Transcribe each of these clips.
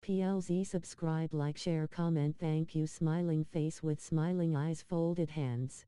PLZ subscribe, like, share, comment. Thank you. Smiling face with smiling eyes, folded hands.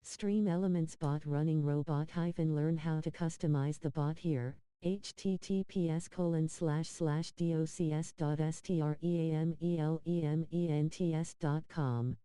Stream Elements bot running robot - learn how to customize the bot here. https://docs.streamelents.com.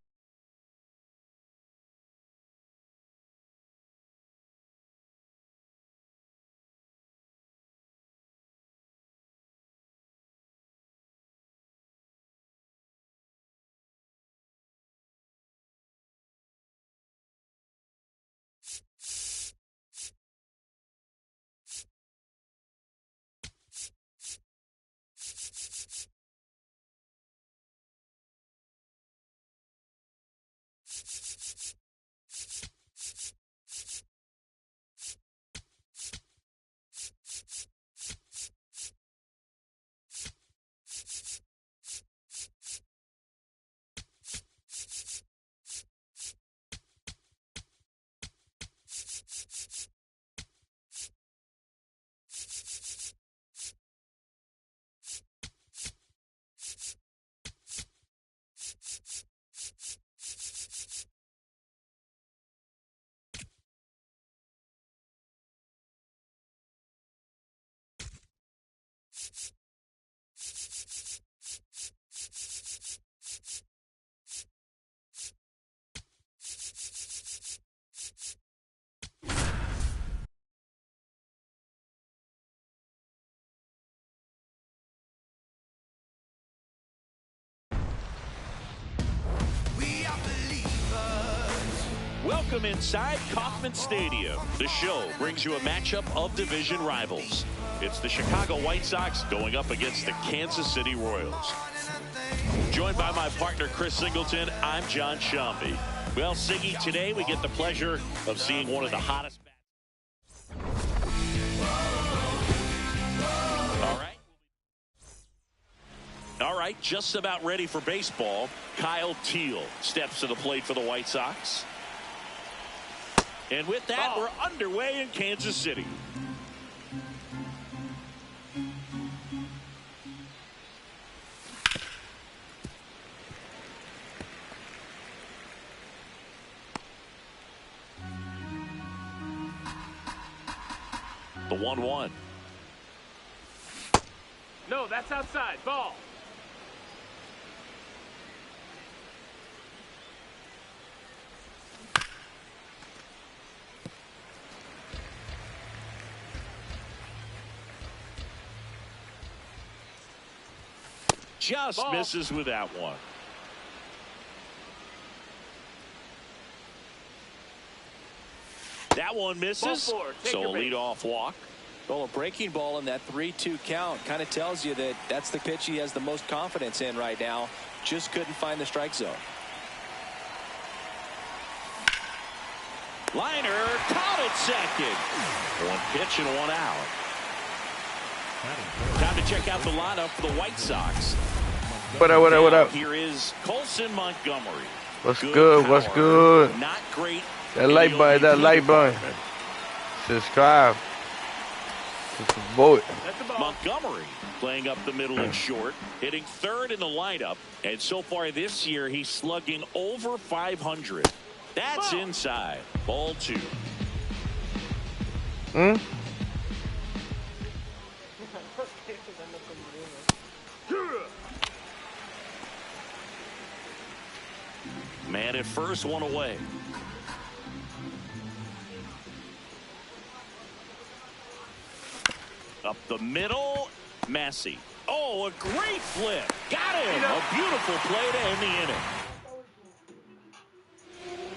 Welcome inside Kauffman Stadium. The show brings you a matchup of division rivals. It's the Chicago White Sox going up against the Kansas City Royals. Joined by my partner, Chris Singleton, I'm John Shambi. Well, Siggy, today we get the pleasure of seeing one of the hottest bats. All right, just about ready for baseball. Kyle Teel steps to the plate for the White Sox. And with that, we're underway in Kansas City. The 1-1. No, that's outside. Ball. just misses with that one. That one misses, so a leadoff walk. Well, a breaking ball in that 3-2 count kind of tells you that that's the pitch he has the most confidence in right now. Just couldn't find the strike zone. Liner caught at second. One pitch and one out. Time to check out the lineup for the White Sox. What up? Here is Colson Montgomery. What's good? What's good? Not great. That like button. Subscribe. Vote. Montgomery playing up the middle and short, hitting third in the lineup, and so far this year he's slugging over 500. That's inside. Ball 2. Man at first, one away. Up the middle, Massey. Oh, a great flip. Got him. A beautiful play to end the inning.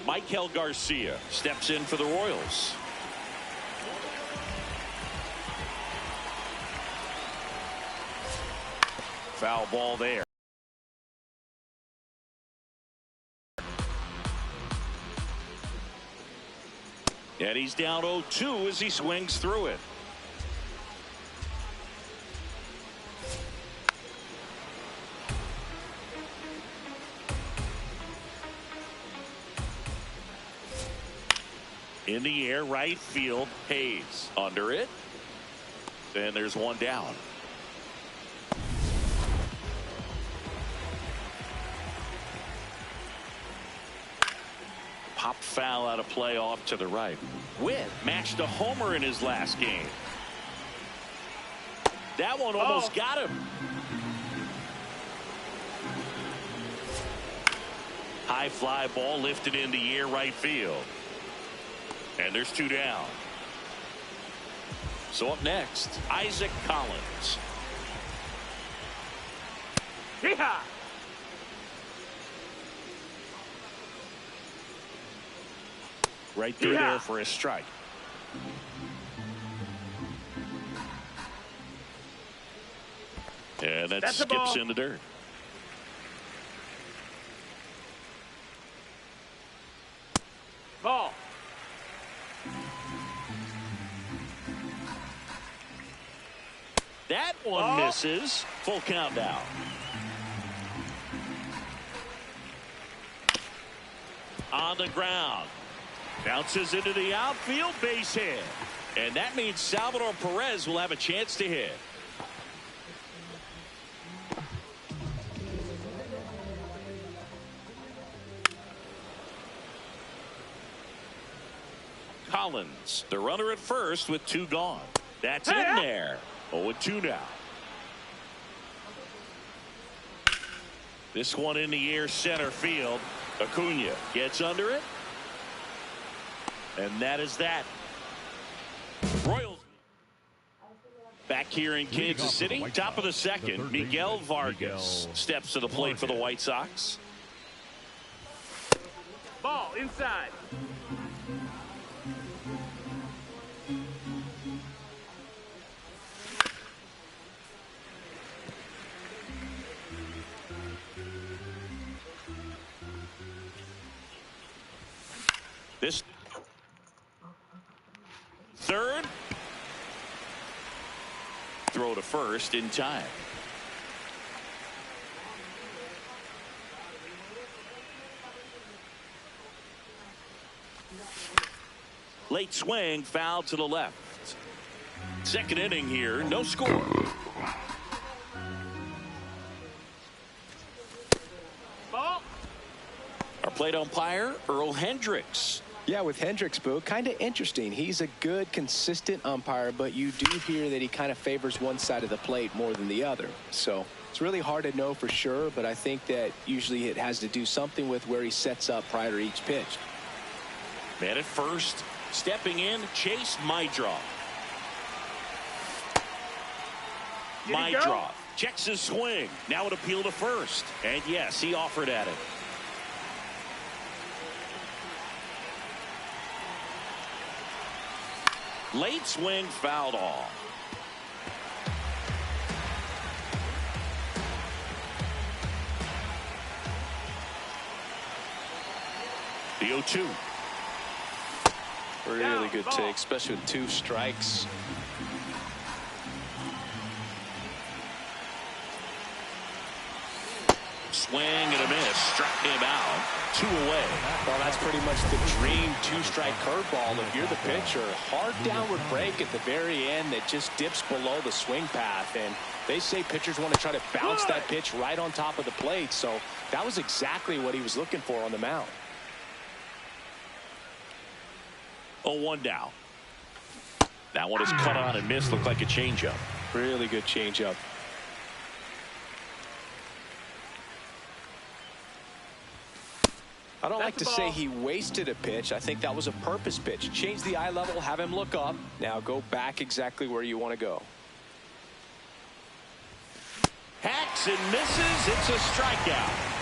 Michael Garcia steps in for the Royals. Foul ball there. And he's down 0-2 as he swings through it. In the air, right field, Hayes under it. And there's one down. Popped foul out of play off to the right. Witt matched a homer in his last game. That one almost got him. High fly ball lifted in the air, right field. And there's two down. So up next, Isaac Collins. Yeehaw! Right through there for a strike. And that skips in the dirt. Ball. That one misses. Full count now. On the ground. Bounces into the outfield, base hit. And that means Salvador Perez will have a chance to hit. Collins, the runner at first with two gone. That's in there. 0-2 now. This one in the air, center field. Acuna gets under it. And that is that. Royals back here in Kansas City. Top of the second, Miguel Vargas steps to the plate for the White Sox. Ball inside. This third. Throw to first in time. Late swing, foul to the left. Second inning here, no score. Ball. Our plate umpire, Earl Hendricks. Yeah, with Hendricks, Boo, kind of interesting. He's a good, consistent umpire, but you do hear that he kind of favors one side of the plate more than the other. So it's really hard to know for sure, but I think that usually it has to do something with where he sets up prior to each pitch. Man at first, stepping in, Chase Mydroff. Mydroff Checks his swing. Now an appeal to first. And yes, he offered at it. Late swing fouled off. The 0-2. Really good take, especially with 2 strikes. Swing and a miss. Struck him out. 2 away. Well, that's pretty much the dream 2-strike curveball. If you're the pitcher, hard downward break at the very end that just dips below the swing path. And they say pitchers want to try to bounce that pitch right on top of the plate. So that was exactly what he was looking for on the mound. 0-1 now. That one is cut on and missed. Looked like a changeup. Really good changeup. I don't like to say he wasted a pitch. I think that was a purpose pitch. Change the eye level, have him look up. Now go back exactly where you want to go. Hacks and misses. It's a strikeout.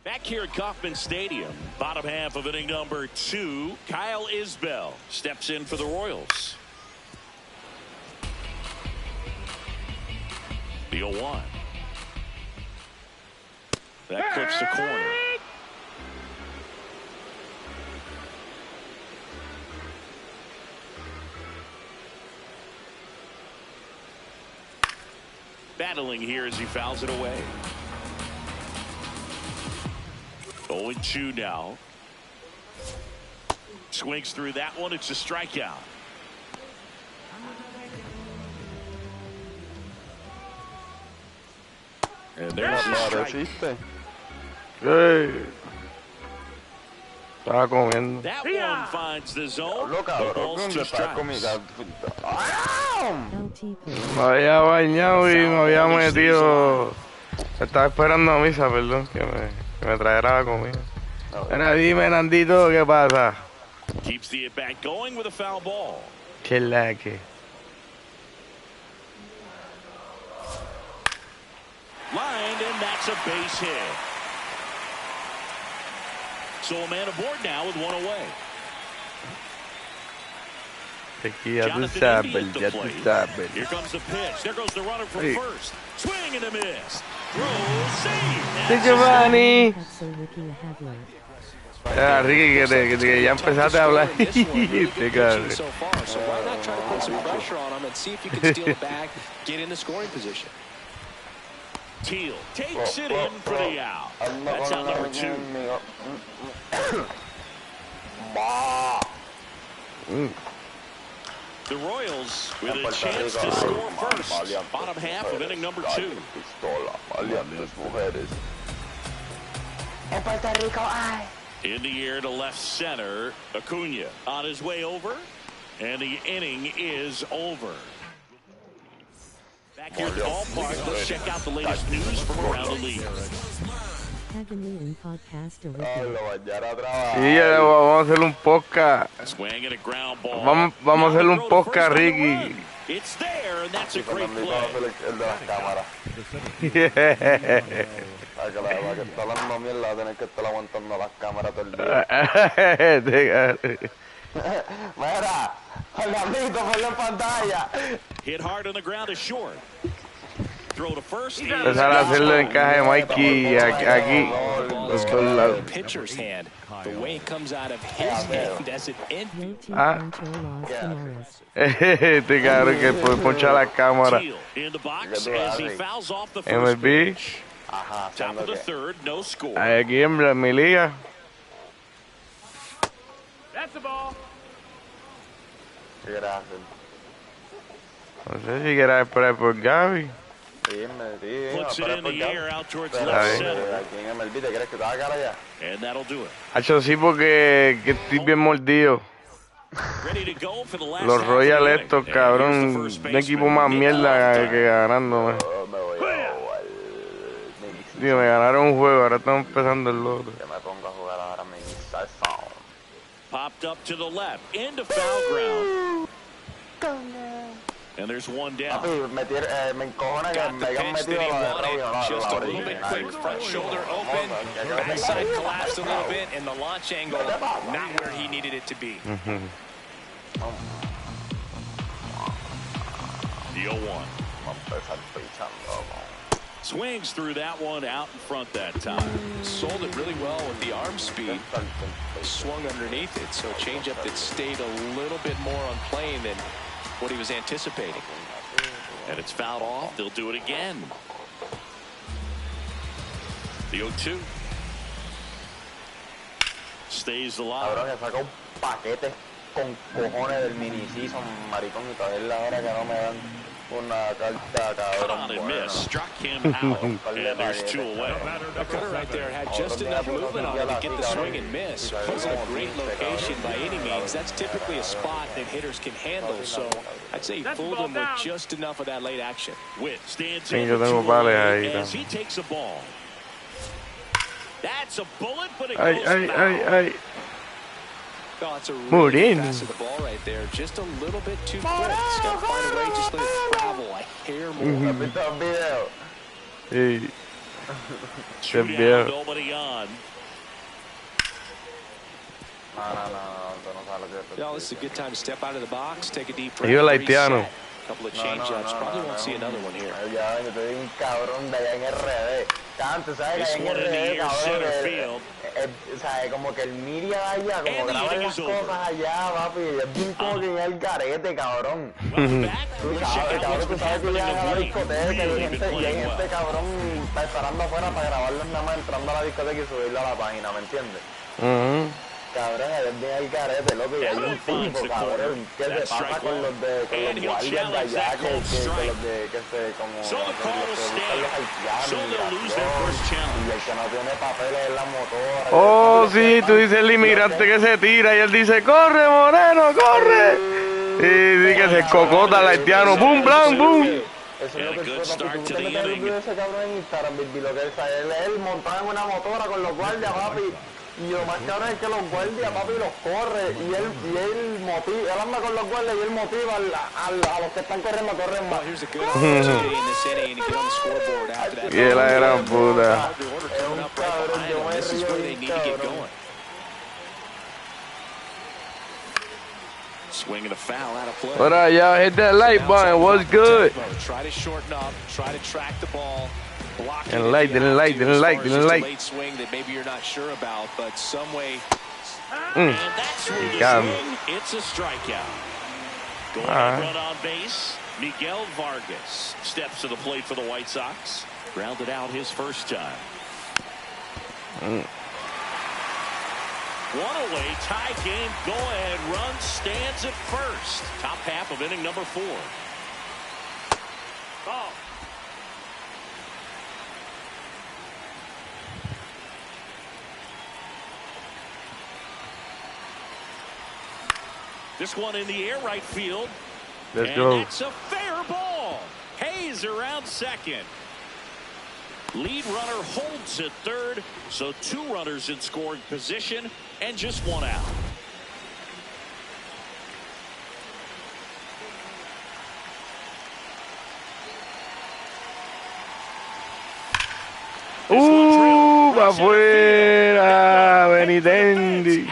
Back here at Kauffman Stadium, bottom half of inning number 2, Kyle Isbell steps in for the Royals. The 0-1. That clips the corner. Battling here as he fouls it away. 0-2 now. Swings through that one. It's a strikeout. And there's a strike. Hey. Estaba comiendo. That one finds the zone. Hablo, The cabrón, ball's ¿dónde 2 está strikes. comida? LT Me había bañado y me había metido. Estaba esperando a misa, perdón, que me trajera la comida. Mira, dime, Nandito, ¿qué pasa? Keeps the at bat going with a foul ball. Chelaque. Lined, and that's a base hit. So a man aboard now with 1 away. Aquí ya tú Jonathan India sabes, at the ya tú plate. sabes. Here comes the pitch. There goes the runner from Hey. first. Swing and a miss. Throw, save. Sí, Giovanni. That's so Ricky Hadler. Ricky, que ya empezaste a hablar. This one, really good Te pitching cabrón. so far. So why not try to put some pressure on him and see if you can steal the bag, get in the scoring position. Teal takes it in for the out. That's out number 2. The Royals with a chance to score first. Bottom half of inning number 2. In the air to left center. Acuna on his way over. And the inning is over. Back here at the ballpark, let's check out the latest news from around the league. Heavenly in podcast Lo original. vayar a trabajar. Sí, vamos a hacer un podcast. Swing and a ground ball. Vamos a hacer un Now the throw to podcast, first on the Ricky. way. It's there, and that's a great play. El de las cámaras. Para que la que está hablando mierda va a tener que estar aguantando las cámaras todo el día. Mira, Orlandito, ponlo en pantalla. Hit hard on the ground is short. Throw to first. Empezar a hacerlo encaje de Mikey aquí. Los dos lados. Pitcher's hand. The way it comes out of his hand as it ends. Guilty Ah. Poncho Los Morris. Este cabrón que poncha la cámara. Teal in the box as he fouls off the first MLB. pitch. Ajá, Top of the third, no score. Aquí en mi liga. That's the ball. ¿Qué quieres hacer? No sé si quieras esperar por Gaby. Puts it in the air out towards Ahí. left center. Aquí en MLB, ¿te quieres que te haga cara ya? And that'll do it. Hacho, sí, porque que estoy bien mordido. Ready to go for the last Los half of the Royals inning. estos, And here's cabrón. the first Un baseman, equipo más Nick mierda Alta. que ganándome. Me voy a jugar. Tío, me ganaron un juego, ahora estamos empezando el otro. Que me pongo a jugar ahora mismo. Popped up to the left into foul ground. And there's one down. Just a little bit quick, front shoulder open, backside collapsed a little bit, and the launch angle not where he needed it to be. The 0-1. Swings through that one out in front that time. Sold it really well with the arm speed. Swung underneath it, so a changeup that stayed a little bit more on plane than what he was anticipating. And it's fouled off. They'll do it again. The 0-2. Stays alive. Con cojones del mini season, maricón, y todavía es la hora que no me dan una carta, cabrón. And miss. Struck him out. And there's 2 away. The cutter right there had just enough movement on it to get the swing and miss. Wasn't a great location by any means. That's typically a spot that hitters can handle. So I'd say he fooled him with just enough of that late action. Witt stands in for 2 away as he takes a ball. That's a bullet, but it goes foul. Oh, it's a really pass of the ball right there. Just a little bit too quick. He's got to find a way, just let it travel a hair more. Hey. Two down, nobody on. No, this is a good time to step out of the box, take a deep breath. Haitiano. Couple of change-ups. Probably won't see another one here. This one in the air center field. Como que el media allá, como graban las cosas allá, papi, es bien como que en el carete, cabrón. Tú sabes, cabrón, tú sabes que llegan a la discoteca y hay gente, cabrón, está esperando afuera para grabarlos nada más entrando a la discoteca y subirlo a la página, ¿me entiendes? Cabrón, es bien el carete, loco, y hay un tipo, cabrón, que se pasa con los guardias de allá, que los de, que se, como, los que buscan los haitianos, y el que no tiene papeles en la motora. Oh, sí, tú dices el inmigrante que se tira y él dice, corre, Moreno, corre. Y dice que se cocota el haitiano, boom, blanc, boom. Eso es lo que fue, papi, tú te metes el video de ese cabrón en Instagram, baby, lo que él montaba en una motora con los guardias, papi. Y lo más cabrón es que los guardias, papi, los corre. Y él motiva, él anda con los guardias y él motiva a los que están corriendo a correr más. Y él la gran puta. Es un cabrón, yo me río, cabrón. Swinging a foul out of play. What up, y'all? Hit that like button. What's good? Try to shorten up, try to track the ball. Didn't like. Late swing that maybe you're not sure about, but some way. And that's where the swing. It's a strikeout. Going to run on base. Miguel Vargas steps to the plate for the White Sox. Grounded out his first time. One away, tie game. Go ahead run stands at first. Top half of inning number 4. Ball. This one in the air right field. Let's go. That's a fair ball. Hayes around second. Lead runner holds at third. So 2 runners in scoring position and just 1 out. Pa' afuera, Benitendi.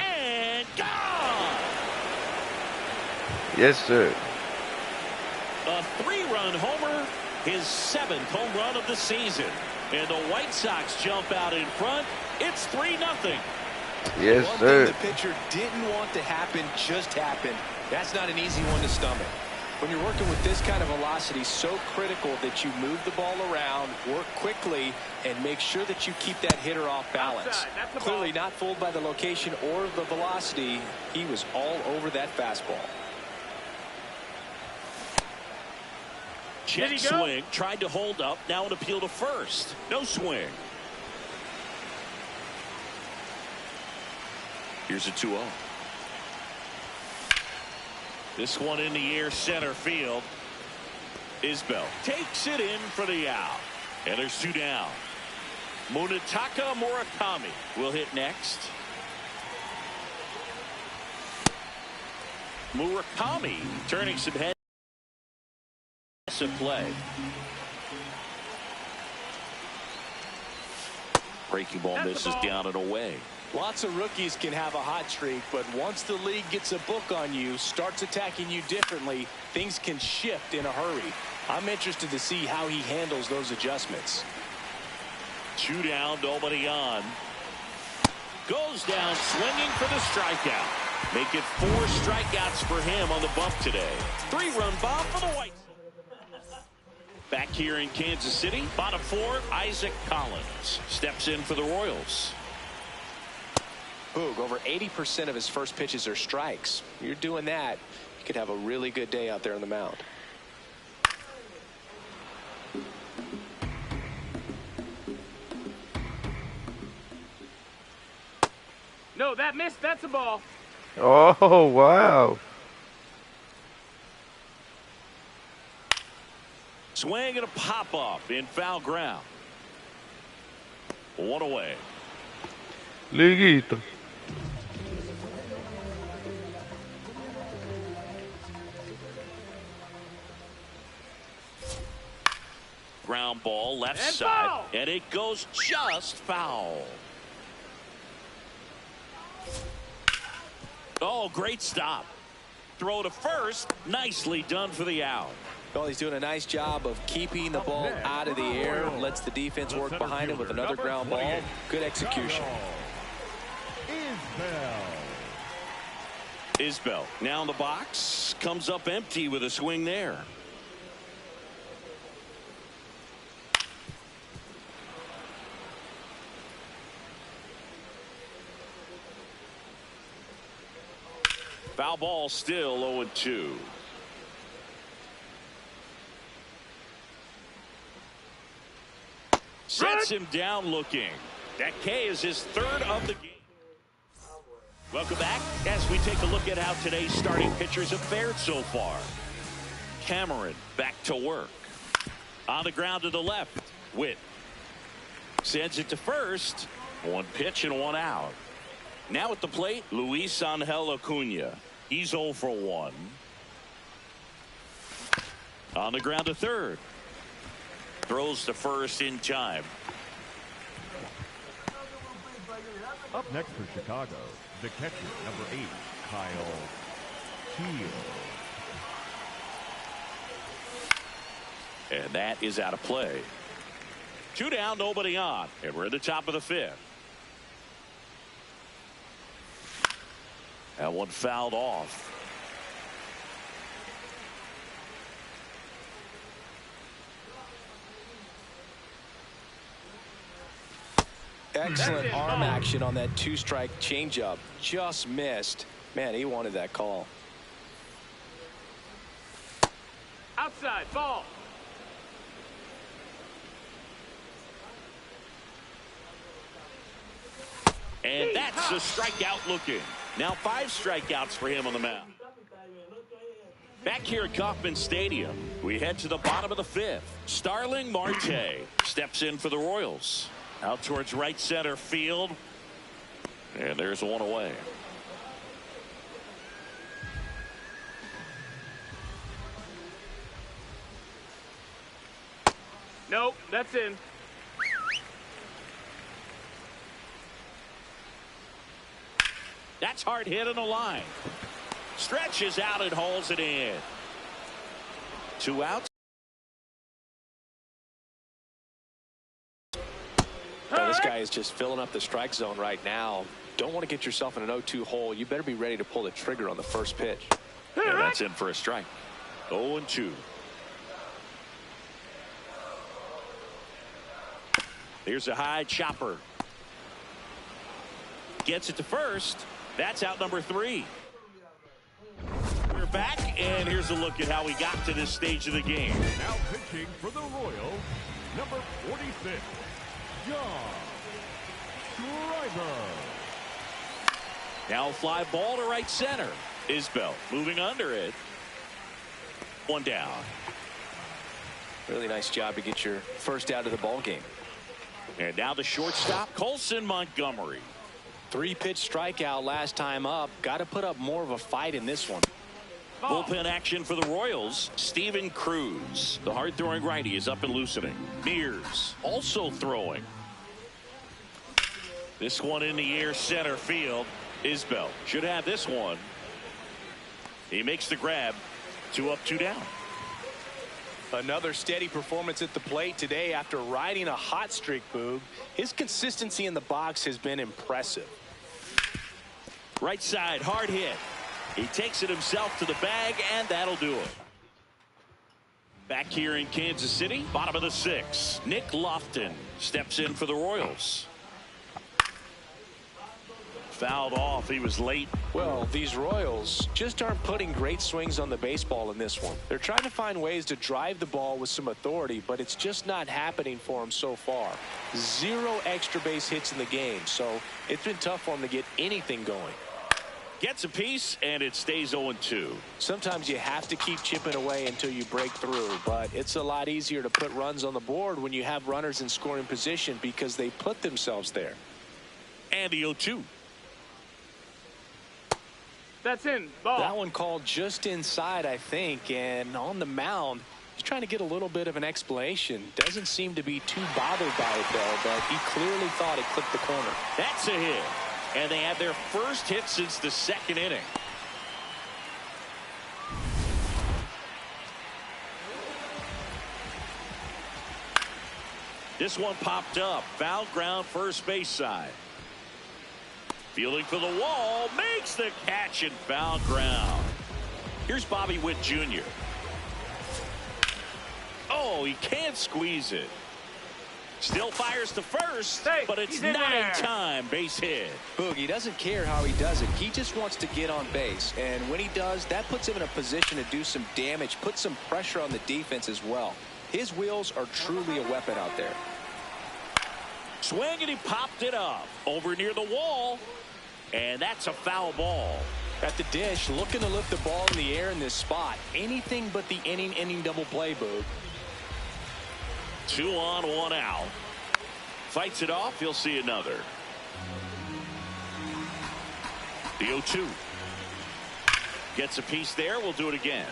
Yes, sir. A 3-run homer, his 7th home run of the season. And the White Sox jump out in front. It's 3-0. Yes, One sir. thing the pitcher didn't want to happen just happened. That's not an easy one to stomach. When you're working with this kind of velocity, so critical that you move the ball around, work quickly, and make sure that you keep that hitter off balance. Clearly not fooled by the location or the velocity. He was all over that fastball. Check swing, tried to hold up, now an appeal to first. No swing. Here's a 2-0. This one in the air center field. Isbell takes it in for the out. And there's 2 down. Munetaka Murakami will hit next. Murakami turning some heads. at play. Breaking ball misses down and away. Lots of rookies can have a hot streak, but once the league gets a book on you, starts attacking you differently, things can shift in a hurry. I'm interested to see how he handles those adjustments. 2 down, nobody on. Goes down swinging for the strikeout. Make it 4 strikeouts for him on the bump today. 3-run bomb for the White. Back here in Kansas City, bottom 4, Isaac Collins steps in for the Royals. Boog, over 80% of his first pitches are strikes. You're doing that, you could have a really good day out there on the mound. No, that missed. That's a ball. Oh, wow. Swing and a pop-up in foul ground. 1 away. Liguito. Ground ball left And side. foul. And it goes just foul. Oh, great stop. Throw to first. Nicely done for the out. Well, he's doing a nice job of keeping the ball out of the air. Lets the defense work behind him with another ground ball. Good execution. Isbell now in the box. Comes up empty with a swing there. Foul ball, still 0-2. Sets him down looking. That K is his 3rd of the game. Welcome back as we take a look at how today's starting pitchers have fared so far. Cameron back to work. On the ground to the left. Witt sends it to first. 1 pitch and 1 out. Now at the plate, Luis Angel Acuna. He's 0 for 1. On the ground to third. Throws to first in time. Up next for Chicago, the catcher, number 8, Kyle Keel. And that is out of play. 2 down, nobody on. And we're at the top of the 5th. That one fouled off. Excellent arm action on that 2-strike changeup. Just missed. Man, he wanted that call. Outside, ball. And that's a strikeout looking. Now 5 strikeouts for him on the mound. Back here at Kauffman Stadium, we head to the bottom of the 5th. Starling Marte steps in for the Royals. Out towards right center field. And there's 1 away. Nope, that's in. That's hard hit on the line. Stretches out and hauls it in. 2 outs. Well, this guy is just filling up the strike zone right now. Don't want to get yourself in an 0-2 hole. You better be ready to pull the trigger on the first pitch. Yeah, that's in for a strike. 0-2. Here's a high chopper. Gets it to first. That's out number 3. We're back, and here's a look at how we got to this stage of the game. Now pitching for the Royals, number 46, John Schreiber. Now a fly ball to right center. Isbell moving under it. 1 down. Really nice job to get your first out of the ball game. And now the shortstop, Colson Montgomery. 3-pitch strikeout last time up. Got to put up more of a fight in this one. Bullpen action for the Royals. Steven Cruz, the hard-throwing righty, is up and loosening. Mears also throwing. This one in the air, center field. Isbell should have this one. He makes the grab. 2 up, 2 down. Another steady performance at the plate today after riding a hot streak, Boog. His consistency in the box has been impressive. Right side, hard hit. He takes it himself to the bag, and that'll do it. Back here in Kansas City, bottom of the 6th. Nick Lofton steps in for the Royals. Fouled off. He was late. Well, these Royals just aren't putting great swings on the baseball in this one. They're trying to find ways to drive the ball with some authority, but it's just not happening for them so far. 0 extra base hits in the game, so it's been tough for them to get anything going. Gets a piece, and it stays 0-2. Sometimes you have to keep chipping away until you break through, but it's a lot easier to put runs on the board when you have runners in scoring position because they put themselves there. And the 0-2. That's in. Ball. That one called just inside, I think, and on the mound, he's trying to get a little bit of an explanation. Doesn't seem to be too bothered by it, though, but he clearly thought it clipped the corner. That's a hit. And they had their first hit since the 2nd inning. This one popped up. Foul ground, first base side. Fielding for the wall, makes the catch and foul ground. Here's Bobby Witt Jr. Oh, he can't squeeze it. Still fires to first, but it's not in time. Base hit. Boogie doesn't care how he does it. He just wants to get on base. And when he does, that puts him in a position to do some damage, put some pressure on the defense as well. His wheels are truly a weapon out there. Swing, and he popped it up over near the wall. And that's a foul ball. At the dish, looking to lift the ball in the air in this spot. Anything but the inning double play, Boog. 2 on, 1 out. Fights it off. He'll see another. The 0-2. Gets a piece there. We'll do it again.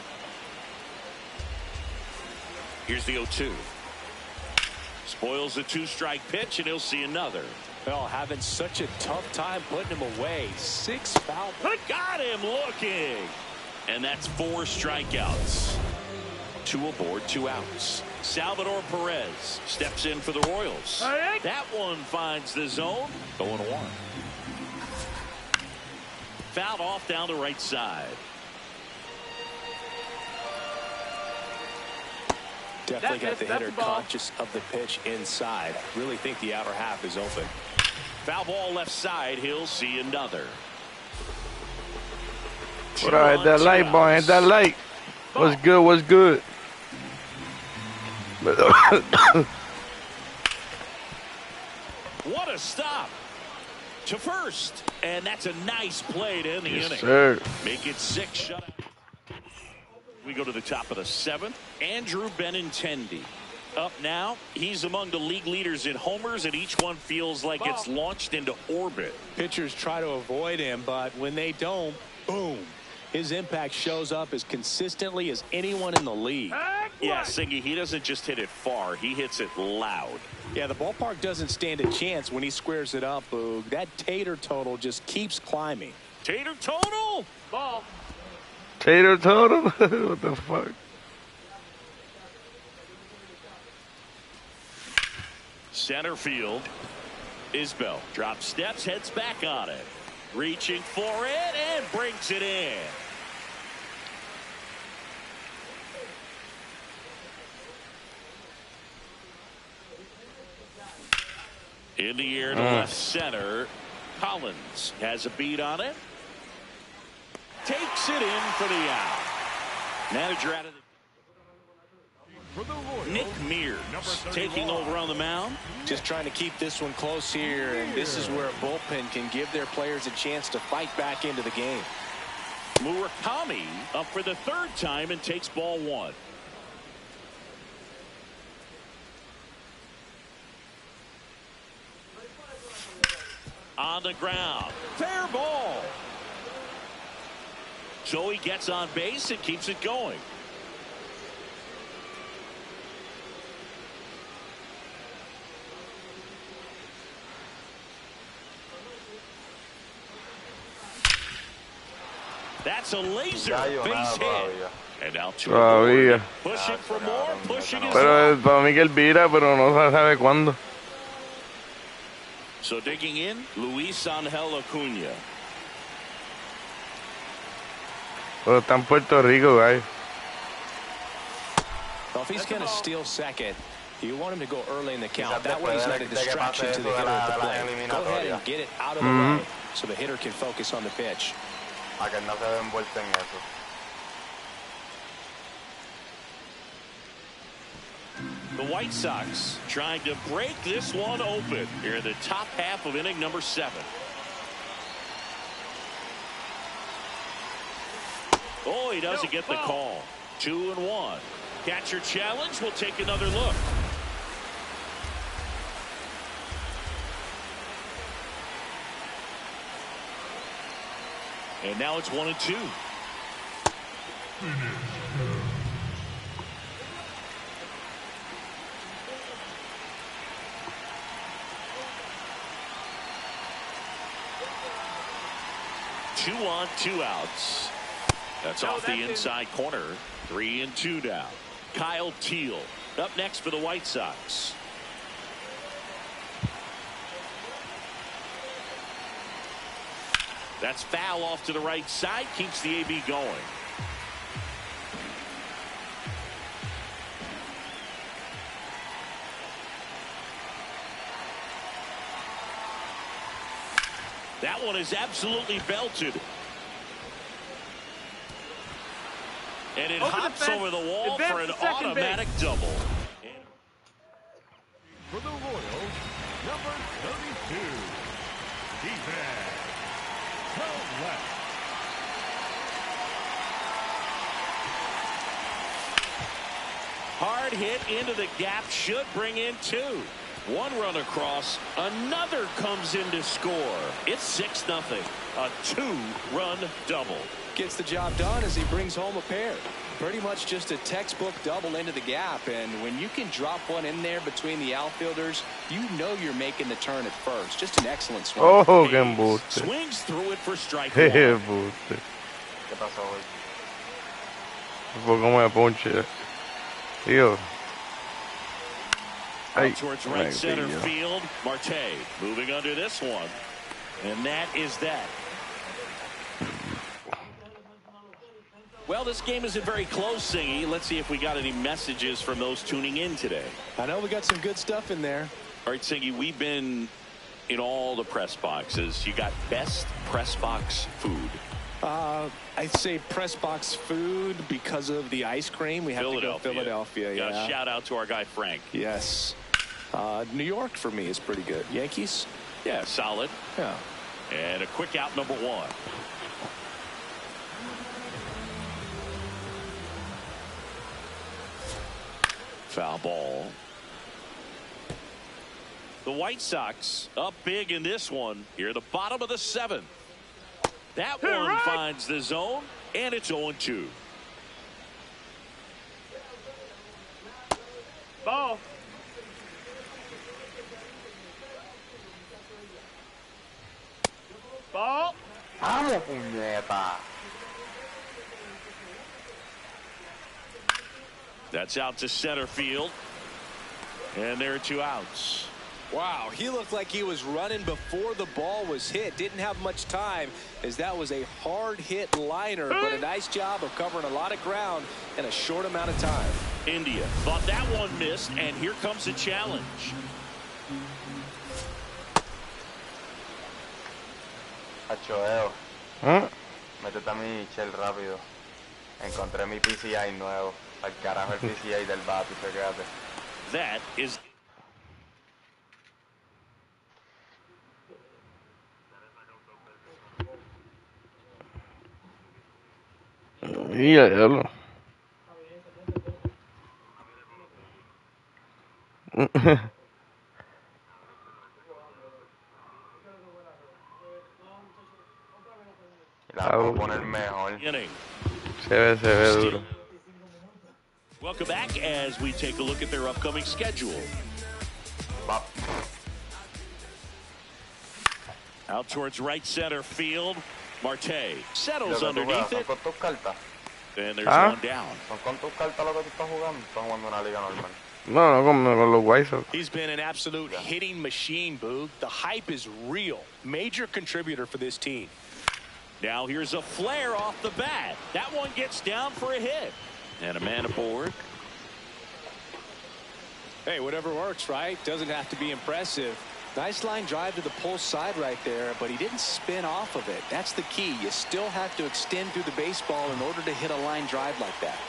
Here's the 0-2. Spoils the 2-strike pitch, and he'll see another. Well, having such a tough time putting him away. 6 foul. Got him looking. And that's 4 strikeouts. 2 aboard, 2 outs. Salvador Perez steps in for the Royals. That one finds the zone. 0-1. Fouled off down the right side. Definitely got the hitter conscious of the pitch inside. Really think the outer half is open. Foul ball left side. He'll see another. What I hit that light, boy. Hit that light. What's good? What's good? What a stop to first, and that's a nice play to end the inning. Sir. Make it 6 shutout. We go to the top of the 7th. Andrew Benintendi up now. He's among the league leaders in homers, and each one feels like it's launched into orbit. Pitchers try to avoid him, but when they don't, boom. His impact shows up as consistently as anyone in the league. Yeah, Singy, he doesn't just hit it far. He hits it loud. Yeah, the ballpark doesn't stand a chance when he squares it up, Boog. That Tater total just keeps climbing. Tater total. Ball. Tater total? What the fuck? Center field. Isbell drops steps, heads back on it. Reaching for it and brings it in. In the air to left center. Collins has a beat on it. Takes it in for the out. Manager out of the Nick Mears taking over on the mound. Just trying to keep this one close here, and this is where a bullpen can give their players a chance to fight back into the game. Murakami up for the 3rd time and takes ball 1. On the ground. Fair ball. So he gets on base and keeps it going. That's a laser base hit. And now todavía. Pushing for more, pushing his Pero para mí que él vira, pero no sabe cuándo. So digging in, Luis Angel Acuna. Pero está en Puerto Rico, guys. Well, if he's going to steal second, you want him to go early in the count. That way he's not a distraction to the hitter at the plate. Go ahead and get it out of the way so the hitter can focus on the pitch. A que no se ve envuelto en eso. The White Sox trying to break this one open here in the top half of inning number 7. Oh, he doesn't get the call. 2-1. Catcher challenge. We'll take another look. And now it's 1-2. Two on, 2 outs. That's off the inside corner. 3-2 now. Kyle Teal up next for the White Sox. That's foul off to the right side. Keeps the AB going. That one is absolutely belted. And it hops over the wall for an automatic double. For the Royals, number 32, defense. Hard hit into the gap, should bring in 2. 1 run across, another comes in to score. It's 6-0. A 2-run double. Gets the job done as he brings home a pair. Pretty much just a textbook double into the gap, and when you can drop one in there between the outfielders, you know you're making the turn at first. Just an excellent swing. Oh, qué embuste. Swings through it for strike Qué 1. embuste. ¿Qué pasó hoy? Fue como de ponche. Tío. Out towards right center field. Marte moving under this one. And that is that. Well, this game isn't very close, Singy. Let's see if we got any messages from those tuning in today. I know we got some good stuff in there. All right, Singy, we've been in all the press boxes. You got best press box food. I'd say press box food because of the ice cream. We have to go Philadelphia. Yeah. Shout out to our guy Frank. Yes. New York for me is pretty good. Yankees? Yeah, solid. Yeah. And a quick out number 1. Foul ball. The White Sox up big in this one here at the bottom of the 7th. That one finds the zone, and it's 0-2. Ball. Ball. ¡Vamos, puñeta! That's out to center field. And there are 2 outs. Wow, he looked like he was running before the ball was hit. Didn't have much time, as that was a hard hit liner, but a nice job of covering a lot of ground in a short amount of time. India thought that one missed, and here comes the challenge. Achoeo. Métete a mi shell rápido. Encontré mi PCI nuevo. Al carajo el PCI del bate, fíjate. That is... Yeah, hello. La voy a poner mejor. inning. Se ve duro. Welcome back as we take a look at their upcoming schedule. Out towards right center field. Marte settles underneath it. And there's one down. No, con los White Sox. He's been an absolute hitting machine, Boog. The hype is real. Major contributor for this team. Now here's a flare off the bat. That one gets down for a hit. And a man aboard. Hey, whatever works, right? Doesn't have to be impressive. Nice line drive to the pull side right there, but he didn't spin off of it. That's the key. You still have to extend through the baseball in order to hit a line drive like that.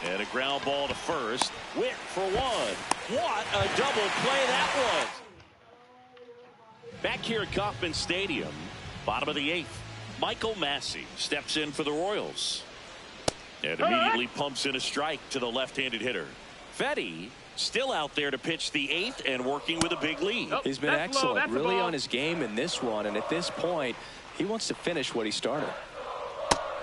And a ground ball to first. Witt for one. What a double play that was. Back here at Kauffman Stadium, bottom of the 8th, Michael Massey steps in for the Royals. And immediately pumps in a strike to the left-handed hitter. Fetty still out there to pitch the 8th and working with a big lead. He's been excellent, really on his game in this one, and at this point, he wants to finish what he started.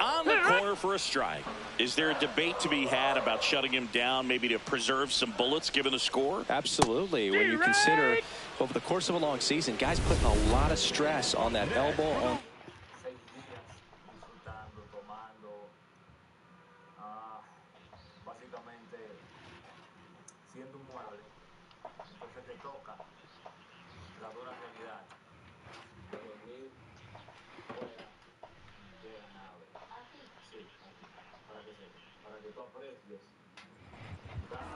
On the corner for a strike. Is there a debate to be had about shutting him down, maybe to preserve some bullets given the score? Absolutely. When you consider over the course of a long season, guys putting a lot of stress on that elbow.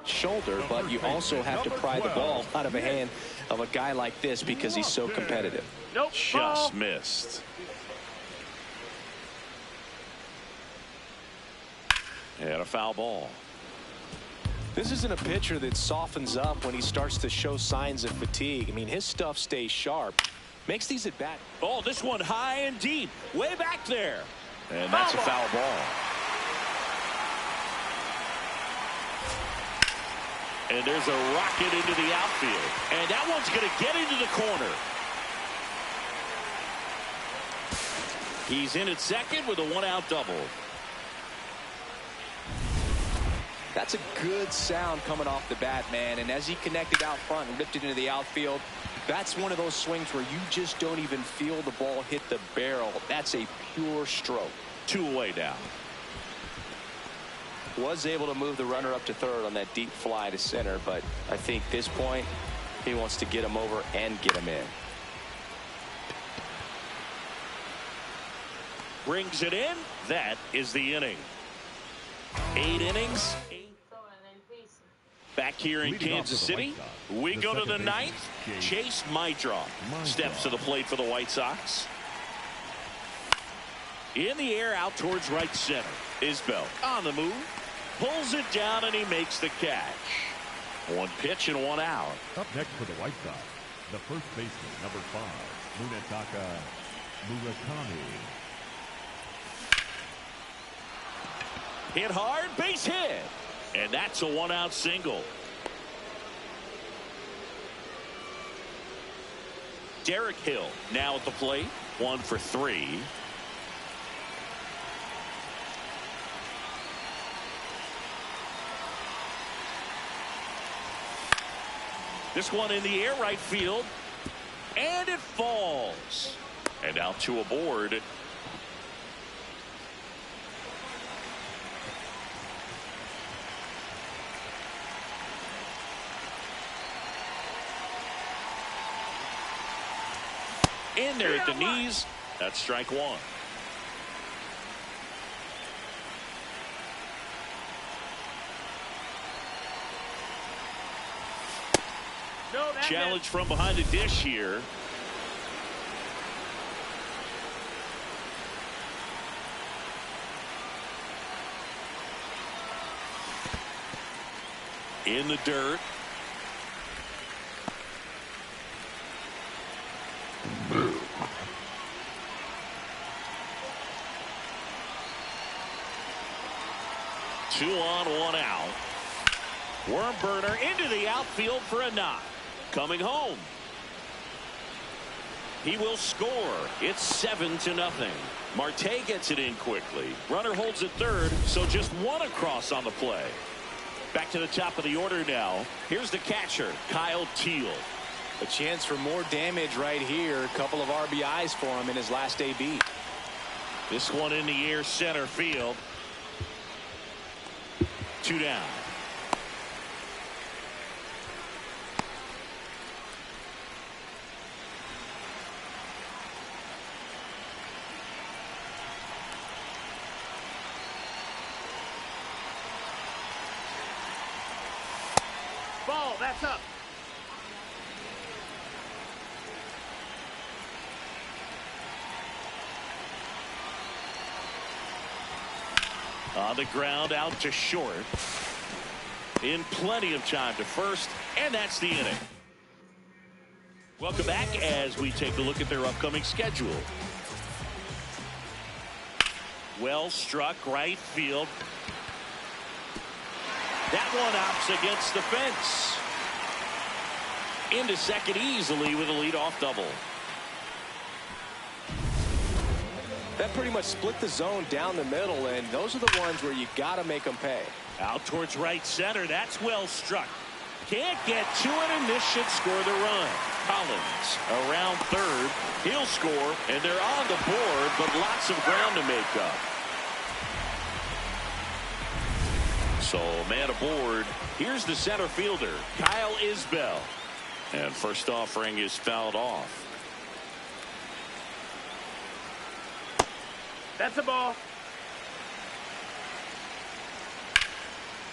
Shoulder, but you also have to pry the ball out of a hand of a guy like this because he's so competitive. Nope. Just missed. And a foul ball. This isn't a pitcher that softens up when he starts to show signs of fatigue. I mean, his stuff stays sharp. Makes these at bat. Oh, this one high and deep. Way back there. And that's a foul ball. And there's a rocket into the outfield. And that one's going to get into the corner. He's in at second with a 1-out double. That's a good sound coming off the bat, man. And as he connected out front and ripped it into the outfield, that's one of those swings where you just don't even feel the ball hit the barrel. That's a pure stroke. 2 away now. Was able to move the runner up to third on that deep fly to center, but I think this point he wants to get him over and get him in. Brings it in. That is the inning. 8 innings. Back here in Kansas City, we go to the 9th. Chase Maidron steps to the plate for the White Sox. In the air out towards right center. Isbell on the move. Pulls it down and he makes the catch. 1 pitch and 1 out. Up next for the White Sox, the first baseman, number 5, Munetaka Murakami. Hit hard, base hit. And that's a 1-out single. Derek Hill now at the plate. 1 for 3. This one in the air right field. And it falls. And out to aboard. In there at the knees. That's strike 1. Challenge from behind the dish here. In the dirt. Two on, 1 out. Worm burner into the outfield for a knock. Coming home. He will score. It's 7-0. Marte gets it in quickly. Runner holds at third, so just one across on the play. Back to the top of the order now. Here's the catcher, Kyle Teal. A chance for more damage right here. A couple of RBIs for him in his last AB. This one in the air, center field. 2 down. Ball, that's up. On the ground, out to short. In plenty of time to first, and that's the inning. Welcome back as we take a look at their upcoming schedule. Well struck right field. That one opts against the fence. Into second easily with a leadoff double. That pretty much split the zone down the middle, and those are the ones where you got to make them pay. Out towards right center. That's well struck. Can't get to it, and this should score the run. Collins around third. He'll score, and they're on the board, but lots of ground to make up. So, man aboard. Here's the center fielder, Kyle Isbell. And first offering is fouled off. That's a ball.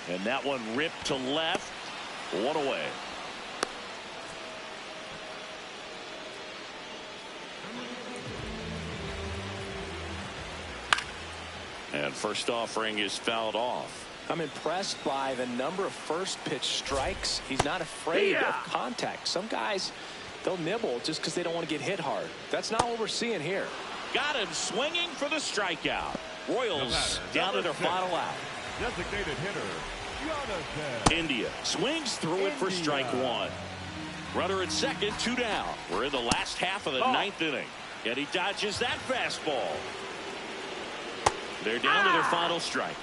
And that one ripped to left. One away. And first offering is fouled off. I'm impressed by the number of first pitch strikes. He's not afraid of contact. Some guys, they'll nibble just because they don't want to get hit hard. That's not what we're seeing here. Got him swinging for the strikeout. Royals down to their final out. Designated hitter, Jonathan. India swings through it for strike one. Runner at second, 2 down. We're in the last half of the ninth inning. And he dodges that fastball. They're down to their final strike.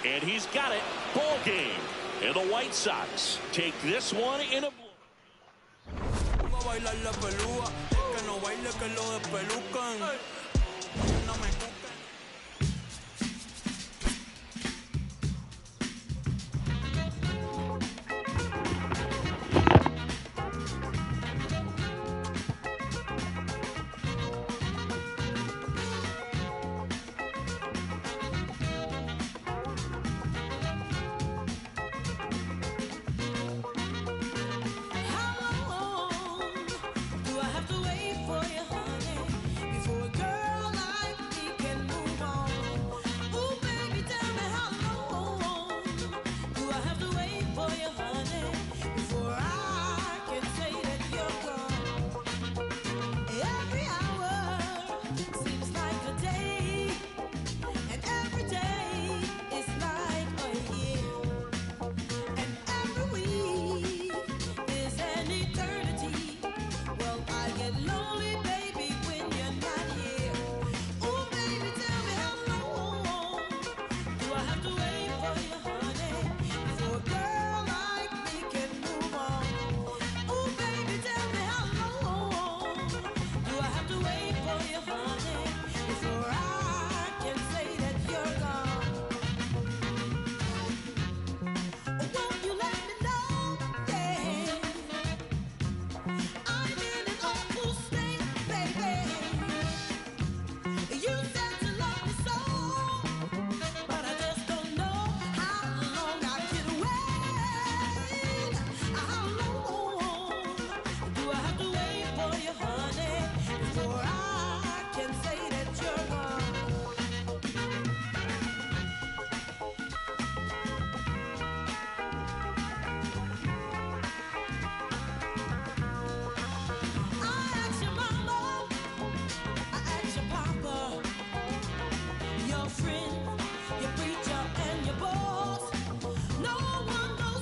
And he's got it. Ball game. And the White Sox take this one in a Your friend, your preacher, and your boss. No one knows.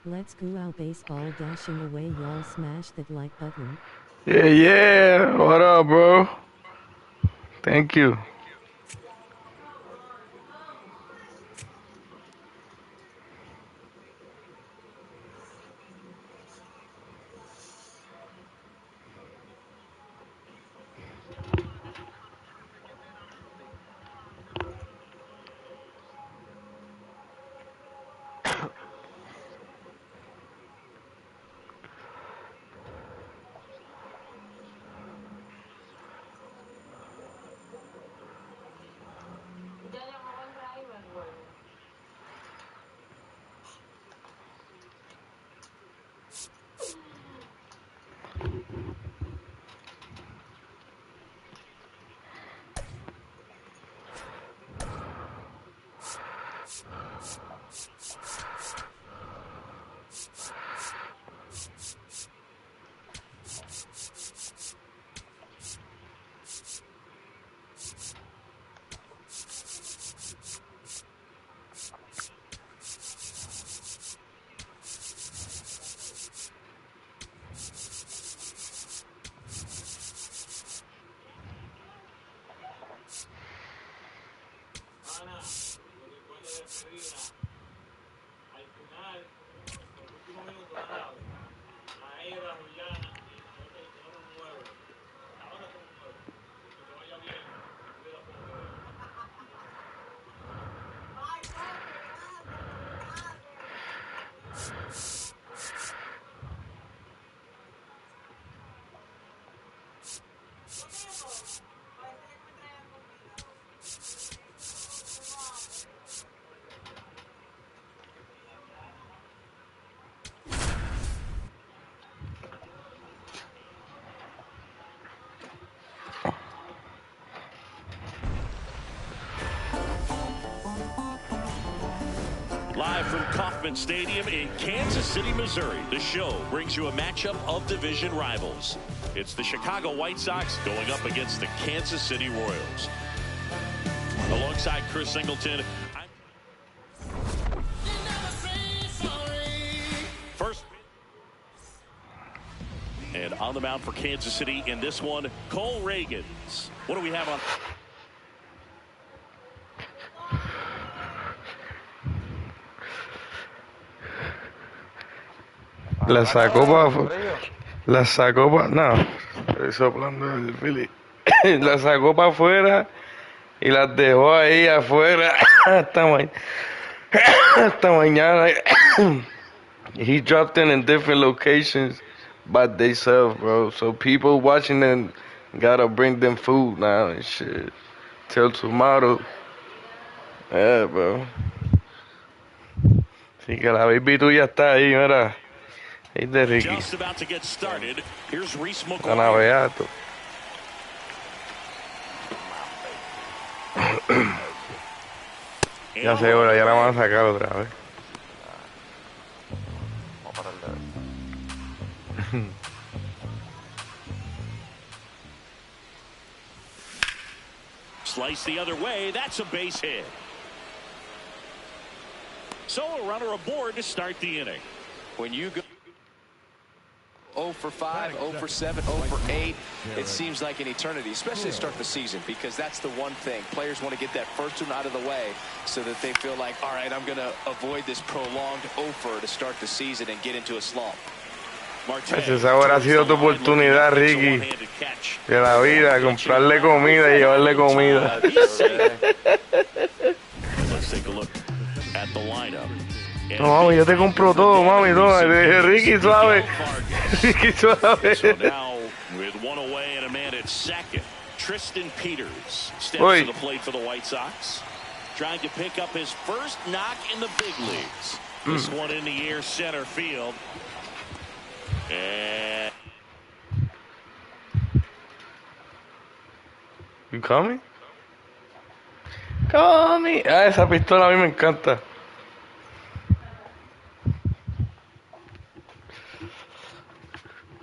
Let's go out baseball dashing away, y'all smash that like button. Yeah. What up, bro? Thank you. Live from Kauffman Stadium in Kansas City, Missouri, the show brings you a matchup of division rivals. It's the Chicago White Sox going up against the Kansas City Royals. Alongside Chris Singleton, first. And on the mound for Kansas City in this one, Cole Reagans. What do we have on? La sacó para no, estoy soplando el Philly. La sacó para afuera y las dejó ahí afuera hasta mañana. He dropped in different locations by themselves, bro. So people watching them gotta bring them food now and shit till tomorrow. Yeah, bro. Así que la baby tuya está ahí, mira. Ahí de Ricky. Just about to get started. Here's Reese Ana Beato. Ya seguro, ya la van a sacar otra vez. Slice the other way. That's a base hit. So a runner aboard to start the inning. When you go 0 for 5, 0 for 7, 0 for 8, it seems like an eternity, especially to start the season, because that's the one thing. Players want to get that first one out of the way so that they feel like, all right, I'm going to avoid this prolonged 0-fer to start the season and get into a slump. Esa habrá sido tu oportunidad, Ricky, de la vida, comprarle comida y llevarle comida. Let's take a look at the lineup. No, mami, yo te compro todo, mami, todo. Ricky suave. Ricky suave. So now, with one away and a man at second, Tristan Peters steps to the plate for the White Sox, trying to pick up his first knock in the big leagues. This one in the air center field. And You call me? Call me. Ah, esa pistola a mí me encanta.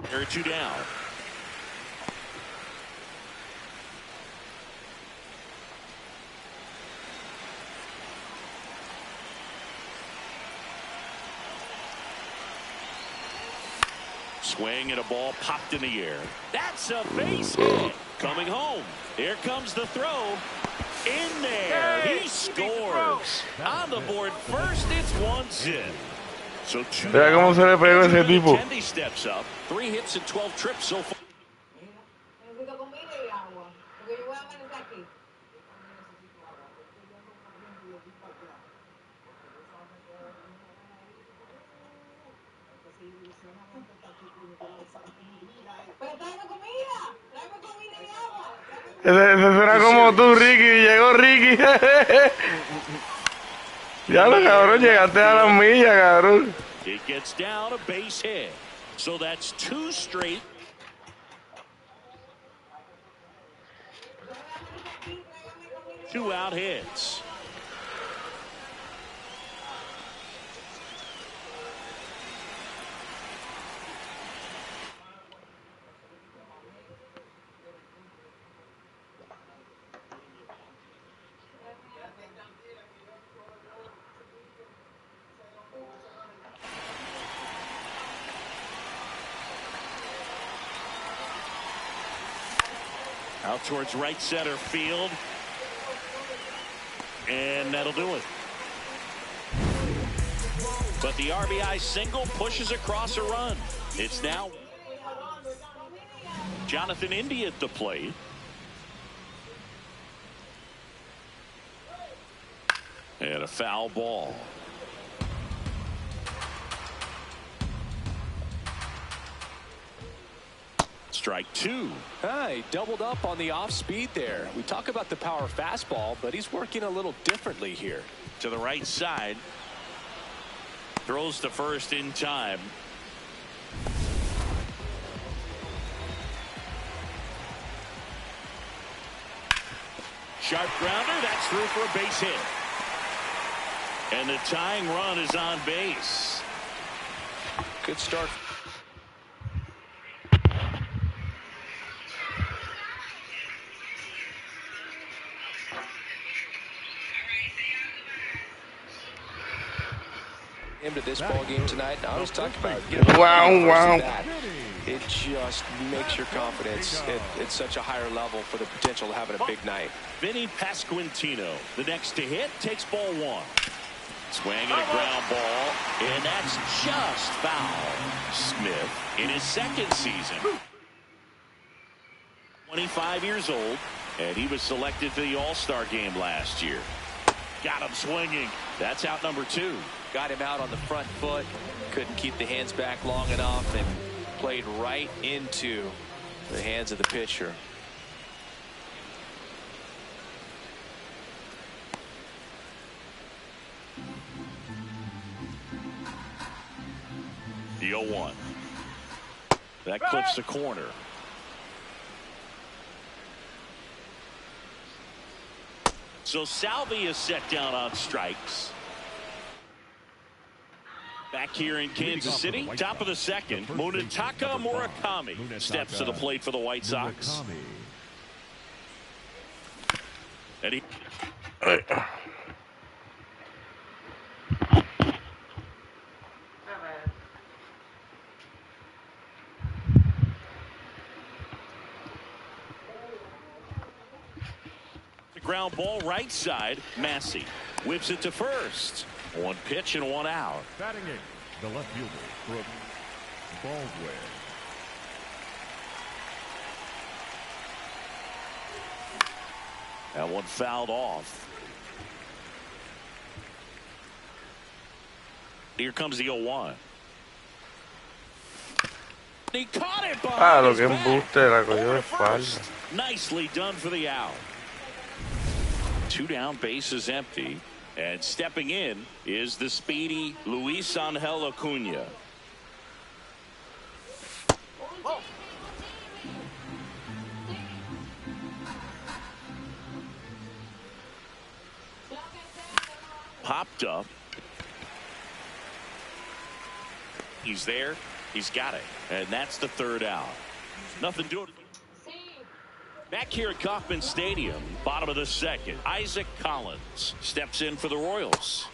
There are 2 down. Swing and a ball popped in the air. That's a base hit. Coming home. Here comes the throw. In there. He scores. On the board first, it's 1-0. So 2 Mira cómo se le pegó ese tipo. He steps up. 3 hits and 12 trips so far. Ese suena como tú, Ricky. Llegó Ricky. Ya lo cabrón, llegaste a las millas, cabrón. It gets down a base hit. So that's 2 straight. Two out hits. Out towards right center field. And that'll do it. But the RBI single pushes across a run. It's now Jonathan Indy at the plate. And a foul ball. Strike 2. He doubled up on the off speed there. We talk about the power fastball, but he's working a little differently here. To the right side. Throws to first in time. Sharp grounder. That's through for a base hit. And the tying run is on base. Good start. Into this ball game tonight. I was talking about Wow. It just makes your confidence at such a higher level for the potential of having a big night. Vinny Pasquantino, the next to hit, takes ball 1. Swing and a ground ball, and that's just foul. Smith in his second season. 25 years old, and he was selected to the All-Star game last year. Got him swinging. That's out number 2. Got him out on the front foot. Couldn't keep the hands back long enough and played right into the hands of the pitcher. The 0-1. That clips the corner. So Salvi is set down on strikes. Back here in Kansas City, top of the second, Munetaka Murakami steps to the plate for the White Sox. And he... The ground ball right side, Massey whips it to first. 1 pitch and 1 out. Batting eighth, the left fielder, Brooke Baldwin. That one fouled off. Here comes the 0-1. He caught it behind Lo his que back. embuste, la cogió de First. espalda. Nicely done for the out. 2 down, bases empty. And stepping in is the speedy Luis Angel Acuna. popped up. He's there. He's got it. And that's the third out. Nothing doing. Back here at Kauffman Stadium, bottom of the second, Isaac Collins steps in for the Royals.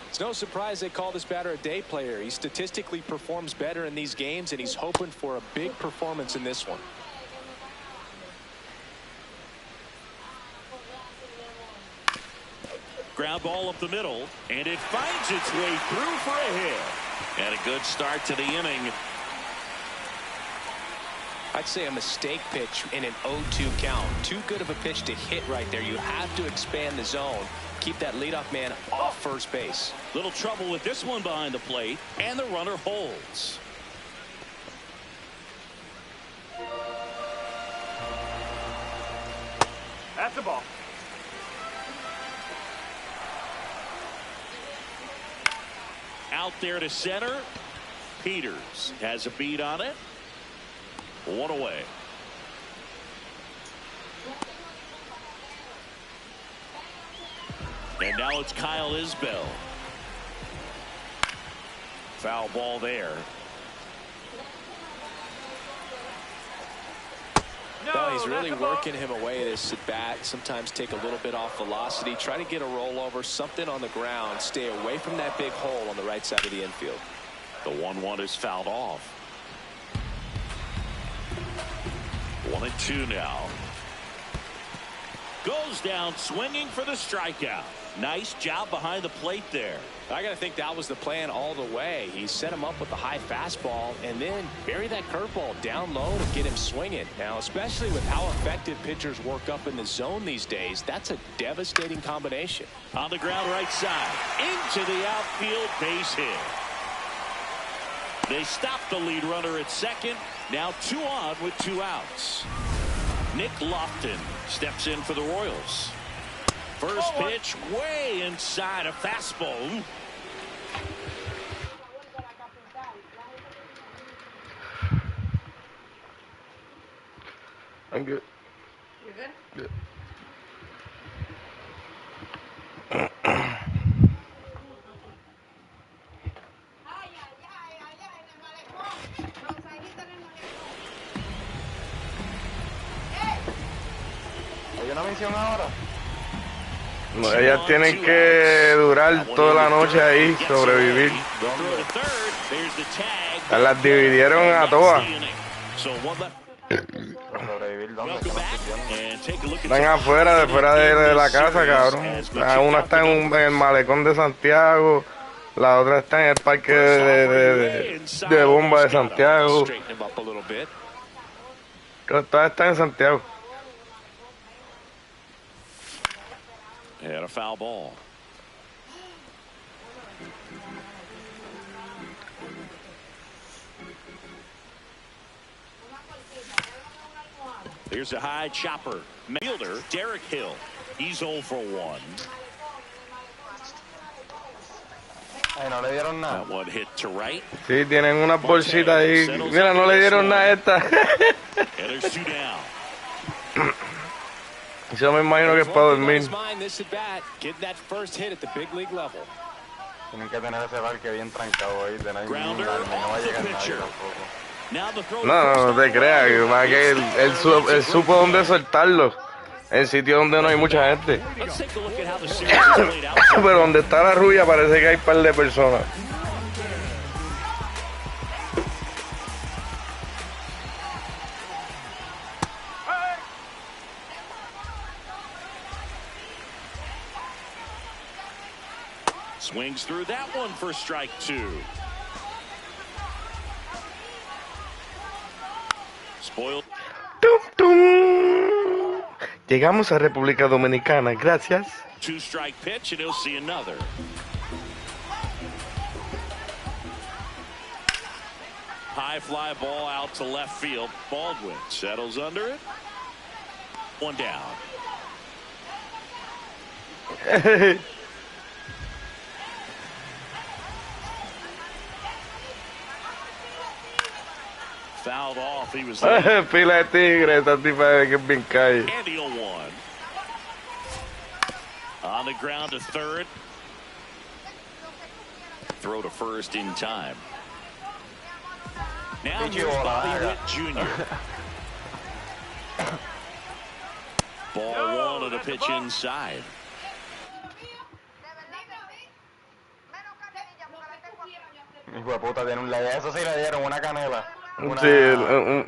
It's no surprise they call this batter a day player. He statistically performs better in these games, and he's hoping for a big performance in this one. Ground ball up the middle, and it finds its way through for a hit. And a good start to the inning. I'd say a mistake pitch in an 0-2 count. Too good of a pitch to hit right there. You have to expand the zone. Keep that leadoff man off first base. Little trouble with this one behind the plate, and the runner holds. That's the ball. Out there to center. Peters has a beat on it. One away. And now it's Kyle Isbell. Foul ball there. Well, he's really working him away this at bat. Sometimes take a little bit off velocity. Try to get a rollover, something on the ground. Stay away from that big hole on the right side of the infield. The 1-1 is fouled off. 1-2 now. Goes down swinging for the strikeout. Nice job behind the plate there. I got to think that was the plan all the way. He set him up with the high fastball and then bury that curveball down low to get him swinging. Now, especially with how effective pitchers work up in the zone these days, that's a devastating combination. On the ground right side. Into the outfield, base hit. They stop the lead runner at second. Now 2 on with 2 outs. Nick Lofton steps in for the Royals. First pitch way inside, a fastball. I'm good. You're good? Good. ¿Hay una misión ahora? No, ellas tienen que durar toda la noche ahí, sobrevivir. Las dividieron a todas. ¿Sobrevivir dónde? Están afuera, fuera de la casa, cabrón. Una está en el malecón de Santiago, la otra está en el parque de bomba de Santiago. Todas están en Santiago. And a foul ball. Here's a high chopper. Fielder, Derek Hill. He's 0 for 1. Ay, no le dieron nada. That one hit to right. Sí, tienen unas bolsitas ahí. Mira, no le dieron nada a esta. And there's 2 down. Yo me imagino que es para dormir. Tienen que tener ese parque bien trancado ahí. No va a llegar nadie tampoco. No te creas, que él supo dónde soltarlo. En sitios donde no hay mucha gente. Pero donde está la rubia parece que hay un par de personas. Swings through that one for strike 2. Spoiled. ¡Tum, tum! Llegamos a República Dominicana, gracias. 2-strike pitch and he'll see another. High fly ball out to left field. Baldwin settles under it. 1 down. Fouled off. He was there. Pila de tigre, esta tipa que es bien calle. And he'll 1. On the ground to third. Throw to first in time. Now here's Bobby Witt Jr. Ball 1 and a pitch inside. Hijo de puta, tiene un ley. Eso sí le dieron una canela. Sí,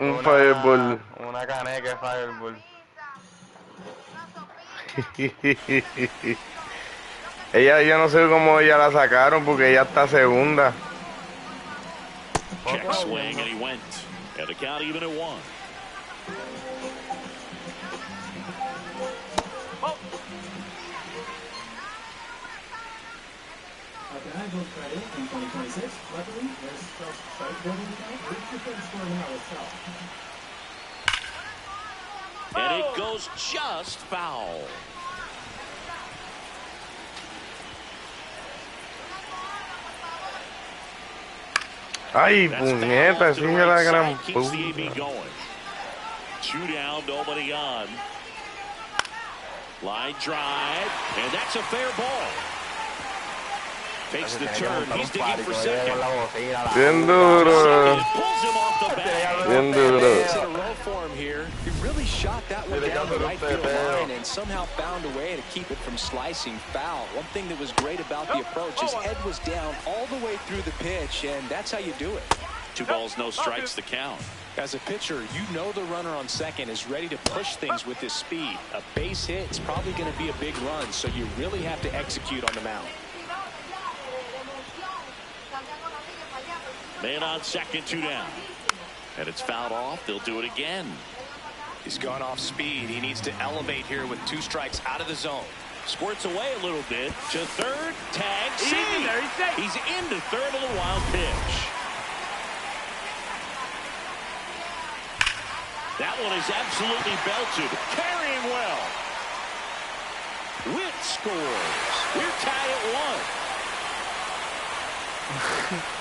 un fireball. Una caneca de fireball. Ella, yo no sé cómo ella la sacaron porque ella está segunda. Check swing and he went. And the count even at 1. And it goes just foul. Ay, puñeta, sigue la gran puta. 2 down, nobody on. Line drive, and that's a fair ball. Takes the turn. He's digging for second. Bien duro. Bien duro. For him here. He really shot that one down the right field line and somehow found a way to keep it from slicing foul. One thing that was great about the approach, his head was down all the way through the pitch, and that's how you do it. 2 balls, no strikes to count. As a pitcher, you know the runner on second is ready to push things with his speed. A base hit is probably going to be a big run, so you really have to execute on the mound. Man on second, 2 down. And it's fouled off. They'll do it again. He's gone off speed. He needs to elevate here with 2 strikes out of the zone. Squirts away a little bit to third. Tag. He's into third of the wild pitch. That one is absolutely belted. Carrying well. Witt scores. We're tied at 1.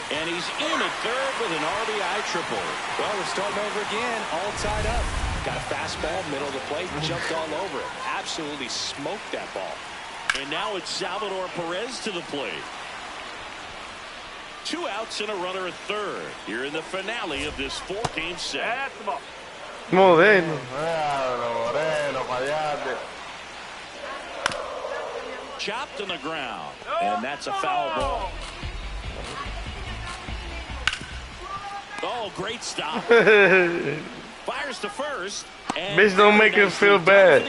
And he's in at third with an RBI triple. Well, we're starting over again, all tied up. Got a fastball, middle of the plate, and jumped all over it. Absolutely smoked that ball. And now it's Salvador Perez to the plate. 2 outs and a runner at third. Here in the finale of this 4-game set. That's the ball. Modelo. Chopped on the ground. And that's a foul ball. Oh, great stop. Fires to first. Bitch, don't make him feel bad.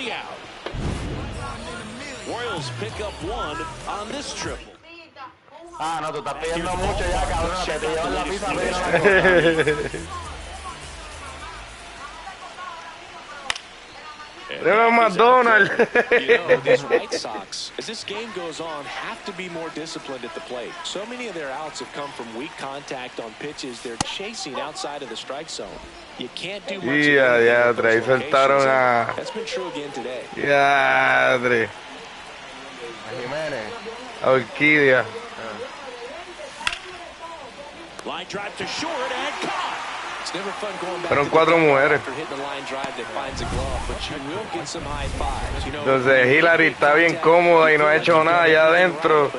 Royals pick up 1 on this triple. Ah, no, tú estás pidiendo mucho ya, cabrón. Te llevan la pizza, They're McDonald's. You know, these White Sox, as this game goes on, have to be more disciplined at the plate. So many of their outs have come from weak contact on pitches they're chasing outside of the strike zone. You can't do much. Ya, Dre, soltaron a... That's been true again today. Ya, Dre. A Orquídea. Line drive to short and caught. It's never fun going back Fueron 4 mujeres. after hitting the line drive that finds a glove, but you will get some high fives. You know, Entonces Hillary está bien cómoda y no ha hecho nada allá adentro.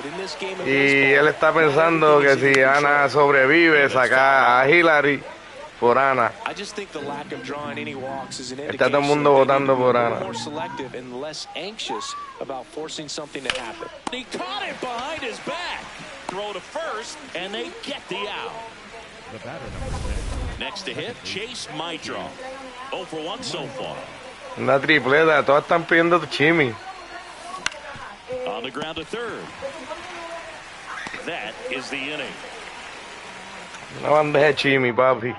Y él está pensando que si Ana sobrevive, saca a Hillary por Ana. I just think the lack of drawing any walks is an Está todo el mundo votando por Ana. more selective and less anxious about forcing something to happen. He caught it behind his back. Throw to first, and they get the out. The batter number 6. Next to hit, Chase Maitro. 0 for 1 so far. Una tripleta, todas están pidiendo Chimi. On the ground to third. That is the inning. Una bandeja de Chimi, papi.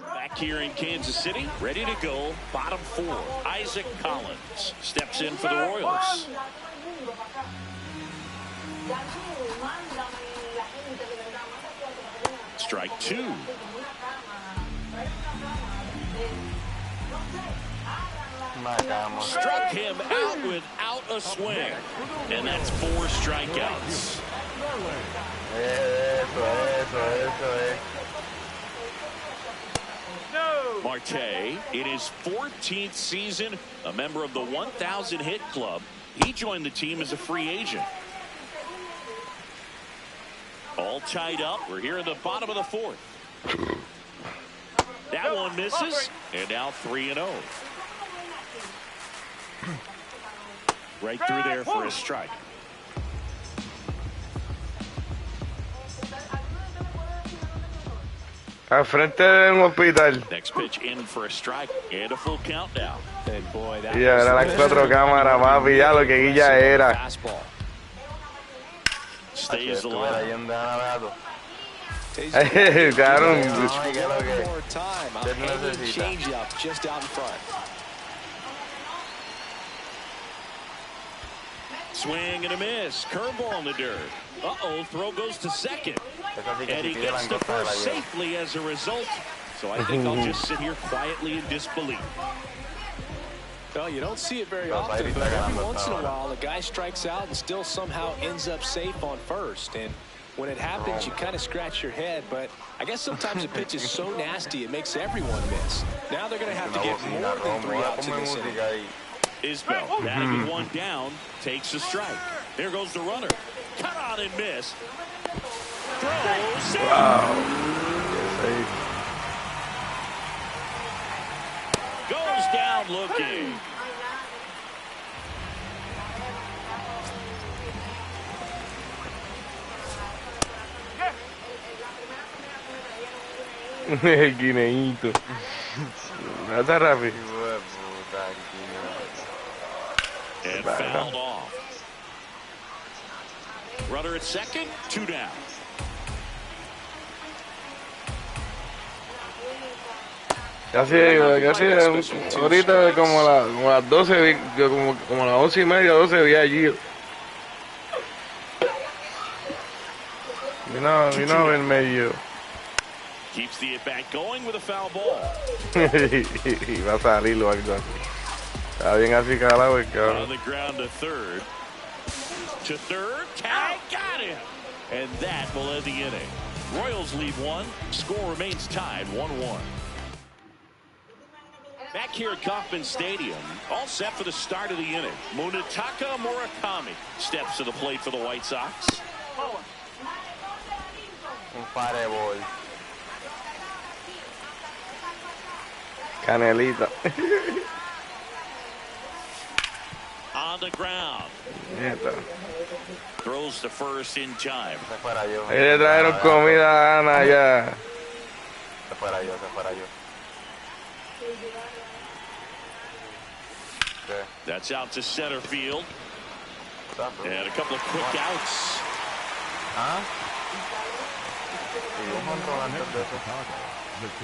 Back here in Kansas City, ready to go. Bottom 4. Isaac Collins steps in for the Royals. Strike 2. Struck him out without a swing. And that's 4 strikeouts. Eso es. No. Marte, in his 14th season, a member of the 1,000 hit club. He joined the team as a free agent. All tied up. We're here in the bottom of the fourth. That one misses, and now 3-0. Right through there for a strike. Al frente de un hospital. Next pitch in for a strike and a full count now. And boy, that Y ahora las 4 cámaras, papi, ya lo que Guilla era. fastball. Stays alive. Cabrón. One more time. A hanging changeup just out in front. Swing and a miss. Curveball in the dirt. Uh-oh, throw goes to second. And he gets to first safely as a result. So I think I'll just sit here quietly in disbelief. Well, you don't see it very often, but every once in a while, a guy strikes out and still somehow ends up safe on first. And when it happens, you kind of scratch your head. But I guess sometimes the pitch is so nasty, it makes everyone miss. Now they're going to have to get more than 3 outs in this inning. Isbell, batting with one down, takes a strike. There goes the runner. Cut on and miss. Throws in. Wow. Goes down looking. El guineíto. Está rápido. And fouled off. Runner at second, 2 down. Casi ahorita como las 12, como las 11:30, 12 vi allí. Vino a verme yo. Keeps the at bat going with a foul ball. Y va a salir o algo así. Está bien así calado el cabrón. On the ground to third. To third, tag, got him. And that will end the inning. Royals lead 1. Score remains tied 1-1. Back here at Kauffman Stadium, all set for the start of the inning. Munetaka Murakami steps to the plate for the White Sox. Un fireball. Canelita. On the ground. Neta. Throws to first in time. Se fuera yo. Ahí le trajeron comida a Ana ya. Se fuera yo. That's out to center field. And a couple of quick outs.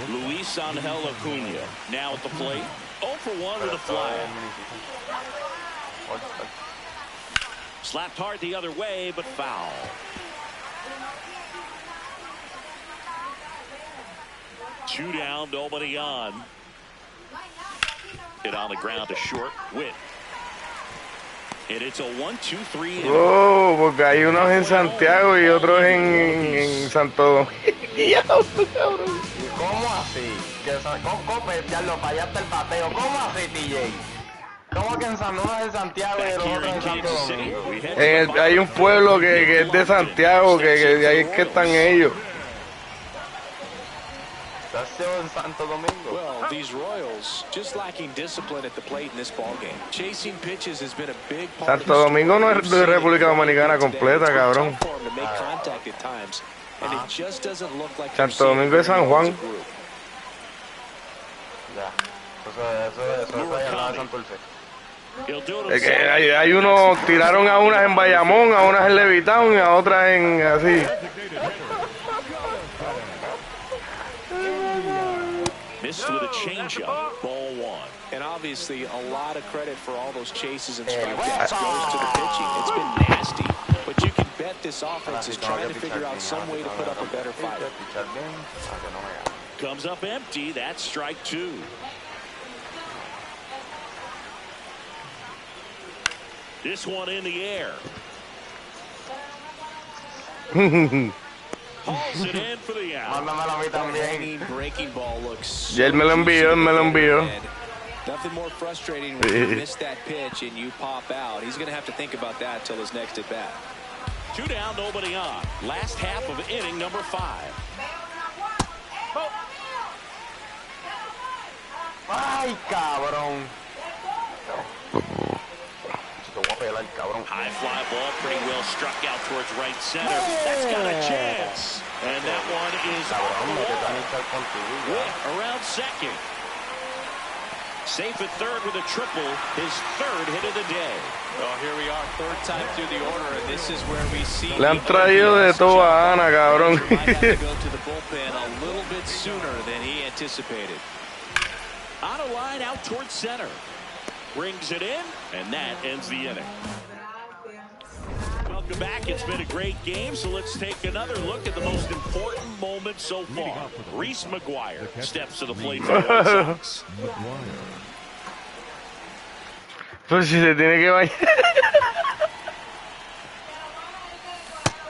Luis Angel Acuna now at the plate. 0 for 1 with a fly. Slapped hard the other way, but foul. Two down, nobody on. Hit on the ground to short. Witt. And it's a 1-2-3. Oh, porque hay unos en Santiago y otros en Santo Domingo. ¿Cómo así? ¿Cómo ya para allá está el bateo? ¿Cómo así, TJ? ¿Cómo que en San Uno es de Santiago y los otros en Santo Domingo? Hay un pueblo que es de Santiago, que de ahí es que están ellos. En Santo Domingo. Well, these Royals just lacking discipline at the plate in this ball game. Chasing pitches has been a big part. Santo Domingo no es de República Dominicana completa, cabrón. Santo Domingo es San Juan. Ya. Eso es allá de Santurce. Es que hay unos, tiraron a unas en Bayamón, a unas en Levitown y a otras en así. Missed with a changeup, ball 1. And obviously a lot of credit for all those chases and strikeouts goes to the pitching. It's been nasty, but you can bet this offense is trying to figure out some way to put up a better fight. Comes up empty, that's strike 2. This one in the air. Hauls it in for the out. Mándamelo a mí también. Hanging breaking ball looks. Y él me lo envió, él me lo envió. Nothing more frustrating when you miss that pitch and you pop out. He's going to have to think about that until his next at bat. 2 down, nobody on. Last half of inning number 5. Ay, cabrón. High fly ball, pretty well struck out towards right center. That's got a chance. And that one is around second. Safe at third with a triple, his 3rd hit of the day. Well, here we are, 3rd time through the order, and this is where we see. Le han traído de todo a Ana, cabrón. Might have to go to the bullpen a little bit sooner than he anticipated. On a line out towards center. Brings it in, and that ends the inning. Welcome back. It's been a great game, so let's take another look at the most important moment so far. Reese McGuire steps to the plate for the White Sox. Pues si se tiene que bañar.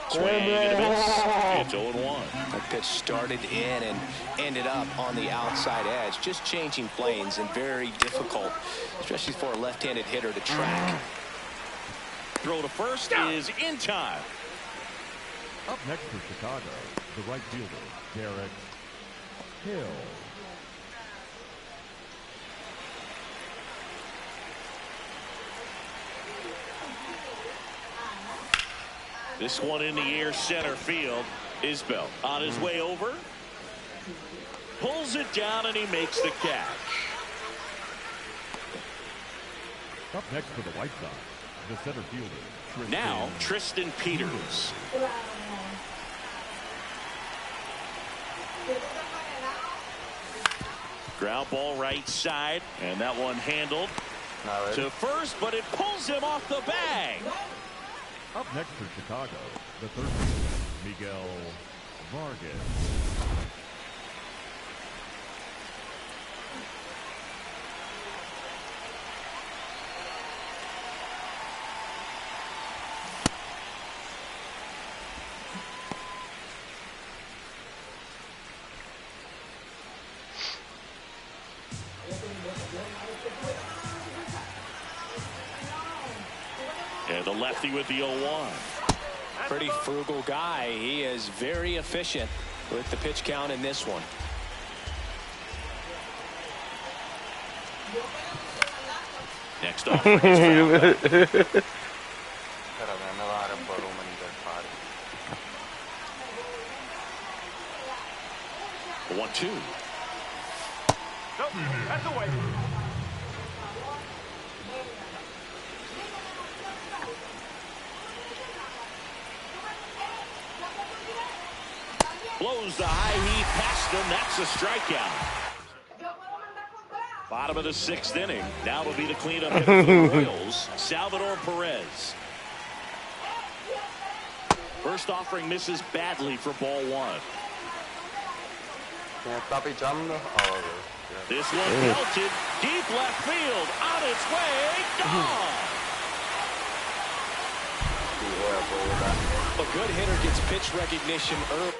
Swing and a miss. It's 0-1. That pitch started in and ended up on the outside edge, just changing planes and very difficult, especially for a left-handed hitter to track. Throw to first is in time. Up next for Chicago, the right fielder, Derek Hill. This one in the air, center field. Isbell on his way over. Pulls it down, and he makes the catch. Up next for the White Sox, the center fielder, Now, Tristan Peters. Ground ball right side, and that one handled to first, but it pulls him off the bag. Up next for Chicago, the third fielder, Miguel Vargas. And the lefty with the 0-1. Pretty frugal guy. He is very efficient with the pitch count in this one. Next off. 1-2. Nope, that's away. Blows the high heat past him. That's a strikeout. Bottom of the 6th inning. Now will be the cleanup hitter for the Royals, Salvador Perez. First offering misses badly for ball 1. This one belted deep left field. On its way. Gone. A good hitter gets pitch recognition early.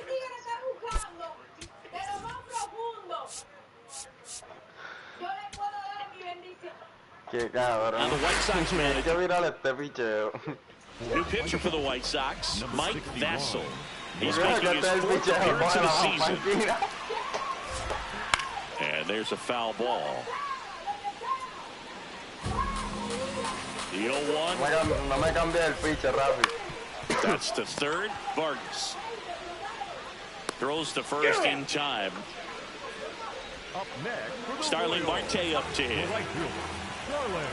Qué cabrón. And the White Sox Hay manager. que virar este picheo. New pitcher for the White Sox, Mike Vassell. He's Mira making que his está el 4th picheo. appearance of the Bueno, season. tranquila. And there's a foul ball. The 0-1. No me cambié el pitcher, Rafi. That's to third. Vargas throws to first in time. Up next for the Starling Royals, Marte up to the him. right fielder, Starling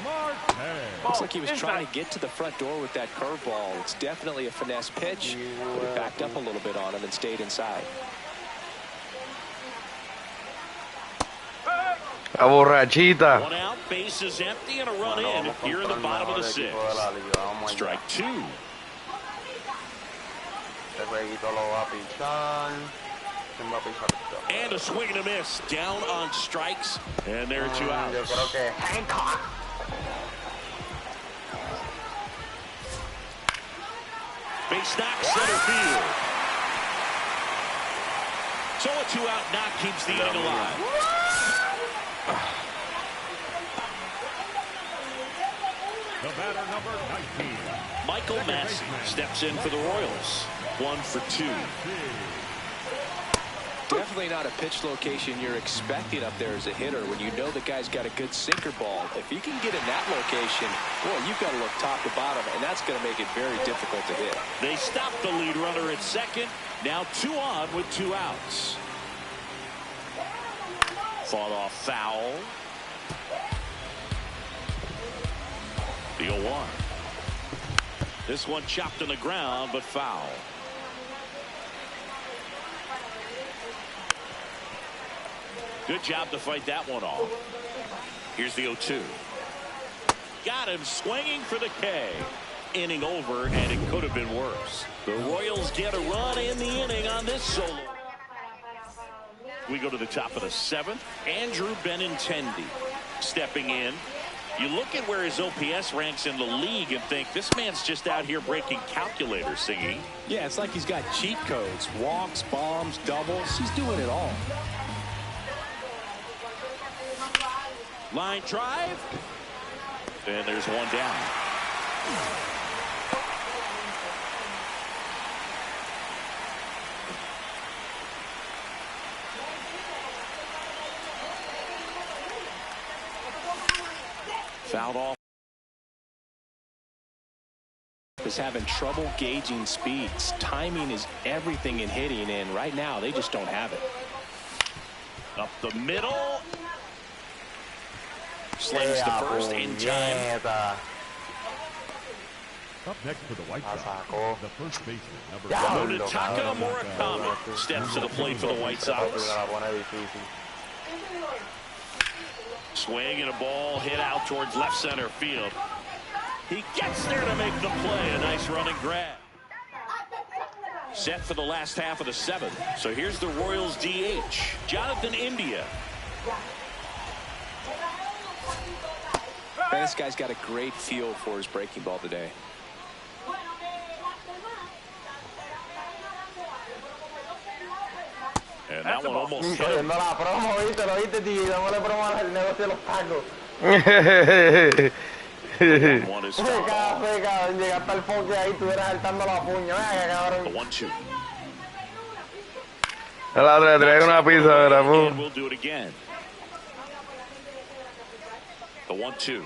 Marte. Looks like he was trying to get to the front door with that curveball. It's definitely a finesse pitch, but it backed up a little bit on him and stayed inside. La borrachita. One out, base is empty, and a run in here in the bottom of the 6th. Strike 2. Este jueguito lo va a pichar. ¿Quién va a pichar esto? And a swing and a miss. Down on strikes, and there are 2 Yo outs. creo que Base knock, center field. So a 2-out knock keeps the inning alive. The batter, number 19. Michael Massey steps in for the Royals. 1 for 2. Definitely not a pitch location you're expecting up there as a hitter when you know the guy's got a good sinker ball. If you can get in that location, boy, you've got to look top to bottom, and that's going to make it very difficult to hit. They stop the lead runner at second. Now 2 on with 2 outs. Fought off foul. The 0-1. This one chopped on the ground, but foul. Good job to fight that one off. Here's the 0-2. Got him swinging for the K. Inning over, and it could have been worse. The Royals get a run in the inning on this solo. We go to the top of the 7th. Andrew Benintendi stepping in. You look at where his OPS ranks in the league and think this man's just out here breaking calculators, Singy. Yeah, it's like he's got cheat codes. Walks, bombs, doubles. He's doing it all. Line drive. And there's one down. Fouled off. Is having trouble gauging speeds. Timing is everything in hitting, and right now they just don't have it. Up the middle. Slings to first in time. Up next for the White Sox, the first baseman, number Munetaka Murakami steps to the plate for the White Sox. Swing and a ball hit out towards left center field. He gets there to make the play. A nice running grab. Set for the last half of the 7th. So here's the Royals DH, Jonathan India. Man, this guy's got a great feel for his breaking ball today. And that one almost hit him. One is fouled off. The 1-2. And we'll do it again. The 1-2.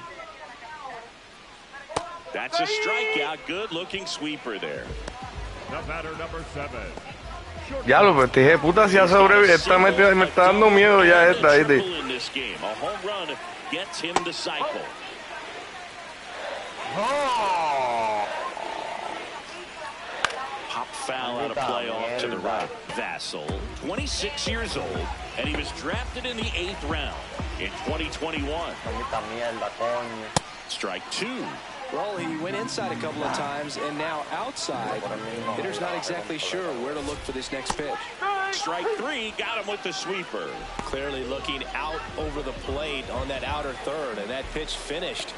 That's a strikeout. Good looking sweeper there. The batter, number 7. Ya lo, pues dije, puta, si ha sobrevivido. Esta me está dando miedo ya esta. A home run gets him to cycle. Pop foul out of play off to the right. Vassell, 26 years old, and he was drafted in the 8th round in 2021. Strike 2. Well, he went inside a couple of times, and now outside. Hitter's not exactly sure where to look for this next pitch. Strike 3, got him with the sweeper. Clearly looking out over the plate on that outer third, and that pitch finished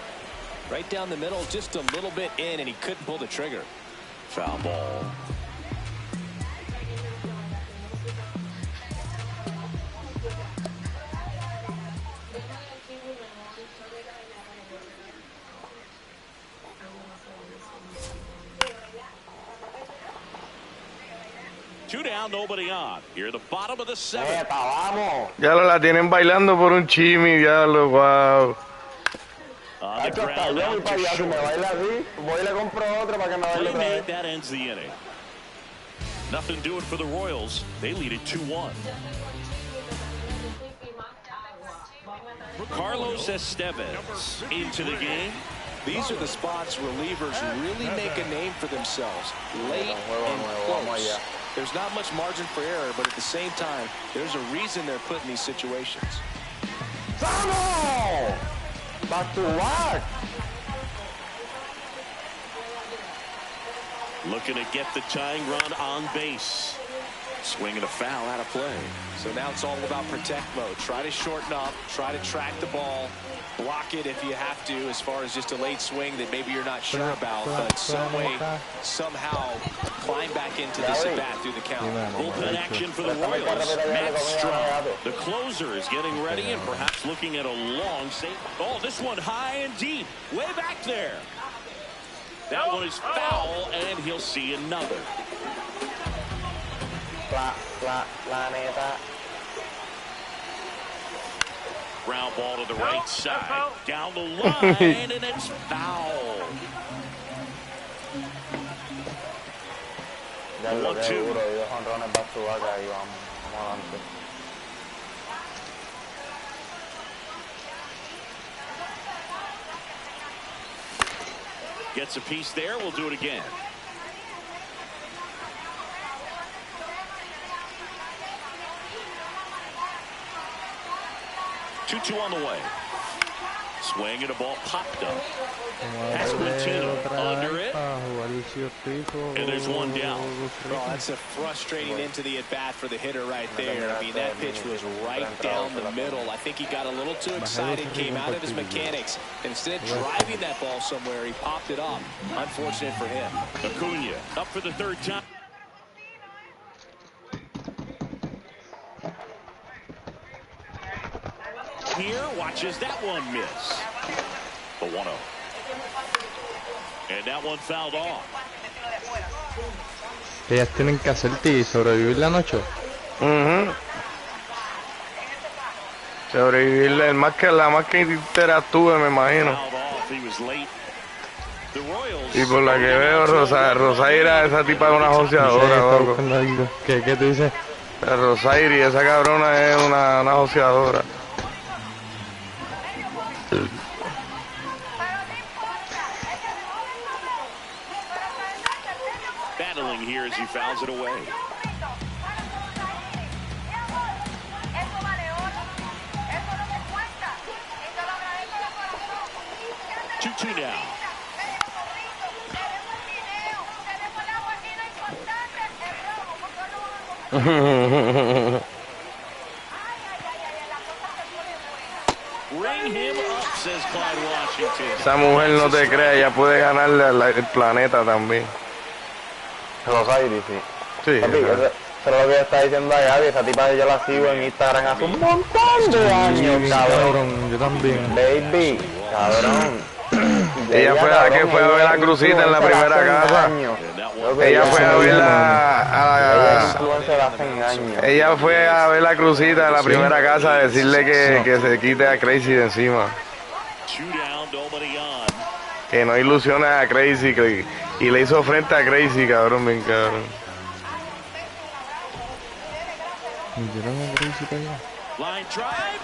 right down the middle, just a little bit in, and he couldn't pull the trigger. Foul ball. Two down, nobody on. Here at the bottom of the 7th. Ya lo la tienen bailando por un chimi, ya lo, wow. On the ground, out to short. Play made, that ends the inning. Nothing doing for the Royals. They lead it 2-1. Carlos Estevez into the game. These are the spots relievers really make a name for themselves. Late and close. There's not much margin for error, but at the same time, there's a reason they're put in these situations. Back to work. Looking to get the tying run on base. Swinging a foul out of play. So now it's all about protect mode. Try to shorten up, try to track the ball, block it if you have to, as far as just a late swing that maybe you're not sure about, but some way, somehow climb back into this at bat through the count. Bullpen action for the Royals. Matt Strong, the closer, is getting ready and perhaps looking at a long save. Oh, this one high and deep, way back there. That one is foul, and he'll see another. Ground ball to the right side, down the line, and it's foul. 1-2. Gets a piece there. We'll do it again. 2-2 on the way. Swing and a ball popped up. Under it. And there's one down. Oh, that's a frustrating into the at-bat for the hitter right there. I mean, that pitch was right down the middle. I think he got a little too excited, came out of his mechanics. Instead of driving that ball somewhere, he popped it up. Unfortunate for him. Acuna up for the third time. Here, watches that one miss. The 1-0. And that one fouled off. Ellas tienen que hacer y sobrevivir la noche. Sobrevivir, la más que interactúe, me imagino. Y por la que veo, Rosaira, esa tipa es una joseadora, loco. ¿Qué te dice? Rosairi, esa cabrona es una joseadora. Battling here as he fouls it away. 2-2 now. Bring him up, says Clyde Washington. Esa mujer no te crea, ella puede ganarle al planeta también. Rosairi, sí. Sí. Papi, eso es lo que está diciendo a Gaby. Esa tipa yo la sigo en Instagram hace un montón de años, cabrón. Yo también. Baby, cabrón. Ella fue a ver la Crucita en la primera casa. Ella fue a ver ella fue a ver la Crucita en la primera casa a decirle que se quite a Crazy de encima. Que no ilusione a Crazy, y le hizo frente a Crazy, cabrón, bien cabrón.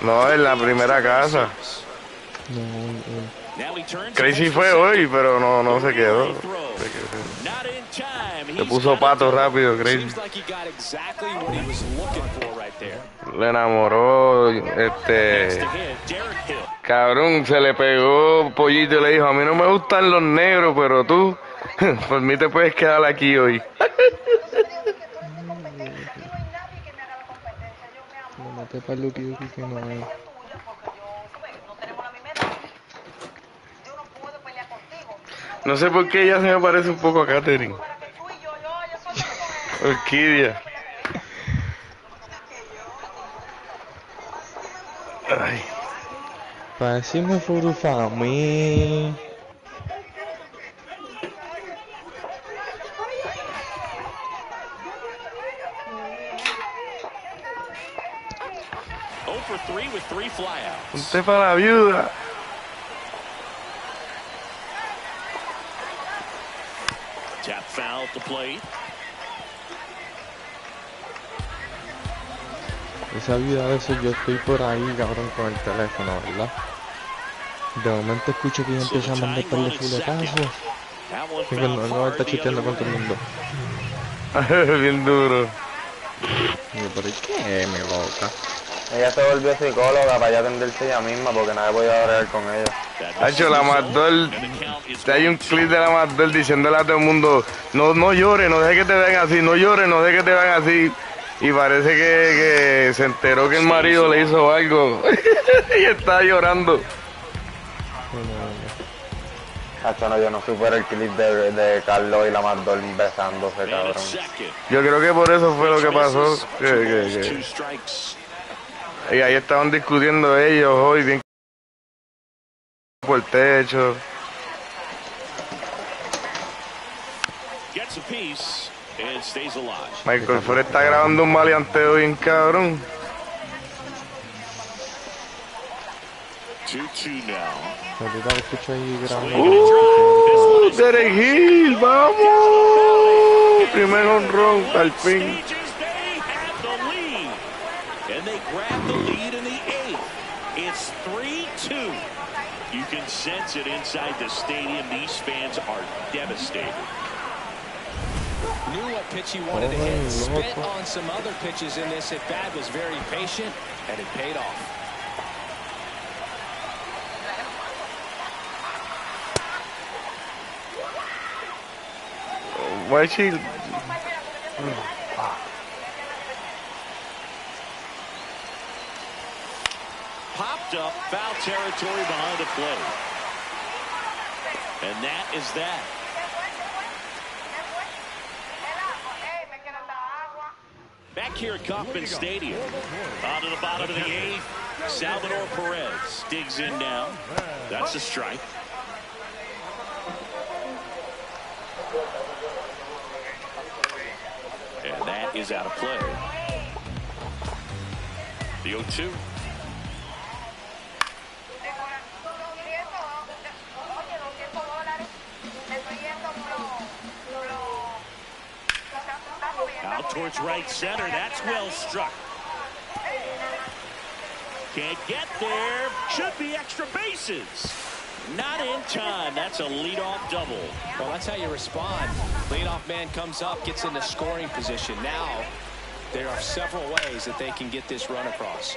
No, en la primera casa. Crazy fue hoy, pero no se quedó. Se puso pato rápido, Crazy. Le enamoró, cabrón, se le pegó Pollito y le dijo: a mí no me gustan los negros, pero tú, por mí te puedes quedar aquí hoy. No sé por qué ella se me parece un poco a Katherine. Orquídea. Ay. Parece furufami. For 3 with 3 flyouts. Usted para la viuda. Tap foul to plate. Esa vida a veces yo estoy por ahí, cabrón, con el teléfono, ¿verdad? De momento escucho que ella empieza a mandar por el fuletazo. Y cuando no está chuteando con todo el mundo. Bien duro. Y yo, ¿pero qué, mi loca? Ella se volvió psicóloga para ya atenderse ella misma porque nadie podía bregar con ella. Ha hecho la Mazdol. Hay un clip de la Mazdol diciéndole a todo el mundo: no llores, no dejes que te vean así, no llores, no dejes que te vean así. Y parece que se enteró que el marido le hizo algo y está llorando. Hacho, no, yo no supero el clip de Carlos y la Mardol besándose, cabrón. Yo creo que por eso fue lo que pasó. Y ahí estaban discutiendo ellos hoy, bien por el techo. Michael Ford está grabando un maleanteo bien cabrón. 2-2 now. Ahorita lo escucho ahí grabando. Derek Hill, vamos. Primer honrón, al fin. And they grab the lead in the 8th. It's 3-2. You can sense it inside the stadium. These fans are devastated. Knew what pitch he wanted to hit. Spit on some other pitches in this at bat. Was very patient, and it paid off. Why is she? Popped up, foul territory behind the plate. And that is that. Back here at Kauffman Stadium. On to the bottom of the 8th. Salvador Perez digs in now. That's a strike. And that is out of play. The 0-2. Out towards right center. That's well struck. Can't get there. Should be extra bases. Not in time. That's a leadoff double. Well, that's how you respond. Leadoff man comes up, gets into scoring position. Now, there are several ways that they can get this run across.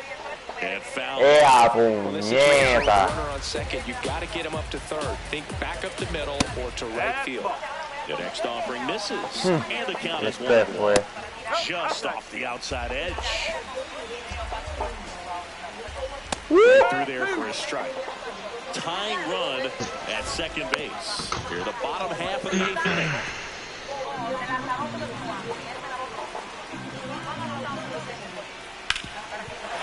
And foul. Well, this is a runner on second. You've got to get him up to third. Think back up the middle or to right field. The next offering misses. And the count is 1-1. Just off the outside edge. Through there for a strike. Tying run at second base. Here the bottom half of the 8th inning.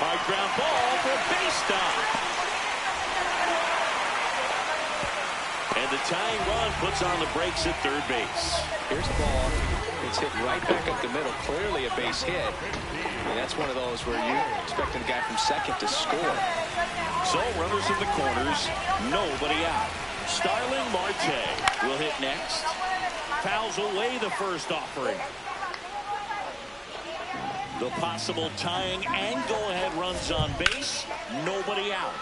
High ground ball for a base stop. And the tying run puts on the brakes at third base. Here's the ball. It's hit right back up the middle. Clearly a base hit. And that's one of those where you expecting the guy from second to score. So runners in the corners, nobody out. Starling Marte will hit next. Fouls away the first offering. The possible tying and go-ahead runs on base, nobody out.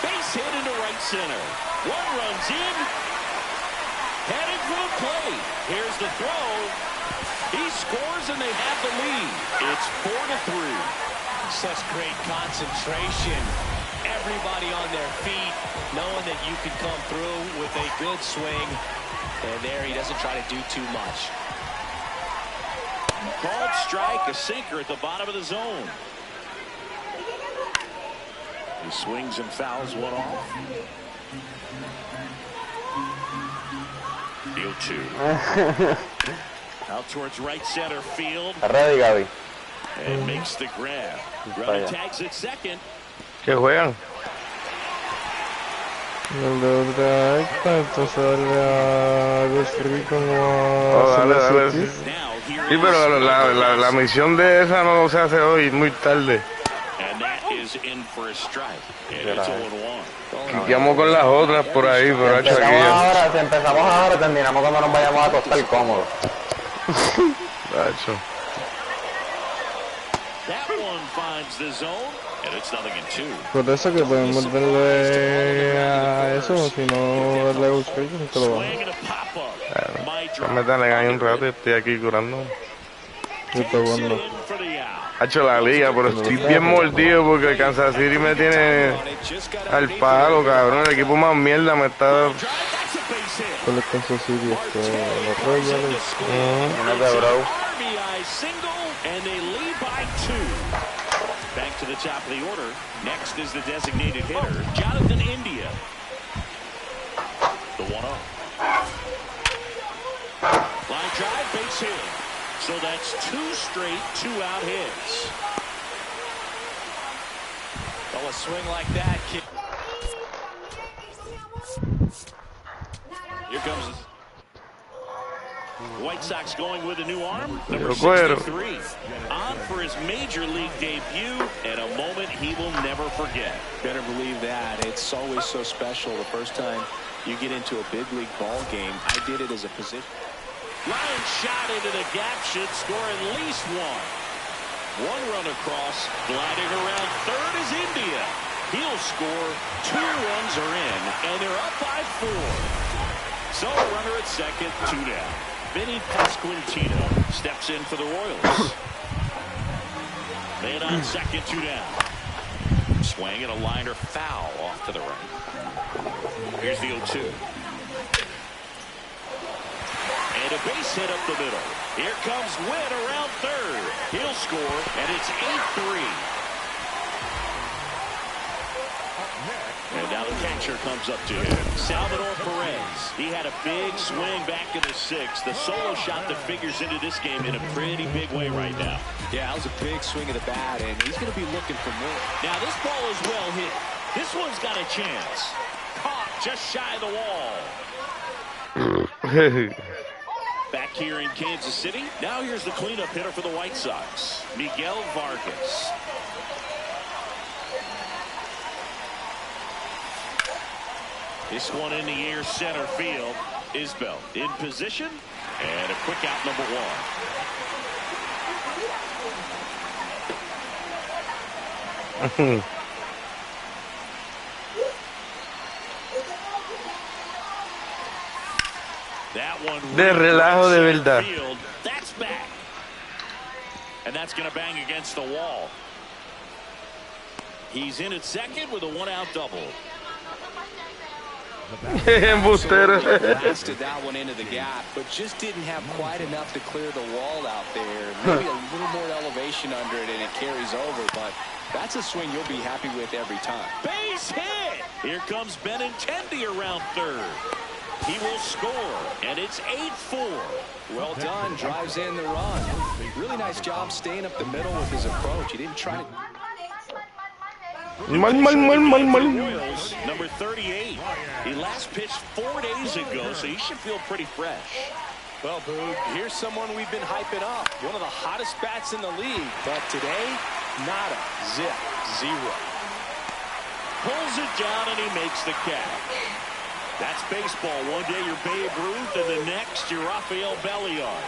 Base hit into right center. One runs in. Heading for the plate. Here's the throw. He scores and they have the lead. It's 4-3. Such great concentration. Everybody on their feet, knowing that you can come through with a good swing. And there he doesn't try to do too much. Called strike, a sinker at the bottom of the zone. He swings and fouls one off. The 0-2. Out towards right center field. Ready, Gaby. And makes the grab. Runner tags at second. ¿Qué juegan? El de otra esta, entonces darle a construir como a dale. Sí, pero la misión de esa no se hace hoy, muy tarde. Quiqueamos con las otras por ahí, pero si empezamos ahora, terminamos cuando nos vayamos a acostar cómodos. Por eso que podemos darle a eso, si no darle a buscar, no te lo vamos a meterle ahí un rato y estoy aquí curando. Yo estoy jugando. Ha hecho la liga, pero estoy bien mordido porque el Kansas City me tiene al palo, cabrón. El equipo más mierda me está... ¿Cuál es Kansas City? Los Royals. Uno de Bro. RBI single, and they lead by 2. Back to the top of the order. Next is the designated hitter, Jonathan India. The 1-0. Line drive, base hit. So that's 2 straight 2-out hits. Well, a swing like that. Here comes the White Sox going with a new arm, number 63. On for his major league debut, and a moment he will never forget. Better believe that. It's always so special the first time you get into a big league ball game. I did it as a position. Line shot into the gap, should score at least 1. 1 run across, gliding around third is India. He'll score. 2 runs are in, and they're up by 4. So a runner at second, 2 down. Vinny Pasquantino steps in for the Royals. Man on second, 2 down. Swing and a liner foul off to the right. Here's the 0-2. And a base hit up the middle. Here comes Witt around third. He'll score, and it's 8-3. And now the catcher comes up to him, Salvador Perez. He had a big swing back in the 6th. The solo shot that figures into this game in a pretty big way right now. Yeah, that was a big swing of the bat, and he's going to be looking for more. Now this ball is well hit. This one's got a chance. Caught just shy of the wall. Back here in Kansas City. Now here's the cleanup hitter for the White Sox, Miguel Vargas. This one in the air, center field. Isbell in position, and a quick out, number 1. That one de relajo de verdad. Field. That's back. And that's going to bang against the wall. He's in at second with a 1-out double. Embustero. Blasted that one into the gap, but just didn't have quite enough to clear the wall out there. Maybe a little more elevation under it, and it carries over, but that's a swing you'll be happy with every time. Base hit! Here comes Benintendi around third. He will score, and it's 8-4. Well done, drives in the run. Really nice job staying up the middle with his approach. He didn't try to... Royals, number 38. He last pitched 4 days ago, so he should feel pretty fresh. Well, Boog, here's someone we've been hyping up. One of the hottest bats in the league. But today, nada, zip, 0. Pulls it down, and he makes the catch. That's baseball. One day you're Babe Ruth, and the next you're Rafael Belliard.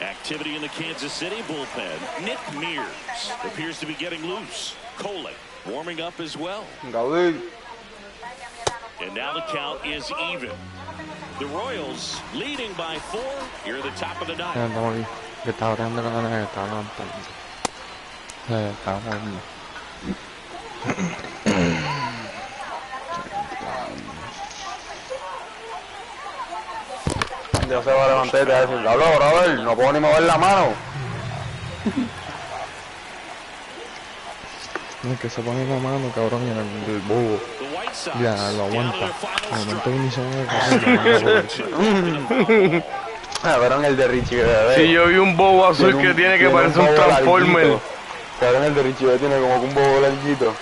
Activity in the Kansas City bullpen. Nick Mears appears to be getting loose. Kolek warming up as well. And now the count is even. The Royals leading by 4. Here at the top of the 9th. Ya se va a levantar y te va a decir, brother, no puedo ni mover la mano. Es que se pone la mano, cabrón, en el bobo. Ya, lo aguanta. Al momento que inicia Cabrón, el de Richie Bebé. Si yo vi un bobo azul que tiene que parecer un transformer. Cabrón, el de Richie Bebé tiene como que un bobo larguito.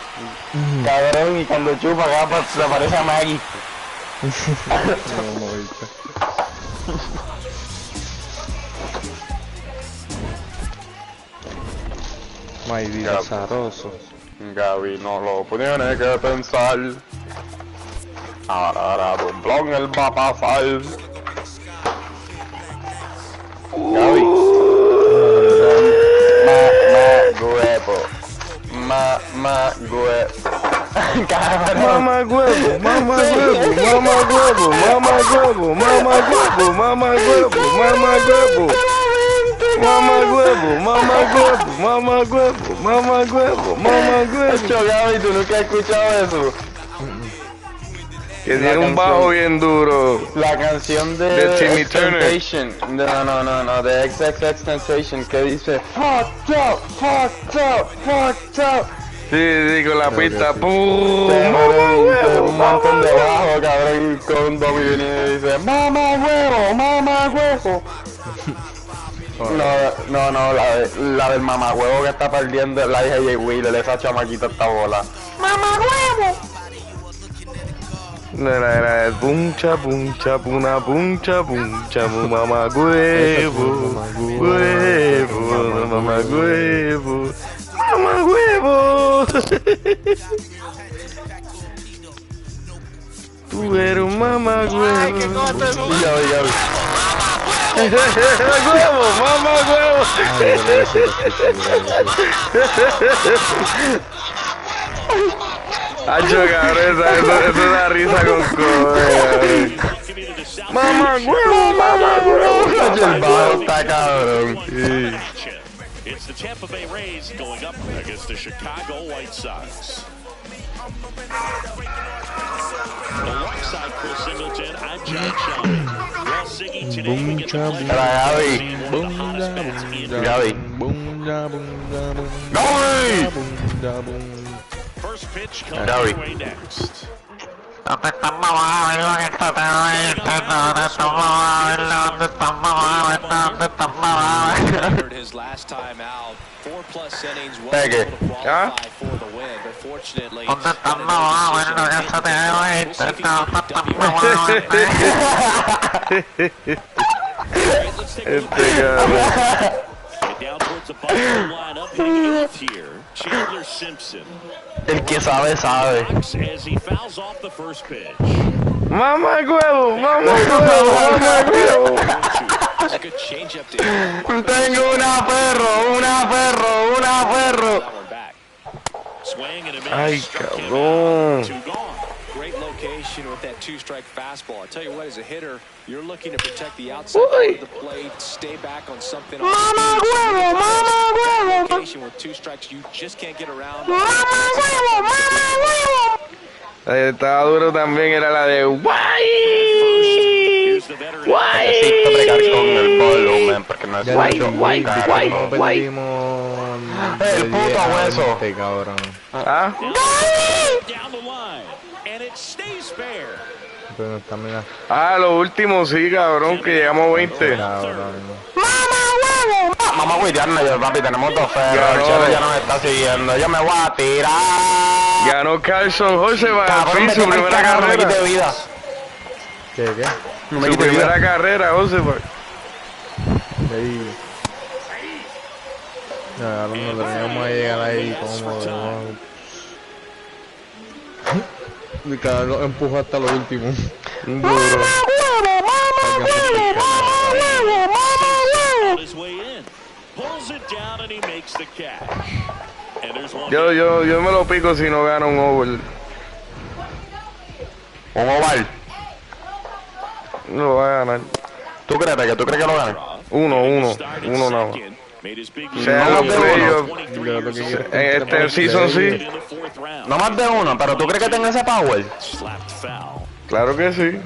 Cabrón, y cuando chupa acá se parece a Maggie. May azaroso. Gaby no lo tiene que pensar. Ahora un blog él va a pasar. Gaby. Huevo. Huevo. Mamá huevo, mamá huevo, mamá huevo, mamá huevo, mamá huevo, mamá huevo, mamá huevo. Mamá huevo, mamá huevo, mamá huevo, mamá huevo, mamá huevo. Gaby, ¿tú nunca has escuchado eso? Que tiene un bajo bien duro. La canción de Timmy Turner. No, de XXXTentacion que dice fucked up, fucked up, fucked up. Sí, con la pista. ¡Pum! Un montón de bajo, cabrón, con Dominic y dice mamá huevo. No, la del mamagüevo que está perdiendo la hija de Jay Wheeler, esa chamaquita esta bola. ¡Mamagüevo! Era puncha, mamagüevo, mamagüevo. Tú eres un mamagüevo. Ay, qué cosa es un huevo, mamá huevo. Hacho, cabrón, eso da risa con cojones. Mamá huevo. Hacho, el bajo está cabrón. It's the Tampa Bay Rays going up against the Chicago White Sox. The right side, Chris Singleton. I'm John Shelby. Well, Siggy, today we get the Gaby. first pitch coming your way next. His last time out, 4+ innings, was able to qualify for the win, but fortunately, Down towards the bottom lineup, hitting eighth here, Chandler Simpson. El que sabe, sabe. As he fouls off the first pitch. Mamá huevo, mamá huevo. That's a good changeup there. Tengo una perro. Swing and a miss. Ay, cabrón. Two gone. Great location with that 2-strike fastball. I tell you what, as a hitter, you're looking to protect the outside part of the plate, stay back on something. Mamá huevo. Location with 2 strikes, you just can't get around. Estaba duro también, era la de guay. Necesito bregar con el volumen porque no es guay. El puto hueso. ¿Ah? Down the line. And it stays fair. Lo último sí, cabrón, que llegamos 20. Vamos a cuidarnos, papi, tenemos 2 ferros. El chero ya nos está siguiendo. Yo me voy a tirar. Ganó Carlson José Cabrón, su primera carrera. ¿Qué? Su primera carrera, José. Ya, no teníamos que llegar ahí como y cada lo empuja hasta lo último. Duro. Yo me lo pico si no gano un over. Un oval. No lo va a ganar. ¿Tú crees que lo gane? Uno no. Sea los playoffs. Este season sí. No más de uno, pero ¿tú crees que tenga ese power? Claro que sí.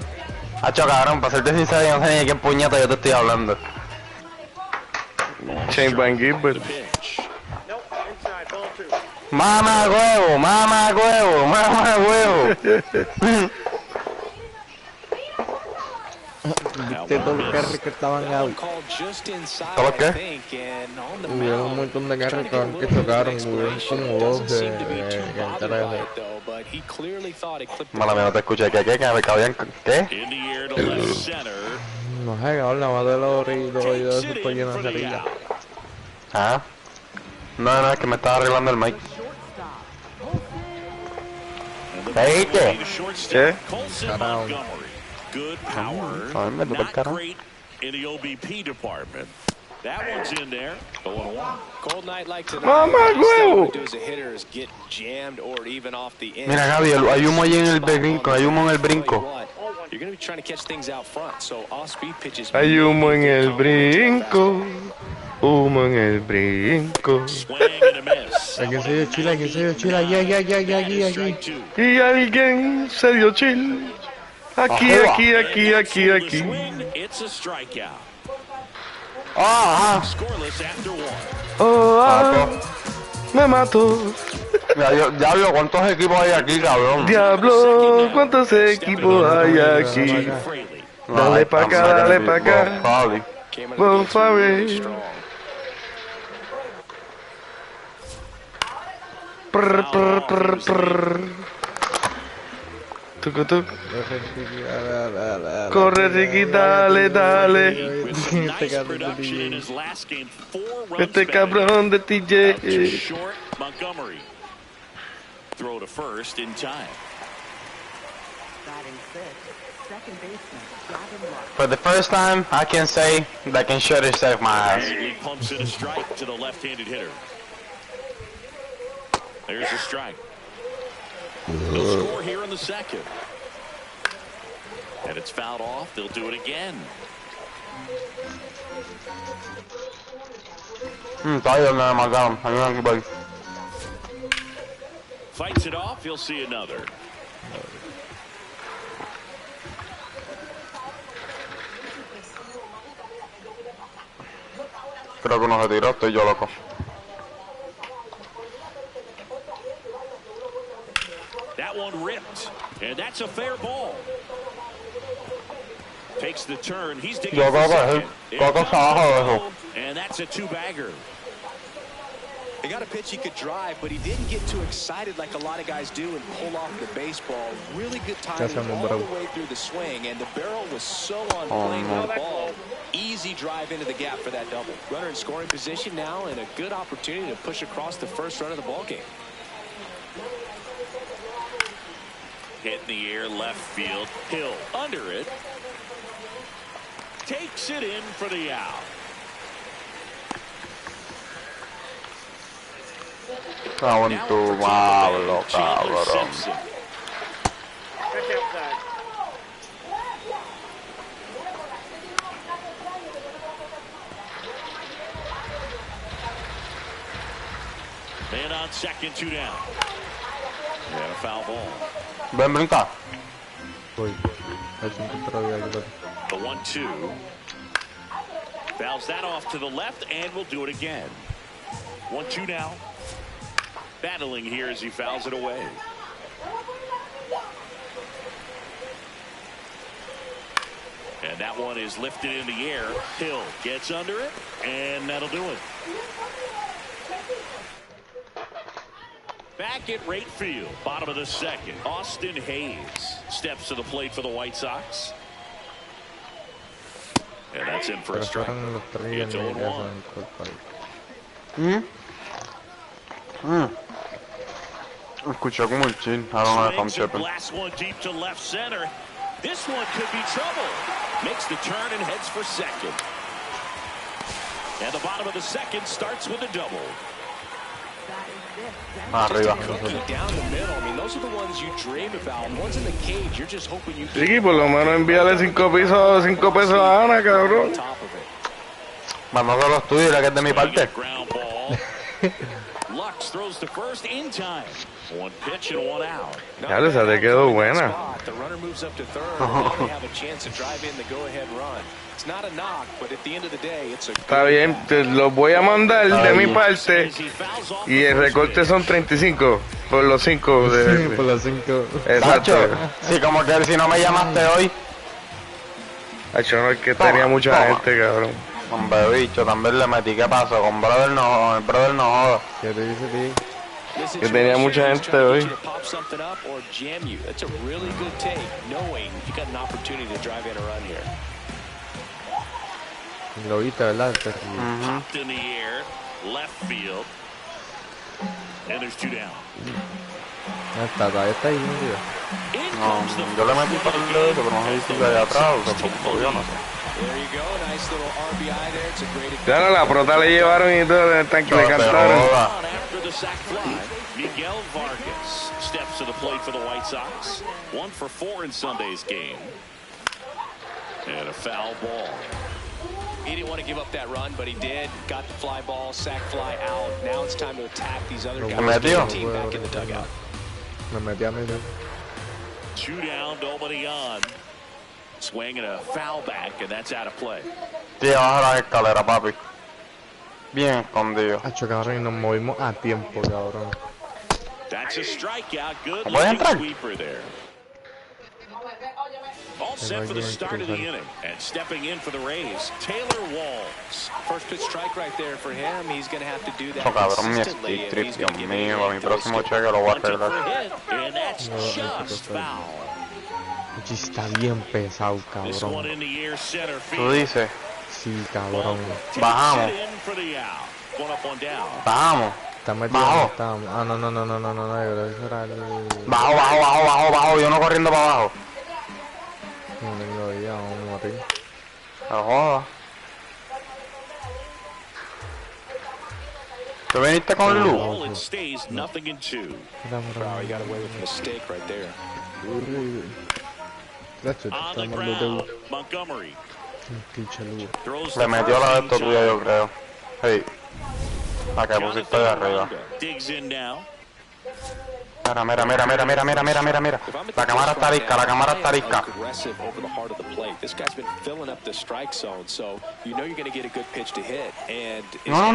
Hacho, cabrón, para serte sincero, yo no sé ni de qué puñeta yo te estoy hablando. Shane Van Gilbert. Mamá huevo. ¿Viste todos los carros que estaban ahí? ¿Todos qué? Hubieron un montón de carros que chocaron, hubieron como 12 Mala mía, no te escuché. ¿Qué? ¿Me cabían? ¿Qué? No sé, cabrón, la más de los oídos de esos llenos de arriba. ¿Ah? No, es que me estaba arreglando el mic. ¿Qué dijiste? ¿Qué? Carajo. Good power, not great in the OBP department. That one's in there. 0-1. Cold night like tonight. Mamá huevo. Do as a hitter is get jammed or even off the end. Mira, Gaby, hay humo ahí en el brinco, hay humo en el brinco. You're going to be trying to catch things out front, so off-speed pitches. Hay humo en el brinco. Humo en el brinco. Aquí se dio chila, aquí. Y alguien se dio chill. Aquí, aquí, aquí, aquí, aquí. It's a strikeout. Scoreless after one. Oh, me mató. Ya vio cuántos equipos hay aquí, cabrón. Diablo, cuántos equipos hay aquí. Dale pa' acá, dale pa' acá. Bon Fabi. Prr, prr, prr, prr. Tuc, tuc. Corre, Ricky, dale, dale. Este cabrón de TJ. Throw to first in time. For the first time, I can say that can shut himself my ass. He pumps in a strike to the left-handed hitter. There's a strike. They'll score here in the second. And it's fouled off. They'll do it again. Fights it off. You'll see another. Creo que no se tiró, estoy yo loco. That one ripped, and that's a fair ball. Takes the turn. He's digging for second. And that's a two-bagger. He got a pitch he could drive, but he didn't get too excited like a lot of guys do and pull off the baseball. Really good timing all the way through the swing, and the barrel was so on plane with the ball. Easy drive into the gap for that double. Runner in scoring position now, and a good opportunity to push across the first run of the ball game. Hit in the air, left field. Hill under it. Takes it in for the out. Cabrón, tu Pablo, cabrón. Man on second, two down. And a foul ball. Ven, brinca. Voy. Es un contrario. The 1-2. Fouls that off to the left, and we'll do it again. 1-2 now. Battling here as he fouls it away. And that one is lifted in the air. Hill gets under it, and that'll do it. Back at right field, bottom of the second, Austin Hayes steps to the plate for the White Sox. And that's in for a strike. It's 0-1. Escuchó como el chin. I don't know if I'm tripping. Last one deep to left center. This one could be trouble. Makes the turn and heads for second. And the bottom of the second starts with a double. Arriba. Down the middle. I mean, those are the ones you dream about. Ones in the cage, you're just hoping you Ricky, por lo menos envíale 5 pesos a Ana, cabrón. Mandando los tuyos, la que es de mi parte. Lux throws to first in time. One pitch and one out. Ya esa te quedó buena. The runner moves up to third. Now they have a chance to drive in the go-ahead run. It's not a knock, but at the end of the day, it's a. Está bien, te los voy a mandar de mi parte. Y el recorte son 35 por los 5 de. Por los 5. Exacto. Sí, como que si no me llamaste hoy. Hacho, no, es que tenía mucha gente, cabrón. Hombre, bicho, también le metí. ¿Qué pasó? Con brother no, el brother no joda. ¿Qué te dice, tío? Que tenía mucha gente hoy. That's a really good take, knowing you got an opportunity to drive in a run here. Lo viste, ¿verdad? Popped in the air, left field, and there's two down. Está ahí, tío. No, yo le metí para el dedo, pero no sé si de allá atrás o tampoco, yo no sé. Claro, la prota le llevaron y todo, le cantaron. Miguel Vargas steps to the plate for the White Sox. 1 for 4 in Sunday's game. And a foul ball. He didn't want to give up that run, but he did. Got the fly ball, sac fly out. Now it's time to attack these other guys. Get the team back in the dugout. Me metí a mí. 2 down, nobody on. Swing and a foul back, and that's out of play. Tío, baja la escalera, papi. Bien escondido. Hacho, cabrón, y nos movimos a tiempo, cabrón. That's a strikeout. Good looking sweeper there. All set for the start of the inning. And stepping in for the Rays, Taylor Walls. First pitch strike right there for him. He's going to have to do that Cabrón, mi consistently. stick trip, Dios mío, para mi próximo cheque lo voy a arreglar. And that's just foul. Está bien pesado, cabrón. ¿Tú dices? Sí, cabrón. Bajamos. Bajamos. Está metido. Ah, no, yo creo que eso era el... Bajo, yo no corriendo para abajo. No tengo idea, vamos a morir. No joda. ¿Tú viniste con luz? It stays nothing in 2. Wow, he got away with a mistake right there. On the ground, Montgomery. Le metió la de esto tuya, yo creo. Hey. La que pusiste de arriba. Digs in now. Mira. La cámara está arisca, Aggressive over the heart of the plate. This guy's been filling up the strike zone, so you know you're going to get a good pitch to hit. And No.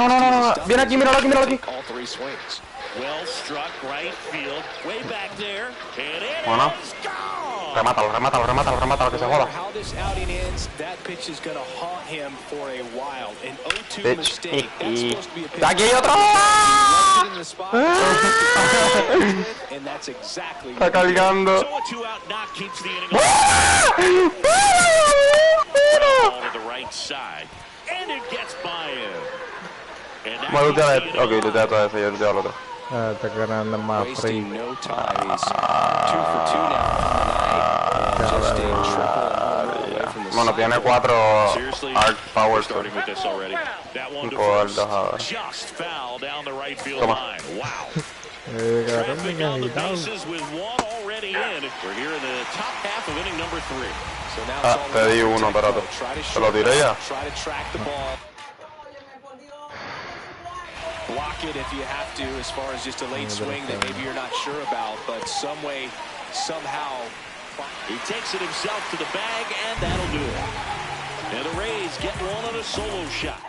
Viene aquí, míralo aquí. All 3 swings. Well struck right field, way back there, and it Bueno. is gone. Remátalo, que se joda. How this outing ends, that pitch is going to haunt him for a while. An 0-2 mistake. That's supposed to be a pitch. Aquí hay otro. In the spot. And that's exactly Está cargando. So a 2-out knock keeps the inning on. Ball to the right side, and it gets by him. Voy a lutear esto. Ok, lutea todo eso, yo luteo al otro. Está grande más free. wasting no time. He's 2 for 2 now tonight. Just a triple away from the Bueno, tiene 4 arc powers. Starting with this already. That one to First, just foul down the right field Toma. line. Wow. Cabrón, Traffic on the bases with 1 already in. We're here in the top half of inning number 3. So now it's all te di about uno, the espérate. tempo. Try to Te lo tiré ya. Try to track the ball. Block it if you have to, as far as just a late swing that maybe you're not sure about, but some way, somehow. He takes it himself to the bag, and that'll do it. And the Rays get one on a solo shot.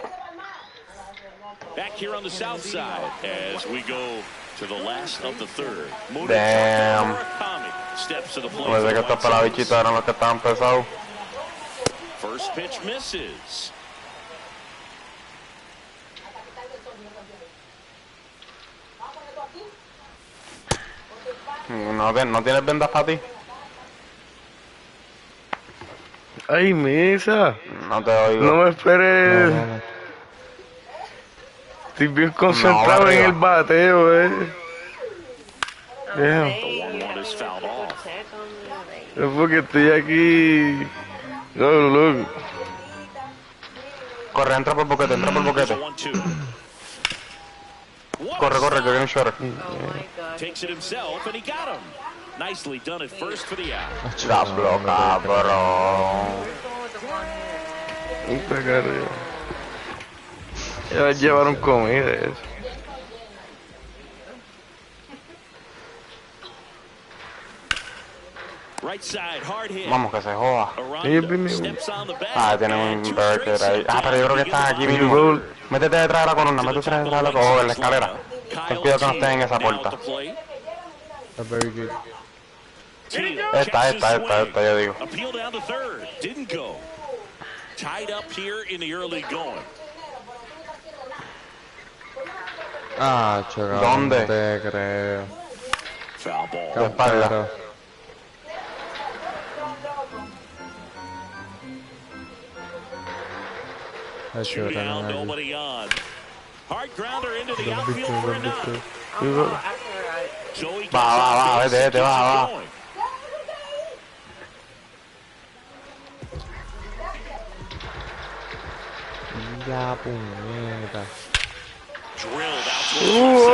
Back here on the south side as we go to the last of the 3rd. Damn. Steps to the plate. Parece que estos pelabichitos eran los que estaban pesados. First pitch misses. ¿No tienes vendas para ti? Ay, misa. No te oigo. No me esperes. No. Estoy bien concentrado en el bateo, Damn. Es porque estoy aquí. Loco. Corre, entra por boquete. Corre, que viene un short. Takes it himself, and he got him. Nicely done at first for the out. La bloca, bro. Puta carrera. Ya llevaron comida eso. Right side, hard hit. Vamos, que se joda. Steps on the back. Ah, tienen un burger ahí. Ah, pero yo creo que están aquí mismo. Métete detrás de la columna, métete detrás de la columna, en la escalera. Ten cuidado que no estés en esa puerta. That's very good. Esta, yo digo. Appeal down to 3rd. Didn't go. Tied up here in the early going. Ah, chaval. ¿Dónde? No te creo. Foul ball. De espalda. Two down, nobody on. Hard grounder into the outfield for a knock. Joey Va, vete, va. Ya, puñeta.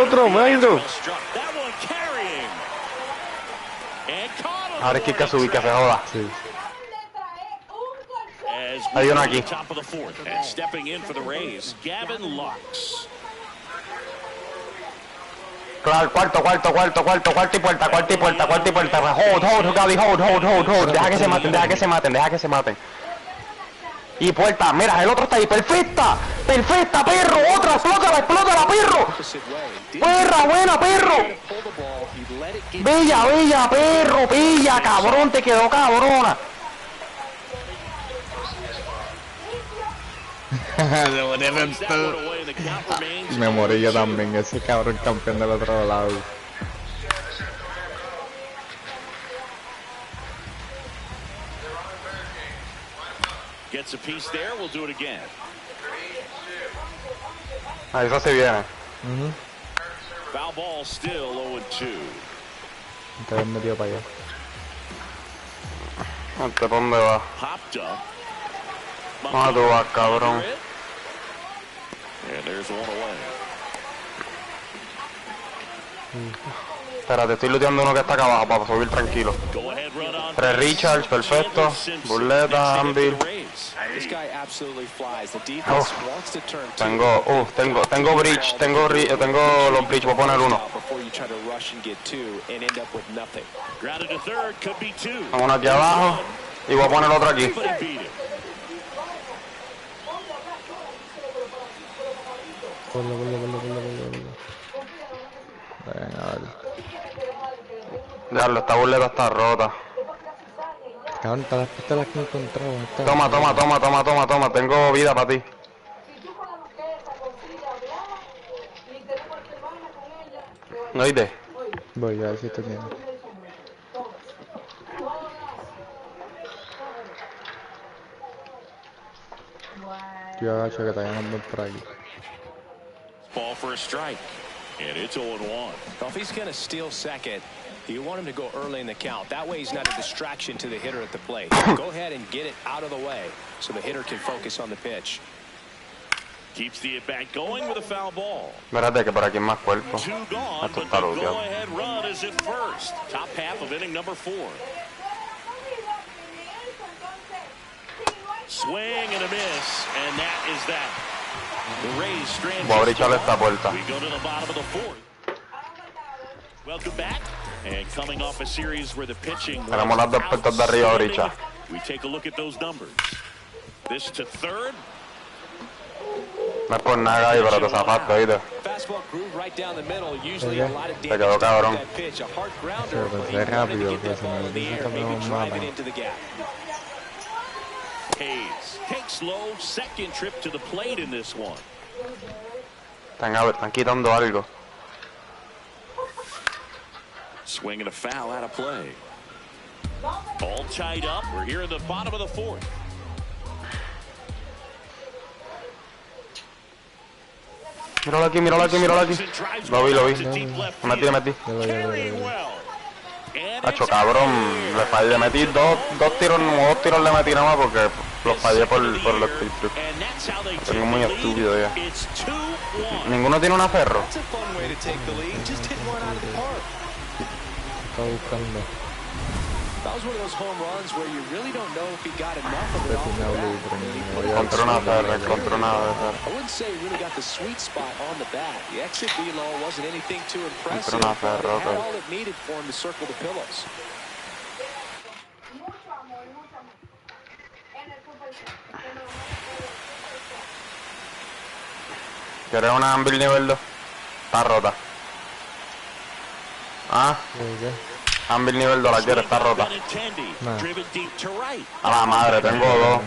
Otro, maestro. Ahora es que hay que subir, que se joda. Sí. Hay uno aquí. Top of the 4th, and stepping in for the Rays, Gavin Lux. Claro, cuarto y puerta. Hold, Gaby, hold. Deja que se maten. Y puerta, mira, el otro está ahí, perfecta, perro, otra, explótala, perro. Perra, buena, perro. Bella, perro, pilla, cabrón, te quedó cabrona. Me morí yo también, ese cabrón campeón del otro lado. Gets a piece there, we'll do it again. Ahí eso se viene. Foul ball still 0-2. Entonces metido para allá. ¿Para dónde va? Popped up. ¿Dónde tú vas, cabrón? And there's one away. Espérate, estoy looteando uno que está acá abajo para subir tranquilo. 3 Richards, perfecto. Burleta, Anvil. Tengo bridge, tengo los bridge, voy a poner uno. Tengo uno aquí abajo y voy a poner otro aquí. Venga, dale. Diablo, esta burleta está rota. Cabrón, te las que encontramos. Toma, tengo vida para ti. ¿No oíste? Voy a ver si esto tiene. Yo agacho que te llamando por aquí. Ball for a strike. And it's 0-1. Well, if he's going to steal second, you want him to go early in the count. That way he's not a distraction to the hitter at the plate. Go ahead and get it out of the way so the hitter can focus on the pitch. Keeps the at-bat going with a foul ball. Espérate que por aquí hay más cuerpo. Two gone, but the go-ahead run is at first. Top half of inning number 4. Swing and a miss, and that is that. The Rays strand. Voy a abrirle esta puerta. We go to the bottom of the 4th. Welcome back, and coming off a series where the pitching. Tenemos las dos puertas de arriba ahorita. We take a look at those numbers. This to third. No es por nada, Gaby, pero te zafaste, oíste. Te quedó cabrón. Pero pensé rápido, que se me olvidó que tenemos mapa. Hayes takes low, second trip to the plate in this one. Están quitando algo. Swing and a foul out of play. All tied up. We're here in the bottom of the 4th. Míralo aquí. Lo vi. Me metí. Hacho, cabrón, le metí dos tiros le metí nada más porque los fallé por los tiros. Soy muy estúpido ya. Ninguno tiene una ferro. Está buscando. Encontré una ferro. Encontré una ferro, ¿Quieres una Anvil nivel 2? Está rota. ¿Ah? Anvil nivel 2, la quiero, está rota. Nah. A la madre, tengo dos.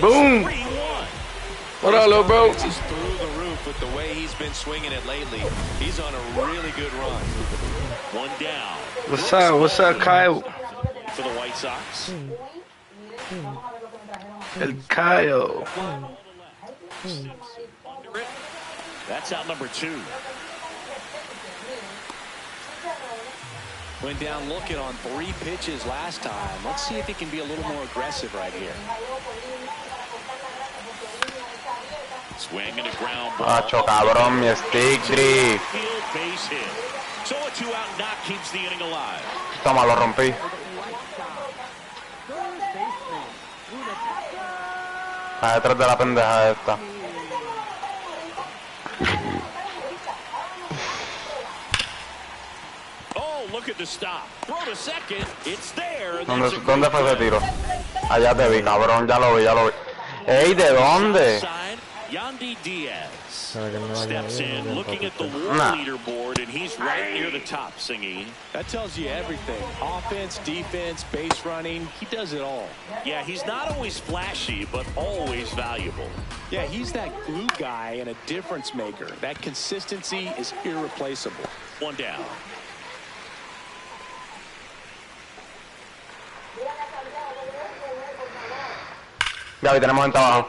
Boom! What up, little bro? He's through the roof with the way he's been swinging it lately. He's on a really good run. One down. What's up, Kyle? For the White Sox. El Kyle. That's out number 2. Went down looking on 3 pitches last time. Let's see if he can be a little more aggressive right here. Swing and a ground ball. Hacho, cabrón, mi stick drift. Base hit. So a 2-out knock keeps the inning alive. Toma, lo rompí. Está detrás de la pendeja esta. ¿Dónde fue ese tiro? Allá te vi, cabrón, ya lo vi. ¡Ey, de dónde! Steps in, looking at the world leaderboard, and he's right near the top, singing. That tells you everything. Offense, defense, base running, he does it all. Yeah, he's not always flashy, but always valuable. Yeah, he's that glue guy and a difference maker. That consistency is irreplaceable. One down. Gaby, tenemos gente abajo.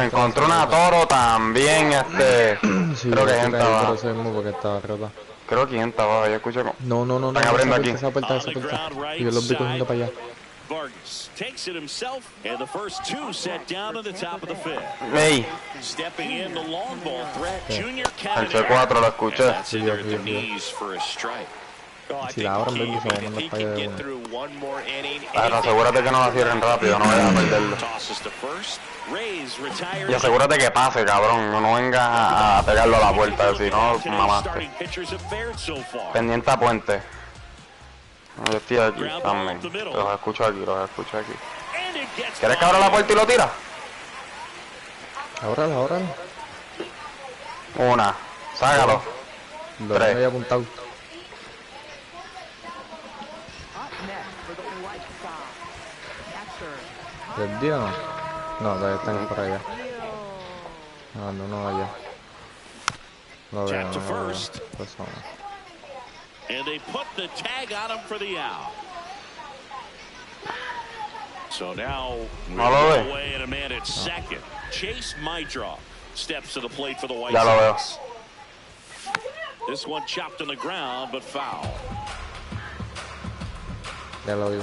Encontró una Toro también, sí, creo que hay gente abajo. Creo que hay gente abajo, yo escucho como... No. Están abriendo aquí. Esa puerta. Y yo los vi cogiendo para allá. Vargas takes it himself, and the first two set down in the top of the fifth. Hey. Stepping in the long ball threat, Junior El C4 lo escuché. Sí, for a strike. Si la abren, baby, se van a mandar para allá de Pero asegúrate que no la cierren rápido, no vayas a perderlo. Y asegúrate que pase, cabrón, no vengas a pegarlo a la puerta, si no, mamaste. Pendiente a puente. Yo estoy aquí también. Los escucho aquí. ¿Quieres que abra la puerta y lo tira? Ábralo. Una. Sácalo. Lo tengo ahí apuntado. ¿Perdió o no? No, todavía están por allá. No allá. Lo veo, And they put the tag on him for the out. So now we're away and a man at second. Chase Mydroff steps to the plate for the White Sox. This one chopped on the ground, but foul. Ya lo vi.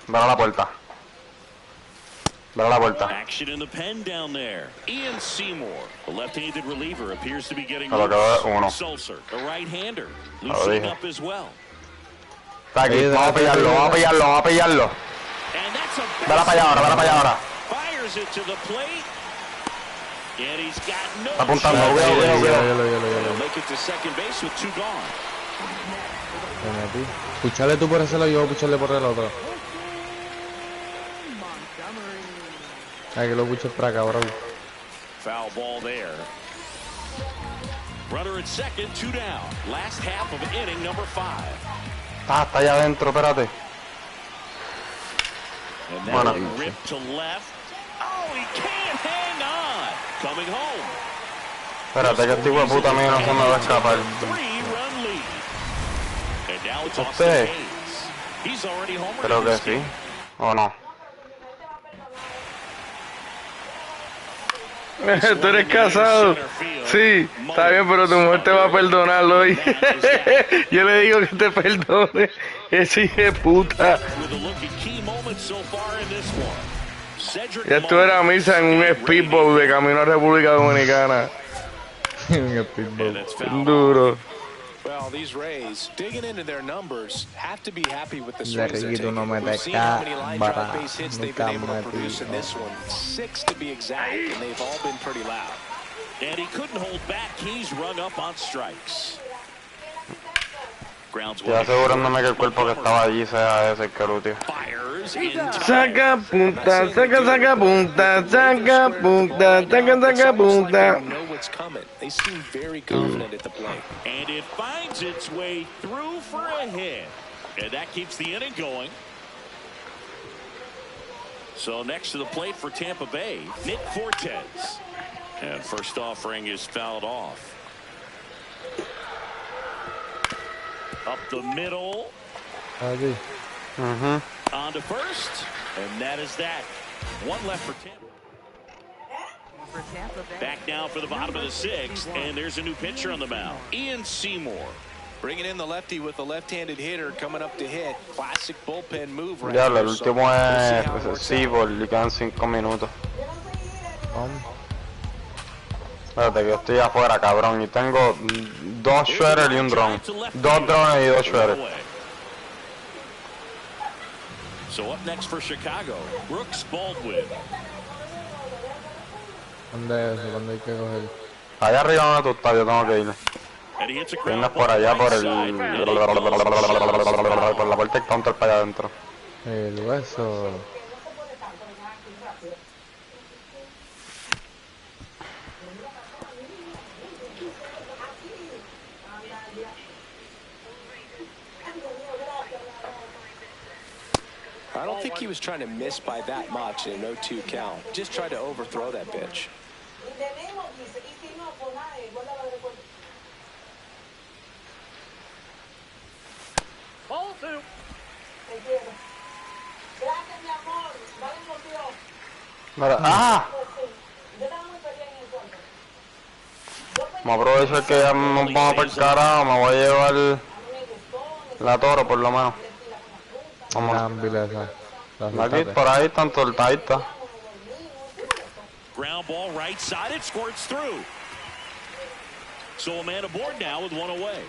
Vera la puerta. Action in the pen down there. Ian Seymour, the left-handed reliever, appears to be getting uno. Sulcer, the right-hander, loosening up as well. Está aquí, vamos a pillarlo. Vera para allá ahora. Fires it to the plate. And he's got no. Está apuntando, cuidado. Make it to second base with two gone. Puchale tú por ese lado y yo voy a pucharle por el otro. Hay que lo puches para acá, bro. Foul ball there. Runner at second, two down. Last half of inning number 5. Está allá adentro, espérate. And now they rip to left. Oh, he can't hang on. Coming home. Espérate que este hijo de puta mío no se me va a escapar. ¿Usted? Creo que sí. ¿O no? Tú eres casado. Sí, está bien, pero tu mujer te va a perdonar hoy. Yo le digo que te perdone. Ese hijo de puta. Ya estuviera a misa en un speedboat de camino a República Dominicana. Un speedboat. Duro. Well, these Rays, digging into their numbers, have to be happy with the swings they're taking. No We've seen how many line drive base hits they've been able to produce in this one. 6 to be exact, and they've all been pretty loud. And he couldn't hold back. He's rung up on strikes. Estoy asegurándome que el cuerpo que estaba allí sea ese Carutio. Saca punta, saca punta. They seem very confident at the plate. And it finds its way through for a hit. And that keeps the inning going. So next to the plate for Tampa Bay, Nick Fortes. And first offering is fouled off. Up the middle. On to first. And that is that. One left for Tampa. Back now for the bottom of the 6th, and there's a new pitcher on the mound, Ian Seymour. Bringing in the lefty with the left-handed hitter coming up to hit. Classic bullpen move right Ya, there. el último es Seabold y quedan 5 minutos. Espérate que yo estoy afuera, cabrón, y tengo 2 shredders y un drone. 2 drones y 2 shredders. So up next for Chicago, Brooks Baldwin. ¿Dónde es eso? ¿Dónde hay que coger? Allá arriba donde tú estás, yo tengo que ir. Vienes por allá por el... por la puerta del counter para allá adentro. El hueso. I don't think he was trying to miss by that much in an 0-2 count. Just tried to overthrow that pitch. Ball two. ¡Ah! Me aprovecho que ya nos vamos para el carajo, me voy a llevar la toro por lo menos. Vamos. Aquí por ahí están soltaditas. Ground ball right side, it squirts through. So a man aboard now with one away.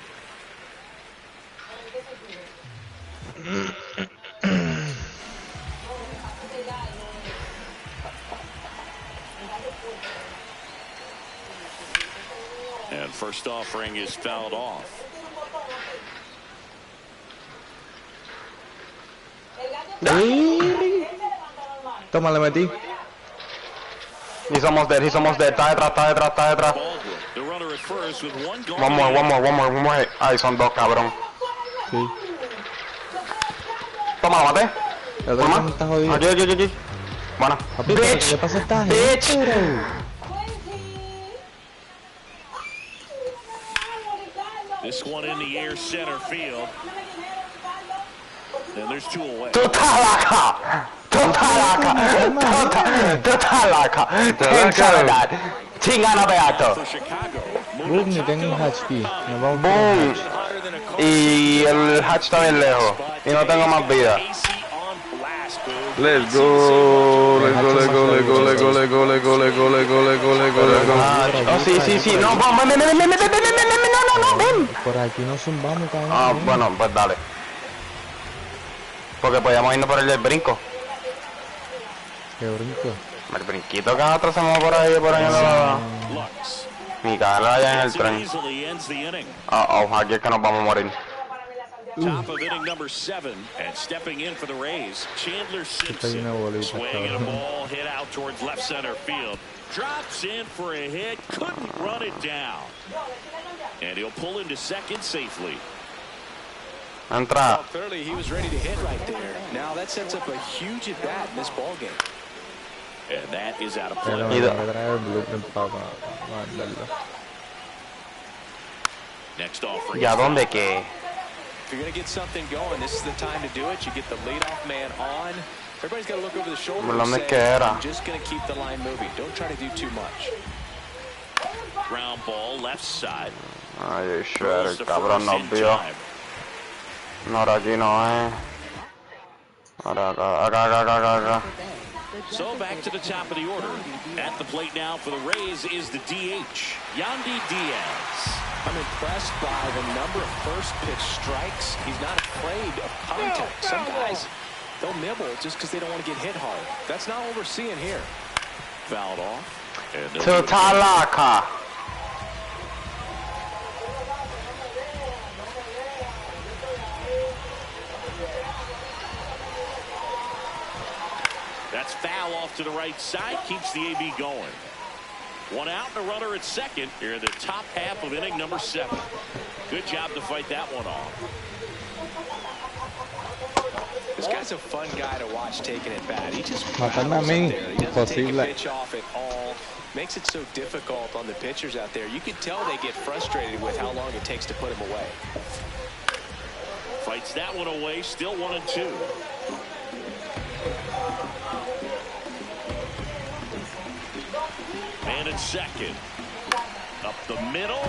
And first offering is fouled off. Toma, le metí. He's almost dead. Está detrás. One more. Ay, son dos, cabrón. Sí. Toma, lo maté. Aquí. Bueno. Bitch. ¿Qué pasa esta gente? This one in the air center field. And there's two away. Totalaka. Chingana pedazo. Boom, ni tengo un hatch key. Nos vamos Boom. Y el hatch está bien lejos. Y no tengo más vida. Let's go. Oh, sí. No, ven. Por aquí no zumbamos, cabrón. Ah, bueno, pues dale. Porque podíamos irnos por el del brinco. ¿Qué brinco? El brinquito que nosotros hacemos por ahí no. Mi cara allá en el tren. Aquí es que nos vamos a morir. Top of inning number 7, and stepping in for the Rays, Chandler Simpson, swinging a ball hit out towards left center field, drops in for a hit, couldn't run it down, and he'll pull into second safely. Entra. Clearly, he was ready to hit right there. Now that sets up a huge at bat in this ball game. And that is out of play. Next offering. ¿Y a dónde qué? If you're going to get something going, this is the time to do it. You get the leadoff man on. Everybody's got to look over the shoulder and say, I'm just going to keep the line moving. Don't try to do too much. Ground ball left side. Ay, shredder, cabrón, nos vio. No, ahora aquí no es. Ahora acá. So back to the top of the order. At the plate now for the Rays is the DH, Yandy Diaz. I'm impressed by the number of first pitch strikes. He's not afraid of contact. Some guys, they'll nibble just because they don't want to get hit hard. That's not what we're seeing here. Fouled off. Totalaka. That's foul off to the right side. Keeps the AB going. One out and a runner at second here in the top half of inning number 7. Good job to fight that one off. This guy's a fun guy to watch taking it bad. He just he doesn't take a pitch off at all. Makes it so difficult on the pitchers out there. You can tell they get frustrated with how long it takes to put him away. Fights that one away. Still 1-2. And at second. Up the middle.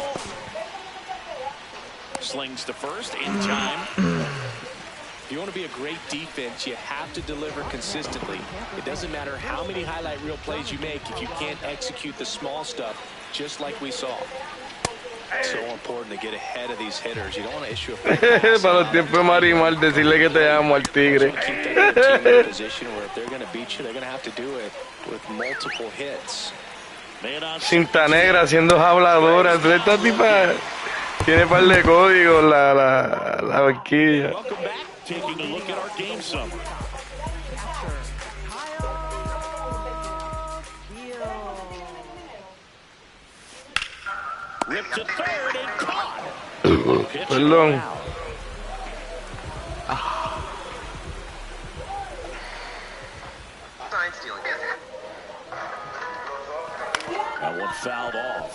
Slings to first in time. If you want to be a great defense, you have to deliver consistently. It doesn't matter how many highlight reel plays you make if you can't execute the small stuff, just like we saw. So important to get ahead of these hitters. You don't want to issue a Para los tiempos de Marimar, decirle que te amo al tigre. keep that other team in a position where if they're going to beat you, they're going to have to do it with multiple hits. Cinta negra haciendo habladoras. Esta tipa tiene un par de códigos la horquilla. Welcome back. Taking a look at our game summary. Ripped to third and caught. Perdón. That one fouled off.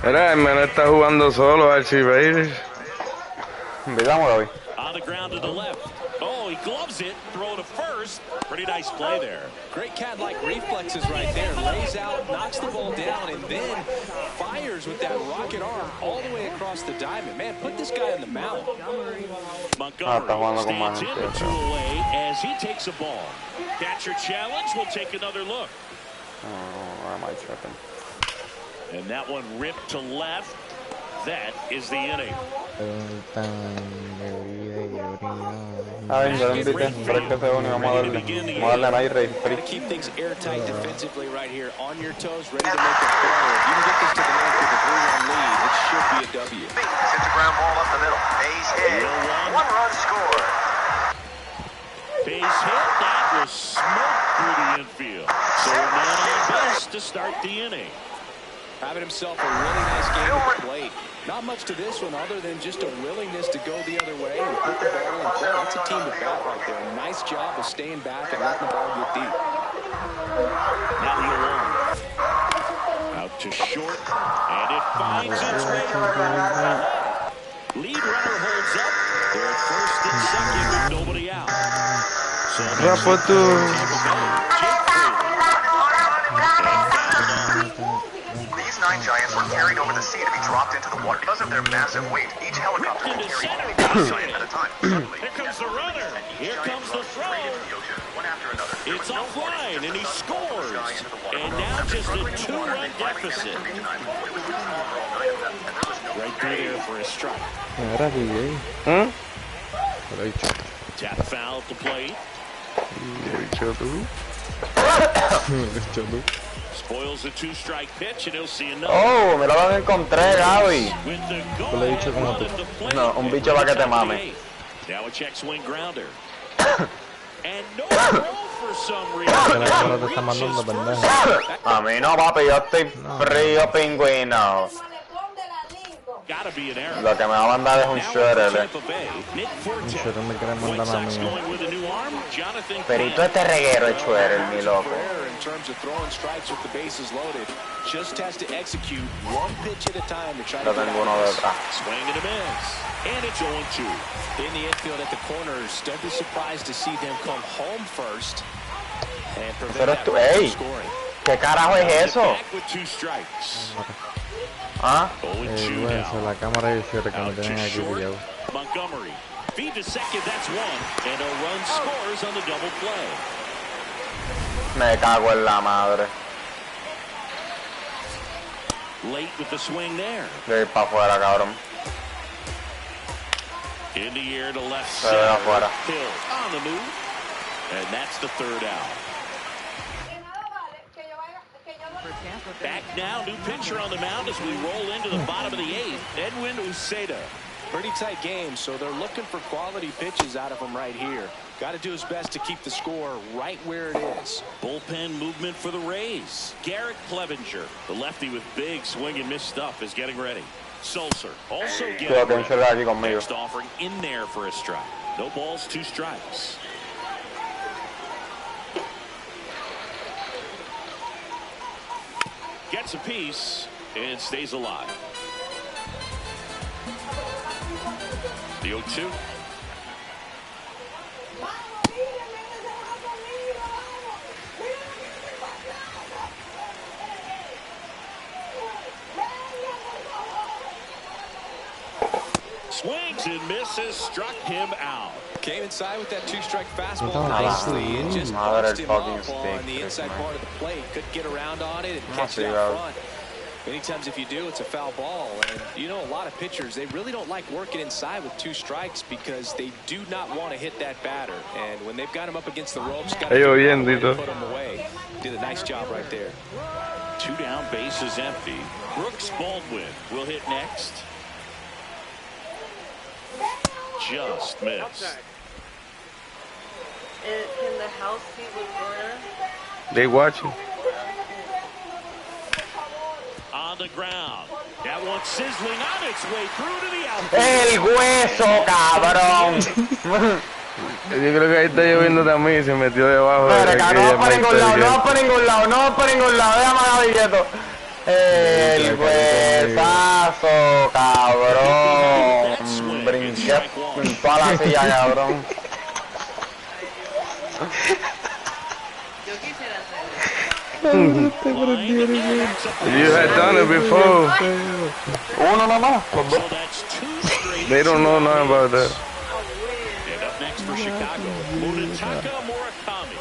Mira, el menor está jugando solo, Archie Raiders. Veámoslo hoy. On the ground to the left. Oh, he gloves it. Throw to first. Pretty nice play there. Great cat-like reflexes right there. Lays out, knocks the ball down, and then fires with that rocket arm all the way across the diamond. Man, put this guy on the mound. Montgomery stands in with 2 away as he takes a ball. Catcher challenge. We'll take another look. Oh, am I tripping? And that one ripped to left. That is the inning. Ay, yo lo invité, pero es que se une, vamos a darle a Rey. Keep things airtight defensively right here, on your toes, ready to make a play. If you can get this to the man with a 3-run lead, it should be a W. Sends a ground ball up the middle. Base hit. 1 run score. Base hit. That was smoked through the infield. So a man on base to start the inning. Having himself a really nice game at the plate. Not much to this one other than just a willingness to go the other way and put the ball in play. That's a team at bat right there. Nice job of staying back and letting the ball get deep. Now the alone. Out to short, and it finds its way. Lead runner holds up. They're at first and second with nobody out. These 9 giants were carried over the sea to be dropped into the water. Because of their massive weight, each helicopter can carry 1 giant at a time. Here comes the runner. Here comes the throw. It's offline, and he scores. And now just a 2-run deficit. Right through there for a strike. Tap foul at the plate. Spoils a 2-strike pitch, and he'll see another. Oh, me lo encontré, Gaby. Yo le he dicho como tú. No, un bicho para que te mame. Now a check swing grounder. And no throw for some reason. A mí no, papi, yo estoy frío, pingüino. Gotta be an error. Lo que me va a mandar es un shredder. Un shredder me quiere mandar a mí. Perito este reguero es shredder, mi loco. In terms of throwing strikes with the bases loaded, just has to execute 1 pitch at a time to try to get out. Swing and a miss. And it's 0-2. In the infield at the corners, don't be surprised to see them come home first and prevent that from scoring. ¿Qué carajo es eso? Back with 2 strikes. ¿Ah? La cámara y el cierre que me tienen aquí pillado. Montgomery feed to second, that's 1, and a run scores on the double play. Me cago en la madre. Late with the swing there. De ir para afuera, cabrón. In the air to left Se ve afuera. Hill on the move, and that's the 3rd out. Back now, new pitcher on the mound as we roll into the bottom of the 8th. Edwin Uceda. Pretty tight game, so they're looking for quality pitches out of him right here. Got to do his best to keep the score right where it is. Bullpen movement for the Rays. Garrett Clevenger, the lefty with big swing and miss stuff, is getting ready. Sulser also getting ready. Next offering in there for a strike. No balls, 2 strikes. Gets a piece and stays alive. The 0-2. Swings and misses, struck him out. Came inside with that two-strike fastball nicely and just punched him up on the inside part of the plate. Couldn't get around on it and catch it out front. Many times if you do, it's a foul ball. And you know, a lot of pitchers, they really don't like working inside with two strikes because they do not want to hit that batter. And when they've got him up against the ropes, got to put him away. Did a nice job right there. 2 down, bases empty. Brooks Baldwin will hit next. Just missed. Can the house see what's going on? They watching. On the ground. That one sizzling on its way through to the outfield. El hueso, cabrón. Yo creo que ahí está lloviendo también y se metió debajo. Pero no va para ningún lado, no va para ningún lado, no va para ningún lado. Déjame a Villeto. El huesazo, cabrón. Brinqué en toda la silla, cabrón. Yo quisiera You had done it before. Uno nomás. They don't know nothing about that. And up next for Chicago, Munetaka Murakami.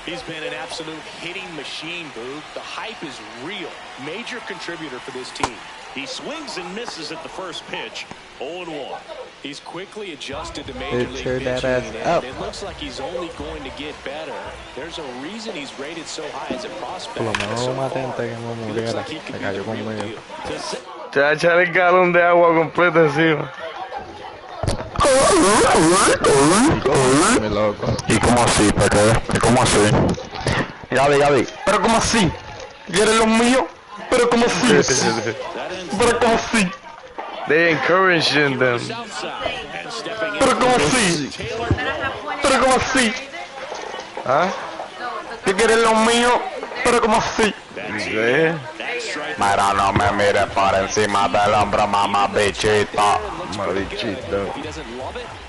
He's been an absolute hitting machine, Boog. The hype is real. Major contributor for this team. He swings and misses at the first pitch. 0-1. He's quickly adjusted to major league pitching, and it looks like he's only going to get better. There's a reason he's rated so high as a prospect. Por lo menos lo maté antes que me muriera. Se cayó conmigo. Te va a echar el galón de agua completo encima. Mi loco. ¿Y cómo así, Pepe? ¿Y cómo así? Gaby. ¿Pero cómo así? ¿Quieres los míos? ¿Pero cómo así? ¿Pero cómo así? They encouraging them. ¿Pero cómo así? ¿Pero cómo así? ¿Ah? ¿Qué quieres los míos? ¿Pero cómo así? Mira, no me mires por encima del hombro, mamá bichito.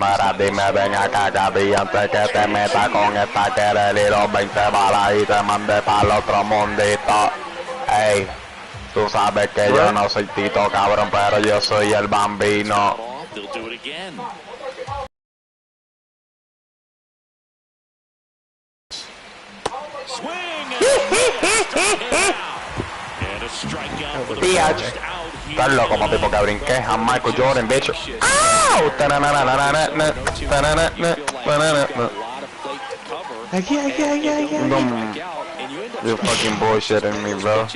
Mira, dime, ven acá, Gaby, antes que te meta con esta que le los 20 balas y te mande para el otro mundito. Ey, tú sabes que yo no soy Tito, cabrón, pero yo soy el Bambino. Estás loco, papi, porque brinqué a Michael Jordan, bitch. ¡Au! Aquí. You fucking bullshitting me, bro.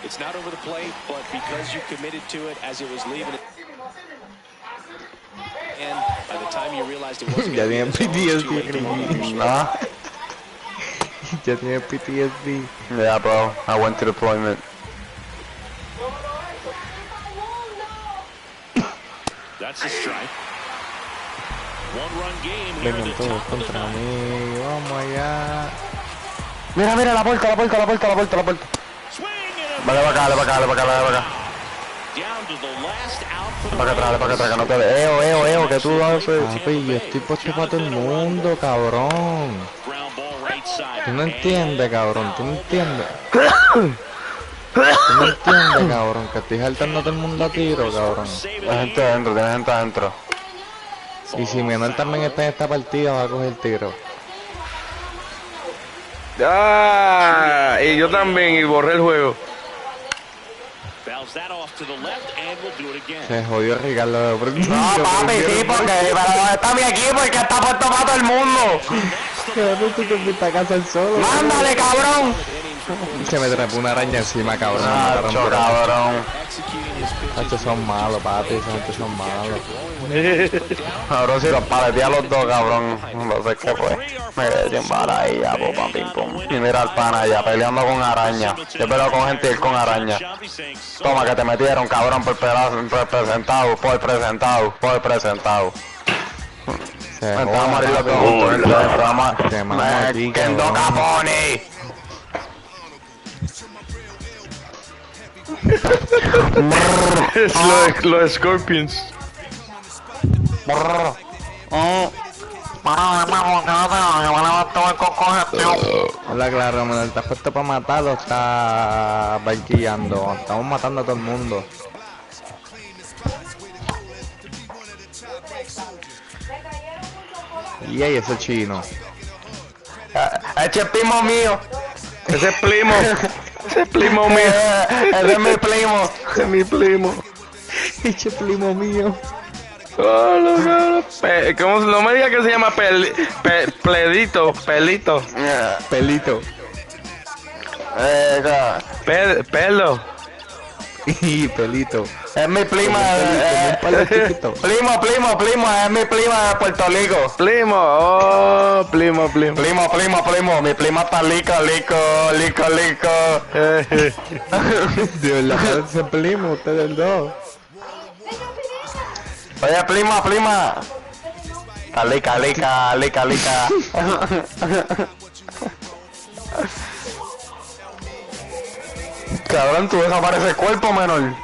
It's not over the plate, but because you committed to it as it was leaving it. And by the time you realized it wasn't Ya tiene PTSD. Ya tiene PTSD. Yeah, bro. I went to deployment. That's a strike. One-run game here Vengan todos contra mí. Vamos allá. Mira, la puerta. Vale para acá. Para atrás, que no te ve. Eo, que tú haces. Papi, yo estoy puesto para todo el mundo, cabrón. Tú no entiendes, cabrón, tú no entiendes, cabrón, que estoy saltando a todo el mundo a tiro, cabrón. Tiene gente adentro. Y si Menor también está en esta partida, va a coger tiro. Y yo también, y borré el juego. Se jodió Ricardo. No, papi, sí, porque está mi equipo y que está puesto para todo el mundo. Cabrón, tú te fuiste a casa el solo. ¡Mándale, cabrón! Se me trepó una araña encima, cabrón. Cabrón. Estos son malos, papi, esos gente son malos. Cabrón, si los paletea a los dos, cabrón. No sé qué fue. Me quedé sin bala ahí, ya, pim, pum. Y mira al pana allá, peleando con araña. Yo peleo con gente y él con araña. Toma, que te metieron, cabrón, por presentado. Se Vamos a morir los dos juntos. ¡Que no capone! Es los Scorpions. Hola, claro, Menor, ¿estás puesto para matarlo o estás banquillando? Estamos matando a todo el mundo. Y ahí ese chino. Ese es primo mío. Ese es primo. Ese es primo mío. Ese es mi primo. Ese es mi primo. Ese primo mío. Oh, no. ¿Cómo no me diga que se llama Pelito? Pelito. Pelo. Y pelito. Es mi prima. Primo, es mi prima de Puerto Rico. Primo. Primo. Mi prima está lico. De verdad, ese primo, ustedes dos. Oye, prima. Está lica. Cabrón, tú desapareces el cuerpo, menor.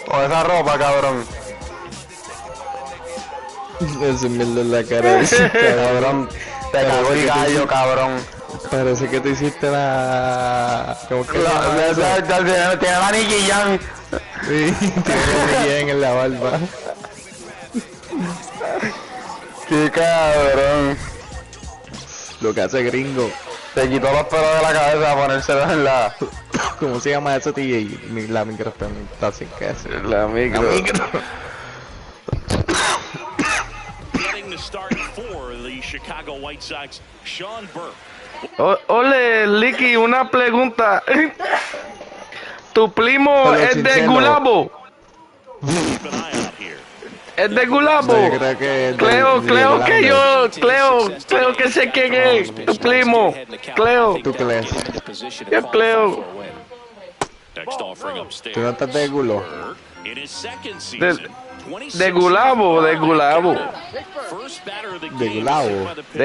O esa ropa, cabrón. Ese mierda en la cara. Cabrón, te cagó el gallo, cabrón. Parece que te hiciste la... ¿Cómo que tiene la Nicky Jam. Sí, tiene en la barba. Qué cabrón. Lo que hace gringo. Se quitó los pelos de la cabeza a ponérselos en la... ¿Cómo se llama eso, TJ? La micropemita, sin que hacer. La micro. Getting the start for the Chicago White Sox, Sean Burke. Ole, Licky, una pregunta. ¿Tu primo es de Gulabo? ¿Es de Gulabo? No, yo creo que es Cleo que sé quién es. Tu primo. Cleo. ¿Tú crees? Yo Cleo. ¿Tú no estás de Gulo? De Gulabo. De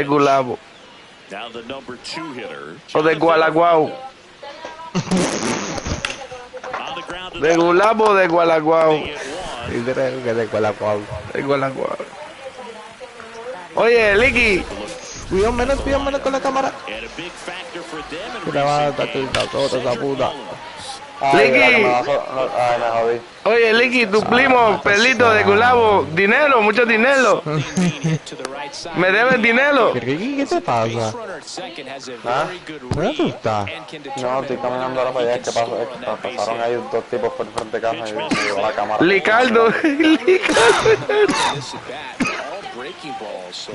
Gulabo. O de Gualaguao. De Gulabo o de Gualaguao. De Gualaguao. De Gualaguao. Oye, Licky. Cuidado menos con la cámara. Que la va a dar toda esa puta. Licky. Ay, me jodí. Oye, Licky, tu primo, pelito de Gulabo. Dinero, mucho dinero. ¿Me debes dinero? ¿Qué te pasa? ¿Ah? ¿Dónde tú estás? No, estoy caminando ahora para allá. Es que pasaron ahí dos tipos por frente de casa y me llevó la cámara. Licardo.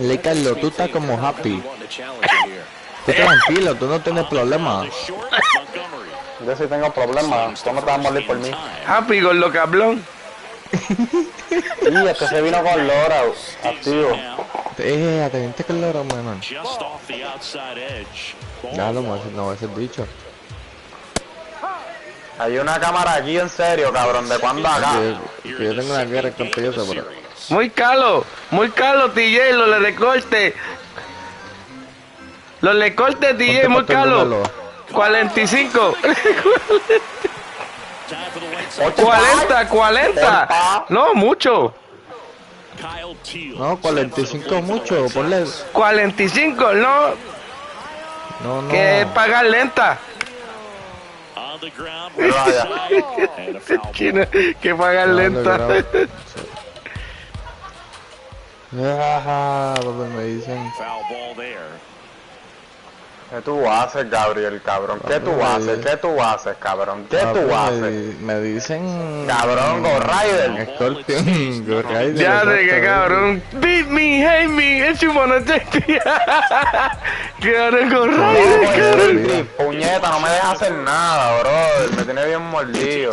Licardo, tú estás como happy. Tú tranquilo, tú no tienes problemas. Yo sí tengo problemas. ¿Cómo te vas a morir por mí? Happy con lo cablón. Y este se vino con Lora, activo. Te viste con Lora, man. Ya lo más, no ese dicho. Hay una cámara aquí, en serio, cabrón. ¿De cuándo acá? Yo tengo una guerra con Toyota, pero... Muy caro, TJ, los recortes. Los recortes, TJ, muy caro. 45. 40. No, mucho. No, 45 mucho, ponle... 45, no. No. Que pagar lenta. Que pagar lenta. Donde me dicen... ¿Qué tú haces, Gabriel, cabrón? ¿Qué tú haces, cabrón? ¿Qué tú haces? Me dicen... Cabrón, Go Rider. Scorpion, Go Rider. Ya sé que cabrón. Beat me, hate me, it's you wanna take me. Cabrón, Go Rider, cabrón. Puñeta, no me deja hacer nada, bro. Me tiene bien mordido.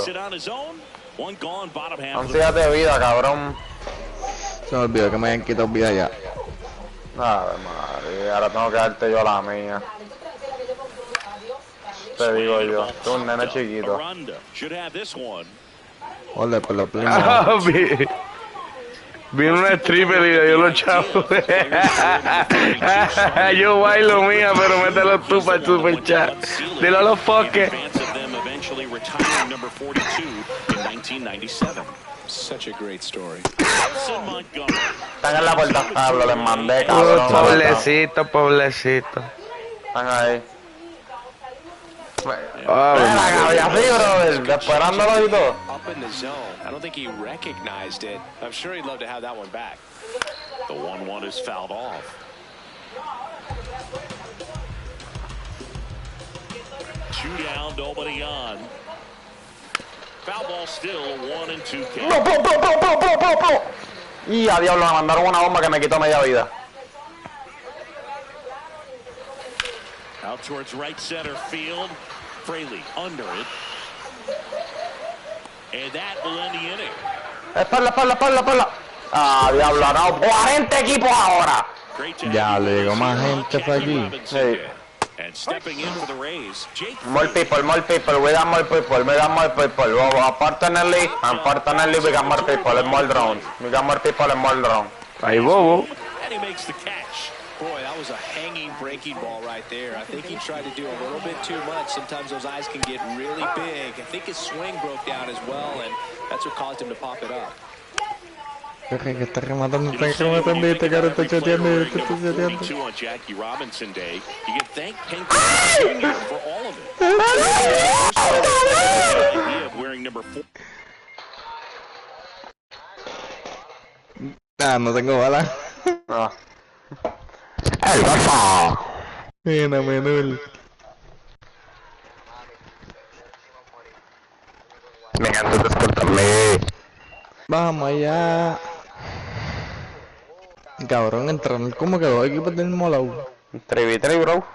11 días de vida, cabrón. Se me olvidó que me hayan quitado vida ya. Nada, madre. Ahora tengo que darte yo la mía. Te digo yo, tú un nene chiquito. Ole, por los primos. Vino una stripper y le dio los chavos. Yo bailo mía, pero mételo tú para el super chat. Dilo a los foques. Such a great story. Están en la puerta, Pablo, les mandé, cabrón. Pobrecito. Están ahí. Oh, así, brother, esperándolo y todo. Up in the zone. I don't think he recognized it. I'm sure he'd love to have that one back. The 1-1 is fouled off. 2 down, nobody on. Foul ball still, a 1-2 count. Y a diablo, me mandaron una bomba que me quitó media vida. Out towards right center field. Fraley under it. And that will end the inning. Espalda. Ah, diablo, no. 40 equipos ahora. Ya le llegó más gente para aquí. Sí. And stepping in for the Rays, Jake. More people. We got more people. Unfortunately, we got more people and more drones. Ahí bobo. And he makes the catch. Boy, that was a hanging breaking ball right there. I think he tried to do a little bit too much. Sometimes those eyes can get really big. I think his swing broke down as well, and that's what caused him to pop it up. Que está rematando, este cara está chateando, On Jackie Robinson Day, you can thank Hank Jr. for all of it. Idea of wearing number 4. Ah, no tengo bala. No. ¡El Barça! Mira, Menul. Venga, antes de escoltarme. Vamos allá. Cabrón, entraron como que 2 equipos del mismo lado. 3v3, bro.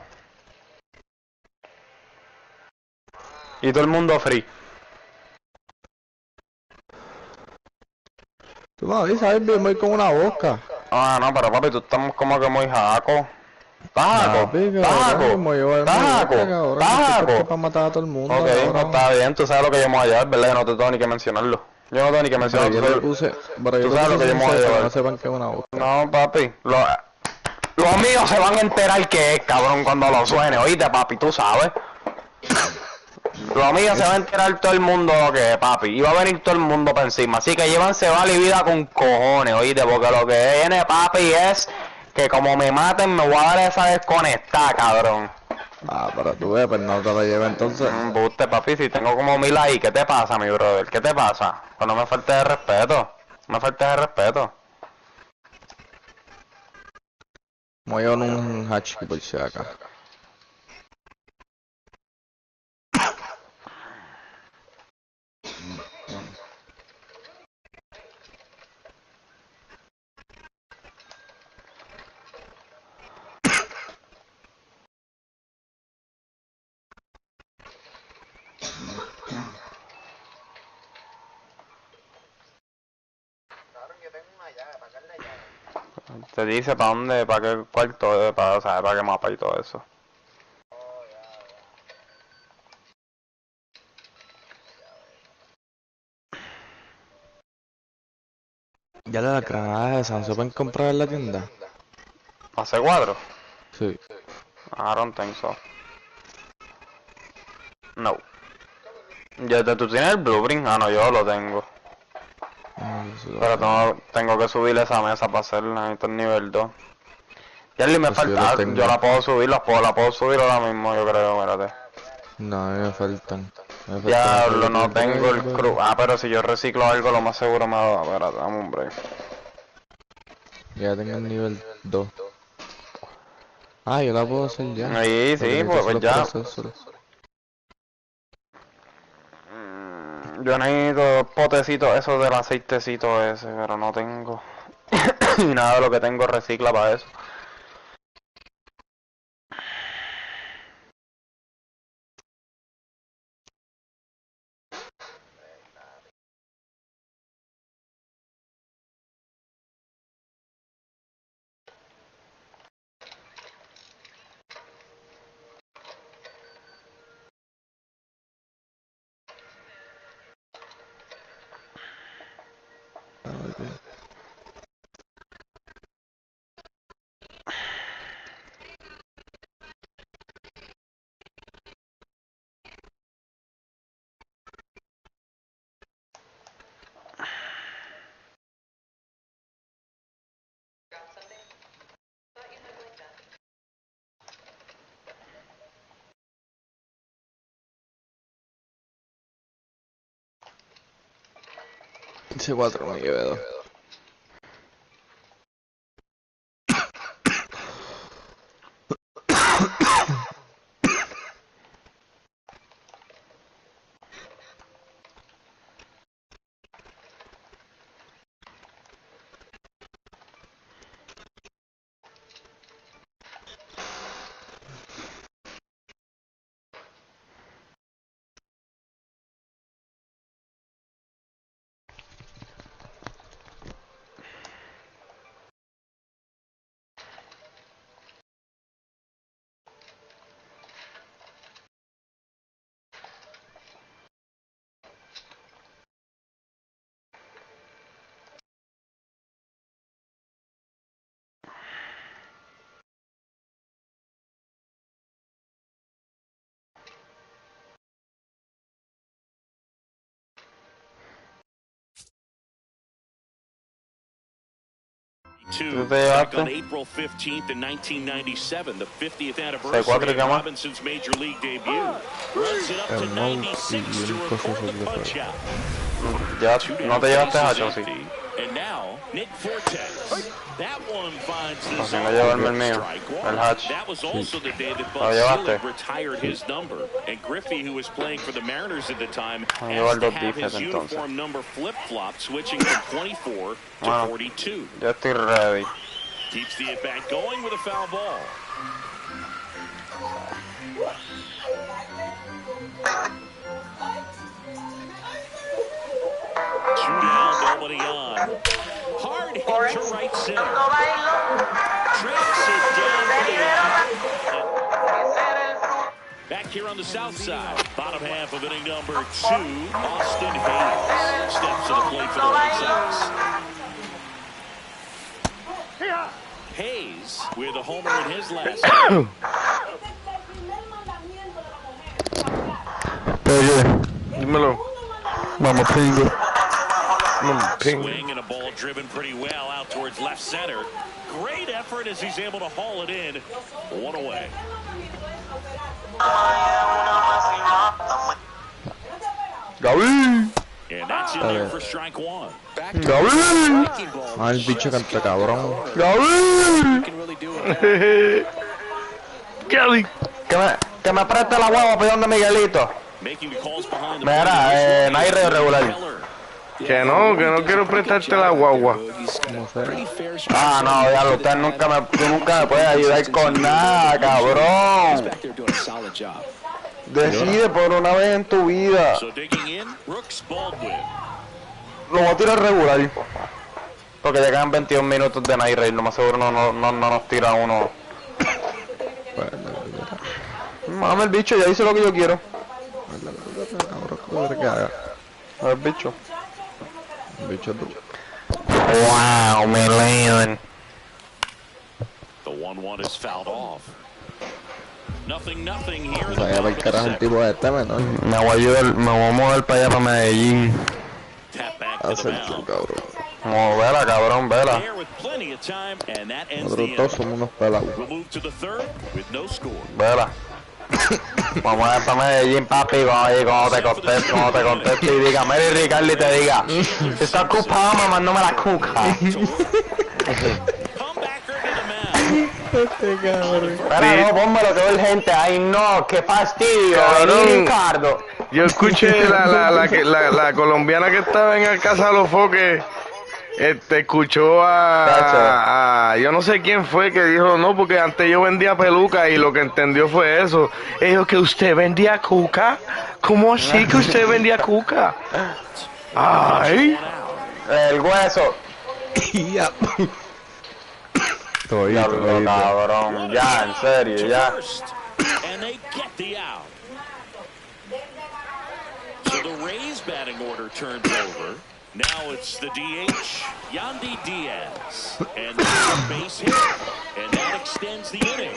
Y todo el mundo free. Tú no sabes, bien, voy con una boca. Ah, no, pero papi, tú estamos como que muy jaco. Taco. Para matar a todo el mundo. Ok, pues está bien, tú sabes lo que llevamos allá, ¿verdad? Yo no te tengo ni que mencionarlo. Yo no tengo ni que mencionarlo. Tú sabes lo que llevamos allá. No sepan que es una boca. No, papi. Los míos se van a enterar que es, cabrón, cuando lo suene. Oíste, papi, tú sabes. Lo mío se va a enterar todo el mundo lo que es, papi. Y va a venir todo el mundo para encima. Así que llévanse vale y vida con cojones, oíste. Porque lo que viene, papi, es que como me maten, me voy a dar esa desconectada, cabrón. Ah, pero tú ves, pues no te lo lleves entonces. Buste, papi, si tengo como 1000 ahí. ¿Qué te pasa, mi brother? ¿Qué te pasa? Pues no me faltes de respeto. No me faltes de respeto. Voy a un hatch por si acá. Te dice para dónde, para qué cuarto, para, o sea, para qué mapa y todo eso. ¿Ya las granadas de San se pueden comprar en la tienda? ¿Hace cuadro? Sí. I don't think so. No. ¿Tú tienes el blueprint? Ah, no, yo lo tengo. Pero tengo que subir esa mesa para hacerla, necesito el nivel 2. Y me falta, yo la puedo subir, la puedo subir ahora mismo, yo creo, espérate. No, a mí me faltan. Ya, no tengo el crew. Ah, pero si yo reciclo algo, lo más seguro me da. Espérate, dame un break. Ya tengo el nivel 2. Ah, yo la puedo hacer ya. Sí, pues ya. Yo necesito potecitos, esos del aceitecito ese, pero no tengo. Y nada de lo que tengo recicla para eso. Ese 4 me llevé 2. Back on April 15th in 1997, the 50th anniversary of Robinson's major league debut. Runs it up to 96 to record the punch-out. No te llevaste a Chelsea. And now, Nick Fortes. That one finds the zone. Strike one. That was also the day that Bud Selig retired his number. And Griffey, who was playing for the Mariners at the time, has to have his uniform number flip-flopped, switching from 24 to 42. Ya estoy ready. Keeps the at-bat going with a foul ball. Two down, nobody on. Hard hit to right center. Tracks it down for the back here on the south side. Bottom half of inning number 2. Austin Hayes steps to the plate for the White Sox. Hayes with a homer in his last game. Dímelo. Vamos, pingo. Swing and a ball driven pretty well out towards left center. Great effort as he's able to haul it in. One away. Gaby. And that's in there for strike one. Gaby. Ah, el bicho canta cabrón. Gaby. Gaby. Que me preste la guagua pidiendo a Miguelito. Mira, Naire regular. Que no quiero prestarte la guagua. Ah, no, ya usted tú nunca me puedes ayudar con nada, cabrón. Decide por una vez en tu vida. Lo voy a tirar regular. Porque ya quedan 21 minutos de Naire, lo más seguro no nos tira uno. Mame el bicho, ya hice lo que yo quiero. A ver, bicho. Bicho tú. Wow, me leen. The 1-1 is fouled off. Nothing here. O sea, ya para el carajo el tipo de este menor. Me voy a mover para allá para Medellín. Acerca, cabrón. No, vela, cabrón, vela. Nosotros todos somos unos pelados. Vela. Vamos a ver para Medellín, papi, cuando te conteste y diga, Mary Ricardo y te diga, está ocupado, mamá, no me la cuca. Espera, no, pónmelo, que urgente. Ay, no, qué fastidio, Ricardo. Yo escuché la colombiana que estaba en el Casa de los Foques. Escuchó a yo no sé quién fue que dijo, no, porque antes yo vendía peluca y lo que entendió fue eso. Dijo que usted vendía cuca. ¿Cómo así que usted vendía cuca? Ay. El hueso. Ya. Diablo, cabrón. Ya, en serio, ya. So the Rays batting order turns over. Now it's the DH, Yandy Diaz, and that's a base hit, and that extends the inning.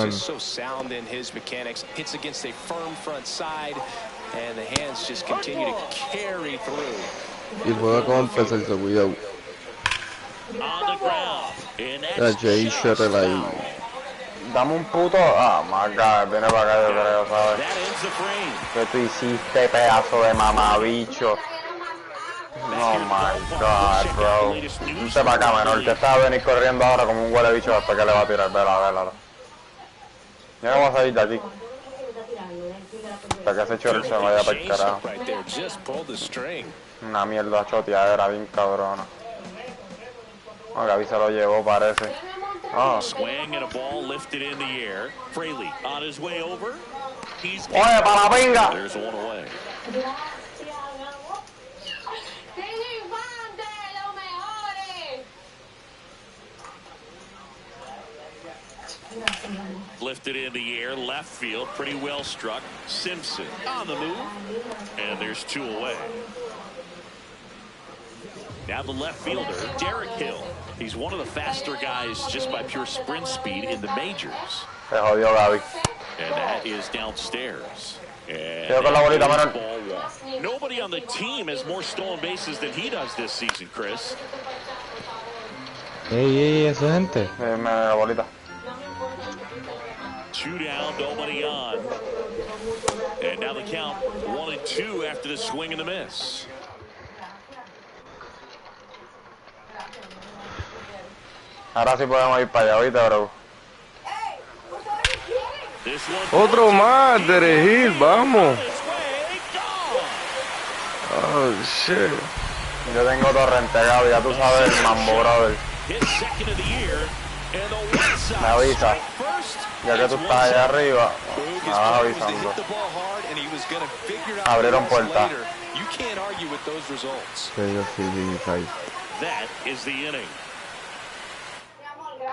Just so sound in his mechanics, hits against a firm front side, and the hands just continue to carry through. Y juega con empezar ese cuidado. On the ground, and that's Jay Shuttle ahí. Dame un puto... Ah, my God, viene para acá, yo creo, ¿sabes? ¿Qué tú hiciste, pedazo de mamabicho? Oh my God, bro. Vente para acá, menor, que está a venir corriendo ahora como un huele bicho hasta que le va a tirar. Vela. Ya vamos a salir de aquí. Hasta que ese chorro se vaya para el carajo. Una mierda choteadera bien cabrona. No, Gaby se lo llevó, parece. Oh. Swing and a ball lifted in the air. Fraley on his way over. He's Oye, para la pinga. There's one away. Lifted in the air, left field, pretty well struck. Simpson on the move, and there's two away. Now the left fielder, Derek Hill. He's one of the faster guys just by pure sprint speed in the majors. Se jodió Gaby. And that is downstairs. And con la bolita, nobody on the team has more stolen bases than he does this season, Chris. Ey, esa gente. La bolita. 2 down, nobody on. And now the count 1-2 after the swing and the miss. Ahora sí podemos ir para allá, ahorita, bro. Otro más, Derejil, vamos. Oh, shit. Yo tengo Torrente, Gaby, ya tú sabes el mambo, brother. Me avisa. Ya que tú estás allá arriba, me vas avisando. Abrieron puerta.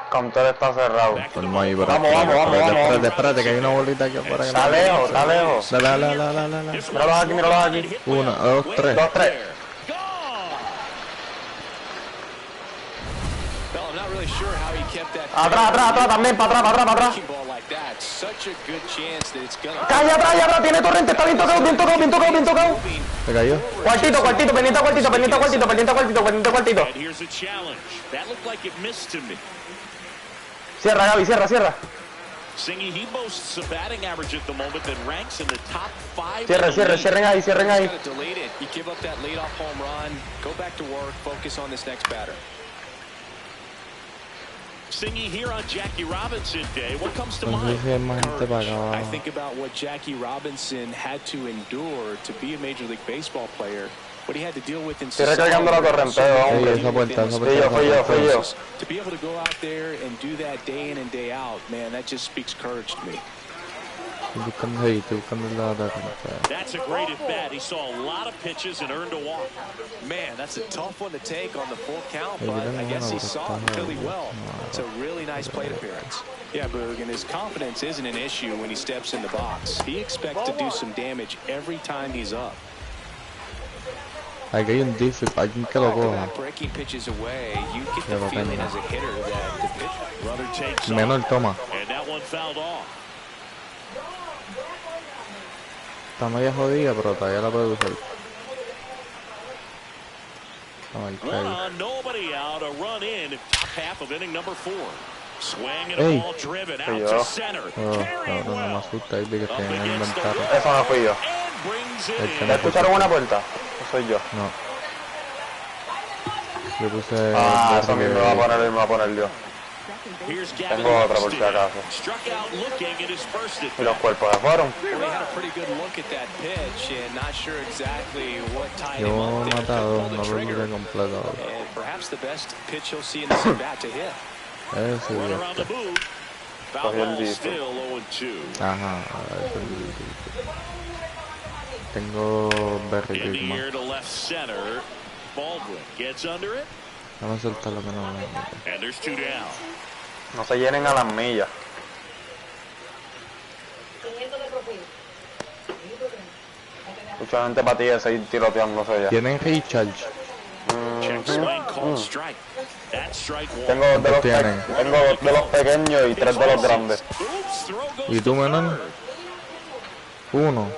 Counter está cerrado. Vamos. Espérate, que hay una bolita aquí afuera. Está lejos. Dale. Míralos aquí. 1, 2, 3. 2, 3. Atrás, también, para atrás. Calla atrás, tiene Torrente, está bien tocado. ¿Se cayó? Cuartito, pendiente a cuartito. Cierra, Gaby, cierra. Cierren ahí. Singy here on Jackie Robinson Day. What comes to mind? I think about what Jackie Robinson had to endure to be a Major League Baseball player. What he had to deal with in society. To be able to go out there and do that day in and day out, man, that just speaks courage to me. That's a great at bat. He saw a lot of pitches and earned a walk. Man, that's a tough one to take on the full count, but I guess he saw it really well. It's a really nice plate appearance. Yeah, Boog, and his confidence isn't an issue when he steps in the box. He expects to do some damage every time he's up. Aquí hay un déficit, alguien que lo coja. Menor, toma. Está media jodida, pero todavía la puede usar. Nobody out, a run in, top half of inning number 4. Swing and a ball driven out to center. No me asusta ahí de que tengan el inventario. Eso no fui yo. ¿Ya escucharon una puerta? ¿O soy yo? No. Yo puse... eso mismo me va a poner yo. Tengo otra por si acaso. Y los cuerpos se fueron. Yo he matado, no lo miré completo. Eso es Cogió el disco. Ajá, eso es el disco. Tengo Berry Bigman. Vamos a soltar lo que no me... No se llenen a las millas. Mucha gente para ti de seguir tiroteándose ya. ¿Tienen recharge? Tengo de los pequeños y 3 de los grandes. ¿Y tú, menor? 1.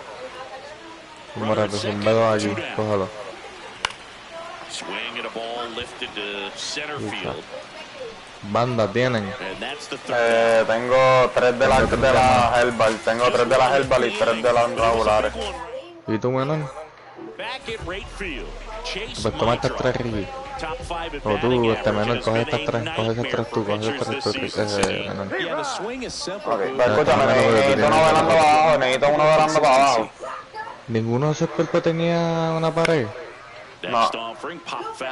Morate, son 2 aquí, cójalo. Banda tienen. Tengo 3 de la Herbal. Tengo 3 de la Herbal y 3 de las regulares. ¿Y tú, menor? Pues toma estas 3 Ricky. O tú, menor, coge estas 3. Coge esas 3 tú, menor. Ok, pero escúchame, necesito uno velando para abajo. ¿Ninguno de esos cuerpos tenía una pared? No.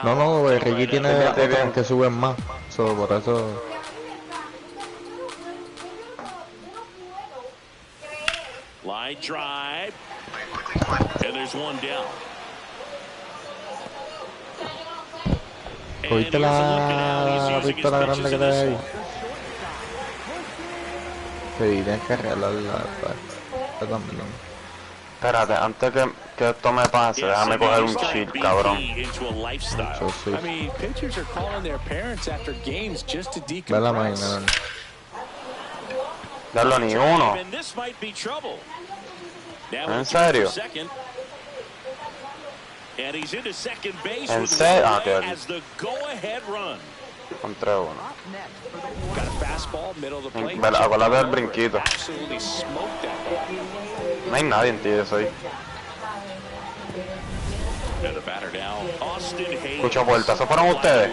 No, Ricky tiene otros que suben más. Por eso... Line drive. And there's one down. ¿Cogiste la pistola grande que te ve ahí? Sí, tienes que arreglarla. Espérate, antes que esto me pase, déjame coger un cheat, cabrón. Ve la máquina, darlo ni uno. ¿En serio? ¿En serio? Ah, Con 3-1. Got a fastball, middle of the plate. Acuérdate del brinquito. Absolutely smoked that ball. No hay nadie en ti, eso ahí. Escucho puerta, ¿eso fueron ustedes?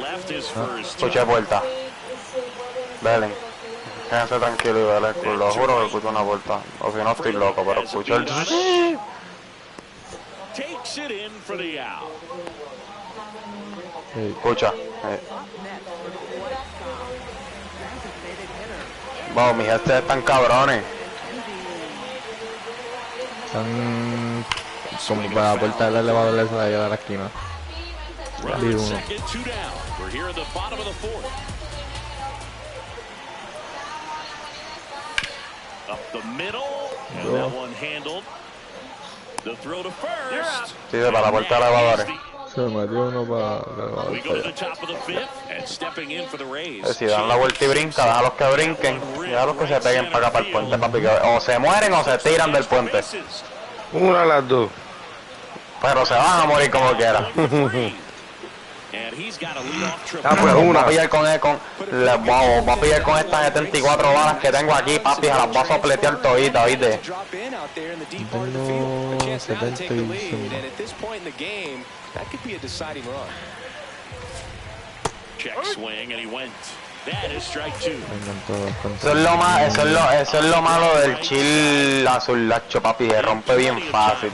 Escuché puerta. Velen. Quédense tranquilo y vele, lo juro que escucho una puerta. O si no estoy loco, pero escucho el... Escucha. Wow, mis gestos están cabrones. Están como para la puerta del elevador esa de allá de la esquina. Di uno. Sí, para la puerta del elevador. Se metió uno para el elevador. Si dan la vuelta y brinca, deja los que brinquen y deja los que se peguen para acá para el puente, papi, que o se mueren o se tiran del puente. Una de las dos. Pero se van a morir como quieran. Pues una. Va a pillar va a pillar con estas 74 balas que tengo aquí, papi, se las voy a sopletear toditas, ¿viste? Tengo 75. Eso es lo malo del chill azul lacho, papi, se rompe bien fácil.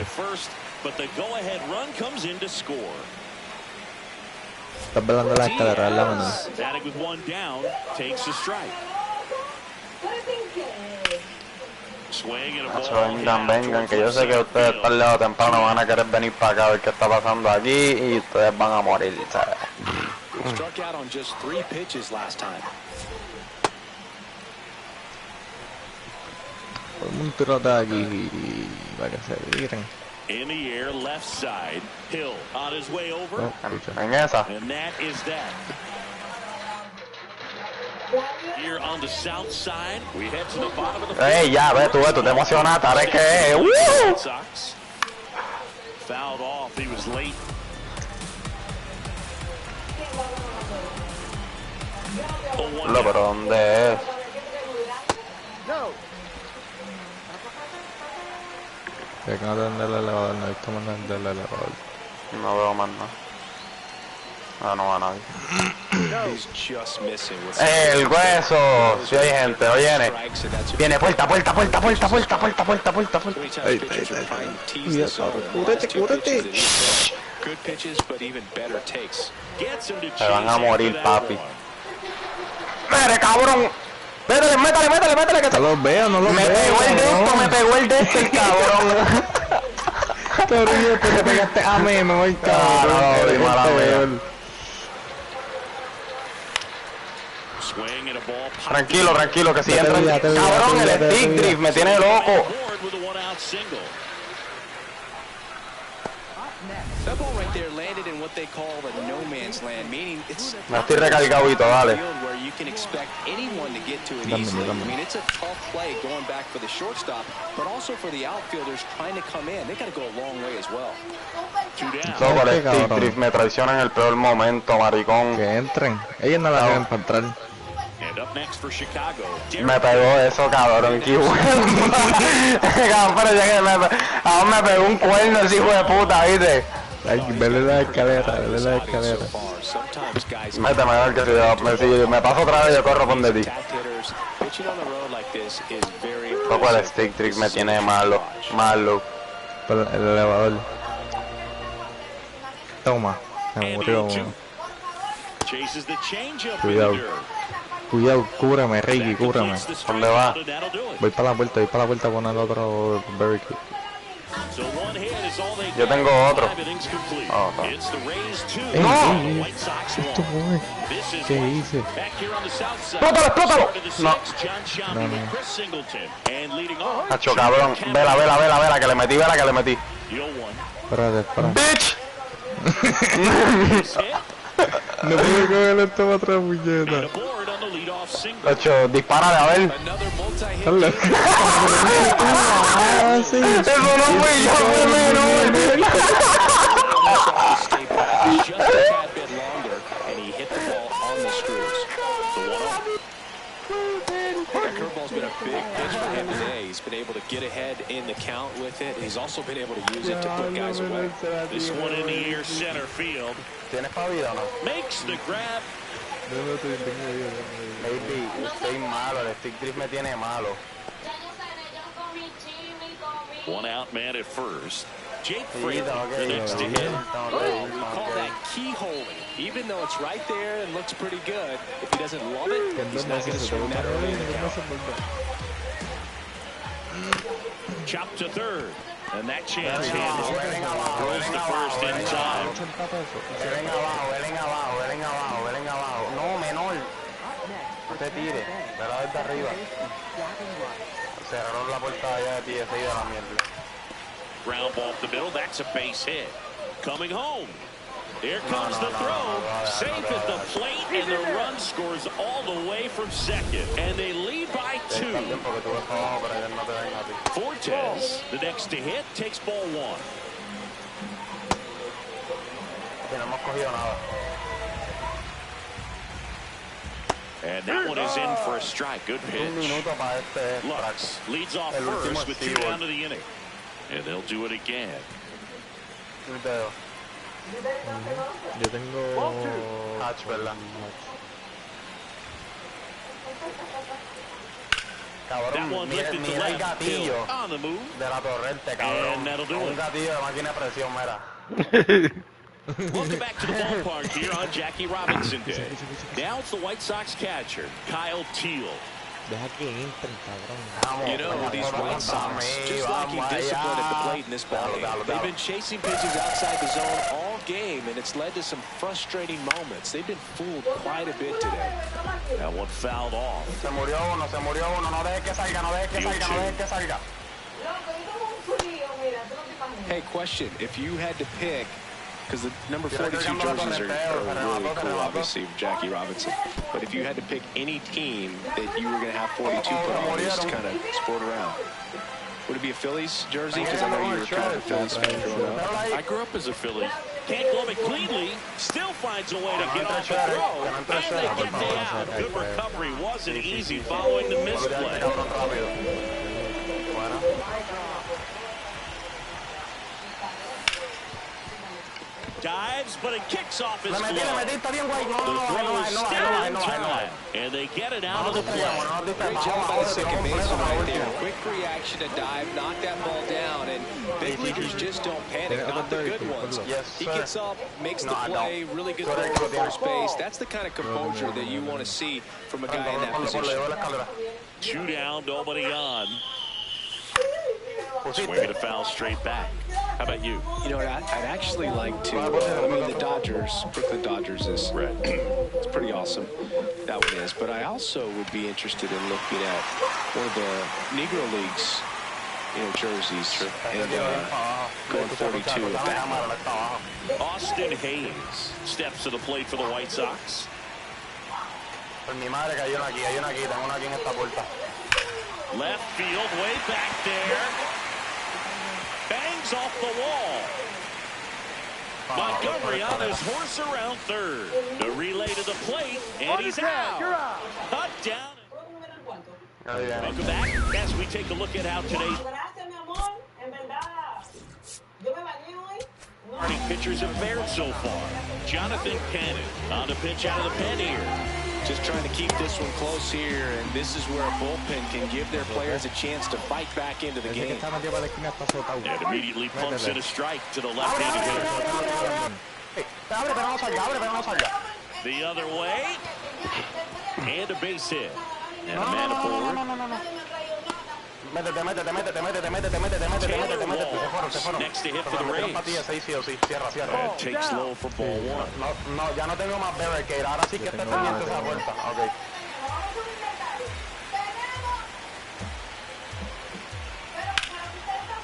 Estás velando la escalera, la mano. Vengan, que yo sé que ustedes tarde o temprano van a querer venir para acá a ver qué está pasando aquí y ustedes van a morir, ¿sabes? Un tirote aquí para que se viren. In the air, left side. Hill on his way over. En esa. And that is that. Here on the south side, we head to the bottom of the field. Ya, ve, tú te emocionaste, ¿sabes qué? Fouled off, he was late. No, pero ¿dónde es? Que no den del elevador, no he visto más nada del elevador. No veo más nada. Ah, no va nadie. El hueso. Si hay gente, no viene. Viene, puerta. Ahí está. Cúrete. Se van a morir, papi. ¡Mere, cabrón! Métele que no los veo. Me pegó el de esto, el cabrón. Cabrón, te pegaste a mí, me voy cabrón. Tranquilo, que si entra. Cabrón, el stick drift me tiene loco. That ball right there landed in what they call the no man's land, meaning it's me estoy recargadito, dale. where you can expect anyone to get to it easily. I mean, it's a tough play going back for the shortstop, but also for the outfielders trying to come in. They got to go a long way as well. Loco, el stick drift me traiciona en el peor momento, maricón. Que entren. Ellos no la deben para entrar. Me pegó eso, cabrón, qué bueno. Pero ya que aún me pegó un cuerno ese hijo de puta, ¿viste? Ay, vele la escalera. Méteme, si me paso otra vez yo corro por de ti. Loco, el stick trick me tiene malo. Pero el elevador. Toma, me murió uno. Cuidado, cúbreme, Reiki, cúbreme. ¿Dónde va? Voy para la vuelta a poner el otro Berry Kick. Yo tengo otro. Oh, no. Esto fue. ¿Qué hice? ¡Explótalo! No. Hacho, cabrón. Vela, que le metí. Espérate. ¡Bitch! No puedo coger esto para atrás, puñeta. Hacho, dispárale, a ver. Sí. Eso no fue yo, primero. Just a tad bit longer, and he hit the ball on the screws. He's been able to get ahead in the count with it. He's also been able to use it to put guys away. This one in the air center field. Makes the grab. Baby, estoy malo. El stick drift me tiene malo. One out man at first. Jake Fraley, the next to hit. We call that keyholing. Even though it's right there and looks pretty good, if he doesn't love it, he's not going to swing that early in the count. Chop to third. And that chance handled. Throws the first in time. No, menor. No te tire. Verá desde arriba. Cerraron la puerta allá de ti, ese iba a la mierda. Ground ball up the middle. That's a base hit. Coming home. Here comes the throw. Safe at the plate, and the run scores all the way from second. And they lead by 2. Fortes, the next to hit, takes ball 1. And that one is in for a strike. Good pitch. Lux leads off first with 2 down to the inning. And they'll do it again. Yo tengo Hatch, ¿verdad? That one lifted to left field on the move. De la Torrente, cabrón. And that'll do it. Un gatillo de máquina de presión, mira. Welcome back to the ballpark here on Jackie Robinson Day. Now it's the White Sox catcher, Kyle Teal. You know, these White Sox, just lacking discipline at the plate in this ballgame. They've been chasing pitches outside the zone all game, and it's led to some frustrating moments. They've been fooled quite a bit today. That one fouled off. Se murió uno. No dejes que salga, no dejes que salga. Hey, question. If you had to pick, because the number 42 jerseys are really cool, obviously, Jackie Robinson. But if you had to pick any team that you were going to have 42 put on just to kind of sport around, would it be a Phillies jersey? Because I know you were kind of a Phillies fan growing up. I grew up as a Philly. Can't glove it cleanly. Still finds a way to get off the throw. And they get the out. Good recovery wasn't easy following the misplay. Dives, but it kicks off his glove. The throw is still in time, and they get it out of the play. Great job by the second baseman right there. Quick reaction to dive, knock that ball down, and big leaguers just don't panic, not the good ones. He gets up, makes the play, really good throw to first base. That's the kind of composure that you want to see from a guy in that position. 2 down, nobody on. Swinging a foul straight back. How about you? You know what, I'd actually like to, I mean, the Dodgers, Brooklyn Dodgers is, it's pretty awesome, that one is. But I also would be interested in looking at one of the Negro Leagues, jerseys, and going 42 of that one. Austin Hayes steps to the plate for the White Sox. Left field, way back there. Bangs off the wall. Montgomery on his horse around third. The relay to the plate, and he's out. Cut down. Welcome back as we take a look at how today's starting pitchers have fared so far. Jonathan Cannon on the pitch out of the pen here. Just trying to keep this one close here, and this is where a bullpen can give their players a chance to fight back into the game. And immediately pumps in a strike to the left-handed hitter. The other way, and a base hit. And a man aboard. Next to hit for the Rays. And takes low for ball 1. No, ya no tengo más barricade. Ahora sí que está pendiente esa vuelta. Okay.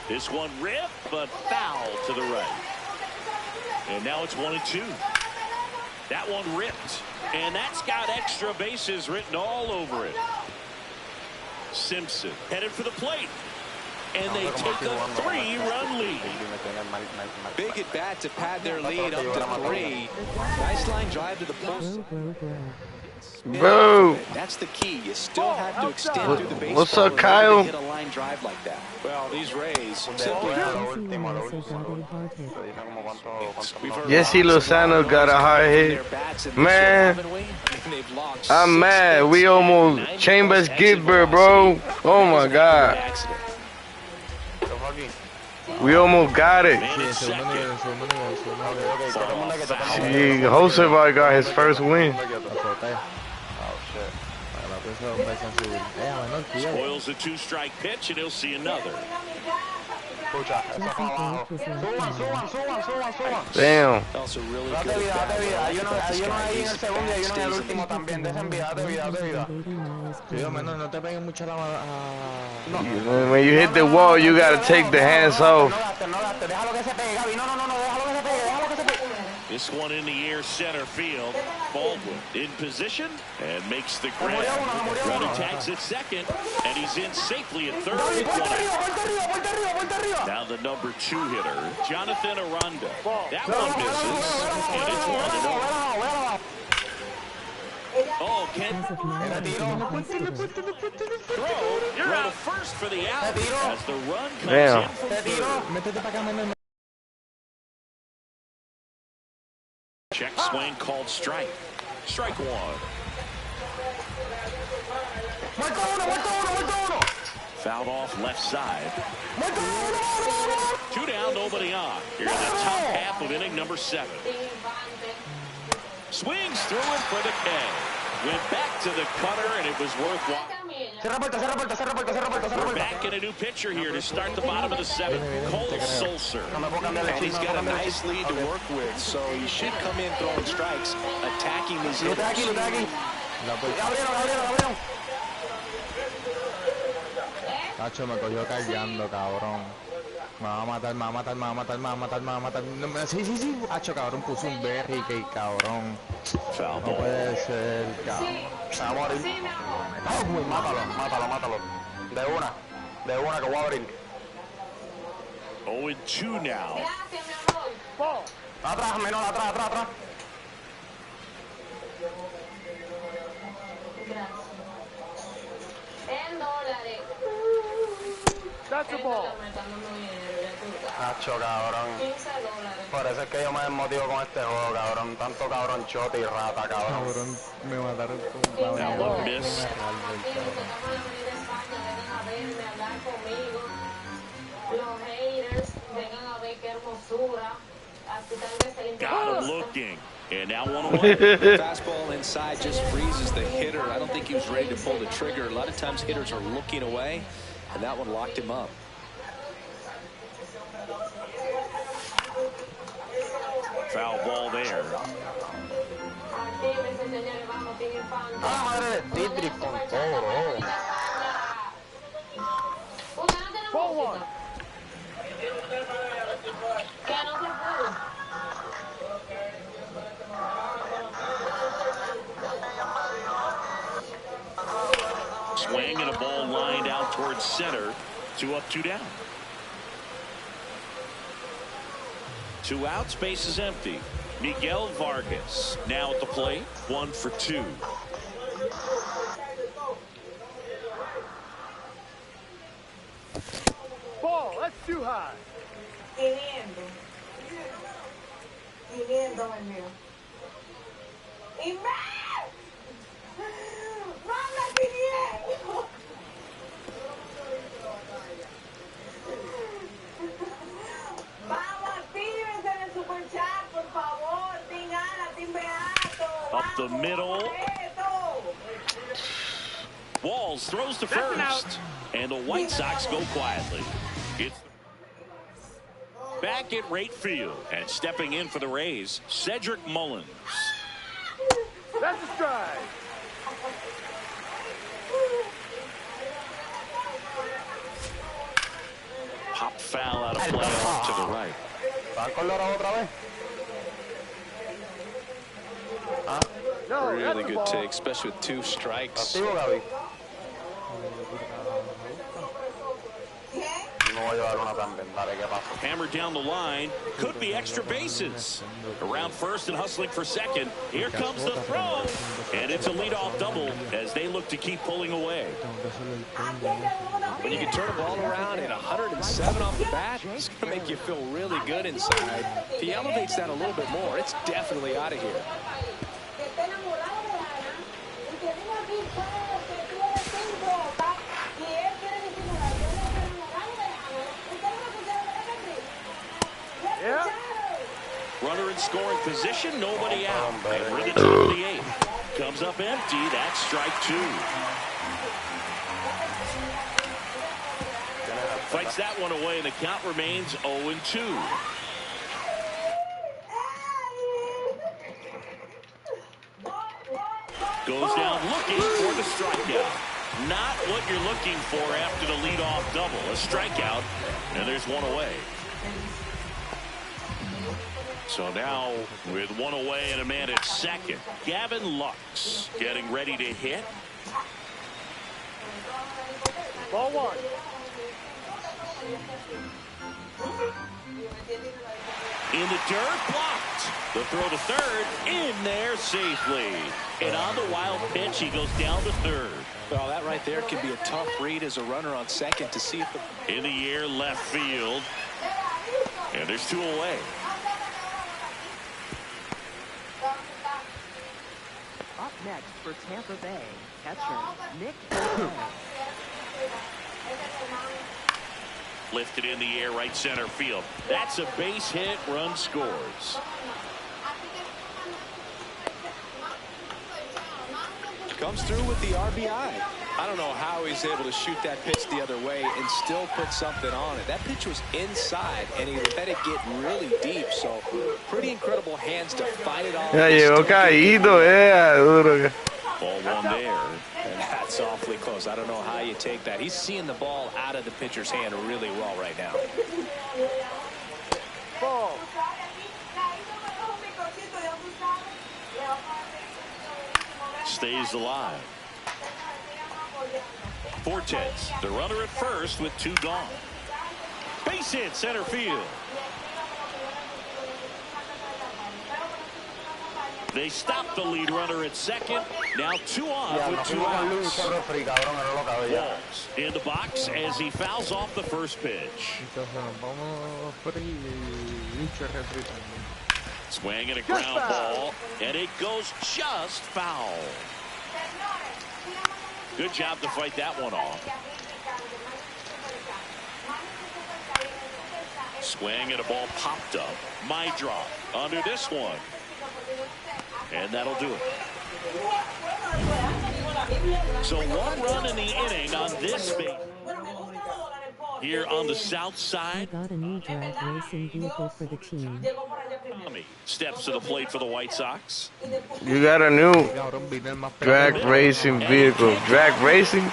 This one ripped, but foul to the right. And now it's 1-2. That one ripped, and that's got extra bases written all over it. Simpson headed for the plate, and they take a 3-run lead. Big at bat to pad their lead up to 3. Nice line drive to the post. Bro. That's the key. You still have to extend through the baseball. What's up, Kyle? Hit a line drive like that. Well, these Rays simply Jesse Lozano got a hard hit. Man, I'm mad. We almost Chambers Gilbert, bro. Oh my God. We almost got it. Jose got his first win. Spoils a two-strike pitch, and he'll see another. Damn. When you hit the wall, you gotta take the hands off. This one in the air, center field. Baldwin in position and makes the grab. Runner tags at second, and he's in safely at third. Now the number 2 hitter, Jonathan Aranda. That one misses, and it's 1-0. Oh, Ken. Throw. Runner first for the out as the run comes in from third. Check swing called strike. Strike 1. Fouled off left side. 2 down, nobody on. Here in the top half of inning number 7. Swings through it for the K. Went back to the cutter, and it was worthwhile. We're back in a new pitcher here to start the bottom of the 7th. Cole Sulser. And he's got a nice lead to work with, so he should come in throwing strikes, attacking these hitters. Tacho, me cogió cargando, cabrón. Me va a matar. Sí. Tacho, cabrón, puso un berry, que cabrón. No puede ser, cabrón. Se va a morir. Mátalo. De una que voy a abrir. 0-2 now. Atrás, menor, atrás. That's the ball. Nacho, cabrón. Por eso es que yo me desmotivo con este juego, cabrón. Tanto cabrón chote y rata, cabrón. Cabrón, me mataron con That one missed. Got him looking. And now 1-1. Fastball inside just freezes the hitter. I don't think he was ready to pull the trigger. A lot of times hitters are looking away, and that one locked him up. Foul ball there. Ball 1. Swing and a ball lined out towards center. 2 up, 2 down. 2 outs, base is empty. Miguel Vargas now at the plate. 1 for 2. Ball, that's too high. Viniendo el mío. ¡Y me! ¡Manda viniendo! Vamos, actívense en el superchat, por favor. Team Ana, Team Beato. Up the middle. Walls throws to first. And the White Sox go quietly. It's back at right field. And stepping in for the Rays, Cedric Mullins. That's a strike. Pop foul out of play off to the right. Really good take, especially with 2 strikes. No Hammered down the line. Could be extra bases. Around first and hustling for second. Here comes the throw. And it's a leadoff double as they look to keep pulling away. When you can turn a ball around at 107 off the bat, it's going to make you feel really good inside. If he elevates that a little bit more, it's definitely out of here. Yeah. Runner in scoring position, nobody out. And we're in the top of the eighth. Comes up empty. That's strike two. Fights that one away, and the count remains 0-2. Goes down looking for the strikeout. Not what you're looking for after the leadoff double. A strikeout, and there's one away. So now, with one away and a man at second, Gavin Lux getting ready to hit. Ball one. In the dirt, blocked. The throw to third, in there safely. And on the wild pitch, he goes down to third. Well, that right there could be a tough read as a runner on second to see if the... In the air, left field. And there's two away. Up next for Tampa Bay, catcher Nick. Lifted in the air, right center field. That's a base hit, run scores. Comes through with the RBI. I don't know how he's able to shoot that pitch the other way and still put something on it. That pitch was inside, and he let it get really deep. So, pretty incredible hands to fight it off. Ya llegó caído, duro. Ball one there. And that's awfully close. I don't know how you take that. He's seeing the ball out of the pitcher's hand really well right now. Ball. Stays alive. Fortes, the runner at first with two gone. Base hit, center field. They stop the lead runner at second. Now two off with two outs. Walls in the box as he fouls off the first pitch. Swing and a ground ball, and it goes just foul. Good job to fight that one off. Swing and a ball popped up. My drop under this one. And that'll do it. So one run in the inning on this base. Here on the south side. I got a new drag racing vehicle for the team. Steps to the plate for the White Sox. You got a new drag racing vehicle. Drag racing?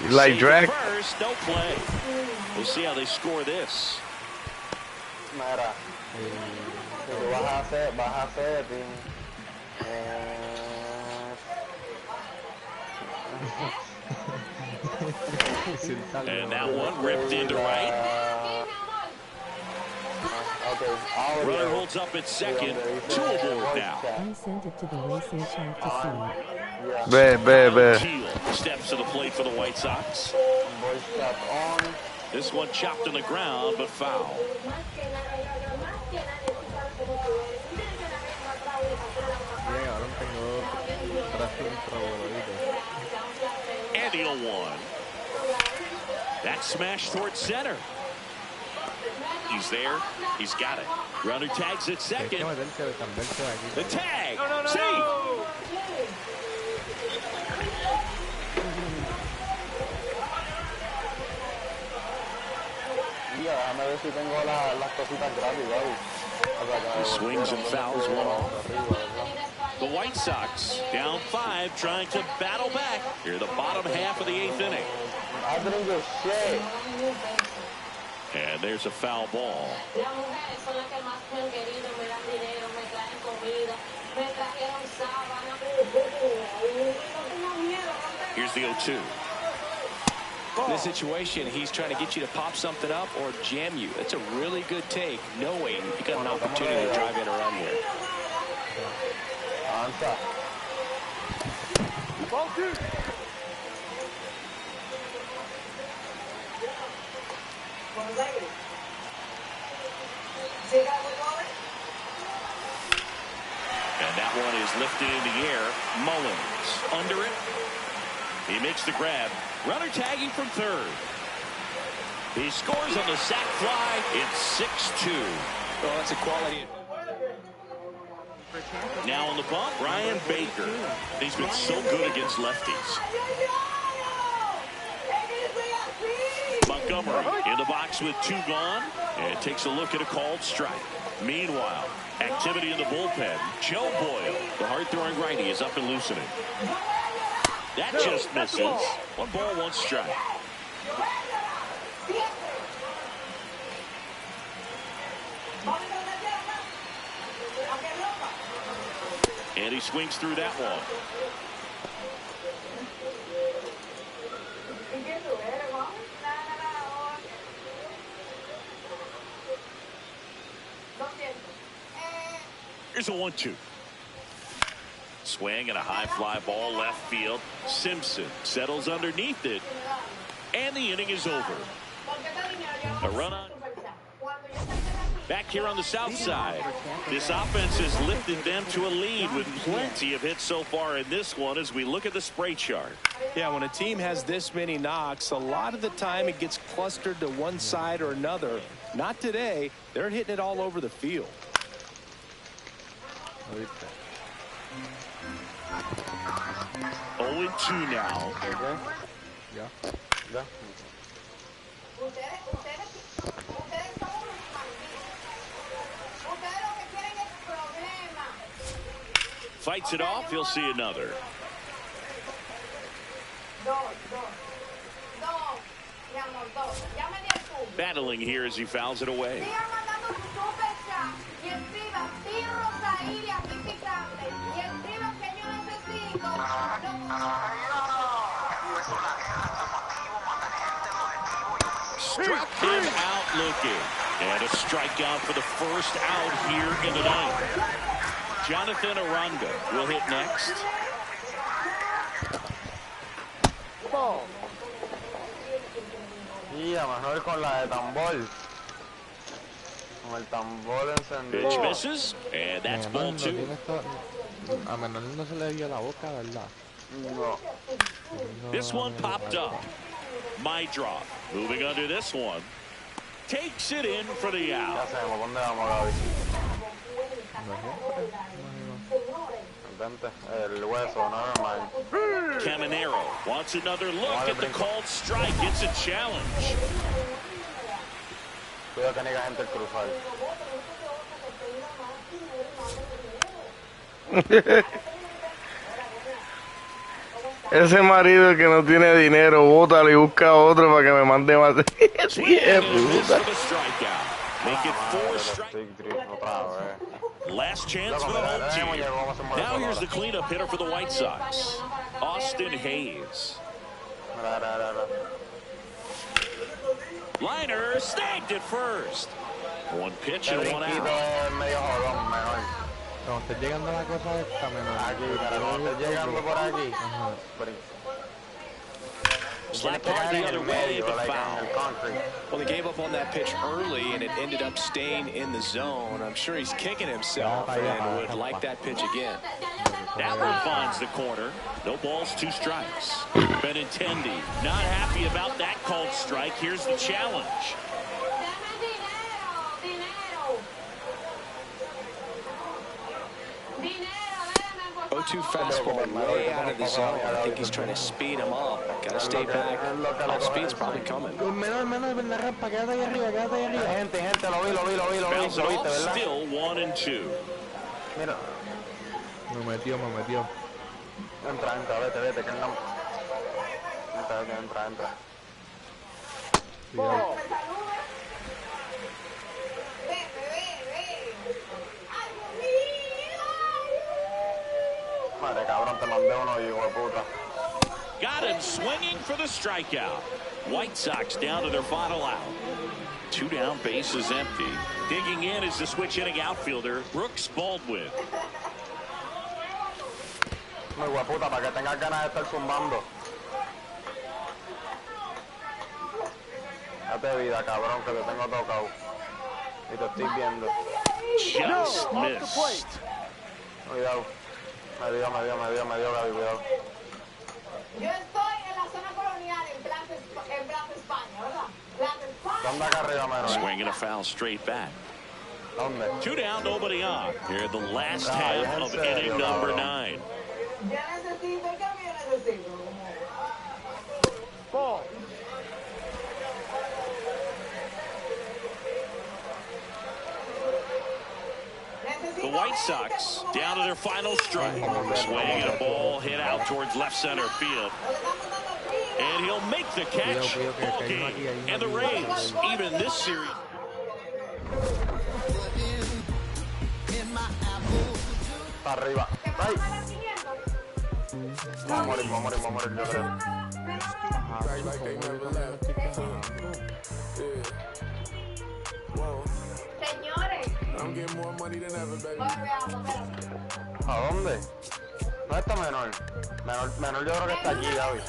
You like drag? First, no play. We'll see how they score this. And that one ripped into right. Runner holds up at second. Two aboard now. I sent it to the racing chat to see. Bad. Teal steps to the plate for the White Sox. This one chopped on the ground, but foul. And the 0-1. That smash towards center. He's there. He's got it. Runner tags at second. The tag. No. See. He swings and fouls one off. The White Sox down 5, trying to battle back here the bottom half of the 8th inning. And there's a foul ball. Here's the 0-2. In this situation, he's trying to get you to pop something up or jam you. That's a really good take, knowing you got an opportunity to drive in a run here. Ball two. And that one is lifted in the air. Mullins under it. He makes the grab. Runner tagging from third. He scores on the sac fly. It's 6-2. Well, that's a quality. Now on the bump, Brian Baker. He's been so good against lefties. Montgomery in the box with 2 gone. And takes a look at a called strike. Meanwhile, activity in the bullpen. Joe Boyle, the hard-throwing righty, is up and loosening. That just misses. 1 ball, 1 strike. And he swings through that one. Here's a 1-2. Swing and a high fly ball left field. Simpson settles underneath it. And the inning is over. A run on. Back here on the south side. This offense has lifted them to a lead with plenty of hits so far in this one as we look at the spray chart. Yeah, when a team has this many knocks, a lot of the time it gets clustered to one side or another. Not today. They're hitting it all over the field. 0-2 now. Fights it off. He'll see another. Battling here as he fouls it away. Struck him out looking. And a strikeout for the first out here in the ninth. Jonathan Aranda will hit next. Ball. Y a mejor con la de tambor. Con el tambor encendido. Pitch misses, and that's ball 2. A menor no se le dio la boca, ¿verdad? No. This one popped up. My drop. Moving under this one. Takes it in for the out. Ya sabemos dónde vamos, Gaby. El hueso, never mind. Caminero wants another look at the called strike. It's a challenge. Cuidado que niega gente el cruzar. Ese marido que no tiene dinero, bótalo y busca otro para que me mande más. Sí, puta. Last chance for the home team. Now here's the cleanup hitter for the White Sox, Austin Hayes. Liner snagged at first. 1 pitch and 1 out. Cuando esté llegando la cosa esta, menor. Aquí, cuando esté llegando por aquí. Slapped hard the other way, but foul. Well, they gave up on that pitch early, and it ended up staying in the zone. I'm sure he's kicking himself and would like that pitch again. That one finds the corner. No balls, 2 strikes. Benintendi not happy about that called strike. Here's the challenge. 0-2 fastball way out of the zone. I think he's trying to speed him up. Got to stay back. Off speed's probably coming. Menor, ven la rampa, quédate ahí arriba, quédate ahí arriba. Gente, lo vi. Bounce it off, still 1-2. Mira. Me metió. Entra, vete, que no. Entra. Cuidado. Madre cabrón, te mandé uno, hijo de puta. Got him swinging for the strikeout. White Sox down to their final out. 2 down, bases empty. Digging in is the switch hitting outfielder, Brooks Baldwin. Muy guaputa, para que tengas ganas de estar zumbando. Date vida, cabrón, que te tengo tocado. Y te estoy viendo. Just missed. Cuidado. Me dio, Gaby, cuidado. Yo estoy en la zona colonial, en Plaza España, ¿verdad? Plaza España. ¿Dónde acá arriba, Manuel? Swinging a foul straight back. ¿Dónde? 2 down, nobody on. Here the last half of inning number 9. Ya necesito, ¿qué yo necesito? Ball. The White Sox down to their final strike. Swinging a ball hit out towards left center field. And he'll make the catch. Ball game. And the Rays even this series. Para arriba. ¡Ay! Vamos a morir, yo creo. Señores. ¿A dónde? ¿Dónde está Menor? Menor yo creo que está aquí, Gaby.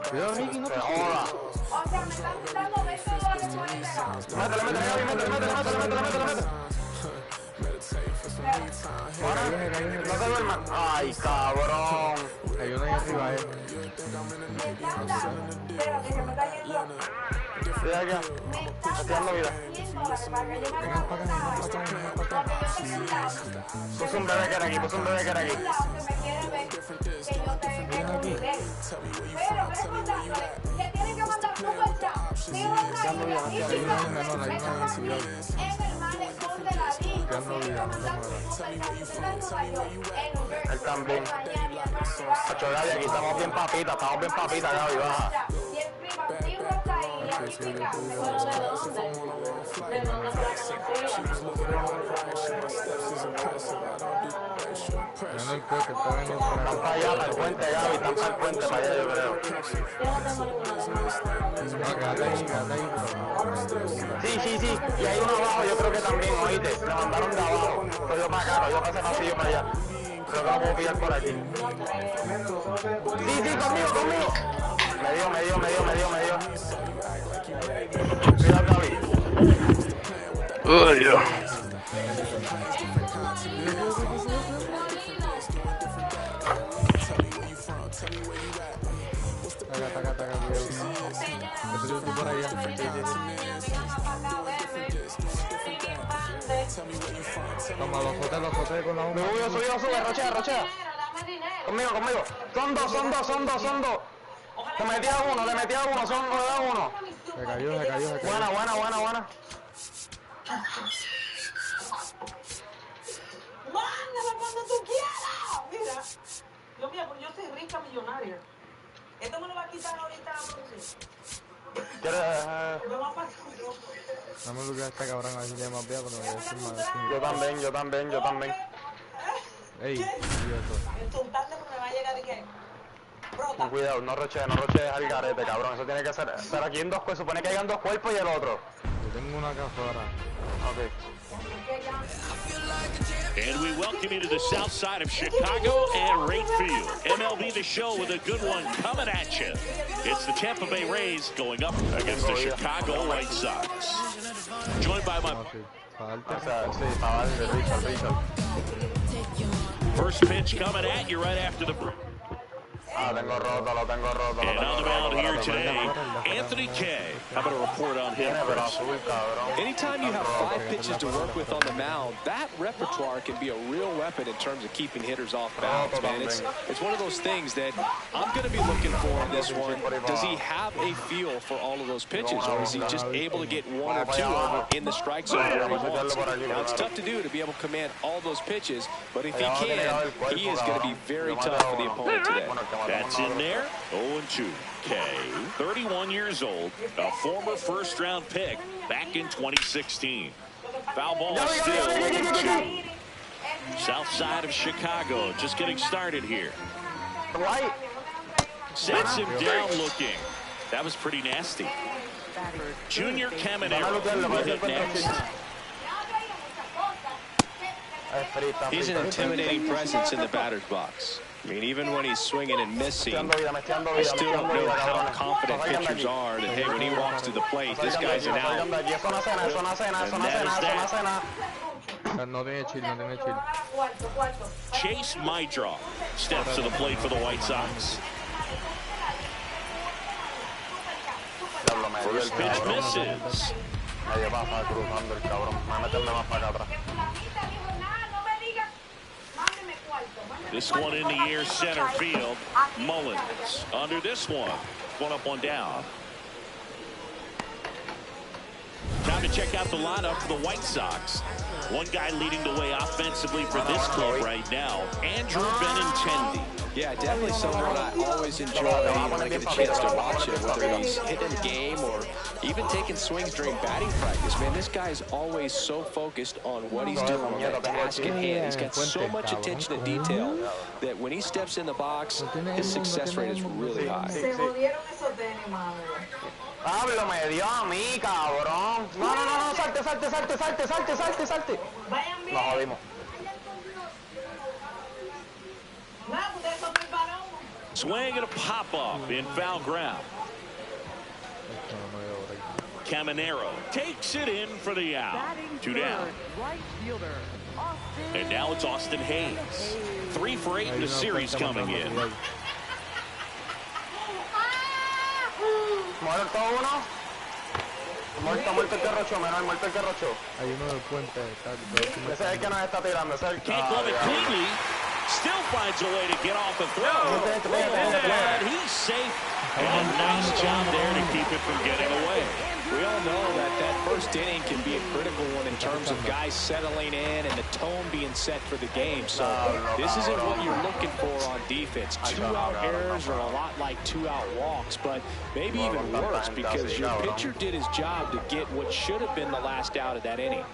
Cuidado, Ricky, no te jodas. Métele. No te duermas. Ay, cabrón. Hay uno ahí arriba, Estoy acá. Estoy dando vida. Vengan para acá. Puse un bebé que era aquí. Vengan aquí. Él también. Hacho, Gaby, aquí estamos bien papitas, Gaby, baja. No el coche, está veniendo por Están acá. para allá, para el puente, Gaby, están para el puente, para allá, yo creo. No, quédate ahí. Sí. Y hay uno abajo, yo creo que también, oíste. Me mandaron de abajo. Pero yo para acá, yo pasé pasillo para allá. Creo que lo puedo pillar por aquí. Sí, conmigo. Me dio. Cuidado, Gaby. Uy, Dios. Taca, cuidado. Yo estoy por allá. Toma, los jotes con la Me voy, yo sube, rochea. Conmigo. Son dos. Le metí a uno, son uno. Se cayó. Buena. Mándame cuando tú quieras. Mira, Dios mío, pues yo soy rica millonaria. Esto me lo va a quitar ahorita a producir. ¿Quieres? Me va a pasar. Dame un lugar a esta cabrón, a ver si tiene más vea, pero me voy a decir más. Yo también. Ey, Insultante porque me va a llegar de qué. Brota. Cuidado, no rochees al garete, cabrón. Eso tiene que ser aquí en dos cuerpos. Supone que hayan dos cuerpos y el otro. yo tengo una acá afuera. Ok. And we welcome you to the south side of Chicago and Wright Field. MLB The Show with a good one coming at you. It's the Tampa Bay Rays going up against the Chicago White Sox. Joined by my Richard. first pitch coming at you right after the break. Lo tengo roto. And on the mound here today, Anthony Kay. How about a report on him, Chris? Anytime you have 5 pitches to work with on the mound, that repertoire can be a real weapon in terms of keeping hitters off balance, man. It's one of those things that I'm going to be looking for in this one. Does he have a feel for all of those pitches, or is he just able to get 1 or 2 over in the strike zone where he wants? Now, it's tough to do to be able to command all those pitches, but if he can, he is going to be very tough for the opponent today. That's in there. 0-2. Kay, 31 years old, a former first-round pick back in 2016. Foul ball still 0-2. South side of Chicago, just getting started here. Sets him down looking. That was pretty nasty. Junior Caminero with it next. He's an intimidating presence in the batter's box. I mean, even when he's swinging and missing, I still don't know how confident pitchers are that, hey, when he walks to the plate, this guy's an out. And that is that. No tiene chill, no tiene chill. Chase Mydroff steps to the plate for the White Sox. First pitch misses. This one in the air, center field. Mullins under this one. 1 up, 1 down. Time to check out the lineup for the White Sox. One guy leading the way offensively for this club right now, Andrew Benintendi. Yeah, definitely someone I always enjoy when I get a chance to watch him, whether he's hitting the game or even taking swings during batting practice. Man, this guy's always so focused on what he's doing on that task at hand. He's got so much attention to detail that when he steps in the box, his success rate is really high. Pablo me dio a mí, cabrón. No, salte. Nos jodimos. Swing and a pop-off in foul ground. Caminero takes it in for the out. 2 down. And now it's Austin Hayes. 3 for 8 in the series coming in. Muerto uno. Muerto el Carrocho, menor, muerto el Carrocho. Hay uno del puente. Ese es el que nos está tirando. Can't glove it cleanly. Still finds a way to get off the throw. And he's safe. And a nice job there to keep it from getting away. We all know that that first inning can be a critical one in terms of guys settling in and the tone being set for the game. So this isn't what you're looking for on defense. 2-out errors are a lot like 2-out walks, but maybe even worse because your pitcher did his job to get what should have been the last out of that inning.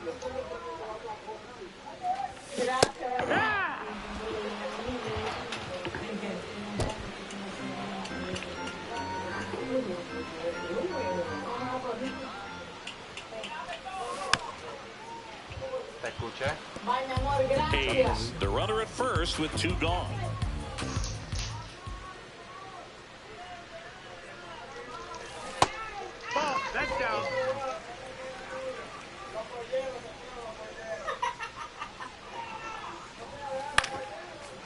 Hayes, the runner at first with 2 gone. That's down.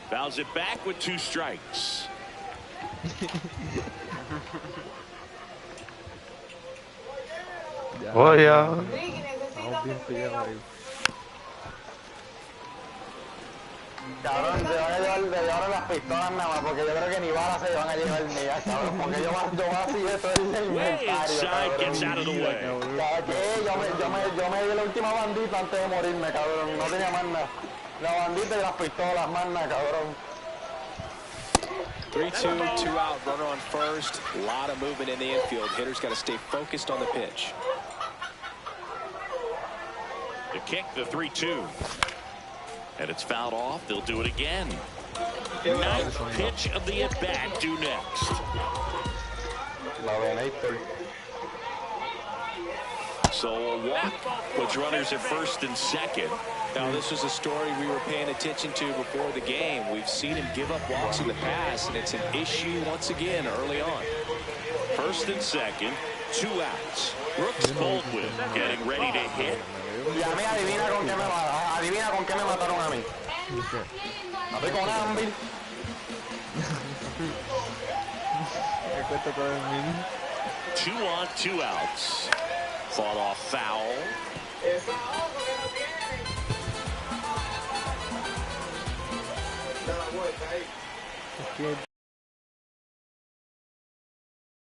Fouls it back with 2 strikes. Oh, yeah. Cabrón, se van a llevar las pistolas nada más, porque yo creo que ni balas se van a llevar ni ya, cabrón, porque yo así esto es el inventario, cabrón. Yo me di la última bandita antes de morirme, cabrón, no tenía más nada. La bandita y las pistolas, más nada, cabrón. 3-2, 2 out, runner on first. A lot of movement in the infield. Hitter's got to stay focused on the pitch. The kick, the 3-2. And it's fouled off. They'll do it again. 9th pitch of the at-bat due next. So a walk puts runners at first and second. Now, this was a story we were paying attention to before the game. We've seen him give up walks in the past, and it's an issue once again early on. First and second, 2 outs. Brooks Baldwin getting ready to hit. Y a mí adivina con qué me mataron a mí. A mí con Ambil. Me cuesta todo el mismo. 2 on, 2 outs. Fought off foul.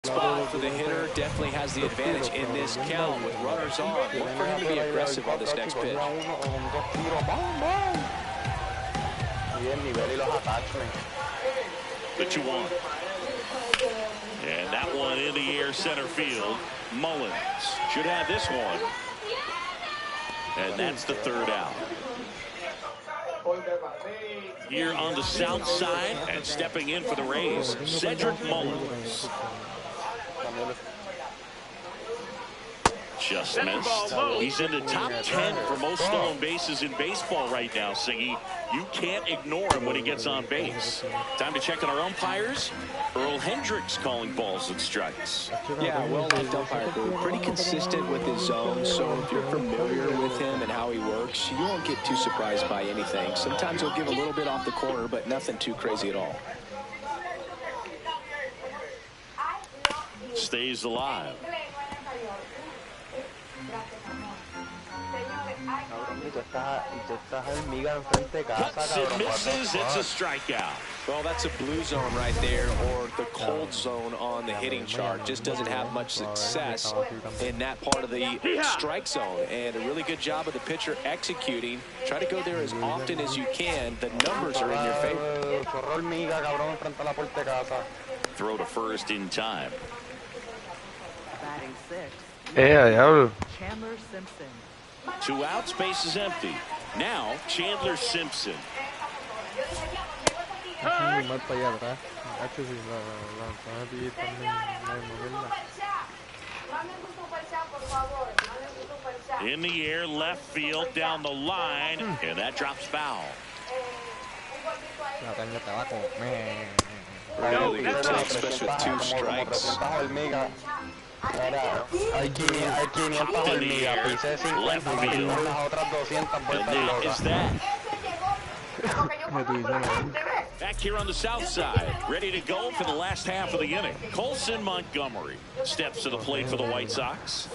Spot for the hitter, definitely has the advantage in this count with runners on. Look for him to be aggressive on this next pitch. The 2-1. And that one in the air center field. Mullins should have this one. And that's the 3rd out. Here on the south side and stepping in for the Rays, Cedric Mullins. Just missed. He's in the top 10 for most stolen bases in baseball right now, Singy. You can't ignore him when he gets on base. Time to check on our umpires. Earl Hendricks calling balls and strikes. Yeah, well-liked umpire, pretty consistent with his zone, so if you're familiar with him and how he works, you won't get too surprised by anything. Sometimes he'll give a little bit off the corner, but nothing too crazy at all. Stays alive. Cuts and misses. It's a strikeout. Well, that's a blue zone right there, or the cold zone on the hitting chart. Just doesn't have much success in that part of the strike zone. And a really good job of the pitcher executing. Try to go there as often as you can. The numbers are in your favor. Throw to first in time. Batting 6. Yeah. Chandler Simpson. 2 outs, base is empty. Now, Chandler Simpson. In the air, left field, down the line, and that drops foul. Really good take, especially with 2 strikes. Hay 500 hormigas, pisé 50, metí las otras 200 vueltas locas. Back here on the south side, ready to go for the last half of the inning. Colson Montgomery steps to the plate for the White Sox.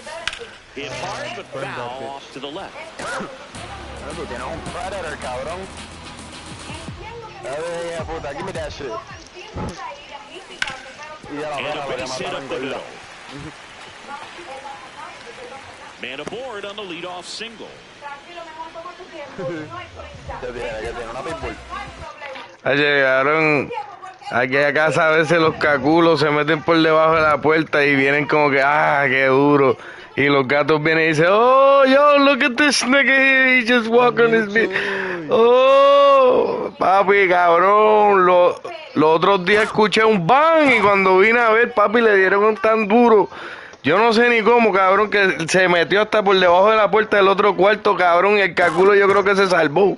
Hit hard, but foul off to the left. Tú tienes un predator, cabrón. Puta, give me that shit. And a base hit up the middle. Man aboard on the leadoff single. Llegaron aquí a casa, a veces los caculos se meten por debajo de la puerta y vienen como que, qué duro. Y los gatos vienen y dicen, oh, yo, look at this nigga here, he just walked on his beat. Oh, papi, cabrón, los otros días escuché un bang y cuando vine a ver, papi, le dieron un tan duro. Yo no sé ni cómo, cabrón, que se metió hasta por debajo de la puerta del otro cuarto, cabrón, y el caculo yo creo que se salvó.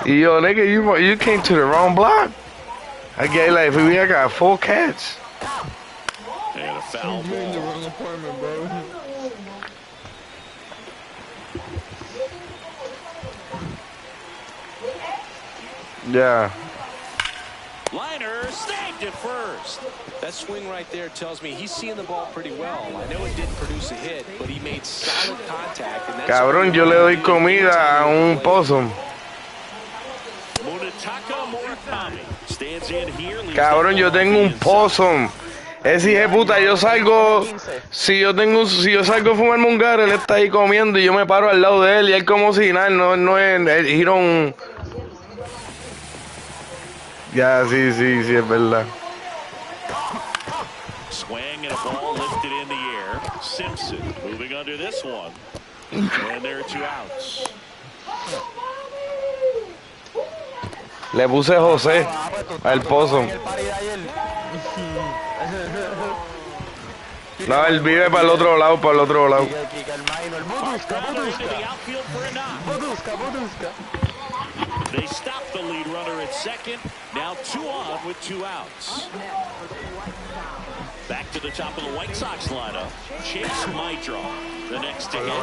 Y yo, nigga, you came to the wrong block. I get like, we got 4 cats. And a foul ball. Yeah. Liner snagged it first. That swing right there tells me he's seeing the ball pretty well. I know it didn't produce a hit, but he made solid contact. And that's Cabrón, yo le doy comida a un possum. Cabrón, yo tengo un possum. Ese hijo de puta, yo salgo, si yo salgo a fumar mungar, él está ahí comiendo y yo me paro al lado de él y él como si nada, no es, Ya, sí, es verdad. Swing and a ball lifted in the air. Simpson moving under this one. And there are 2 outs. Le puse José al possum. No, él vive para el otro lado, They stop the lead runner at second. Now 2 on with 2 outs. Back to the top of the White Sox lineup. Chase Maitra, the next to hit. 0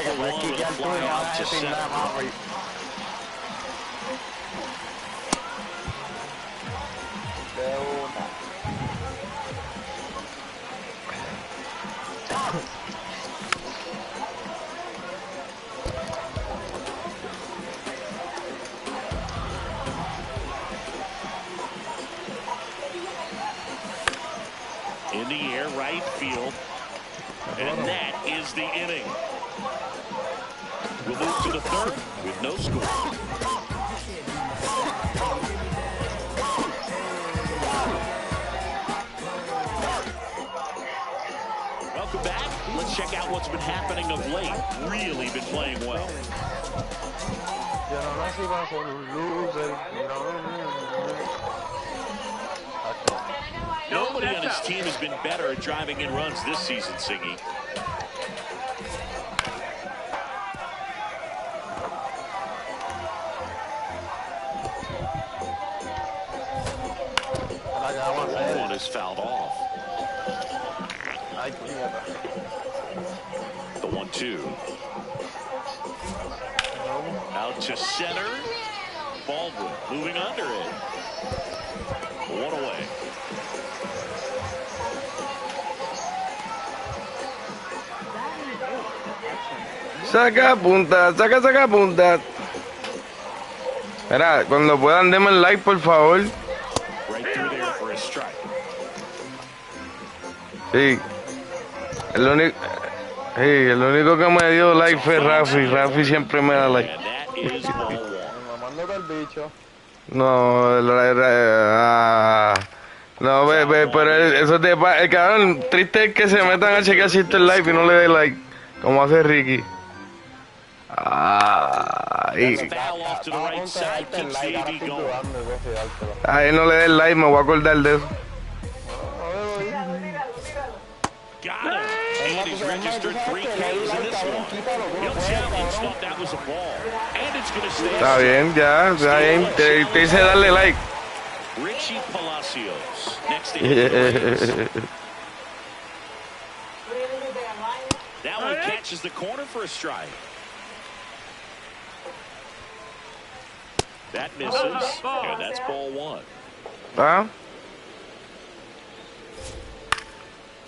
for 1 with a fly out to center. In the air, right field. And that is the inning. We'll move to the third with no score. Welcome back. Let's check out what's been happening of late. Really been playing well. Nobody on his team has been better at driving in runs this season, Siggy. One is fouled off. The 1-2. Out to center. Baldwin moving under it. One away. Saca punta, saca punta. Mira, cuando puedan denme el like, por favor. Right through there for a strike. Sí. El único que me dio like fue Rafi. Rafi siempre me da like. No, no, pero eso te pasa. El cabrón triste es que se metan a chequear si está el live y no le dé like, como hace Ricky. A él no le dé el like, me voy a acordar de eso. Got him. And he's registered 3 Ks in this one. Bill Challenge thought that was a ball. And it's going to stay. Está bien, ya, está bien. Te hice darle like. Richie Palacios. Next to him. That one catches the corner for a strike. That misses. And that's ball 1. Huh?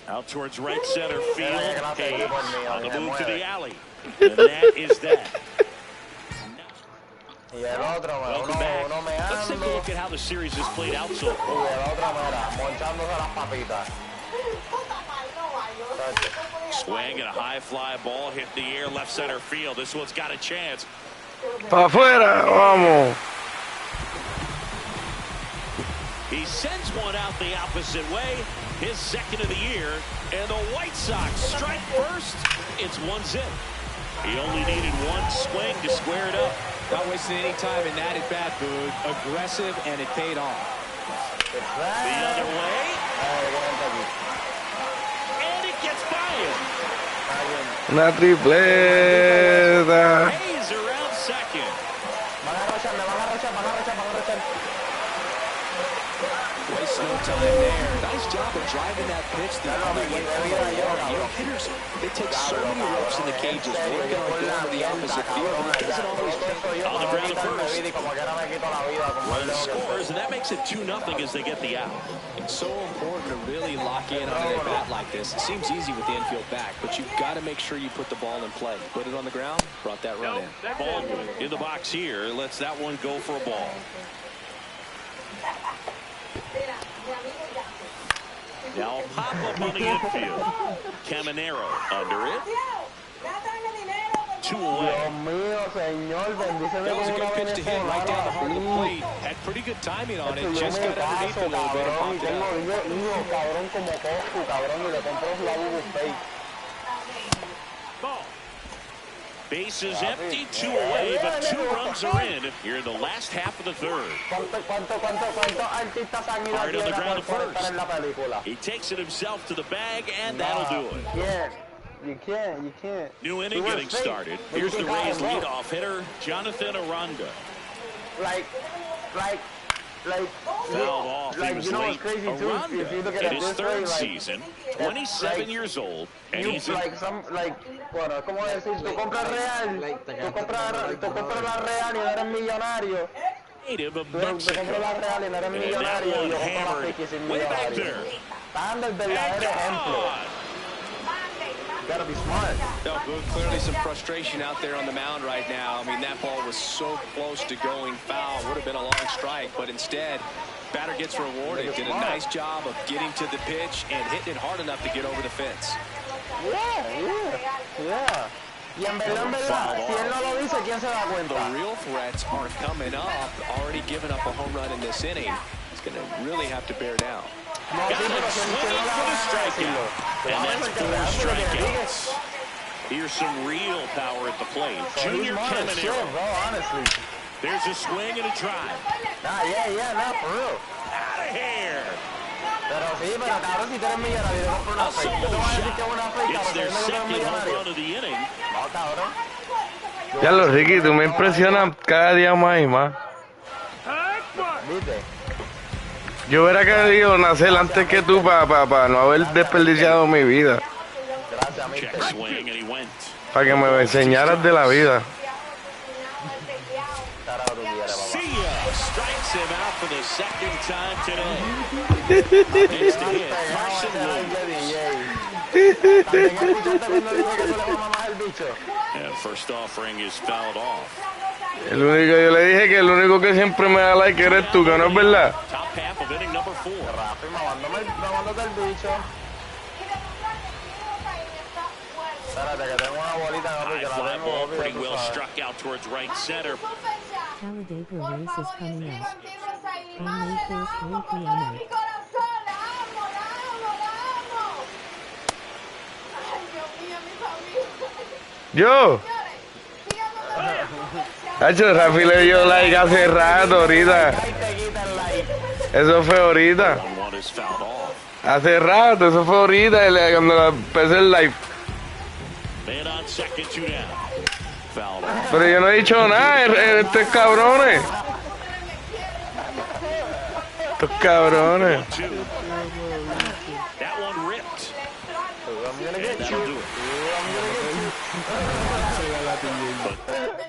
Out towards right center field. Hayes on the move to the alley. And that is that. Welcome back. Let's take a look at how the series has played out so far. Swing and a high fly ball hit the air left center field. This one's got a chance. Pa' afuera, vamos. He sends one out the opposite way. His second of the year, and the White Sox strike first. It's 1-0. He only needed one swing to square it up. Not wasting any time in that at bat, Boog. Aggressive, and it paid off. The other way. And it gets by him. Una tripleta. Hayes around second. Waste no time there. Nice job of driving that pitch the other way from the yard. You know, hitters, they take so many reps in the cages, working on going to the opposite field. It doesn't always keep on the ground at first. Run scores, and that makes it 2-0 as they get the out. It's so important to really lock in on a bat like this. It seems easy with the infield back, but you've got to make sure you put the ball in play. Put it on the ground, brought that run in. Baldwin in the box here, lets that one go for a ball. Now a pop-up on the infield. Caminero under it. 2 away. That was a good pitch to hit right down the heart of the plate. Had pretty good timing on it. Just got underneath a little bit and popped it out. Ball. Bases empty, 2 away, but 2 runs are in here in the last half of the third. Hard on the ground at first. He takes it himself to the bag, and that'll do it. You can't. New inning getting started. Here's the Rays leadoff hitter, Jonathan Aranda. Fouled off. He was late. Aranda in his 3rd season, 27 years old, and he's in. Bueno, ¿cómo decir? Tú compras Real, tú compras la Real y no eres millonario. Native of Tú Mexico. compras la Real y no eres millonario y yo compro la Piqui sin millonario. Está dando el verdadero ejemplo. Gotta be smart. No, clearly some frustration out there on the mound right now. I mean, that ball was so close to going foul. Would have been a long strike, but instead, batter gets rewarded. Did a nice job of getting to the pitch and hitting it hard enough to get over the fence. Yeah. Y en verdad, si él no lo dice, ¿quién se da cuenta? The real threats are coming up. Already given up a home run in this inning. He's going to really have to bear down. Got it swinging for the strikeout. And that's 4 strikeouts. Here's some real power at the plate. Junior Caminero. Honestly. There's a swing and a drive. Nah, for real. Out of here. Pero sí, pero cabrón, si tú eres millonario, yo compro una fake. Yo te voy a decir que es una fake, It's their cabrón, si second tú eres home millonario. run of the inning. No, cabrón. Ya lo, Ricky, tú me impresionas cada día más y más. ¿Viste? Yo hubiera querido nacer antes que tú para no haber desperdiciado mi vida. Gracias, mister. Check swing and he went. Para que me enseñaras de la vida. See ya. Strikes him out for the second time today. Next to hit, Carson Woods. And first offering is fouled off. El único, yo le dije que el único que siempre me da like eres tú, que no es verdad. Top half of inning number 4. Rafi, mamándote el bicho. Espérate, que tengo una bolita, papi, que la Fly tengo, ball papi, pretty ya tú well sabes. struck out towards right center. Talladega race is coming out. On May 4th, 3 p.m. Yo. Hacho, Rafi le dio like hace rato, ahorita. Eso fue ahorita. 1-1 is fouled off. Hace rato, eso fue ahorita cuando empecé el live. Man on second, 2 down. Fouled off. Pero yo no he dicho nada, estos cabrones. Estos cabrones. 1-2. That one ripped. And that'll do it.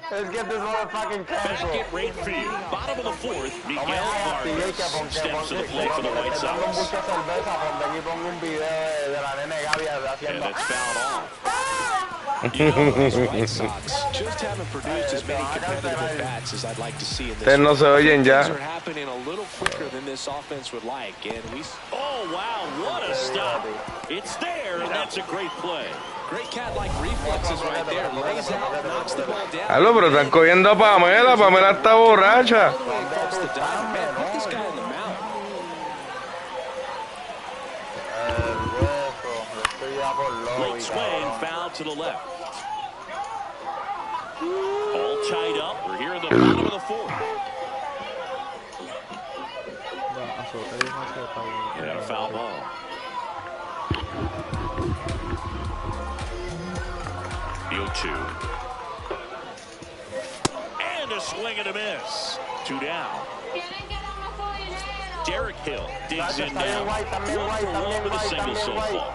Let's get this motherfucking Back cancel. at right field, bottom of the 4th, Miguel Vargas steps to the plate for the White Sox. Mucha cerveza, ponte aquí pongo un video de la nene Gaby And haciendo. it's fouled off. You know, these White Sox just haven't produced as many competitive at-bats as I'd like to see in this. Ustedes no se oyen Things ya. are happening a little quicker than this offense would like, and we. Oh, wow, what a stop. It's there, and that's a great play. Great cat-like reflexes right there. Lays out, knocks the ball down. Aló, pero están cogiendo a Pamela está borracha. All the way across the diamond. Man, put this guy in the mound. Great swing, foul to the left. All tied up. We're here in the bottom of the 4th. And a foul ball. Deal 2. And a swing and a miss. 2 down. Derek Hill digs in now. 1-for-1 with a single so far.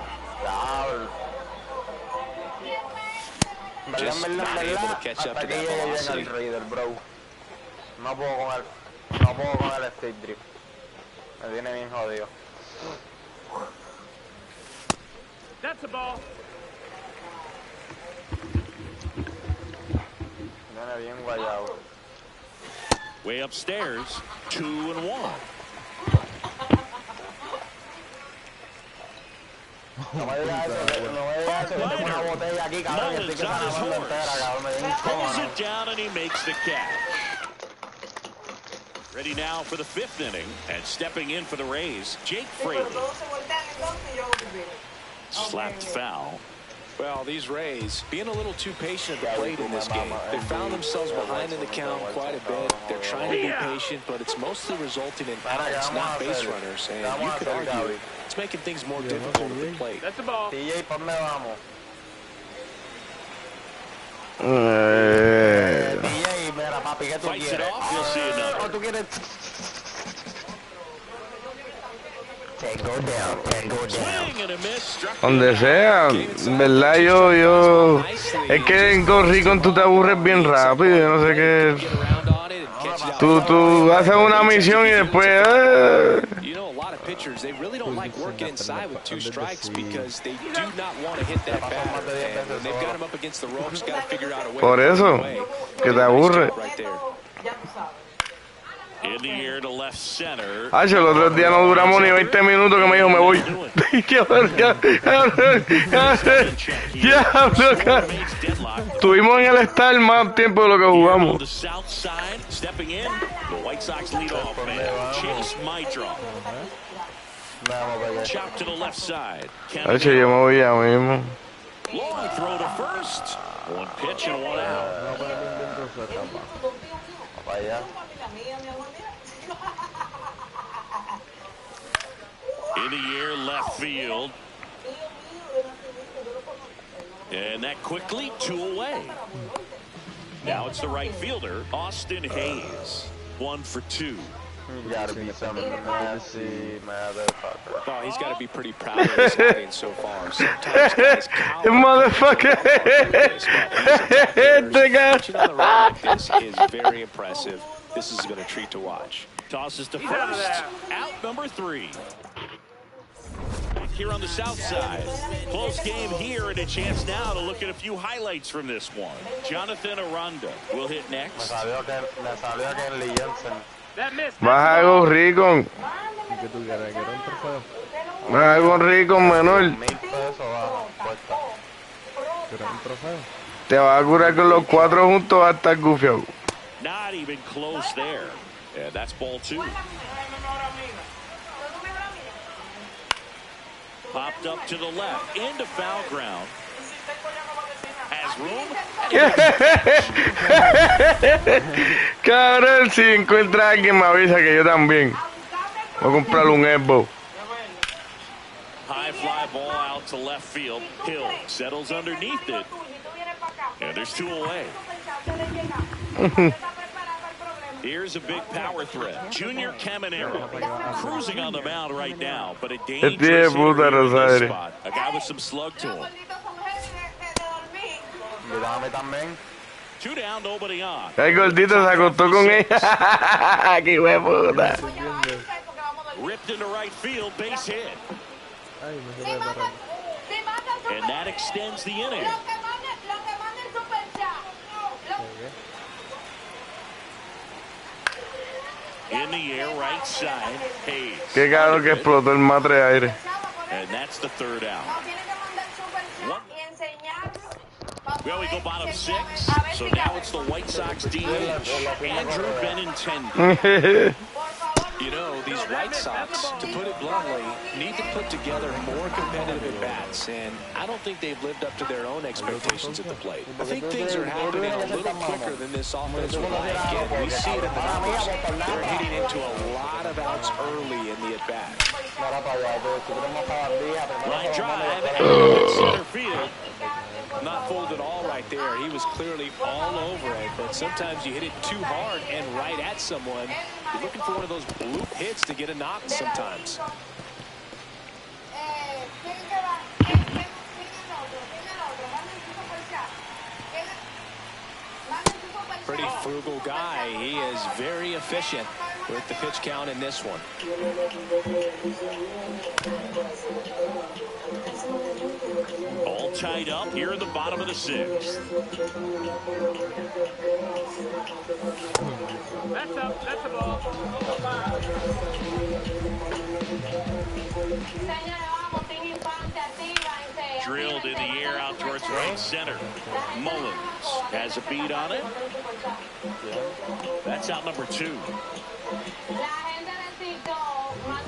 Just not able to catch up to that velocity. No puedo con el stick drift. Me viene bien jodido. That's a ball. Viene bien guayado. Way upstairs, 2-1. No me digas eso, que tengo una botella aquí, cabrón, que estoy que Mullins on his sanando entera, cabrón, me dio horse. Pulls incómodo. it down and he makes the catch. Ready now for the 5th inning, and stepping in for the Rays, Jake Fraley. Slapped foul. Well, these Rays being a little too patient at the plate in this game. They found themselves behind in the count quite a bit. They're trying to be patient, but it's mostly resulting in outs, not base runners. And you could argue it's making things more difficult at the plate. That's a ball. TJ, ¿pa' dónde vamos? TJ, mira, papi, ¿qué tú Fights it quieres? off, you'll see another. ¿Tú quieres? Tango down, tango down. Swing and a miss, struck Donde sea, en verdad yo, es que corrí con tú te aburres bien rápido, yo no sé qué. Tú haces una misión y después, pitchers, they really don't like working inside with 2 strikes because they do not want to hit that batter. And when they've got him up against the ropes, got to figure out a way. Por eso, que te aburre. Right there. In the air to left center. Ay, el otro día no duramos ni 20 minutos que me dijo me voy. Estuvimos en el Star más tiempo de lo que jugamos. Ay, yo me voy ya mismo. Long throw to first. 1 pitch and 1 out. In the air, left field. And that quickly, 2 away. Now it's the right fielder, Austin Hayes. 1 for 2. Gotta be something messy, motherfucker. Oh, he's got to be pretty proud of his outing so far. Sometimes guys motherfucker. Pitching on the run like this is very impressive. This has been a treat to watch. Tosses to first. Out number 3. Here on the south side. Close game here and a chance now to look at a few highlights from this one. Jonathan Aranda will hit next. Más algo rico. Más algo rico, menor. Te vas a curar con los 4 juntos, va a estar gufiado. Not even close there. Yeah, that's ball 2. Popped up to the left, into foul ground. Has room. Cabrón, si encuentra a alguien me avisa que yo también. Voy a comprar un Xbox. High fly ball out to left field. Hill settles underneath it. And there's 2 away. Here's a big power threat. Junior Caminero cruising on the mound right now, but a dangerous hitter in this spot. A guy with some slug to him. 2 down, nobody on. El gordito se acostó con ella. ¡Qué hueputa! Ripped into right field, base hit. And that extends the inning. In the air, right side, Hayes. Qué cabrón que explotó el matre de aire. And that's the 3rd out. Well, we go bottom 6. So now it's the White Sox DH, Andrew Benintendi. You know, these White Sox, to put it bluntly, need to put together more competitive at-bats, and I don't think they've lived up to their own expectations at the plate. I think things are happening a little quicker than this offense would like, and we see it in the numbers. They're hitting into a lot of outs early in the at-bat. Line drive out center field. Not fooled at all right there. He was clearly all over it, but sometimes you hit it too hard and right at someone. You're looking for one of those bloop hits to get a knock sometimes. Pretty frugal guy. He is very efficient with the pitch count in this one. All tied up here in the bottom of the 6th. That's up. That's a ball. Drilled in the air out towards right center. Mullins has a beat on it. That's out number 2.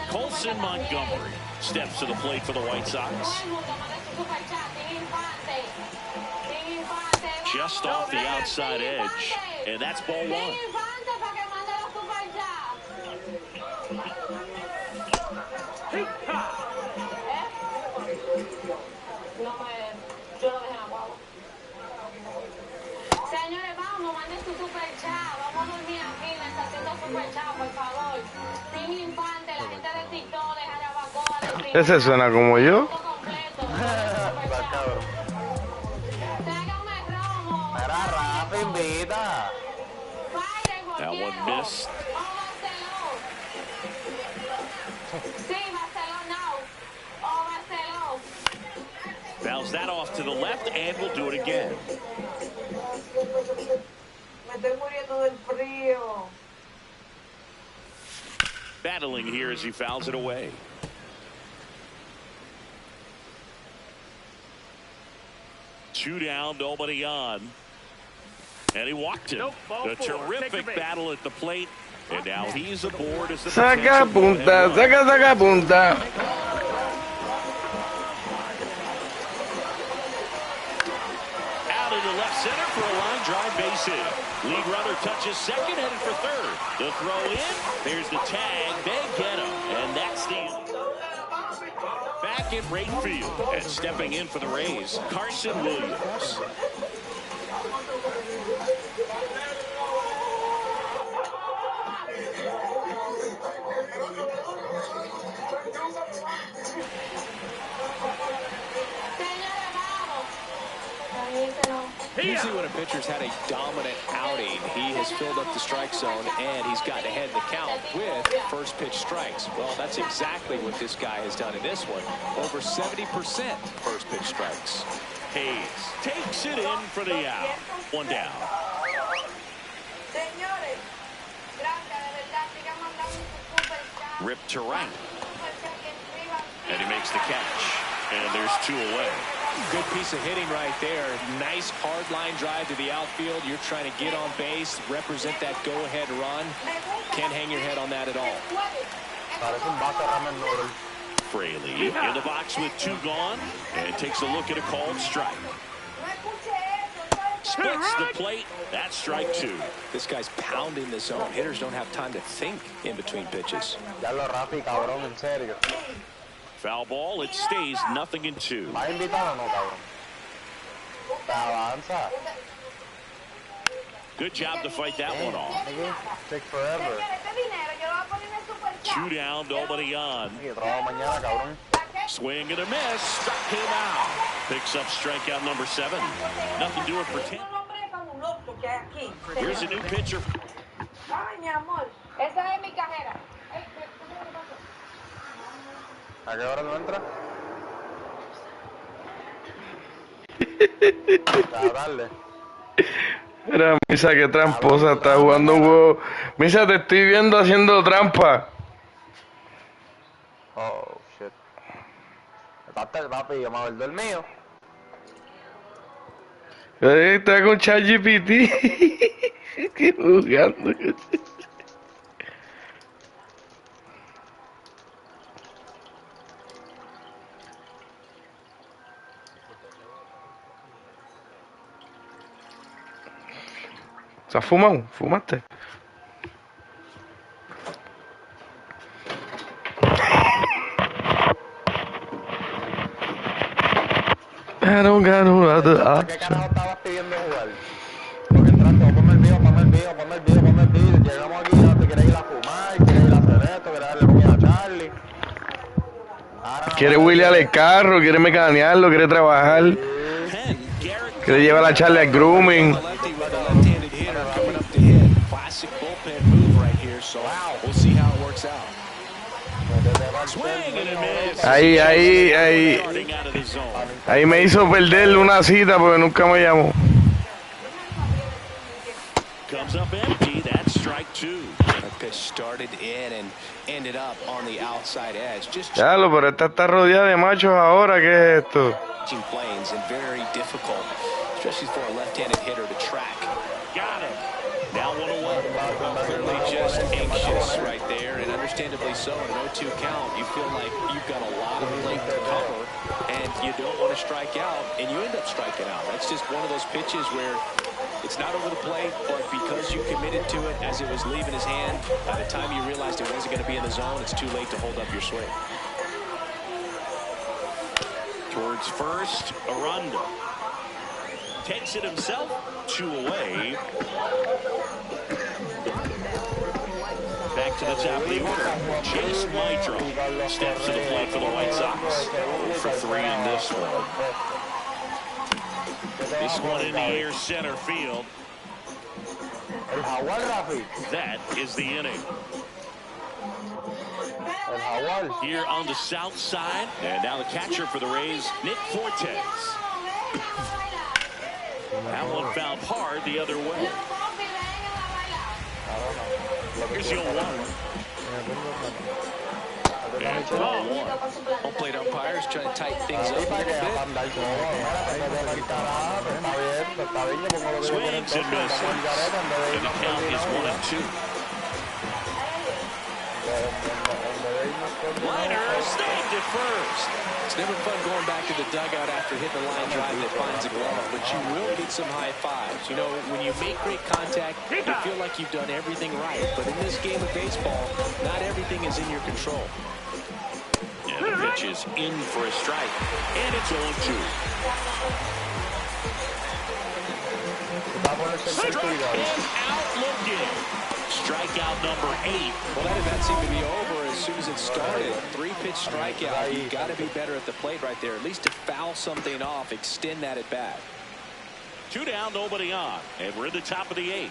Colson Montgomery steps to the plate for the White Sox. Just off the outside edge, and that's ball 1. Ese suena como yo. That one missed. Fouls that off to the left and will do it again. Battling here as he fouls it away. Two down, nobody on. And he walked it. A terrific battle at the plate. And now he's aboard as the Saca punta, saca punta. Out into left center for a line drive base hit. Lead runner touches second, headed for third. The throw in. There's the tag. They get him. And that's the back in right field. And stepping in for the Rays, Carson Williams. Usually when a pitcher's had a dominant outing, he has filled up the strike zone and he's gotten ahead in the count with first pitch strikes. Well, that's exactly what this guy has done in this one. Over 70% first pitch strikes. Hayes takes it in for the out. One down. Ripped to right. And he makes the catch. And there's two away. Good piece of hitting right there. Nice hard line drive to the outfield. You're trying to get on base, represent that go-ahead run. Can't hang your head on that at all. Fraley in the box with two gone and takes a look at a called strike. Splits the plate. That's strike two. This guy's pounding the zone. Hitters don't have time to think in between pitches. Foul ball. It stays 0-2. Good job to fight that one off. Take forever. Two down, nobody on. Swing and a miss. Struck him out. Picks up strikeout number 7. Nothing doing for 10. Here's a new pitcher. ¿A qué hora no entra? Dale. Mira, Misa, qué tramposa, está jugando un juego. Misa, te estoy viendo haciendo trampa. Oh, shit. Papi, yo me acuerdo el mío. Está con ChatGPT. Qué jugando. ¿Se has fumado? ¿Fumaste? I don't got no other option. ¿Qué carajo estabas pidiendo jugar? Porque entraste, ponme el video. Llegamos aquí, ya te quieres ir a fumar, quieres ir a hacer esto, quieres darle comida a Charlie. Quiere William el carro, quiere mecanearlo, quiere trabajar. Quiere llevar a Charlie al grooming. Classic bullpen move right here, so we'll see how it works out. Ahí me hizo perder una cita porque nunca me llamó. Comes up empty. That's strike two. That pitch started in and ended up on the outside edge. Claro, pero esta está rodeada de machos ahora. ¿Qué es esto? Planes and very difficult, especially for a left-handed hitter to track. Got him. Now 1-1. Clearly just anxious right there, and understandably so. In an 0-2 count, you feel like you've got a lot of plate to cover, and you don't want to strike out, and you end up striking out. That's just one of those pitches where it's not over the plate, but because you committed to it as it was leaving his hand, by the time you realized it wasn't going to be in the zone, it's too late to hold up your swing. Towards first, Aranda. Takes it himself, 2 away. Back to the top of the order. Chase Mitro steps to the plate for the White Sox. 0-for-3 in this one. This one in the air center field. That is the inning. Here on the south side, and now the catcher for the Rays, Nick Fortes. That one fouled hard the other way. Here's the 0-1. And ball one. Home plate umpires trying to tighten things up a little bit. Swings and misses. And the count is 1-2. Liner snagged it first. It's never fun going back to the dugout after hitting a line drive that finds a glove, but you will get some high fives. You know, when you make great contact, you feel like you've done everything right. But in this game of baseball, not everything is in your control. And the pitch is in for a strike. And it's 0-2. Struck and out looking. Strikeout number 8. Well, that did not seem to be over as soon as it started. 3-pitch strikeout. You've got to be better at the plate right there. At least to foul something off, extend that at bat. 2 down, nobody on. And we're in the top of the 8th.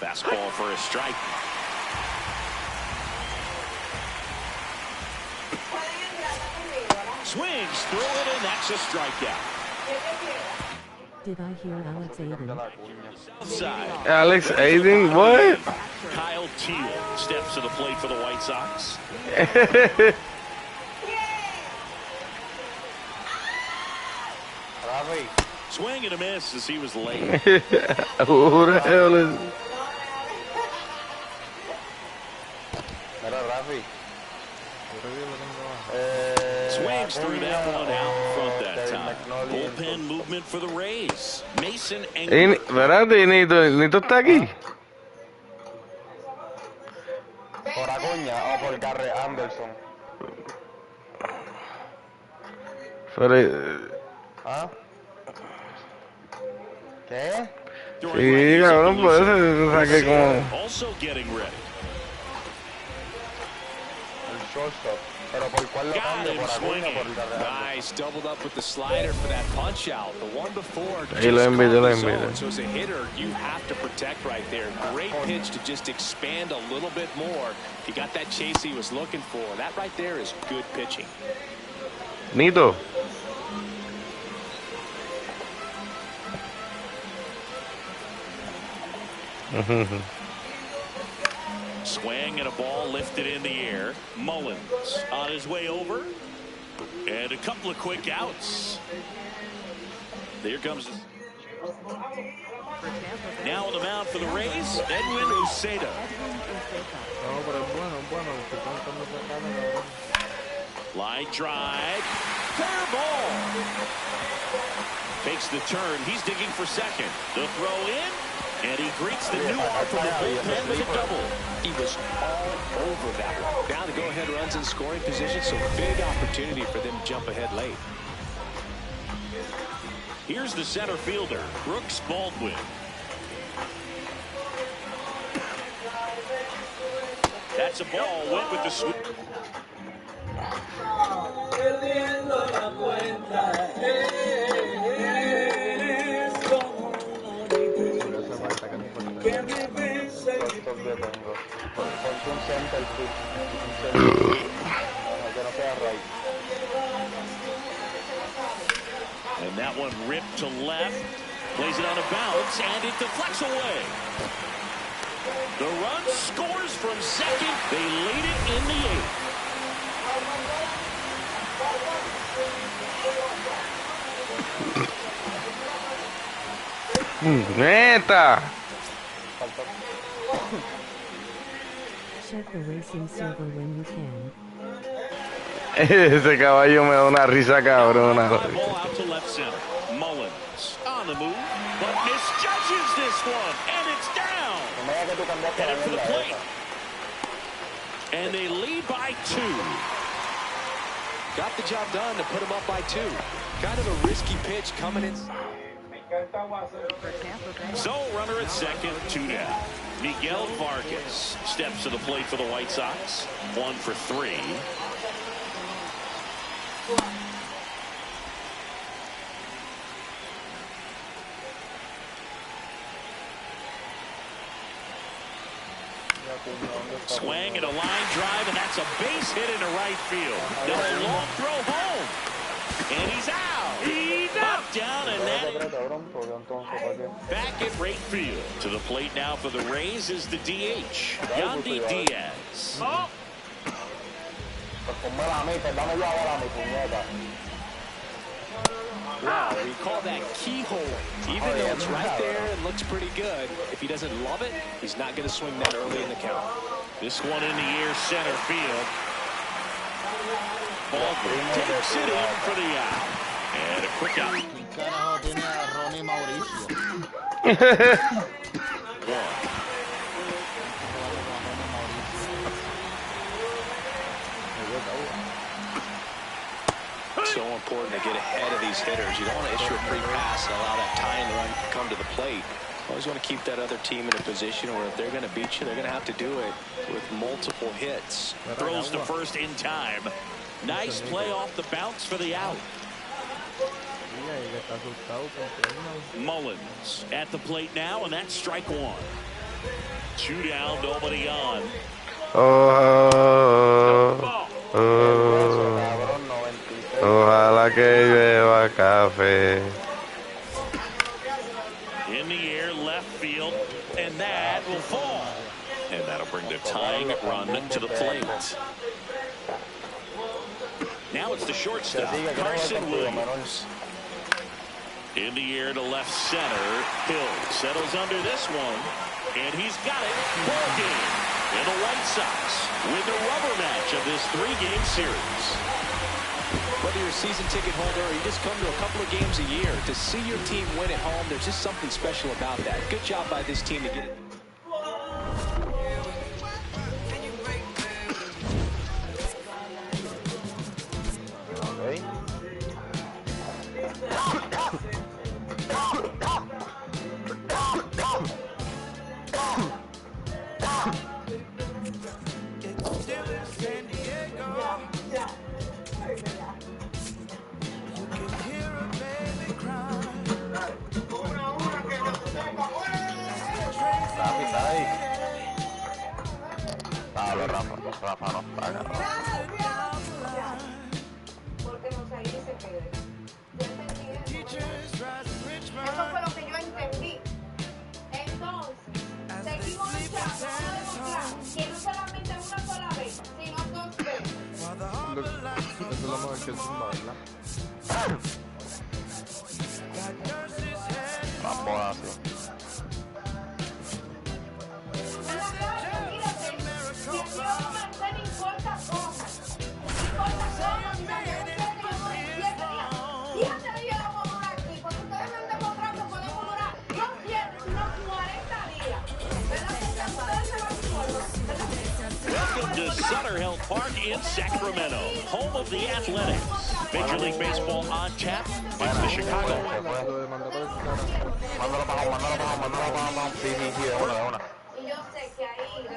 Fastball for a strike. Swings through it, and that's a strikeout. Did I hear Alex Aiden? Outside. Alex Aiden, what? Kyle Teal steps to the plate for the White Sox. Swing and a miss as he was late. Who the hell is? Swings through that one out front that time. Bullpen movement for the Rays. Mason and ¿Verdad? Nito está aquí. Por Acuña o por Garrett Anderson. ¿Ah? ¿Qué? Sí, cabrón, por eso se saqué como... Also getting ready. El shortstop. Pero por cuál lo cambio, por Acuña o por Garrett Anderson. Nice, doubled up with the slider for that punch out. The one before. Ahí lo envidio. So as a hitter, you have to protect right there. Great pitch to just expand a little bit more. He got that chase he was looking for. That right there is good pitching. Nito. Swing and a ball lifted in the air. Mullins on his way over. And a couple of quick outs. There comes. Now on the mound for the Rays, Edwin Uceda. Line drive. Fair ball. Takes the turn. He's digging for second. The throw in. And he greets the new arm from the bullpen with a double. He was all over that one. Now the go-ahead runs in scoring position, so big opportunity for them to jump ahead late. Here's the center fielder, Brooks Baldwin. That's a ball, went with the sweep. And that one ripped to left, plays it on a bounce, and it deflects away. The run scores from second. They lead it in the 8th. Neta. Check the racing server when you can. Ese caballo me da una risa cabrona. Ball out to left center. Mullins on the move, but misjudges this one, and it's down. Headed for the plate. And they lead by 2. Got the job done to put him up by 2. Kind of a risky pitch coming in. So runner at second, 2 down. Miguel Vargas steps to the plate for the White Sox. 1 for 3. Swing and a line drive, and that's a base hit into right field. Now a long throw home. And he's out. He's up, down, and that back at right field. To the plate now for the Rays is the DH, Yandy Diaz. Oh. Wow, we call that keyhole. Even though it's right there, it looks pretty good. If he doesn't love it, he's not going to swing that early in the count. This one in the air, center field. Baldwin takes it in for the out. And a quick out. So important to get ahead of these hitters. You don't want to issue a free pass and allow that tying run to come to the plate. Always want to keep that other team in a position where if they're going to beat you, they're going to have to do it with multiple hits. Throws to first in time. Nice play off the bounce for the out. Mullins at the plate now, and that's strike one. 2 down, nobody on. Ojalá que llueva café. In the air, left field, and that will fall. And that'll bring the tying run to the plate. Now it's the shortstop, Carson Williams. In the air to left center. Hill settles under this one, and he's got it. Ball game. And the White Sox win the rubber match of this 3-game series. Whether you're a season ticket holder or you just come to a couple of games a year, to see your team win at home, there's just something special about that. Good job by this team to get it. Rafa no está, porque no se dice que yo entendí eso. Eso fue lo que yo entendí. Entonces, seguimos luchando, vamos a demostrar que no solamente una sola vez, sino 2 veces. Eso es lo mejor que es zumba, ¿verdad? Vamos así. Welcome to Sutter Health Park in Sacramento, home of the Athletics. Major League Baseball on tap. It's the Chicago.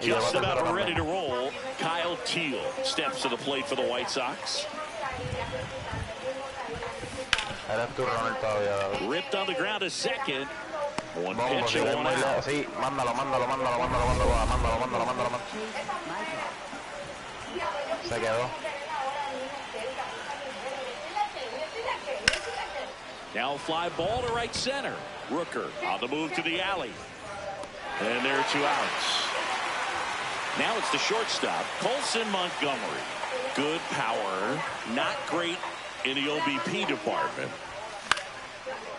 Just about ready to roll. Kyle Teal steps to the plate for the White Sox. Ripped on the ground to second. One pitch and one out. Sí, mándalo. Se quedó. Now fly ball to right center. Rooker on the move to the alley. And there are 2 outs. Now it's the shortstop, Colson Montgomery. Good power, not great in the OBP department.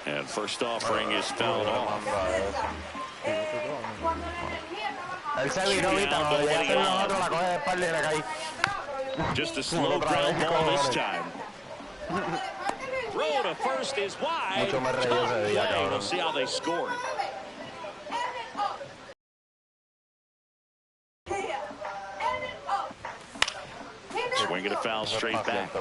And first offering is fouled off. Just a slow ground ball this time. Throw to first is wide. We'll see how they score it. Swinging a foul straight back.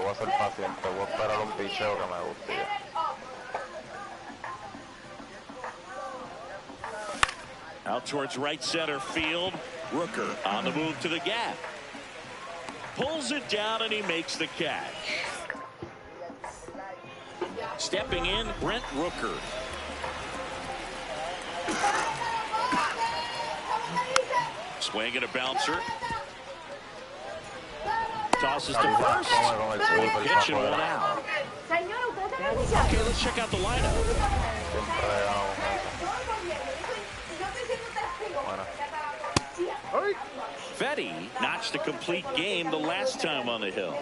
Out towards right center field. Rooker on the move to the gap. Pulls it down and he makes the catch. Stepping in, Brent Rooker. Swing and a bouncer. Tosses to first. Pitch and one out. Okay, let's check out the lineup. Fetty notched a complete game the last time on the hill.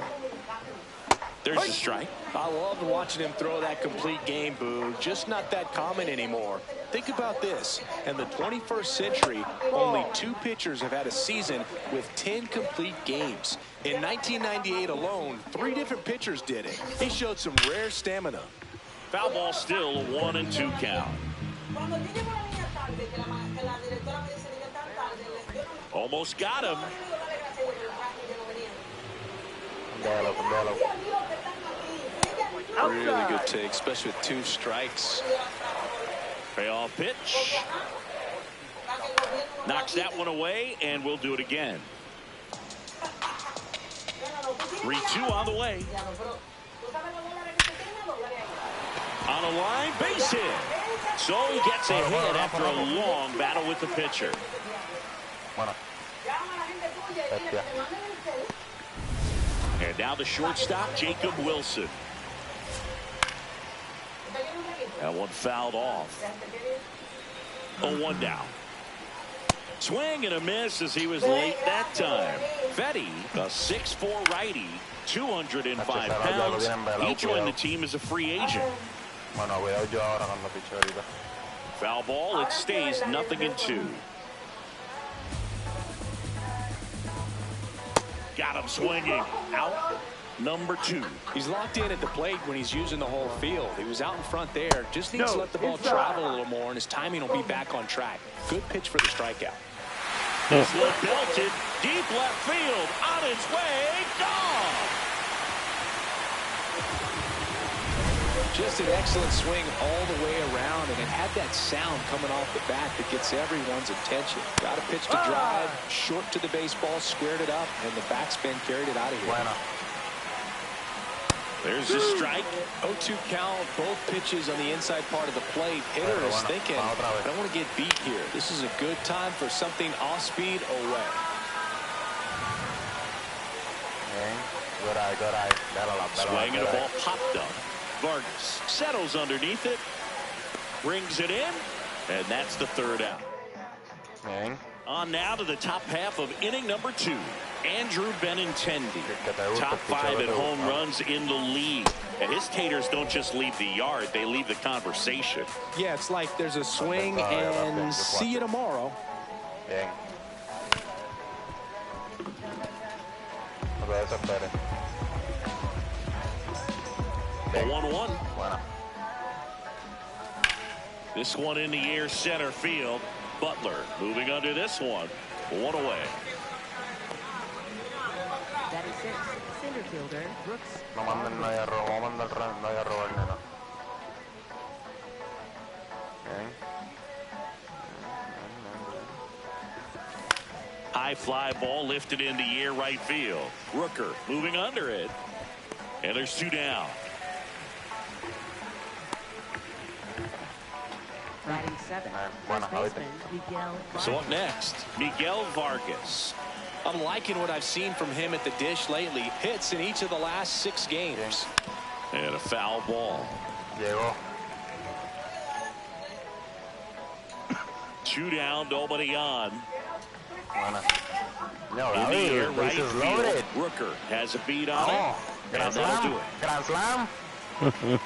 There's a strike. I loved watching him throw that complete game, Boo. Just not that common anymore. Think about this. In the 21st century, only 2 pitchers have had a season with 10 complete games. In 1998 alone, 3 different pitchers did it. He showed some rare stamina. Foul ball still, a 1-2 count. Almost got him. Really good take, especially with 2 strikes. Payoff pitch. Knocks that one away, and we'll do it again. 3-2 on the way. On a line, base hit. So he gets a hit after a long battle with the pitcher. And now the shortstop, Jacob Wilson. That one fouled off. 0-1 down. Swing and a miss as he was late that time. Fetty, a 6'4" righty, 205 pounds. He joined the team as a free agent. Foul ball, it stays 0-2. Got him swinging. Out number 2. He's locked in at the plate when he's using the whole field. He was out in front there. Just needs to let the ball travel a little more, and his timing will be back on track. Good pitch for the strikeout. This one belted deep left field. On its way. Gone. Just an excellent swing all the way around, and it had that sound coming off the bat that gets everyone's attention. Got a pitch to drive, short to the baseball, squared it up, and the backspin carried it out of here. There's a strike. 0-2 count, both pitches on the inside part of the plate. Hitter is thinking, I don't want to get beat here. This is a good time for something off speed away. Swing and a ball popped up. Vargas settles underneath it, brings it in, and that's the 3rd out. On now to the top half of inning number 2. Andrew Benintendi, top 5 in home runs in the league. And his taters don't just leave the yard, they leave the conversation. Yeah, it's like there's a swing and see you tomorrow. 1-1. This one in the air, center field. Butler moving under this one. 1 away. That is 6. Center fielder Brooks. High fly ball lifted in the air, right field. Rooker moving under it. And there's 2 down. Batting 7. First baseman Miguel Vargas. So up next, Miguel Vargas. I'm liking what I've seen from him at the dish lately. Hits in each of the last 6 games. And a foul ball. 2 down, nobody on. In the air, right field. Rooker has a beat on it. And that'll do it.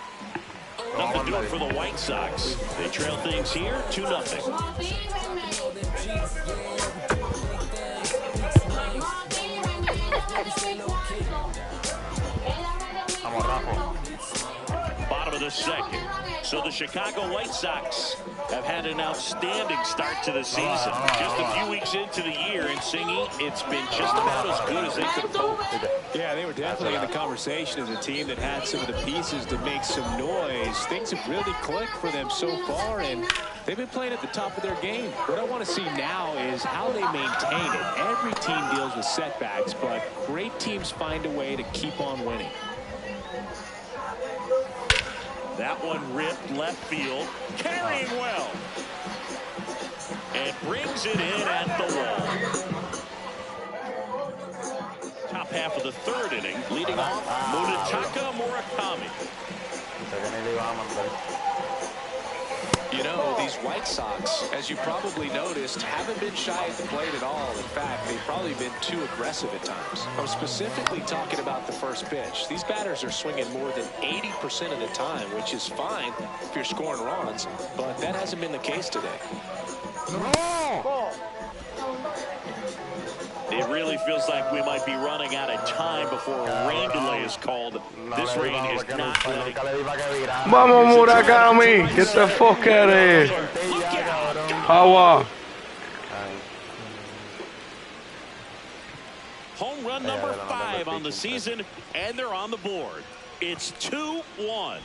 Nothing doing for the White Sox. They trail things here 2-0. Bottom of the 2nd. So the Chicago White Sox have had an outstanding start to the season. Just a few weeks into the year, and Singy, it's been just about as good as they could have hoped. Yeah, they were definitely in the conversation as a team that had some of the pieces to make some noise. Things have really clicked for them so far, and they've been playing at the top of their game. What I want to see now is how they maintain it. Every team deals with setbacks, but great teams find a way to keep on winning. That one ripped left field, carrying well. And brings it in at the wall. Top half of the third inning, leading off Munetaka Murakami. You know, these White Sox, as you probably noticed, haven't been shy at the plate at all. In fact, they've probably been too aggressive at times. I'm specifically talking about the first pitch. These batters are swinging more than 80% of the time, which is fine if you're scoring runs, but that hasn't been the case today. It really feels like we might be running out of time before a rain delay is called. This rain is not letting. Vamos, Murakami! Get the fuck out of here! Power! Home run number 5 on the season, and they're on the board. It's 2-1.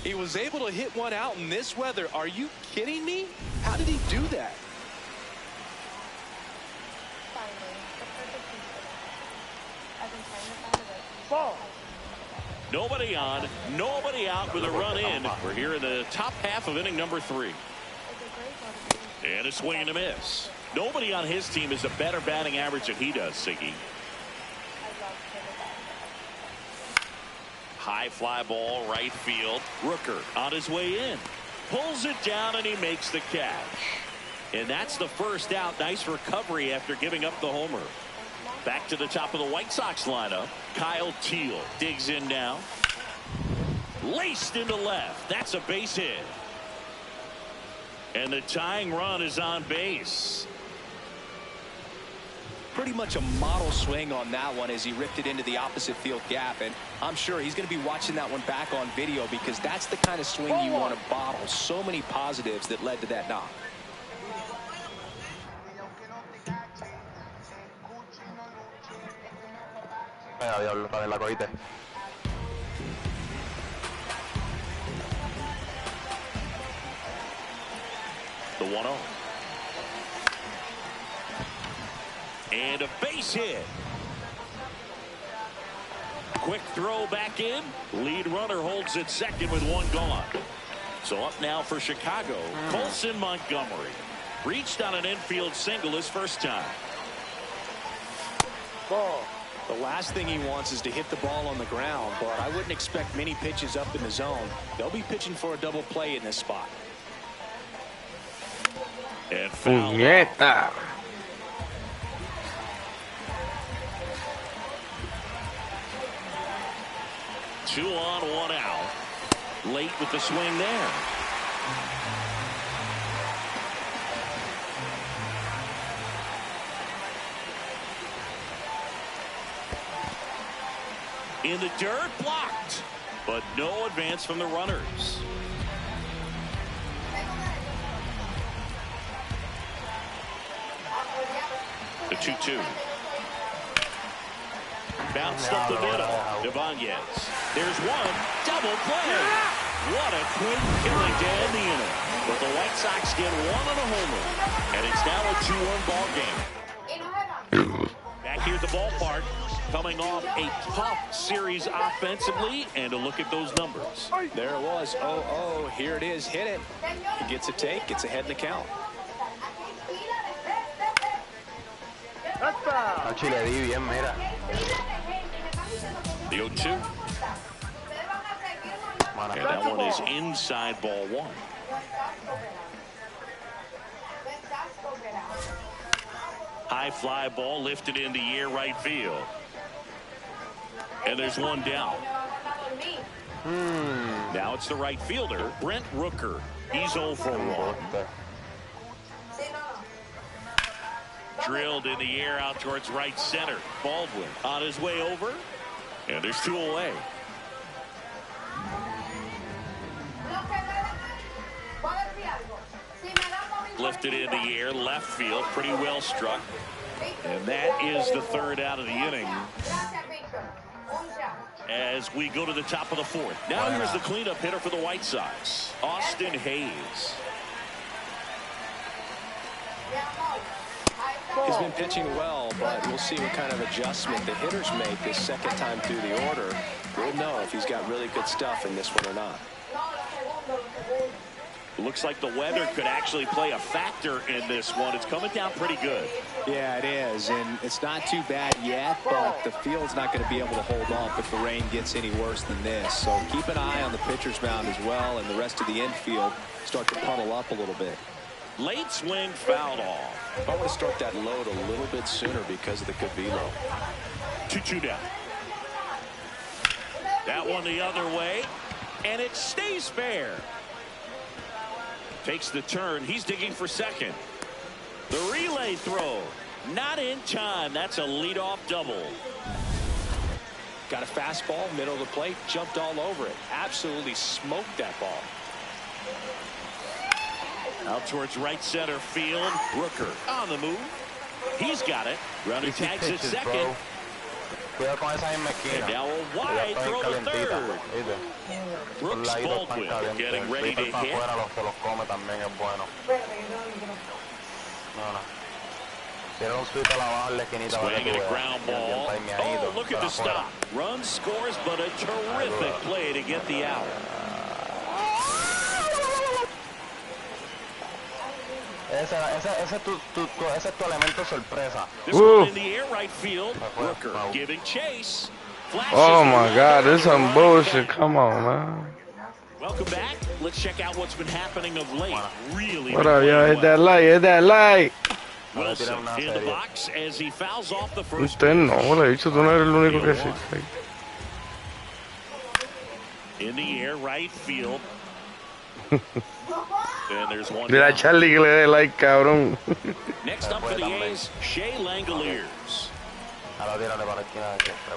He was able to hit one out in this weather. Are you kidding me? How did he do that? Nobody on, nobody out with a run in. We're here in the top half of inning number 3. And a swing and a miss. Nobody on his team is a better batting average than he does, Siggy. High fly ball, right field. Rooker on his way in. Pulls it down and he makes the catch. And that's the first out. Nice recovery after giving up the homer. Back to the top of the White Sox lineup. Kyle Teal digs in now. Laced into left. That's a base hit. And the tying run is on base. Pretty much a model swing on that one as he ripped it into the opposite field gap. And I'm sure he's going to be watching that one back on video because that's the kind of swing you want to bottle. So many positives that led to that knock. The 1-0. And a base hit. Quick throw back in. Lead runner holds at second with one gone. So up now for Chicago, Colson Montgomery. Reached on an infield single his first time. Ball. The last thing he wants is to hit the ball on the ground, but I wouldn't expect many pitches up in the zone. They'll be pitching for a double play in this spot. And foul. 2 on, 1 out. Late with the swing there. In the dirt, blocked, but no advance from the runners. The 2-2. Bounced up the middle. Ibanez. There's one. Double play. What a quick killing to end the inning. But the White Sox get one on a homer. And it's now a 2-1 ball game. Back here at the ballpark. Coming off a tough series offensively. And a look at those numbers. There it was. Oh, here it is. Hit it. He gets a take. Gets ahead in the count. The 0-2. And that one is inside ball 1. High fly ball lifted in the air right field. And there's one down. Now it's the right fielder, Brent Rooker. He's 0 for 1. Drilled in the air out towards right center. Baldwin on his way over. And there's 2 away. Lifted in the air, left field, pretty well struck. And that is the third out of the inning. As we go to the top of the 4th. Now here's the cleanup hitter for the White Sox, Austin Hayes. He's been pitching well, but we'll see what kind of adjustment the hitters make this second time through the order. We'll know if he's got really good stuff in this one or not. Looks like the weather could actually play a factor in this one. It's coming down pretty good. Yeah, it is, and it's not too bad yet, but the field's not going to be able to hold off if the rain gets any worse than this. So keep an eye on the pitcher's mound as well, and the rest of the infield start to puddle up a little bit. Late swing fouled off. I want to start that load a little bit sooner because of the good velo. 2-2 down. That one the other way, and it stays fair. Takes the turn. He's digging for second. The relay throw. Not in time. That's a leadoff double. Got a fastball, middle of the plate, jumped all over it. Absolutely smoked that ball. Out towards right center field. Rooker on the move. He's got it. Runner tags at second. And now a wide throw to third. Brooks Baldwin getting ready to hit. Swinging a ground ball. Oh, look at the stop. Run scores, but a terrific play to get the out. Ese es tu elemento sorpresa. This one in the air right field. Rooker giving chase. Oh my God, this is some bullshit. Come on, man. Welcome back. Let's check out what's been happening of late. Really. What up, y'all? Hit that light. Hit that light. Wilson in the box as he fouls off the first. Usted no, le he dicho, tú no eres el único que sí. In the air right field. And there's one. Mira, Charlie que le dé like, cabrón. Next up for the A's, Shea Langoliers.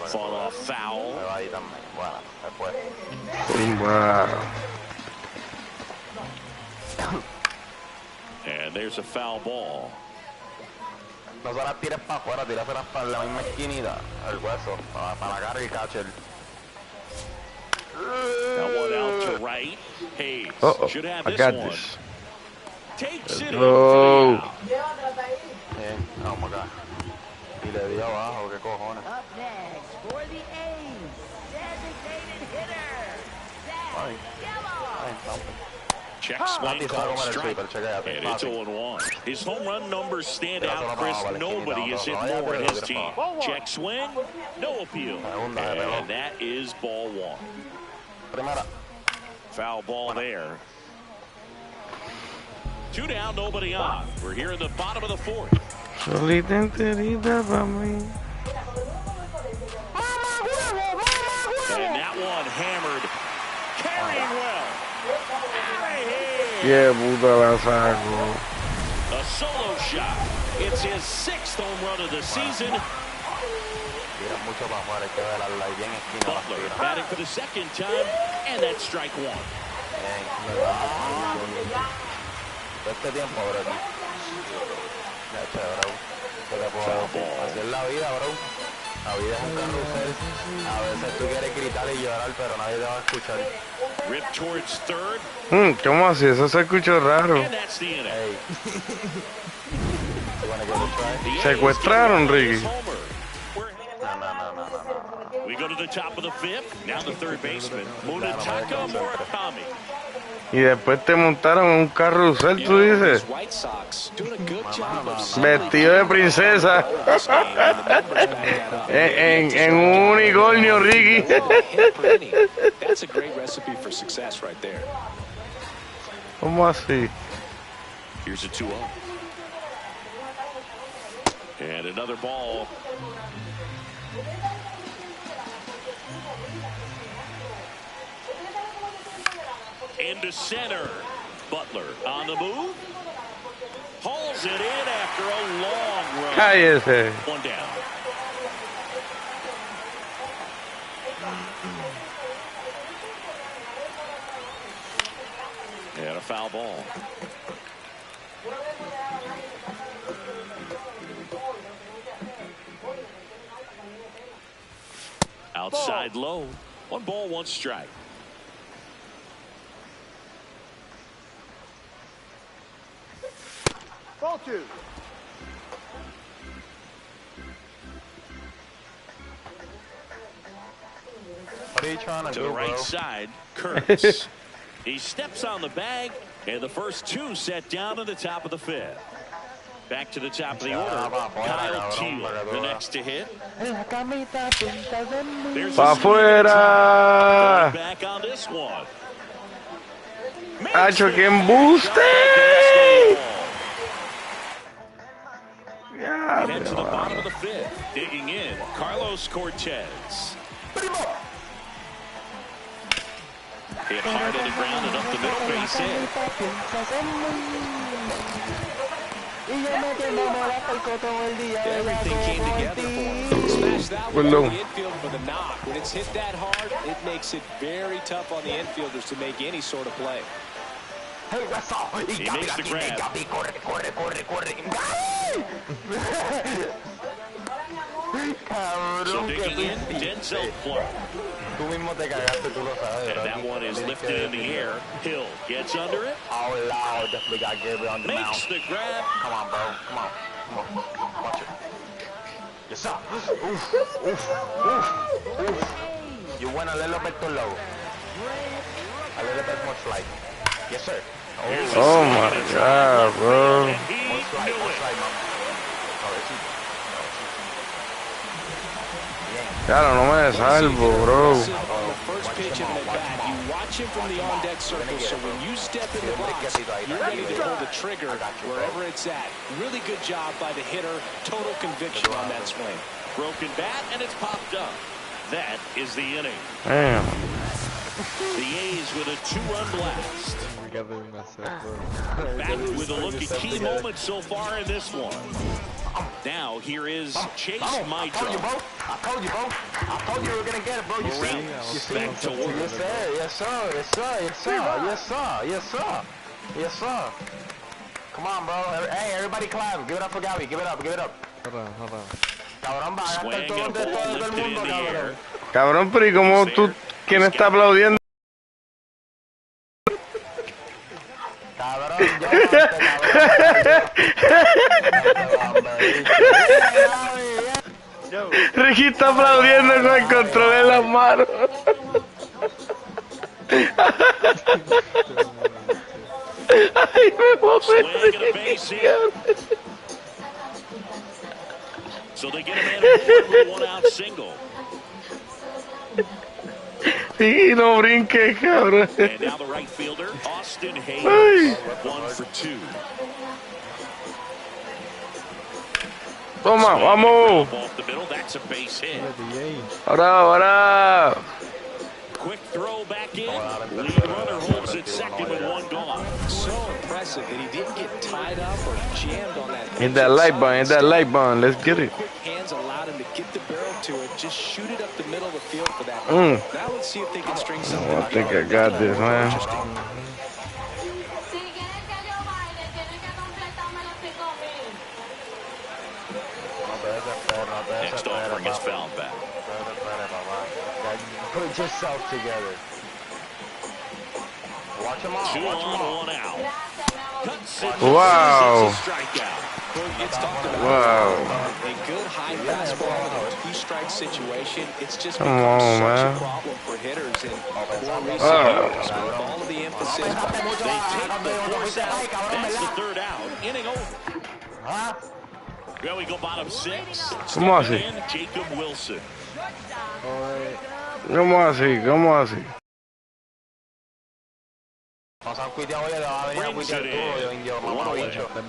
Fall off foul. Wow. And there's a foul ball. No se las tires para afuera, tíraselas para la misma esquinita, el hueso, para la cara y catcher. That one out to right. Hayes should have this one. This. Takes it Oh. Bien, vamos acá. Y le dio abajo, qué cojones. Up next for the A's, designated hitter, Ay, ay, check swing called strike. And it's 0-1. His home run numbers stand out, Chris. Nobody has hit more in his team. Check swing, no appeal. And that is ball one. Foul ball there. 2 down, nobody on. We're here in the bottom of the fourth. Solita enterita para mí. And that one hammered. Carrying well. Yeah, puta la saco. A solo shot. It's his 6th home run of the season. Butler batting for the second time, and that's strike one. Este tiempo, bro. Así es la vida, bro. La vida es un carrusel. A veces tú quieres gritar y llorar, pero nadie te va a escuchar. Rip towards third. ¿Cómo así? Eso se escuchó raro. And that's the inning. Hey. You wanna give it a try? Secuestraron, Ricky. No. We go to the top of the 5th. Now the third baseman, Munetaka Murakami. Y después te montaron en un carrusel, tú dices. Vestido de princesa. en un unicornio, Ricky. That's a great recipe for success right there. ¿Cómo así? Here's a 2-0. And another ball. Into center. Butler on the move. Hauls it in after a long run. Cállese. One down. And a foul ball. Outside low. 1 ball, 1 strike. Ball 2. What are you trying to do, the right bro? side, Kurtz. He steps on the bag, and the first two set down to the top of the fifth. Back to the top of the order, Kyle Teal, the next to hit. There's Pa' afuera. back on this one. ¡Hacho, qué embuste! Head to the bottom of the fifth. Digging in, Carlos Cortez. Hit hard at the ground and up the middle, base hit. Everything came together for him. Smash that one on the infield for the knock. When it's hit that hard, it makes it very tough on the infielders to make any sort of play. He makes the grab. So digging in, Denzel Clark. And that one is lifted in the air. Hill gets under it. Oh, loud. We got Gabriel on the mount. Makes the grab. Come on, bro. Come on. Come on. Watch it. Yes, sir. Oof. Oof. Oof. Oof. You went a little bit too low. A little bit more slide. Yes, sir. Oh my God, bro. More slide, mom. Claro, no me salvo, bro. The first pitch of an at-bat, you watch him from the on-deck circle, so when you step in the box, you're ready to pull the trigger wherever it's at. Really good job by the hitter. Total conviction on that swing. Broken bat, and it's popped up. That is the inning. Damn. The A's with a 2-run blast. Back with a look at key moments so far in this one. Now here is Chase Mitro. I told you, bro. I told you, bro. I told you we were gonna get it, bro. You see? You see? Back to work. Yes, sir. Yes, sir. Yes, sir. Yes, sir. Yes, sir. Yes, sir. Yes, sir. Come on, bro. Hey, everybody clap. Give it up for Gabby. Give it up. Give it up. Cabrón, va a gastar todo el mundo, cabrón. Cabrón, pero ¿y cómo tú, quién está aplaudiendo? Cabrón, yo. Ricky está aplaudiendo con el control en las manos. Ay, me voy a perder. So they get a man with a one-out single. Sí, no brinques, cabrón. And now the right fielder, Austin Hayes, 1 for 2. Toma, vamos. Off the middle, that's a base hit. Ahora, ahora. Quick throw back in. Lead runner holds it second with 1 gone. So impressive that he didn't get tied up or jammed on that. Hit that light button, hit that light button. Let's get it. Quick hands allowed him to get the barrel to it. Just shoot it up the middle of the field for that. Now let's see if they can string something. I think I got this, man. Next offering is fouled back. Put yourself together. Watch him out. 2 on, 1 out. Wow. Wow. A good high fastball in a 2-strike situation. It's just Come become on, such man. a problem for hitters in more recent years. With all of the emphasis. They take the force out. That's the 3rd out. Inning over. Well, we go bottom 6. ¿Cómo así? Jacob Wilson. ¿Cómo así? ¿Cómo así?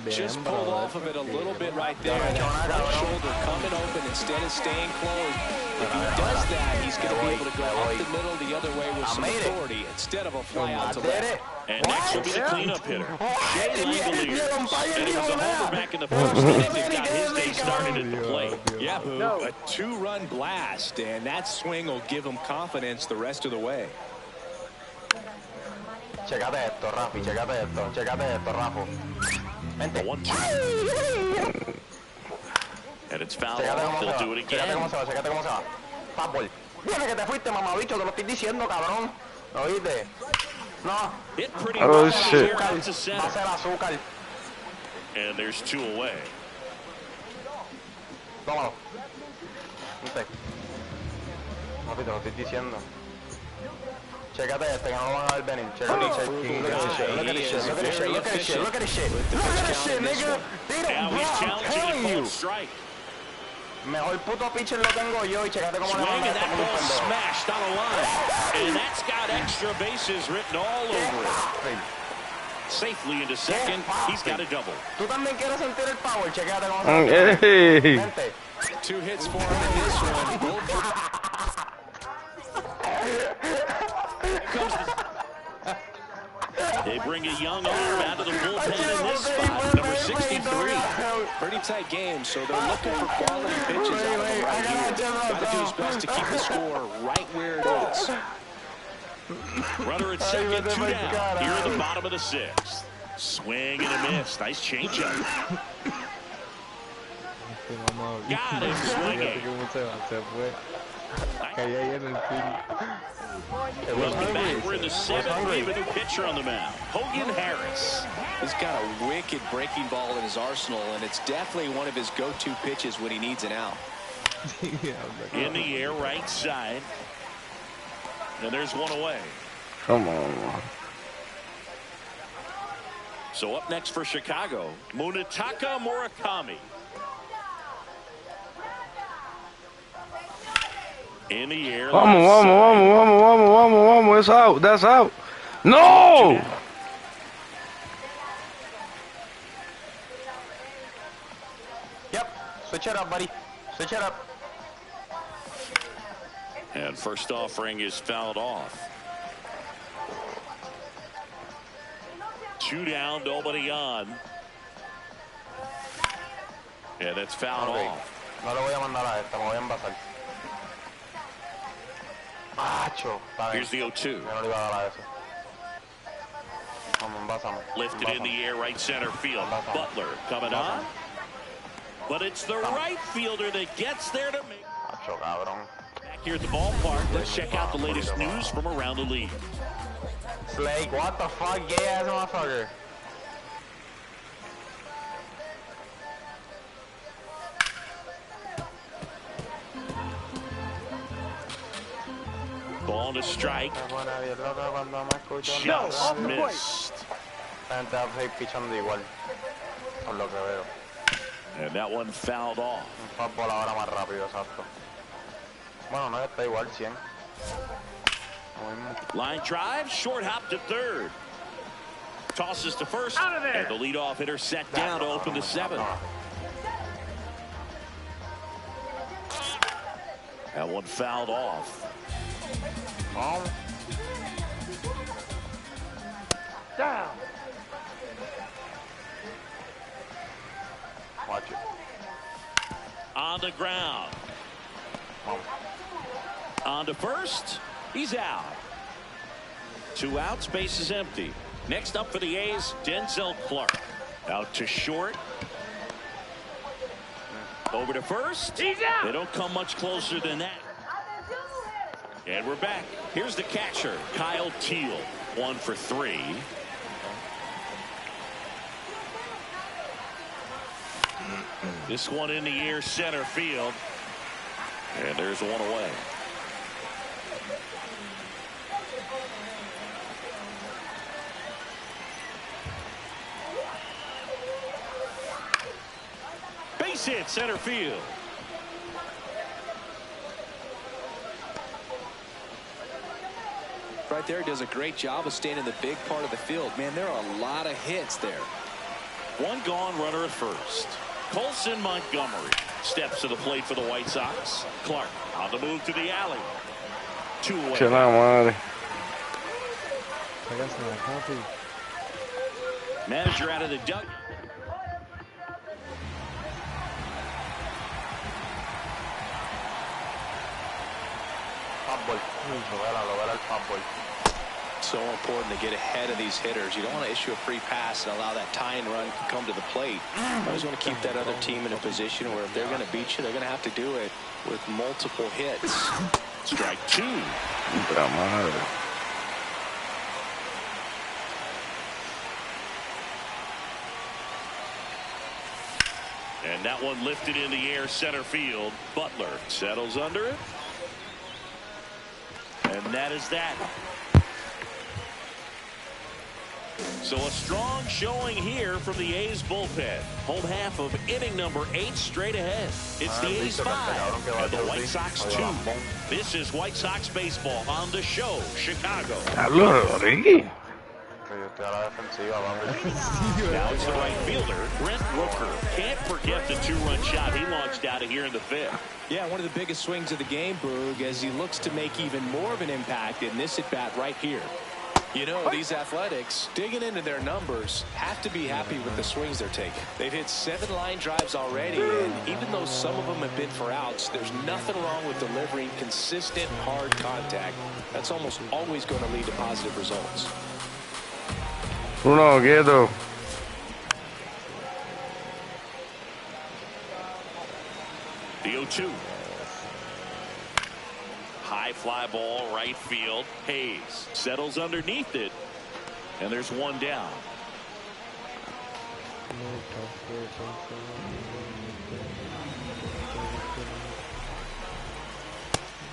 Just pulled off of it a little bit right there. That front shoulder coming open instead of staying closed. If he does that, he's going to be able to go up the middle the other way with some authority instead of a fly out to left. And next will be the cleanup hitter, Jay Langoliers. And it was a homer back in the first inning that got his day started at the plate. Yeah, Boo, a 2-run blast, and that swing will give him confidence the rest of the way. Checate esto, Rafi, checate esto, Rafa. The 1-2. And it's fouled off. They'll do it again. Checate cómo se va. Fastball. Viene que te fuiste, mamabicho, te lo estoy diciendo, cabrón. ¿Lo oíste? No. Oh, shit. Va a ser azúcar. And there's 2 away. Tómalo. Viste. Papi, te lo estoy diciendo. Chécate este, que no lo van a ver venir. Chécate este. Look at this shit. Look at this shit. Look at this shit. Look at this shit. Look at this shit, nigga. They don't, bro, I'm telling you. Mejor puto pitcher lo tengo yo y chécate cómo le van a dar como un pendejo. Smashed on a line. And that's got extra bases written all over it. Safely into second. He's got a double. Tú también quieres sentir el power. Chécate cómo se va. 2 hits for him in this one. They bring a young arm out of the bullpen in this spot, number 63. Pretty tight game, so they're looking for quality pitches out of him right here. Got to do his best to keep the score right where it is. Runner at second, 2 down. Here in the bottom of the 6th. Swing and a miss. Nice changeup. Got him swinging. Welcome back. We're in the 7th. We have a new pitcher on the mound, Hogan Harris. He's got a wicked breaking ball in his arsenal, and it's definitely one of his go-to pitches when he needs an out. In the air, right side. And there's one away. Come on. So up next for Chicago, Munetaka Murakami. In the air. Vamos. It's out. That's out. No! Yep. Switch it up, buddy. Switch it up. And first offering is fouled off. 2 down, nobody on. Yeah, that's fouled off. No le voy a mandar a esta, me voy a envasar. Macho. Here's the 0-2. Yo no le iba a dar a eso. Vamos, envásame. Lifted in the air, right center field. Butler coming on. But it's the right fielder that gets there to make. Macho, cabrón. Back here at the ballpark, let's check out the latest news from around the league. Slake, what the fuck, gay ass motherfucker. Ball to strike. Just missed. And that one fouled off. Line drive, short hop to third. Tosses to first, and the leadoff hitter set down to open the 7th. That one fouled off. Down. Watch it. On the ground. On to first. He's out. 2 outs, base is empty. Next up for the A's, Denzel Clark. Out to short. Over to first. He's out. They don't come much closer than that. And we're back. Here's the catcher, Kyle Teal. 1 for 3. This one in the air, center field. And there's one away. Base hit, center field. Right there, does a great job of staying in the big part of the field. Man, there are a lot of hits there. 1 gone, runner at first. Colson Montgomery steps to the plate for the White Sox. Clark on the move to the alley. 2 away. Chill out, madre. Manager out of the dugout. So important to get ahead of these hitters. You don't want to issue a free pass and allow that tying run to come to the plate. You always want to keep that other team in a position where if they're going to beat you, they're going to have to do it with multiple hits. Strike 2. And that one lifted in the air, center field. Butler settles under it. And that is that. So a strong showing here from the A's bullpen. Home half of inning number 8 straight ahead. It's the A's 5 and the White Sox 2. This is White Sox baseball on the show, Chicago. Now it's the right fielder, Brent Rooker. Can't forget the 2-run shot he launched out of here in the 5th. Yeah, one of the biggest swings of the game, Boog, as he looks to make even more of an impact in this at-bat right here. You know, these Athletics, digging into their numbers, have to be happy with the swings they're taking. They've hit 7 line drives already, and even though some of them have been for outs, there's nothing wrong with delivering consistent, hard contact. That's almost always going to lead to positive results. Uno, quieto. The 0-2. High fly ball, right field. Hayes settles underneath it, and there's one down.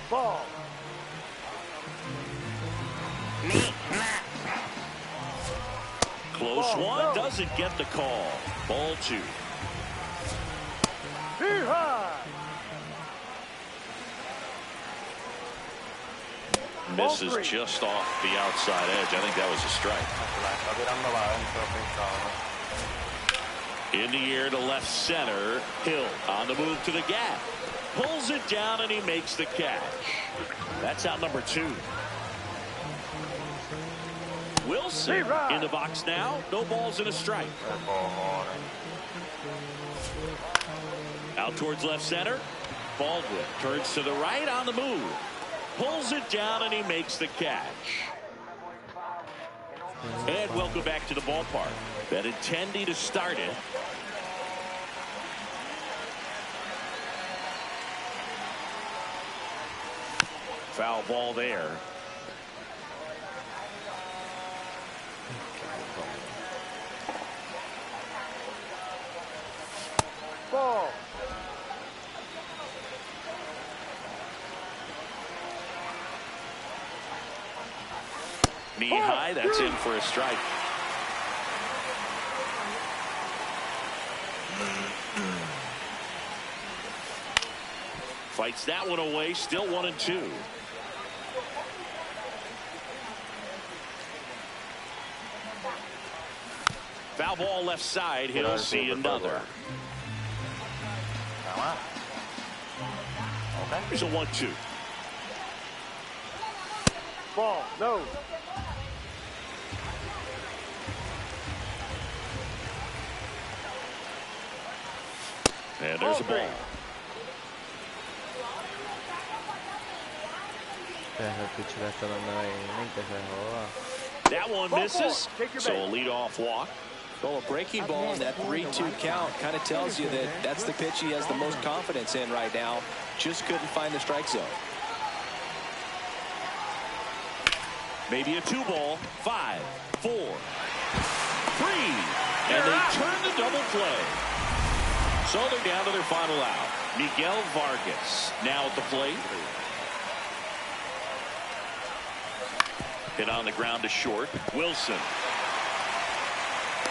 Ball. Close one, doesn't get the call. Ball 2. Misses just off the outside edge. I think that was a strike. In the air to left center. Hill on the move to the gap. Pulls it down and he makes the catch. That's out number 2. Wilson in the box now. No balls and a strike. Out towards left center. Baldwin turns to the right on the move. Pulls it down and he makes the catch. And welcome back to the ballpark. That intending to start it. Foul ball there. Ball. Knee high, that's in for a strike. Fights that one away, still 1-2. Foul ball left side, he'll see another. Here's a 1-2. Ball. No. And there's a ball. That one misses. So a leadoff walk. Well, a breaking ball in that 3-2 count kind of tells you that that's the pitch he has the most confidence in right now. Just couldn't find the strike zone. Maybe a 2-ball. 5, 4, 3. And they turn the double play. So they're down to their final out. Miguel Vargas now at the plate. Hit on the ground to short. Wilson.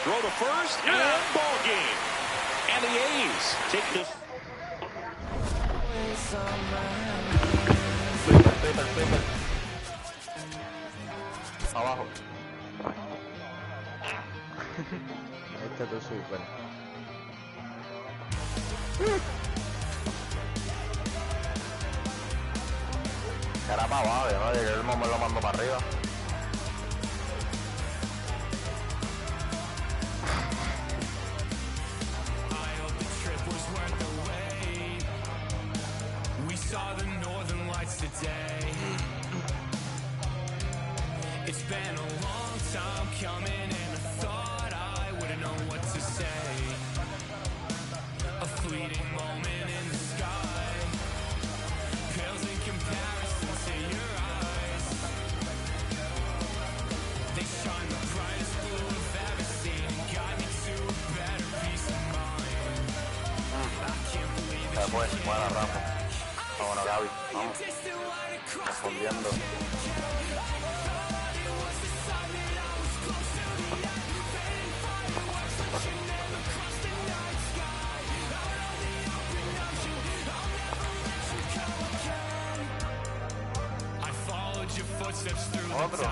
Throw to first and ball game. And the A's take this. Abajo. Ahí está tu super. Era para abajo, ¿no? Llegué el momento lo mando para arriba. It's been a long time coming and I thought I wouldn't know what to say. A fleeting moment in the sky pales in comparison to your eyes. They shine the brightest blue I've ever seen and guide me to a better peace of mind. I can't believe that Pues, buena Rafa. Bueno, Gaby, vamos. Respondiendo. Otro.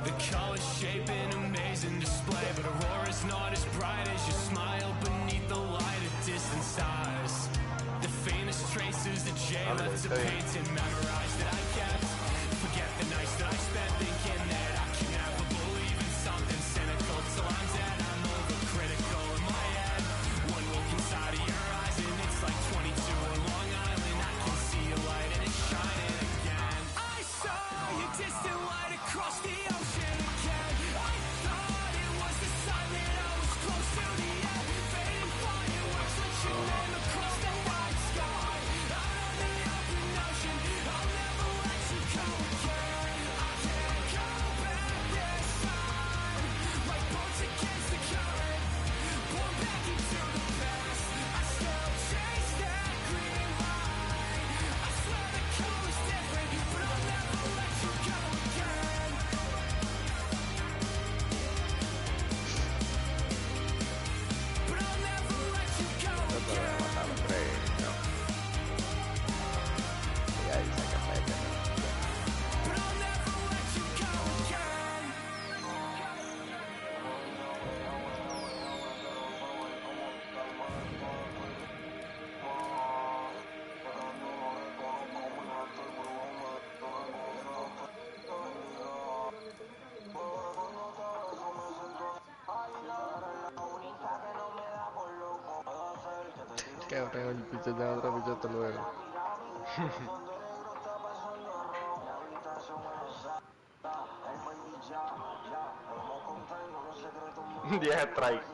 The colors shape an amazing display, but aurora's not as bright as your smile beneath the light of distant stars. The faintest traces that Jay left to paint and memorize that I kept. Forget the nights that I spent thinking that I can never believe in something cynical till I'm dead. I'm overcritical in my head. One look inside of your eyes and it's like 22 on Long Island. I can see a light and it's shining again. I saw your distant light across the ocean again. I thought it was the sign that I was close to the end. Fading fireworks let your name across the night sky. Out on the open ocean, I'll never let you go again. I can't go back this time. Like boats against the current, born back into the past. I still chase that green light. I swear the color's different, but I'll never let you go again. But I'll never let you go again. But I'll never let you go again. Que tengo el picho de otro picho hasta luego. 10 strikes.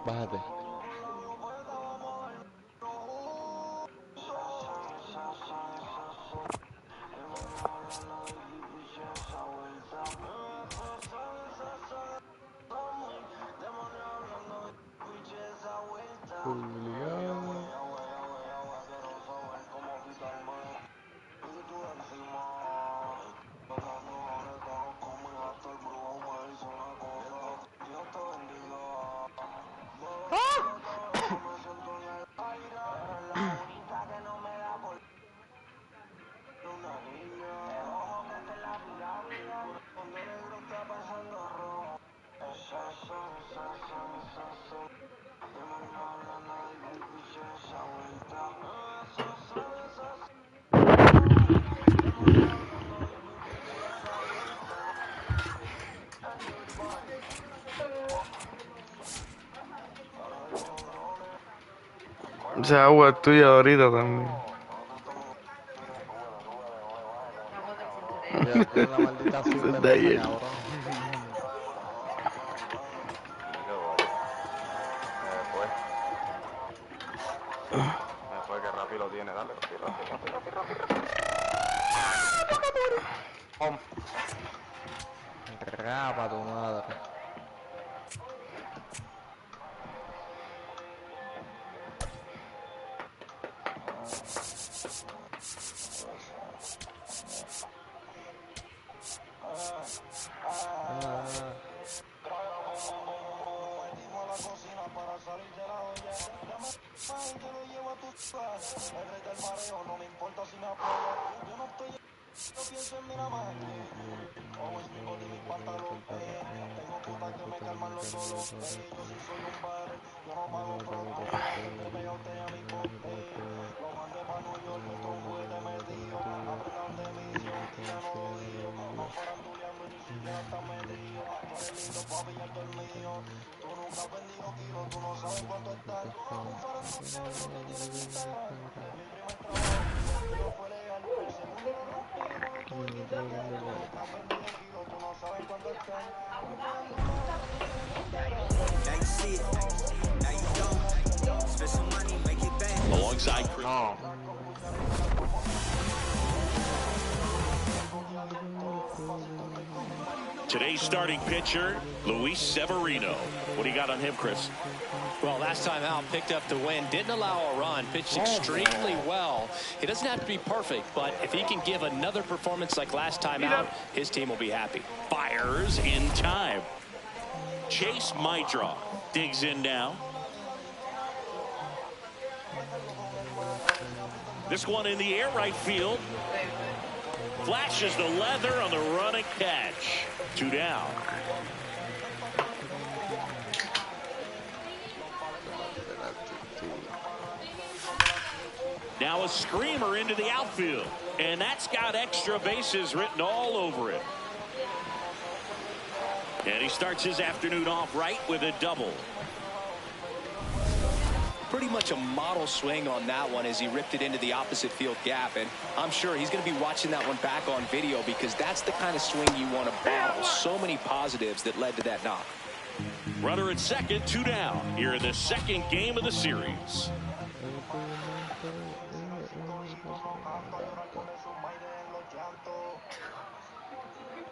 Bájate. Julián. Esa agua es tuya ahorita también. Ya con la maldita azul de mesa, cabrón. Me fue que rápido lo tiene, dale, rápido. Home. Rapa tu madre. Alongside No. Today's starting pitcher, Luis Severino. What do you got on him, Chris? Well, last time out, picked up the win, didn't allow a run, pitched extremely well. He doesn't have to be perfect, but if he can give another performance like last time out, his team will be happy. Fires in time. Chase Mydra digs in now. This one in the air, right field. Flashes the leather on the running catch. 2 down. Now a screamer into the outfield, and that's got extra bases written all over it. And he starts his afternoon off right with a double. Pretty much a model swing on that one as he ripped it into the opposite field gap, and I'm sure he's going to be watching that one back on video because that's the kind of swing you want to bottle. So many positives that led to that knock. Runner at second, 2 down here in the second game of the series.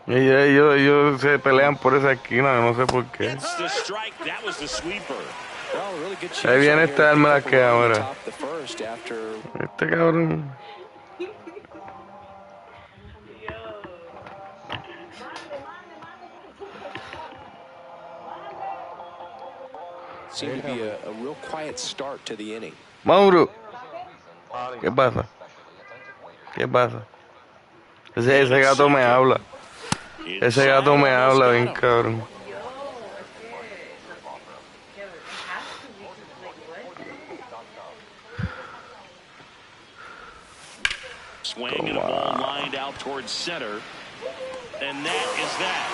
Ellos se pelean por esa esquina, no sé por qué. Ahí viene este arma la que ahora. Este cabrón. Seemed to be a real quiet start to the inning. Mauro, ¿qué pasa? ¿Qué pasa? Ese gato me habla. Ese gato me habla bien cabrón. Swing and a ball lined out towards center. And that is that.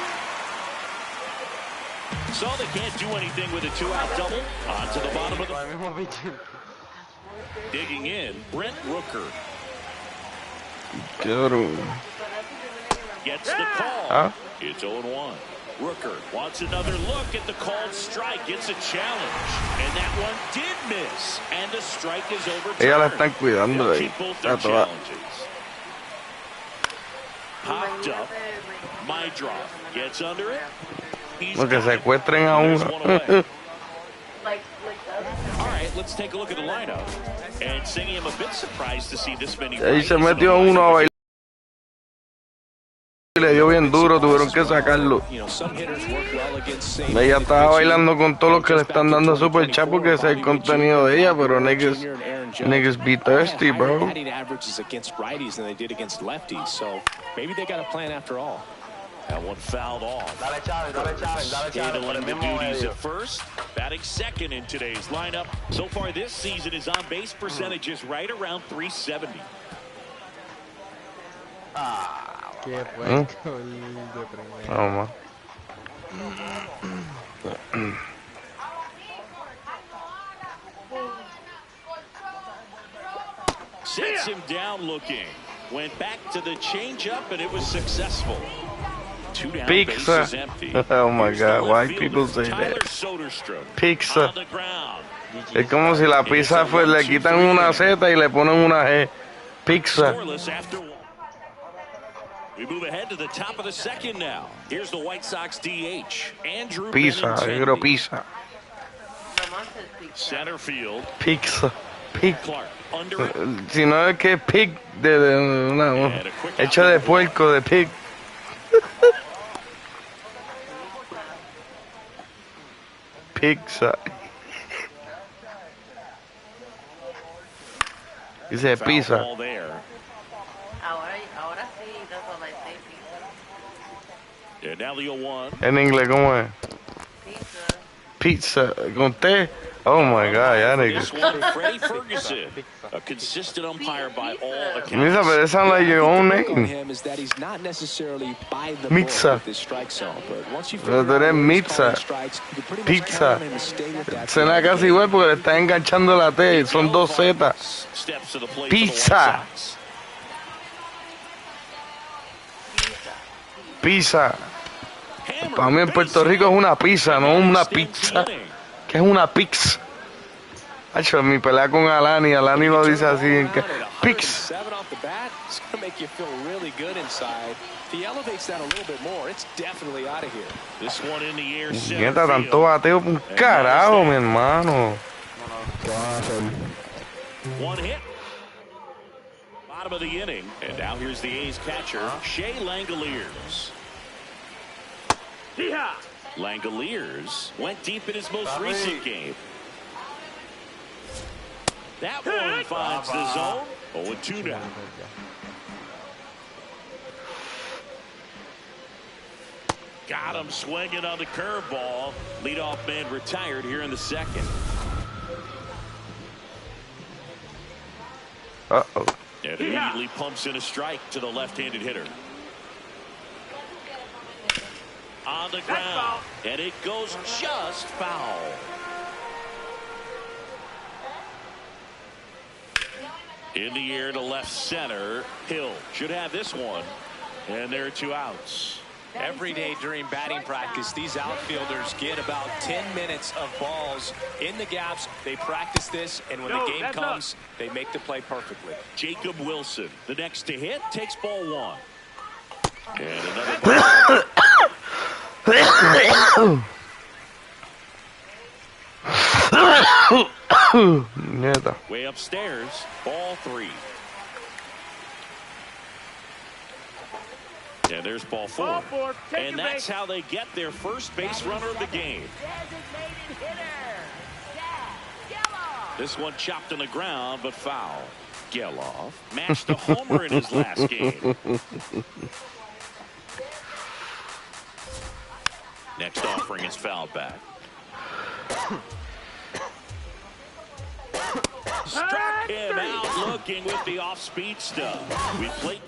So they can't do anything with a 2-out double. On to the bottom of the... Digging in, Brent Rooker. Gets the call. Huh? It's 0-1. Rooker wants another look at the called strike. It's a challenge. And that one did miss. And the strike is overturned. Ella la están cuidando ahí. Their challenges. Popped up. Mydra gets under it. Porque secuestren a uno. All right, let's take a look at the lineup. And Singy, I'm a bit surprised to see this many. Ahí se metió uno a bailar. Le dio bien duro, tuvieron que sacarlo. Ella estaba bailando con todos los que le están dando super chat porque ese es el contenido de ella, pero niggas be thirsty, bro. Against righties than they did against lefties, so maybe they got a plan after all. That one fouled off. Handling the duties at first, batting second in today's lineup. So far this season, his on-base percentage is right around 370. Qué puerco de primera. Sets him down looking. Went back to the changeup and it was successful. 2 down, Pizza. bases empty. Oh my God, why people say that? Pizza. Es como si la pizza le quitan una Z y le ponen una G. Pizza. We move ahead to the top of the second now. Here's the White Sox DH, Andrew Pizza, yo quiero pizza. Center field. Pizza. Pig. Clark under it. Si no es que es pig hecho de puerco, de pig. Pizza. Dice pizza. Ahora sí, that's all I say, pizza. Yeah, now the 0-1. En inglés, ¿cómo es? Pizza. ¿Con T? Oh my God, ya This one, Freddie Ferguson, a consistent umpire by all accounts. Misa, but it sounds like your own name. Pizza. Pero tú eres Pizza. Pizza. Suena casi igual porque le está enganchando la T. Son dos Z. Pizza. Pizza. Para mí en Puerto Rico es una pizza, no una pizza. Que es una pizza. Hacho, mi pelea con Alani lo dice así en Pix. 7 off the bat, it's going to make you feel really good inside. If he elevates that a little bit more, it's definitely out of here. This one in the air, Nieta, tanto bateo por un carajo, mi hermano. One hit. Bottom of the inning, and now here's the A's catcher, Shea Langoliers. Langoliers went deep in his most recent game. That one finds the zone. 0-2 now. Got him swinging on the curveball. Leadoff man retired here in the second. Uh-oh. And immediately pumps in a strike to the left-handed hitter. On the ground, and it goes just foul. In the air to left center. Hill should have this one, and there are 2 outs. Every day during batting practice, these outfielders get about 10 minutes of balls in the gaps. They practice this, and when the game comes, they make the play perfectly. Jacob Wilson, the next to hit, takes ball 1. And another way upstairs, ball 3. And there's ball 4. And that's how they get their first base runner of the game. This one chopped on the ground, but foul. Geloff matched a homer in his last game. Next offering is fouled back. Struck him out looking with the off-speed stuff. We played.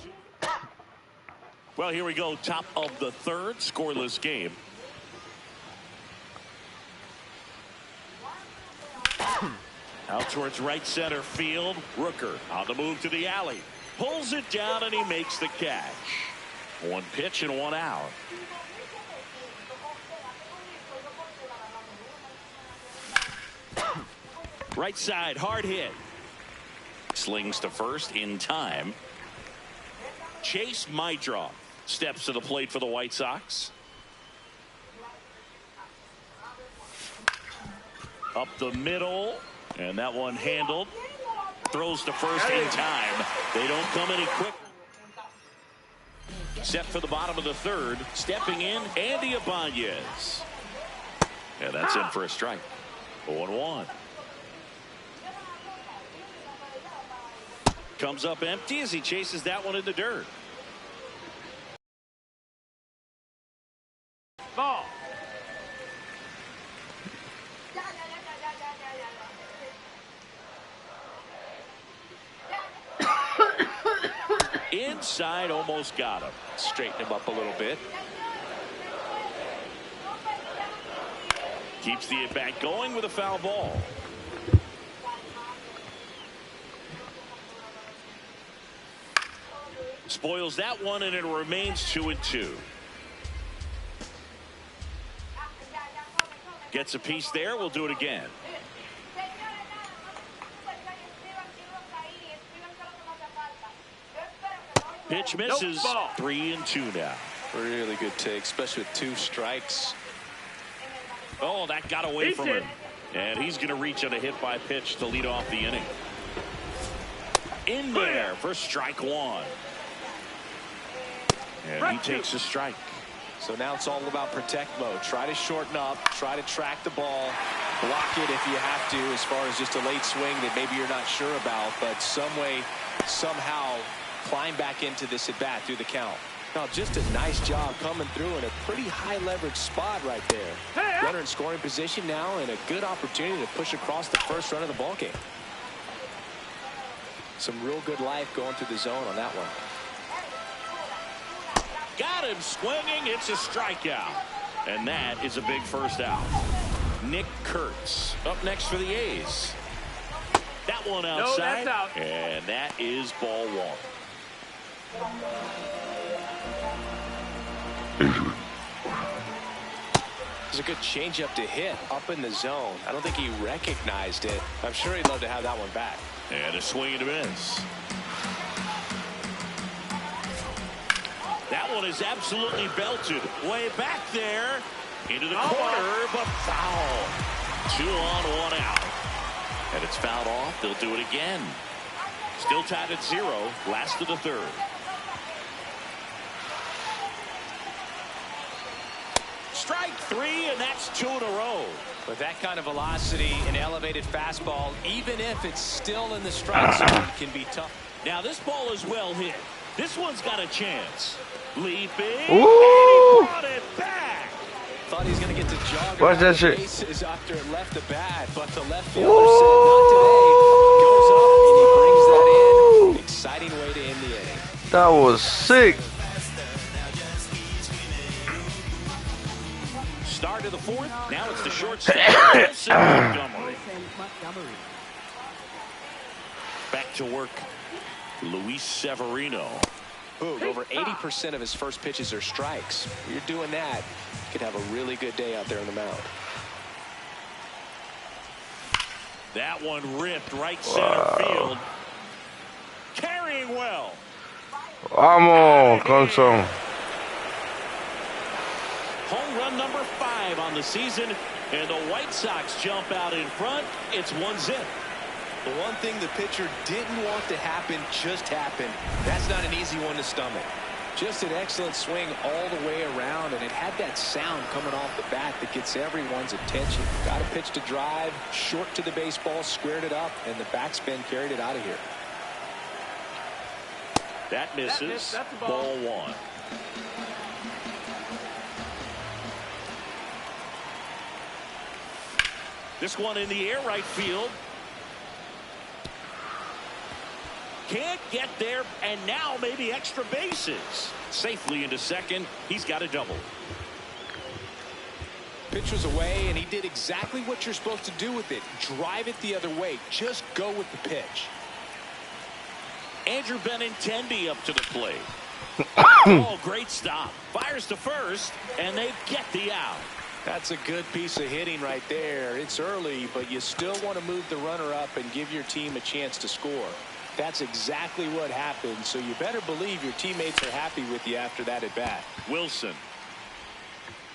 Well, here we go. Top of the 3rd, scoreless game. Out towards right center field. Rooker on the move to the alley. Pulls it down and he makes the catch. 1 pitch and 1 out. Right side, hard hit. Slings to first in time. Chase Mydroff steps to the plate for the White Sox. Up the middle, and that one handled. Throws to first in time. They don't come any quick. Set for the bottom of the 3rd. Stepping in, Andy Ibanez. And that's in for a strike. 0-1. Comes up empty as he chases that one in the dirt. Ball. Inside, almost got him. Straighten him up a little bit. Keeps the at-bat going with a foul ball. Spoils that one, and it remains 2-2. Gets a piece there. We'll do it again. Pitch misses. 3-2 now. Really good take, especially with 2 strikes. Oh, that got away from him. And he's going to reach on a hit by pitch to lead off the inning. In there for strike 1. And he takes a strike. So now it's all about protect mode. Try to shorten up, try to track the ball, block it if you have to, as far as just a late swing that maybe you're not sure about, but some way, somehow climb back into this at bat through the count. Now, just a nice job coming through in a pretty high leverage spot right there. Runner in scoring position now, and a good opportunity to push across the first run of the ball game. Some real good life going through the zone on that one. Got him swinging. It's a strikeout. And that is a big first out. Nick Kurtz up next for the A's. That one outside. No, that's out. And that is ball 1. It's a good changeup to hit up in the zone. I don't think he recognized it. I'm sure he'd love to have that one back. And a swing and a miss. That one is absolutely belted. Way back there. Into the corner, but foul. 2 on, 1 out. And it's fouled off. They'll do it again. Still tied at 0. Last of the third. Strike 3, and that's 2 in a row. With that kind of velocity, an elevated fastball, even if it's still in the strike zone, can be tough. Now this ball is well hit. This one's got a chance. Leaping. Ooh. And he brought it back. Thought he was going to get to jog Watch that shit. bases after it left the bat, but the left fielder said not today. Goes up and he brings that in. Exciting way to end the inning. That was sick. Start of the 4th. Now it's the shortstop. Wilson Montgomery. Back to work. Luis Severino. Boog, over 80% of his first pitches are strikes. If you're doing that, you could have a really good day out there on the mound. That one ripped right center field. Carrying well. Vamos, Conso. Home run number 5 on the season, and the White Sox jump out in front. It's 1-0. The one thing the pitcher didn't want to happen just happened. That's not an easy one to stomach. Just an excellent swing all the way around, and it had that sound coming off the bat that gets everyone's attention. Got a pitch to drive, short to the baseball, squared it up, and the backspin carried it out of here. That misses. That's ball 1. This one in the air, right field. Can't get there, and now maybe extra bases. Safely into second. He's got a double. Pitch was away, and he did exactly what you're supposed to do with it. Drive it the other way. Just go with the pitch. Andrew Benintendi up to the plate. Oh, great stop. Fires to first, and they get the out. That's a good piece of hitting right there. It's early, but you still want to move the runner up and give your team a chance to score. That's exactly what happened, so you better believe your teammates are happy with you after that at bat. Wilson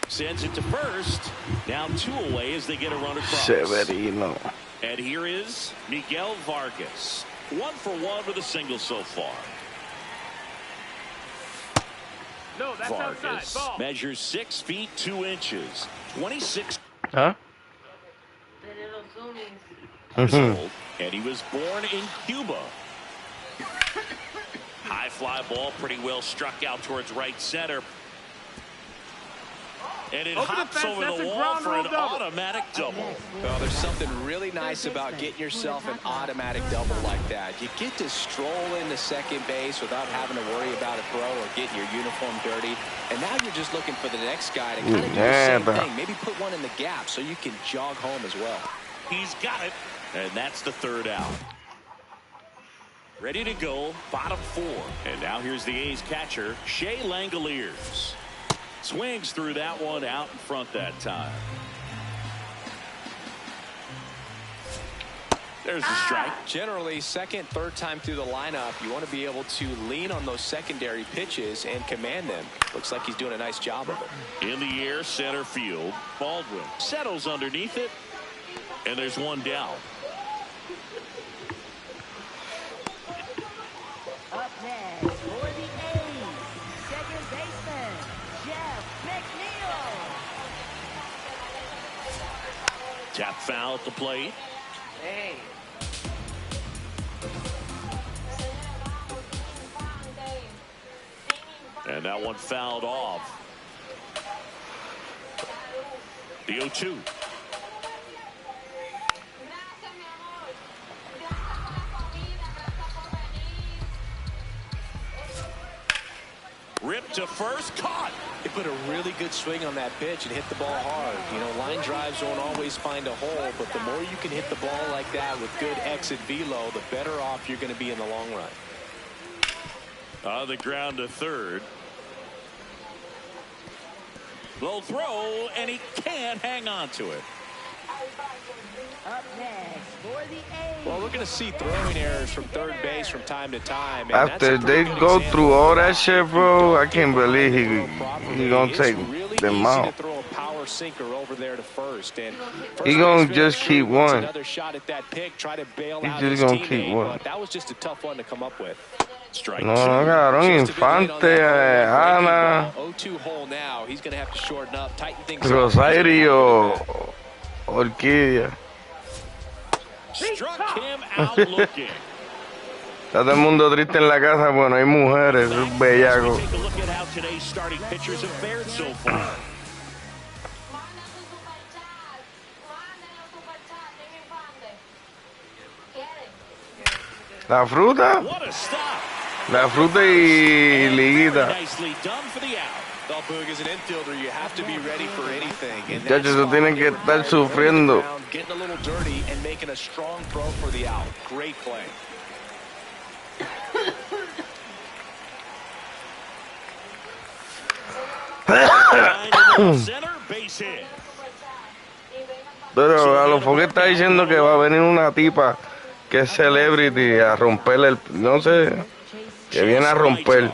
sends it to first. Now 2 away as they get a run across. Severino. And here is Miguel Vargas. 1 for 1 with a single so far. No, that's Vargas outside. Ball. measures 6 feet 2 inches. 26 Huh? years old, and he was born in Cuba. High fly ball, pretty well struck out towards right center. And it hops over the wall for an automatic double. Well, there's something really nice about getting yourself an automatic double like that. You get to stroll into second base without having to worry about a throw or getting your uniform dirty. And now you're just looking for the next guy to kind of do the same thing. Maybe put one in the gap so you can jog home as well. He's got it, and that's the 3rd out. Ready to go, bottom 4. And now here's the A's catcher, Shea Langoliers. Swings through that one out in front that time. There's the strike. Generally, second, third time through the lineup, you want to be able to lean on those secondary pitches and command them. Looks like he's doing a nice job of it. In the air, center field. Baldwin settles underneath it, and there's one down. Up next for the A's, second baseman, Jeff McNeil. Tap foul at the plate. Hey. And that one fouled off. The 0-2. Ripped to first, caught. He put a really good swing on that pitch and hit the ball hard. You know, line drives don't always find a hole, but the more you can hit the ball like that with good exit velo, the better off you're going to be in the long run. On the ground to third. Low throw, and he can't can't hang on to it. Up next for the A's. Well, we're going to see throwing errors from third base from time to time. After they go through all that shit, bro, I can't believe he gonna take them out. Throw a power sinker over there to first, and He gonna just keep one. Another shot at that pick, try to bail out He's his just gonna teammate, keep one. but that was just a tough one to come up with. Strike No, cabrón, Infante, Ana, 0-2 hole now. He's going to have to shorten up, tighten things Rosario, Orquídea. Struck him out looking. Está todo el mundo triste en la casa, bueno, hay mujeres, es un bellaco. Take a look at how today's starting pitchers have fared so far. La fruta. La fruta y liguita. Muchachos, eso tienen que estar sufriendo. Getting a little dirty and making a strong throw for the out. Great play. Pero a lo que está diciendo que va a venir una tipa que es celebrity a romper el, no sé, que viene a romper.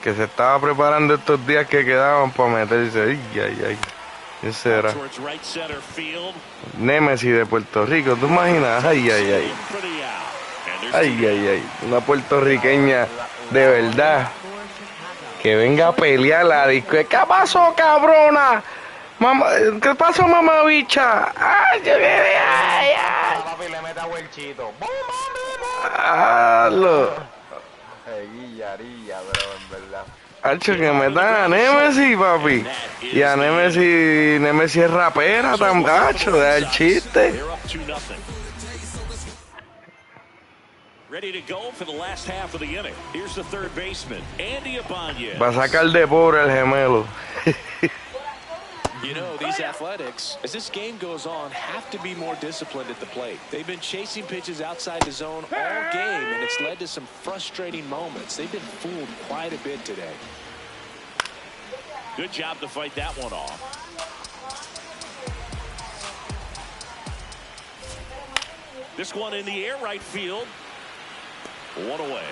Que se estaba preparando estos días que quedaban para meterse. Ay, ay, ay. Ese era Némesis de Puerto Rico, ¿tú imaginas? Ay, ay, ay. Ay, ay, ay. Una puertorriqueña de verdad que venga a pelear la disco. ¿Qué pasó, cabrona? Mamá, ¿qué pasó, mamá bicha? Ay, ay, ay, ay. Le mete a Huelchito. Bro, en verdad. Hacho, que me dan a Némesis, papi. Y a Némesis es rapera tan gacho, da el chiste. Va a sacar de pobre el gemelo. You know, these athletics, as this game goes on, have to be more disciplined at the plate. They've been chasing pitches outside the zone all game, and it's led to some frustrating moments. They've been fooled quite a bit today. Good job to fight that one off. This one in the air, right field. One away.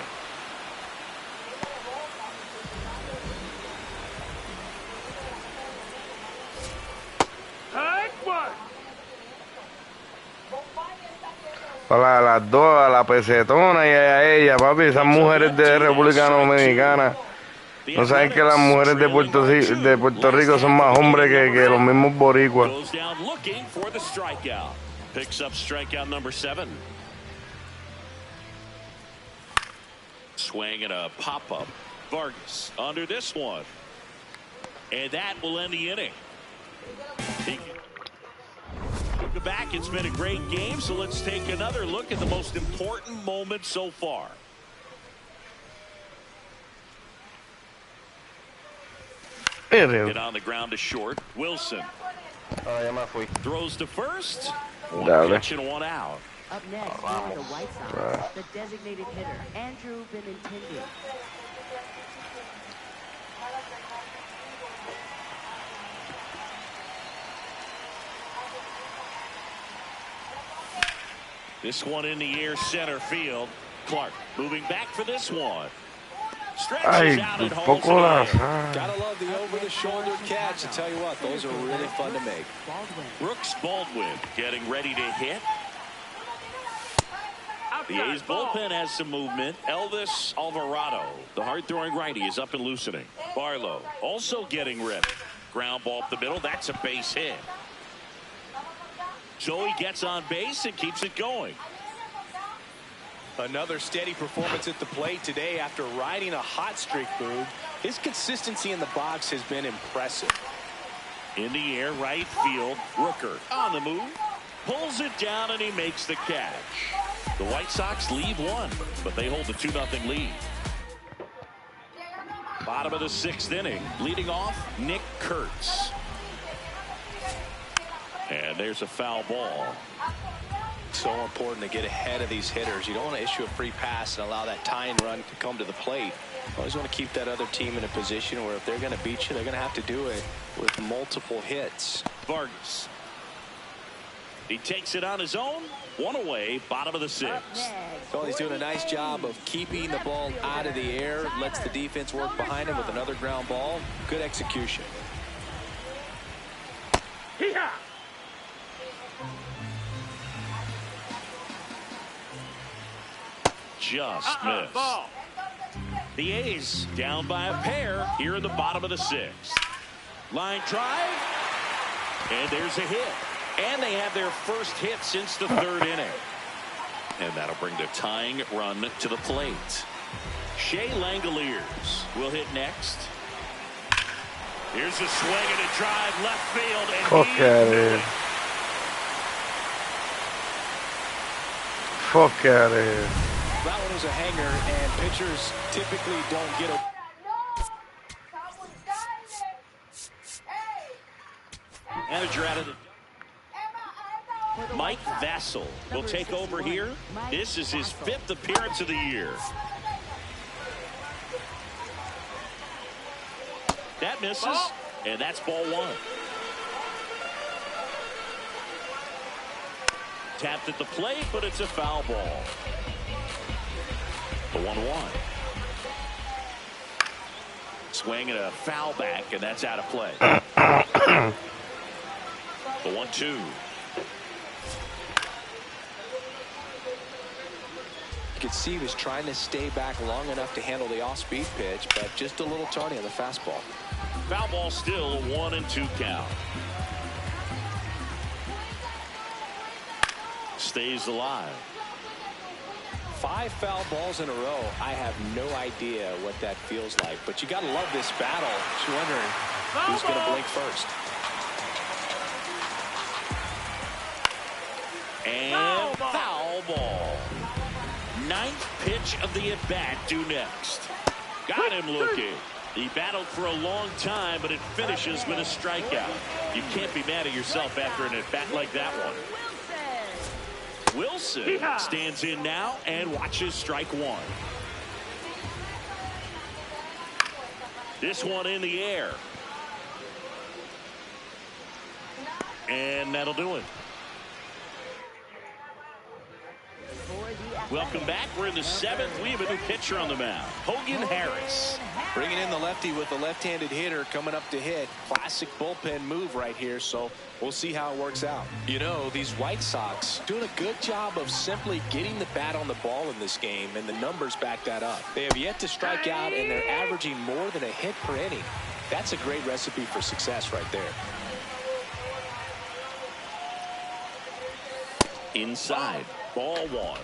Para las dos, a la pesetona y a ella, papi, esas mujeres de República Dominicana. No saben que las mujeres de Puerto Rico son más hombres que los mismos boricuas. Picks up strikeout number 7. Swing and a pop-up. Vargas under this one. And that will end the inning. Back, it's been a great game, so let's take another look at the most important moment so far. Hit on the ground to short. Wilson throws to first. One catch and one out. Up next for the White Sox, the designated hitter, Andrew Benintendi. This one in the air, center field. Clark moving back for this one. Ay, poco la. Gotta love the over-the-shoulder catch. I tell you what, those are really fun to make. Brooks Baldwin getting ready to hit. The A's bullpen has some movement. Elvis Alvarado, the hard-throwing righty, is up and loosening. Barlow also getting ripped. Ground ball up the middle. That's a base hit. So he gets on base and keeps it going. Another steady performance at the plate today after riding a hot streak, Boog. His consistency in the box has been impressive. In the air, right field. Rooker on the move. Pulls it down and he makes the catch. The White Sox lead one, but they hold a 2-0 lead. Bottom of the 6th inning. Leading off, Nick Kurtz. And there's a foul ball. so important to get ahead of these hitters. You don't want to issue a free pass and allow that tying run to come to the plate. You always want to keep that other team in a position where if they're going to beat you, they're going to have to do it with multiple hits. Vargas. He takes it on his own. One away, bottom of the sixth. Well, he's doing a nice job of keeping the ball out of the air. Lets the defense work behind him with another ground ball. Good execution. Just missed. The A's down by a pair here in the bottom of the sixth. Line drive. And there's a hit. And they have their first hit since the third inning. And that'll bring the tying run to the plate. Shea Langoliers will hit next. Here's a swing and a drive left field. And fuck out of here. Fuck out of here. That one was a hanger, and pitchers typically don't get a... Manager out of the... Mike Vassell will take over here. This is his 5th appearance of the year. That misses, and that's ball one. Tapped at the plate, but it's a foul ball. The 1-1. Swing and a foul back, and that's out of play. The 1-2. You could see he was trying to stay back long enough to handle the off-speed pitch, but just a little tardy on the fastball. Foul ball still, a 1-2 count. Stays alive. 5 foul balls in a row. I have no idea what that feels like, but you got to love this battle. Just wondering who's going to blink first. And foul ball. 9th pitch of the at-bat due next. Got him looking. He battled for a long time, but it finishes with a strikeout. You can't be mad at yourself after an at-bat like that one. Wilson stands in now and watches strike one. This one in the air. And that'll do it. Welcome back. We're in the 7th. We have a new pitcher on the mound. Hogan Harris. Bringing in the lefty with the left-handed hitter coming up to hit. Classic bullpen move right here, so we'll see how it works out. You know, these White Sox doing a good job of simply getting the bat on the ball in this game, and the numbers back that up. They have yet to strike out, and they're averaging more than a hit per inning. That's a great recipe for success right there. Inside, ball one.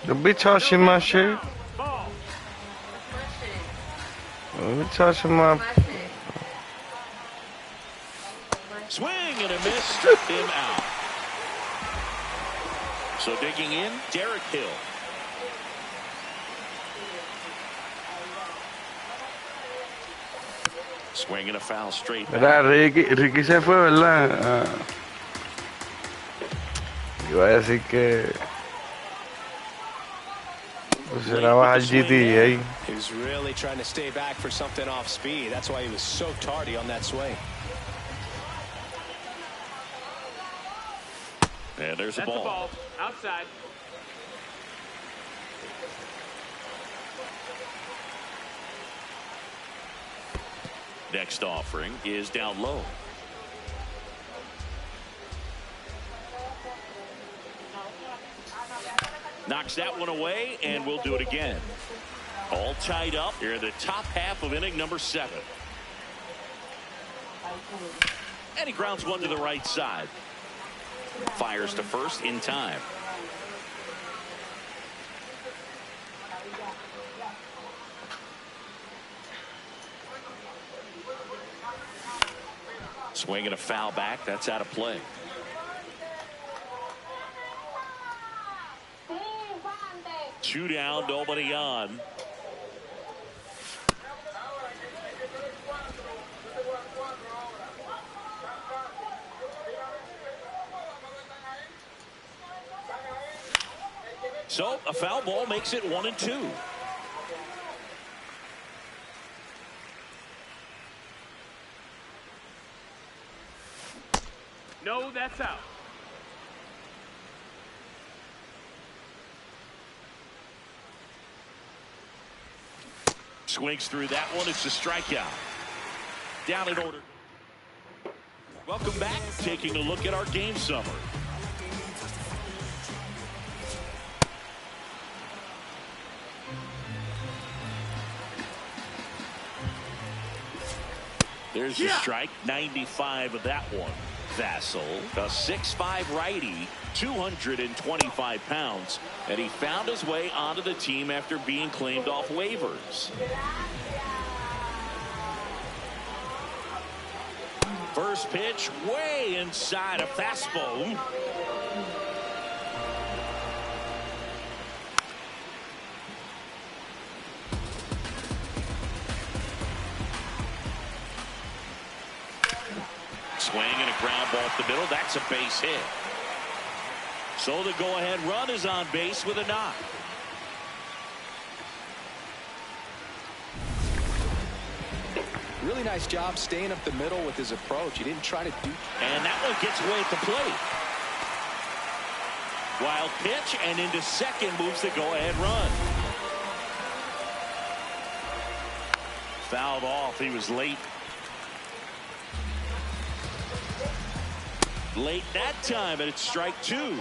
Don't be touching my shit. Don't be touching my... Swing and a miss, struck him out. So digging in, Derek Hill. Swing and a foul straight back. Mira, Ricky se fue, ¿verdad? Iba a decir que... Pues era bajar GTA. He was really trying to stay back for something off speed. That's why he was so tardy on that swing. And there's a ball. Ball. Outside. Next offering is down low. Knocks that one away, and we'll do it again. All tied up here in the top half of inning number 7. And he grounds one to the right side. Fires to first in time. Swing and a foul back. That's out of play. Two down, nobody on. So a foul ball makes it 1-2. No, that's out. Swings through that one. It's a strikeout. Down in order. Welcome back. Taking a look at our game summary. There's the strike. 95 of that one. Vassell, a 6'5" righty, 225 pounds, and he found his way onto the team after being claimed off waivers. First pitch way inside a fastball. Swing and a ground ball up the middle. That's a base hit. So the go-ahead run is on base with a knock. Really nice job staying up the middle with his approach. He didn't try to do. And that one gets away at the plate. Wild pitch, and into second moves the go-ahead run. Fouled off. He was late. Late that time, and it's strike two.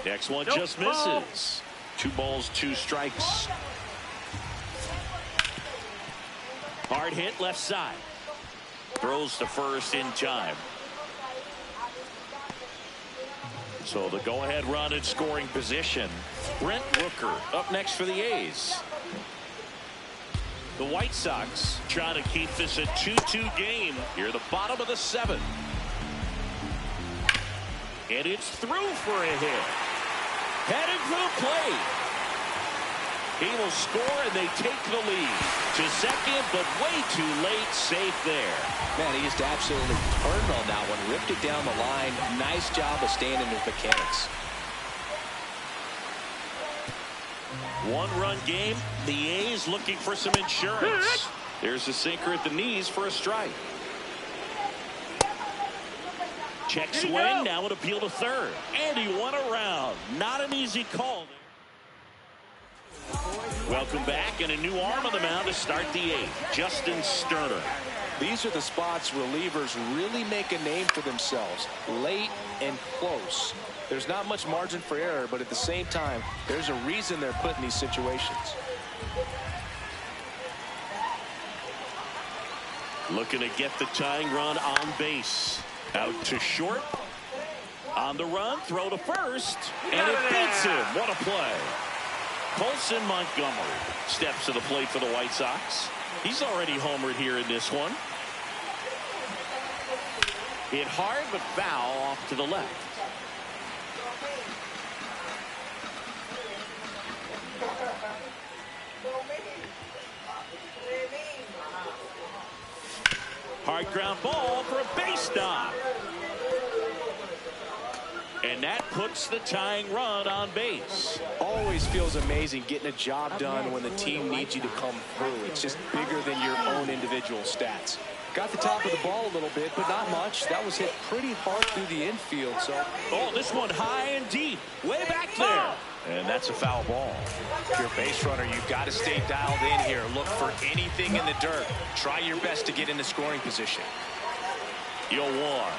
Next one just misses. 2 balls, 2 strikes. Hard hit left side. Throws to first in time. So the go-ahead run in scoring position. Brent Rooker up next for the A's. The White Sox trying to keep this a 2-2 game here at the bottom of the 7th. And it's through for a hit. Headed for the plate. He will score, and they take the lead. To second, but way too late. Safe there. Man, he just absolutely turned on that one. Ripped it down the line. Nice job of staying in his mechanics. 1-run game. The A's looking for some insurance. There's a sinker at the knees for a strike. Check swing. Now an appeal to third. And he won around. Not an easy call. Welcome back, and a new arm on the mound to start the 8th. Justin Sterner. These are the spots relievers really make a name for themselves. Late and close. There's not much margin for error, but at the same time, there's a reason they're put in these situations. Looking to get the tying run on base. Out to short. On the run, throw to first, and it beats him. What a play. Colson Montgomery steps to the plate for the White Sox. He's already homered here in this one. Hit hard, but foul off to the left. Hard ground ball for a base knock. And that puts the tying run on base. Always feels amazing getting a job done when the team needs you to come through. It's just bigger than your own individual stats. Got the top of the ball a little bit, but not much. That was hit pretty hard through the infield. So, oh, this one high and deep, way back there. And that's a foul ball. If you're a base runner, you've got to stay dialed in here. Look for anything in the dirt. Try your best to get into scoring position. You'll warn.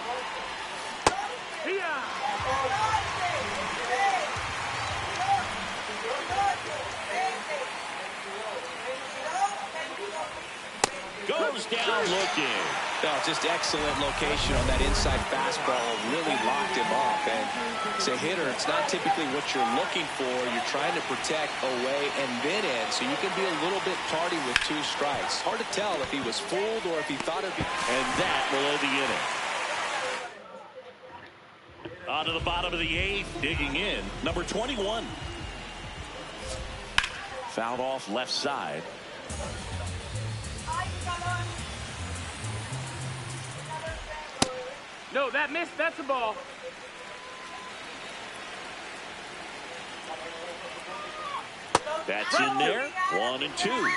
Goes down looking. Oh, just excellent location on that inside fastball. Really locked him up. And as a hitter, it's not typically what you're looking for. You're trying to protect away and then in, so you can be a little bit tardy with 2 strikes. Hard to tell if he was fooled or if he thought it'd be. And that will end the inning. On to the bottom of the 8th, digging in, number 21. Fouled off left side. No, that missed. That's a ball. That's in there. 1-2.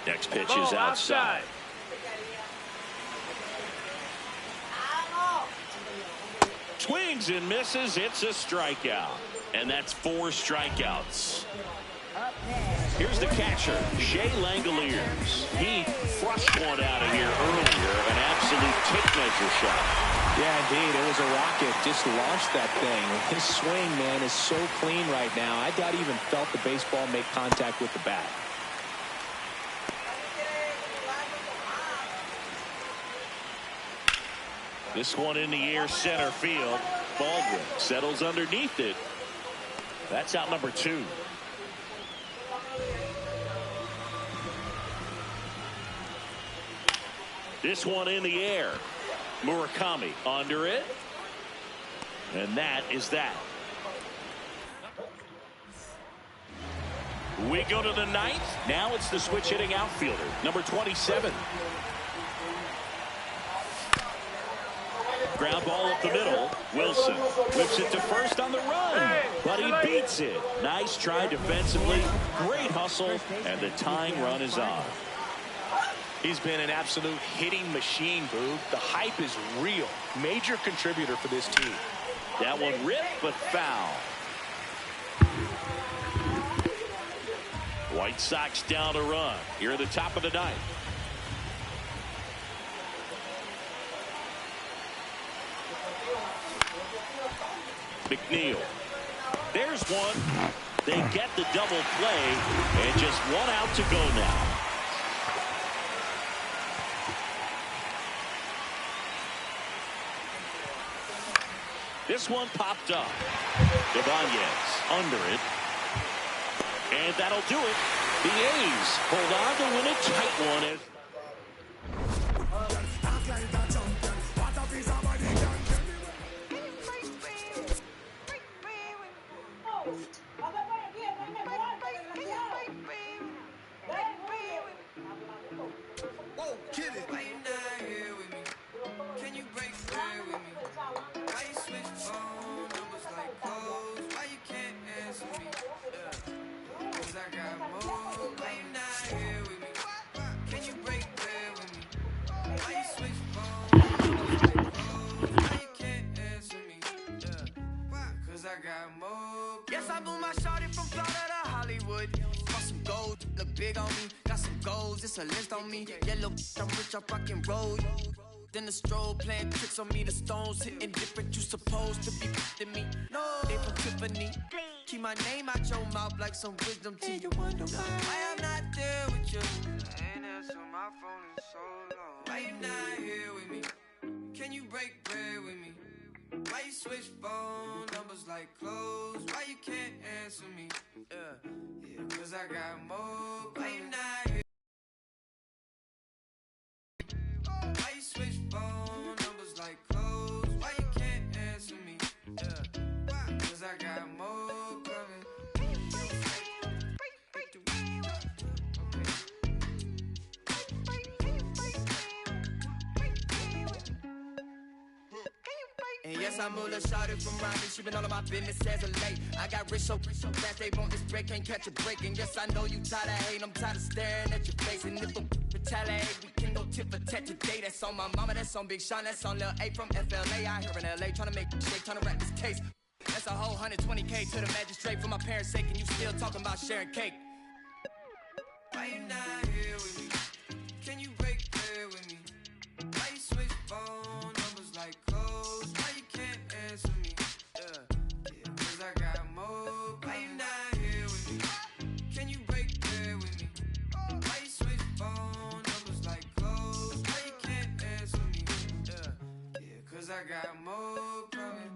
Next pitch is outside. Swings and misses. It's a strikeout. And that's 4 strikeouts. Here's the catcher, Shea Langoliers. He crushed one out of here earlier. An absolute tape-measure shot. Yeah, indeed. It was a rocket. Just launched that thing. His swing, man, is so clean right now. I doubt he even felt the baseball make contact with the bat. This one in the air, center field. Baldwin settles underneath it. That's out number 2. This one in the air. Murakami under it. And that is that. We go to the 9th. Now it's the switch hitting outfielder, number 27. Ground ball up the middle. Wilson whips it to first on the run, but he beats it. Nice try defensively. Great hustle, and the tying run is on. He's been an absolute hitting machine, Boog. The hype is real. Major contributor for this team. That one ripped, but foul. White Sox down to run here at the top of the 9th. McNeil. There's one. They get the double play, and just 1 out to go now. This one popped up. Ibanez under it. And that'll do it. The A's hold on to win a tight one. Yes, I moved my shawty from Florida to Hollywood. Got some gold, look big on me. Got some goals, it's a list on me. Yellow, I'm rich, I rock and roll. Then the strobe playing tricks on me. The stones hitting different, you supposed to be than me. No, they from Tiffany. Keep my name out your mouth like some wisdom teeth. You wonder why I'm not there with you. I ain't answer my phone in so long. Why you not here with me? Can you break bread with me? Why you switch phone numbers like clothes? Why you can't answer me? Yeah, cause I got more. Why you not here? Why you switch phone numbers like clothes? Why you can't answer me? Yeah, cause I got more coming. And yes, I'm Mlb The Show from Rodney. She been all of my business as of late. I got rich so fast they want this break, can't catch a break. And yes, I know you tired of hating, I'm tired of staring at your face. And if I'm retaliate, we can go tit for tat today. That's on my mama, that's on Big Sean, that's on Lil A from FLA. Out here in LA, trying to make shake, trying to wrap this case. That's a whole 120K to the magistrate for my parents' sake, and you still talking about sharing cake. Why you not here with me? Can you break bread with me? Why you switch phone numbers like clothes? Why you can't answer me? Yeah, cause I got more. Why you not here with me? Can you break bread with me? Why you switch phone numbers like clothes? Why you can't answer me? Yeah, cause I got more coming.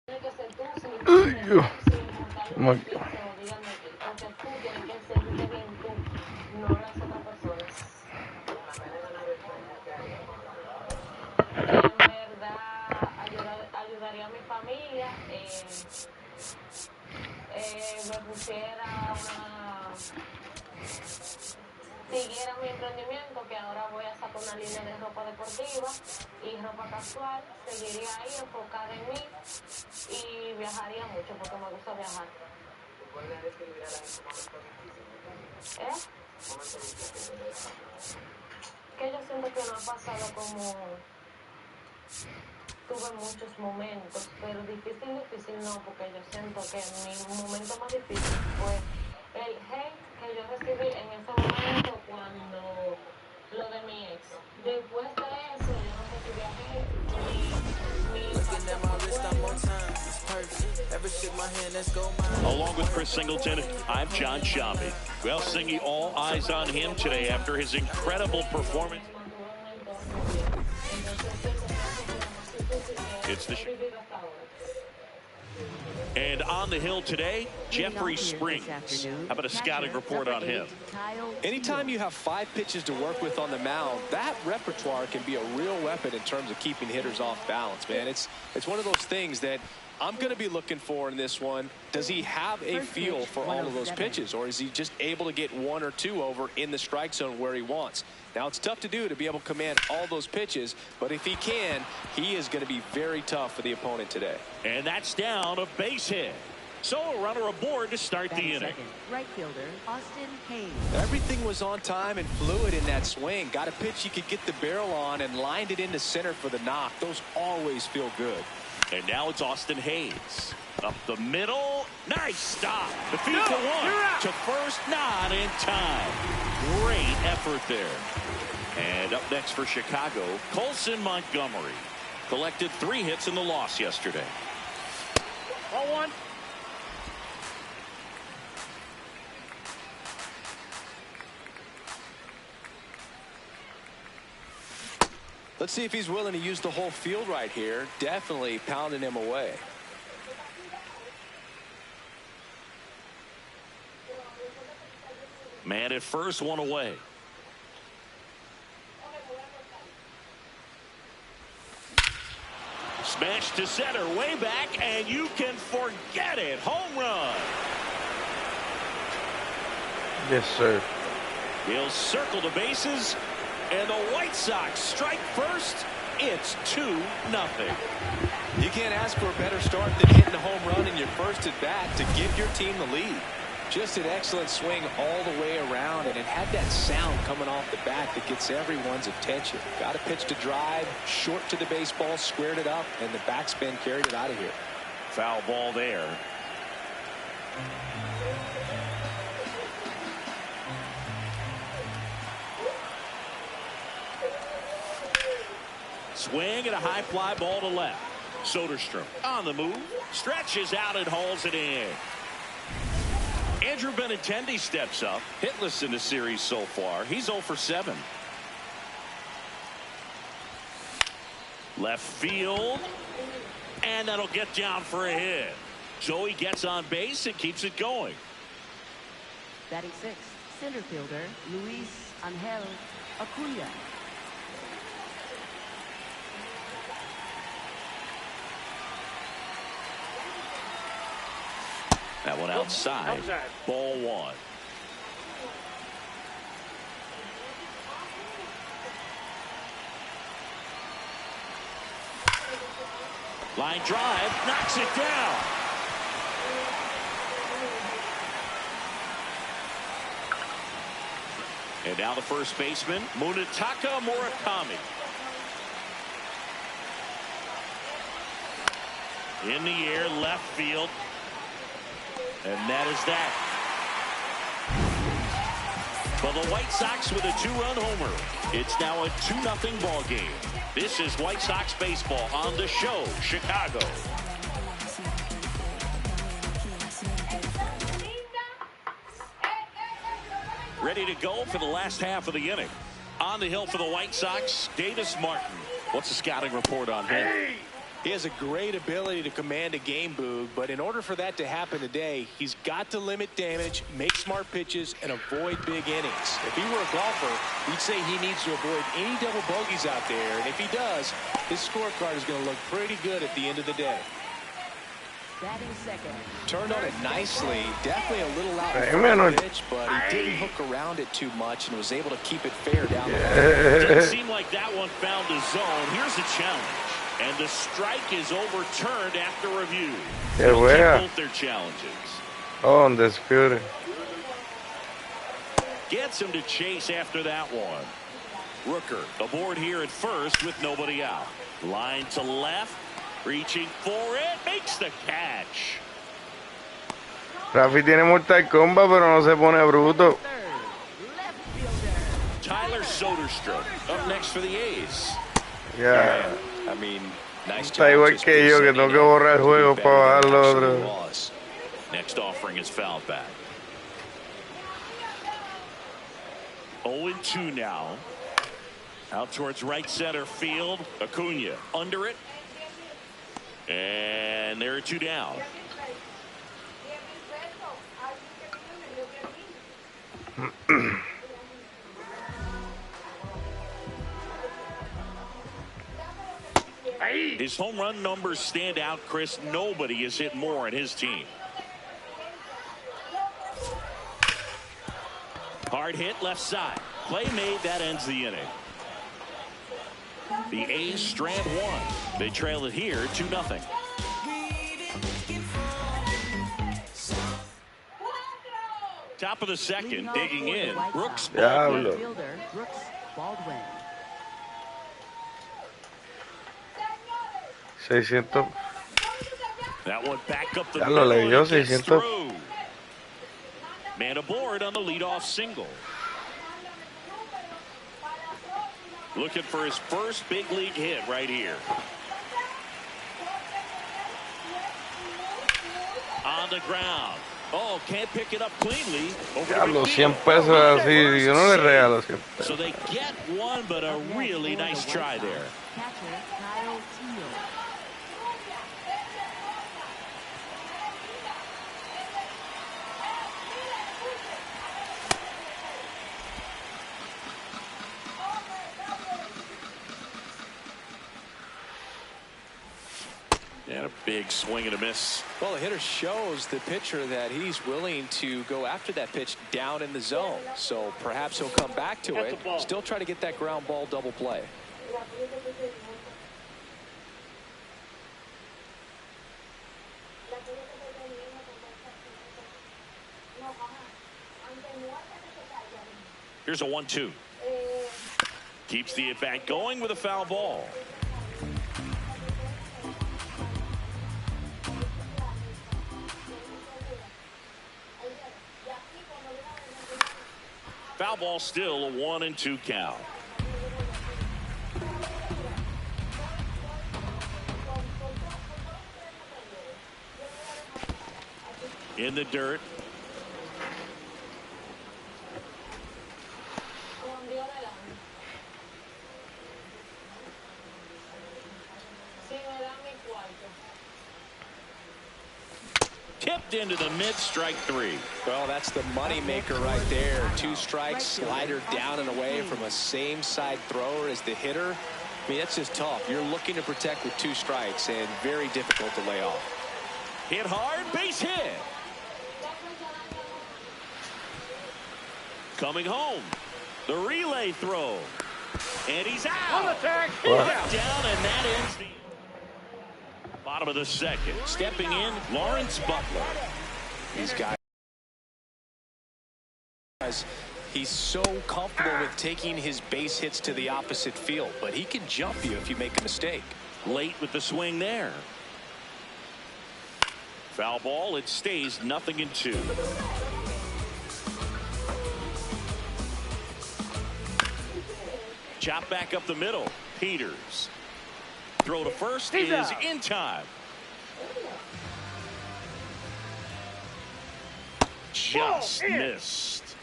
Ayudaría a mi familia, me pusiera siguiera mi emprendimiento, que ahora voy a sacar una línea de ropa deportiva y ropa casual, seguiría ahí enfocada en mí y viajaría mucho porque me gusta viajar. Que yo siento que no ha pasado como... Tuve muchos momentos, pero difícil no, porque yo siento que mi momento más difícil fue el hate que yo recibí en ese momento cuando lo de mi ex. Después de eso, yo no recibí hate Along with Chris Singleton, I'm John Shambi. Well, Singy, all eyes on him today after his incredible performance. It's the and on the hill today, Jeffrey Springs. How about a scouting report on him? Anytime you have 5 pitches to work with on the mound, that repertoire can be a real weapon in terms of keeping hitters off balance, man. It's one of those things that I'm going to be looking for in this one. Does he have a feel for all of those pitches, or is he just able to get 1 or 2 over in the strike zone where he wants? Now, it's tough to do, to be able to command all those pitches, but if he can, he is going to be very tough for the opponent today. And that's down a base hit. So a runner aboard to start the inning. Right fielder, Austin Hayes. Everything was on time and fluid in that swing. Got a pitch he could get the barrel on and lined it into center for the knock. Those always feel good. And now it's Austin Hayes. Up the middle. Nice stop. The feed for 1. To first, not in time. Great effort there. And up next for Chicago, Colson Montgomery. Collected 3 hits in the loss yesterday. 0-1. Let's see if he's willing to use the whole field right here. Definitely pounding him away. Man at first, 1 away. Smash to center, way back, and you can forget it. Home run. Yes, sir. He'll circle the bases, and the White Sox strike first. It's 2-0. You can't ask for a better start than hitting a home run in your first at bat to give your team the lead. Just an excellent swing all the way around, and it had that sound coming off the bat that gets everyone's attention. Got a pitch to drive, short to the baseball, squared it up, and the backspin carried it out of here. Foul ball there. Swing and a high fly ball to left. Soderstrom on the move, stretches out and hauls it in. Andrew Benintendi steps up, hitless in the series so far. He's 0 for 7. Left field, and that'll get down for a hit. So he gets on base and keeps it going. Batting 6th, center fielder Luis Angel Acuna. That one outside. Ball 1. Line drive, knocks it down. And now the first baseman, Munetaka Murakami. In the air, left field. And that is that. For the White Sox with a 2-run homer. It's now a 2-0 ball game. This is White Sox baseball on The Show, Chicago. Ready to go for the last half of the inning. On the hill for the White Sox, Davis Martin. What's the scouting report on him? He has a great ability to command a game, Boog, but in order for that to happen today, he's got to limit damage, make smart pitches, and avoid big innings. If he were a golfer, we'd say he needs to avoid any double bogeys out there, and if he does, his scorecard is going to look pretty good at the end of the day. Batting second. Turned on it nicely. Definitely a little out in front of the pitch, but he didn't hook around it too much and was able to keep it fair down the line. Didn't seem like that one found a zone. Here's the challenge. And the strike is overturned after review. Both their challenges. Oh, undisputed. Gets him to chase after that one. Rooker aboard here at first with nobody out. Line to left. Reaching for it. Makes the catch. Rafi tiene Mortal Kombat, pero no se pone bruto. Tyler Soderstrom up next for the A's. Yeah. I mean, nice está igual que yo, que tengo que borrar el juego para bajar lo otro. Next offering is fouled back. 0-2 now. Out towards right center field. Acuna under it. And there are 2 down. His home run numbers stand out, Chris. Nobody has hit more in his team. Hard hit left side. Play made. That ends the inning. The A's strand 1. They trail it here 2-0. Top of the second, digging in, Brooks Baldwin. 600. That one back up the Ya lo leyó, 600. Man aboard on the leadoff single. Looking for his first big league hit right here. On the ground. Oh, can't pick it up cleanly. Ya los 100 pesos así, yo no le regalo 100 pesos. So they get one, but a really nice try there. And a big swing and a miss. Well, the hitter shows the pitcher that he's willing to go after that pitch down in the zone. So perhaps he'll come back to it. Still try to get that ground ball double play. Here's a 1-2. Keeps the at-bat going with a foul ball. Foul ball, still a 1-2 count. In the dirt. Tipped into the mid, strike 3. Well, that's the money maker right there. 2 strikes, slider down and away from a same side thrower as the hitter. I mean, that's just tough. You're looking to protect with 2 strikes and very difficult to lay off. Hit hard, base hit. Coming home. The relay throw. And he's out. On attack. Down, and that ends the bottom of the second. Stepping in, Lawrence Butler. These guys, he's so comfortable with taking his base hits to the opposite field, but he can jump you if you make a mistake. Late with the swing there. Foul ball, it stays 0-2. Chop back up the middle. Peters. Throw to first is in time. Just missed.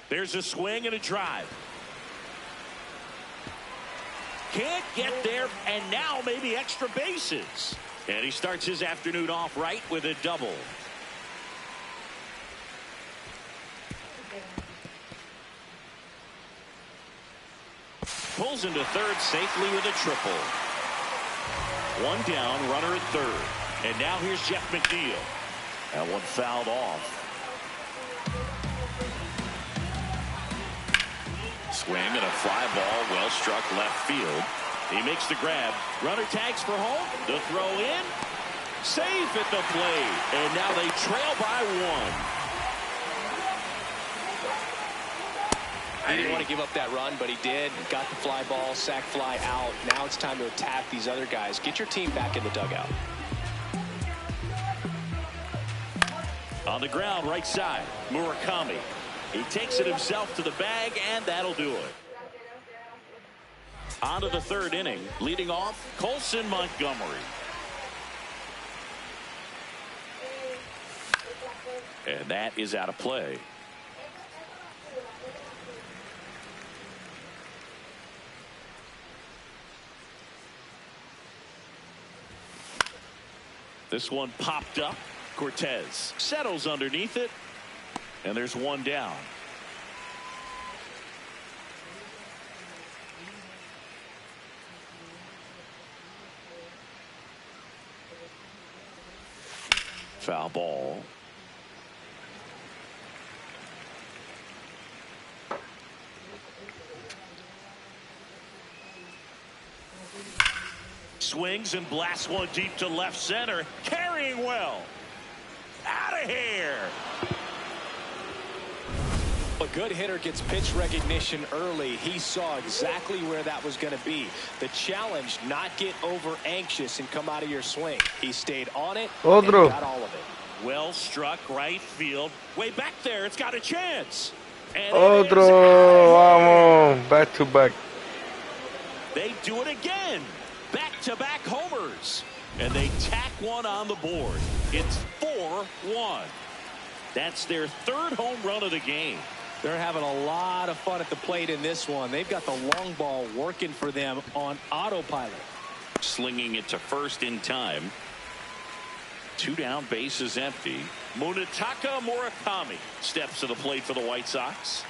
There's a swing and a drive. Can't get there, and now maybe extra bases. And he starts his afternoon off right with a double. Pulls into third safely with a triple. One down, runner at third. And now here's Jeff McNeil. That one fouled off. Swing and a fly ball, well struck left field. He makes the grab. Runner tags for home. The throw in. Safe at the plate. And now they trail by one. He didn't want to give up that run, but he did. Got the fly ball, sac fly out. Now it's time to attack these other guys. Get your team back in the dugout. On the ground, right side, Murakami. He takes it himself to the bag, and that'll do it. On to the third inning, leading off, Colson Montgomery. And that is out of play. This one popped up. Cortez settles underneath it, and there's one down. Foul ball. Swings and blasts one deep to left center. Carrying well. Out of here. A good hitter gets pitch recognition early. He saw exactly where that was going to be. The challenge, not get over anxious and come out of your swing. He stayed on it and got all of it. Well struck right field. Way back there. It's got a chance. And Otro. Vamos. Back to back. They do it again. Back-to-back homers. And they tack one on the board. It's 4-1. That's their third home run of the game. They're having a lot of fun at the plate in this one. They've got the long ball working for them on autopilot. Slinging it to first in time. 2 down, bases empty. Munetaka Murakami steps to the plate for the White Sox.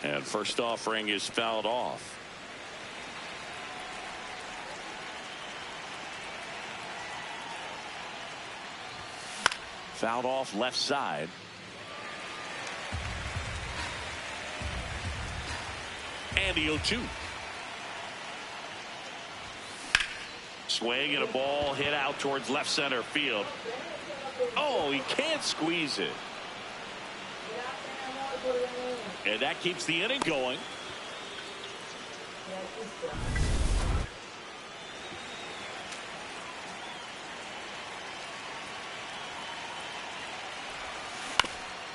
And first offering is fouled off. Fouled off left side. And the 0-2. Swing and a ball hit out towards left center field. Oh, he can't squeeze it. And that keeps the inning going.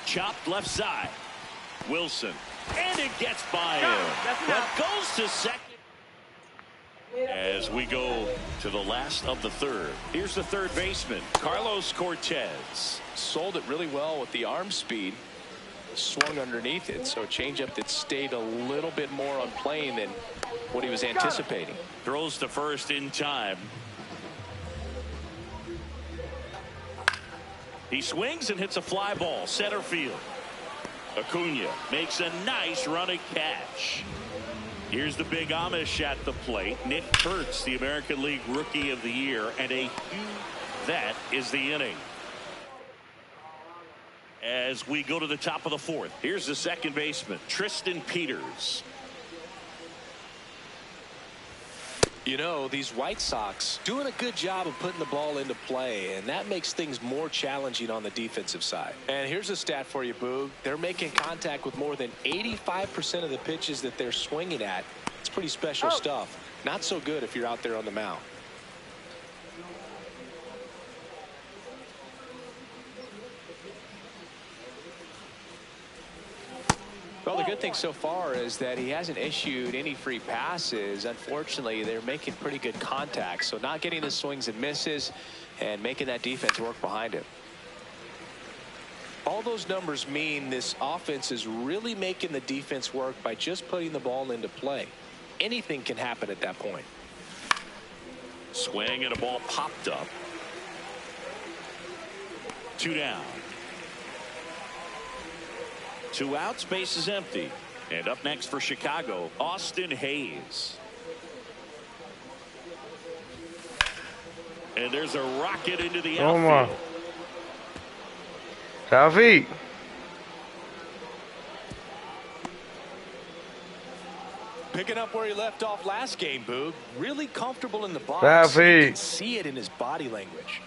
Chopped left side. Wilson. And it gets by him. That goes to second. As we go to the last of the third. Here's the third baseman, Carlos Cortez. Sold it really well with the arm speed. Swung underneath it. So a changeup that stayed a little bit more on plane than what he was anticipating. Throws to first in time. He swings and hits a fly ball center field. Acuna makes a nice running catch. Here's the big Amish at the plate. Nick Kurtz, the American League Rookie of the Year, and that is the inning. As we go to the top of the fourth, here's the second baseman, Tristan Peters. You know, these White Sox doing a good job of putting the ball into play, and that makes things more challenging on the defensive side. And here's a stat for you, Boog. They're making contact with more than 85% of the pitches that they're swinging at. It's pretty special stuff. Not so good if you're out there on the mound. Well, the good thing so far is that he hasn't issued any free passes. Unfortunately, they're making pretty good contact. So not getting the swings and misses and making that defense work behind him. All those numbers mean this offense is really making the defense work by just putting the ball into play. Anything can happen at that point. Swing and a ball popped up. 2 down. 2 outs, base is empty. And up next for Chicago, Austin Hayes. And there's a rocket into the outfield. Rafi. Picking up where he left off last game, Boog. Really comfortable in the box. Rafi. You can see it in his body language.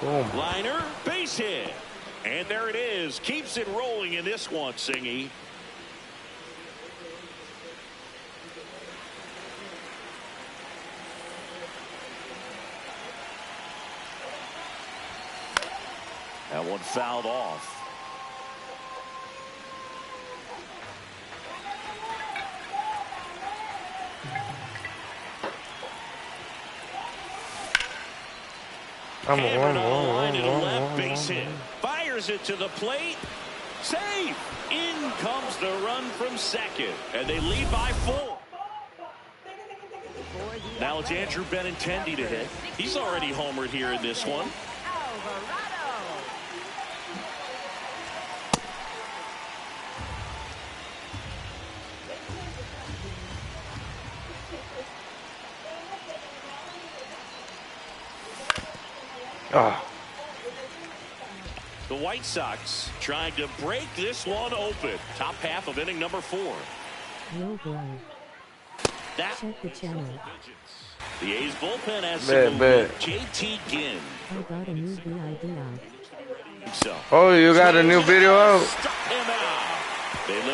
Boom. Liner, base hit. And there it is. Keeps it rolling in this one, Singy. That one fouled off. Hammered on the line to the left, base hit. Fires it to the plate. Save. In comes the run from second. And they lead by 4. Now it's Andrew Benintendi to hit. He's already homered here in this one. The White Sox trying to break this one open. Top half of inning number 4. No bro. Check the channel. The A's bullpen has some movement. JT Ginn. I got a new VID out. So. Oh, you got a new video out?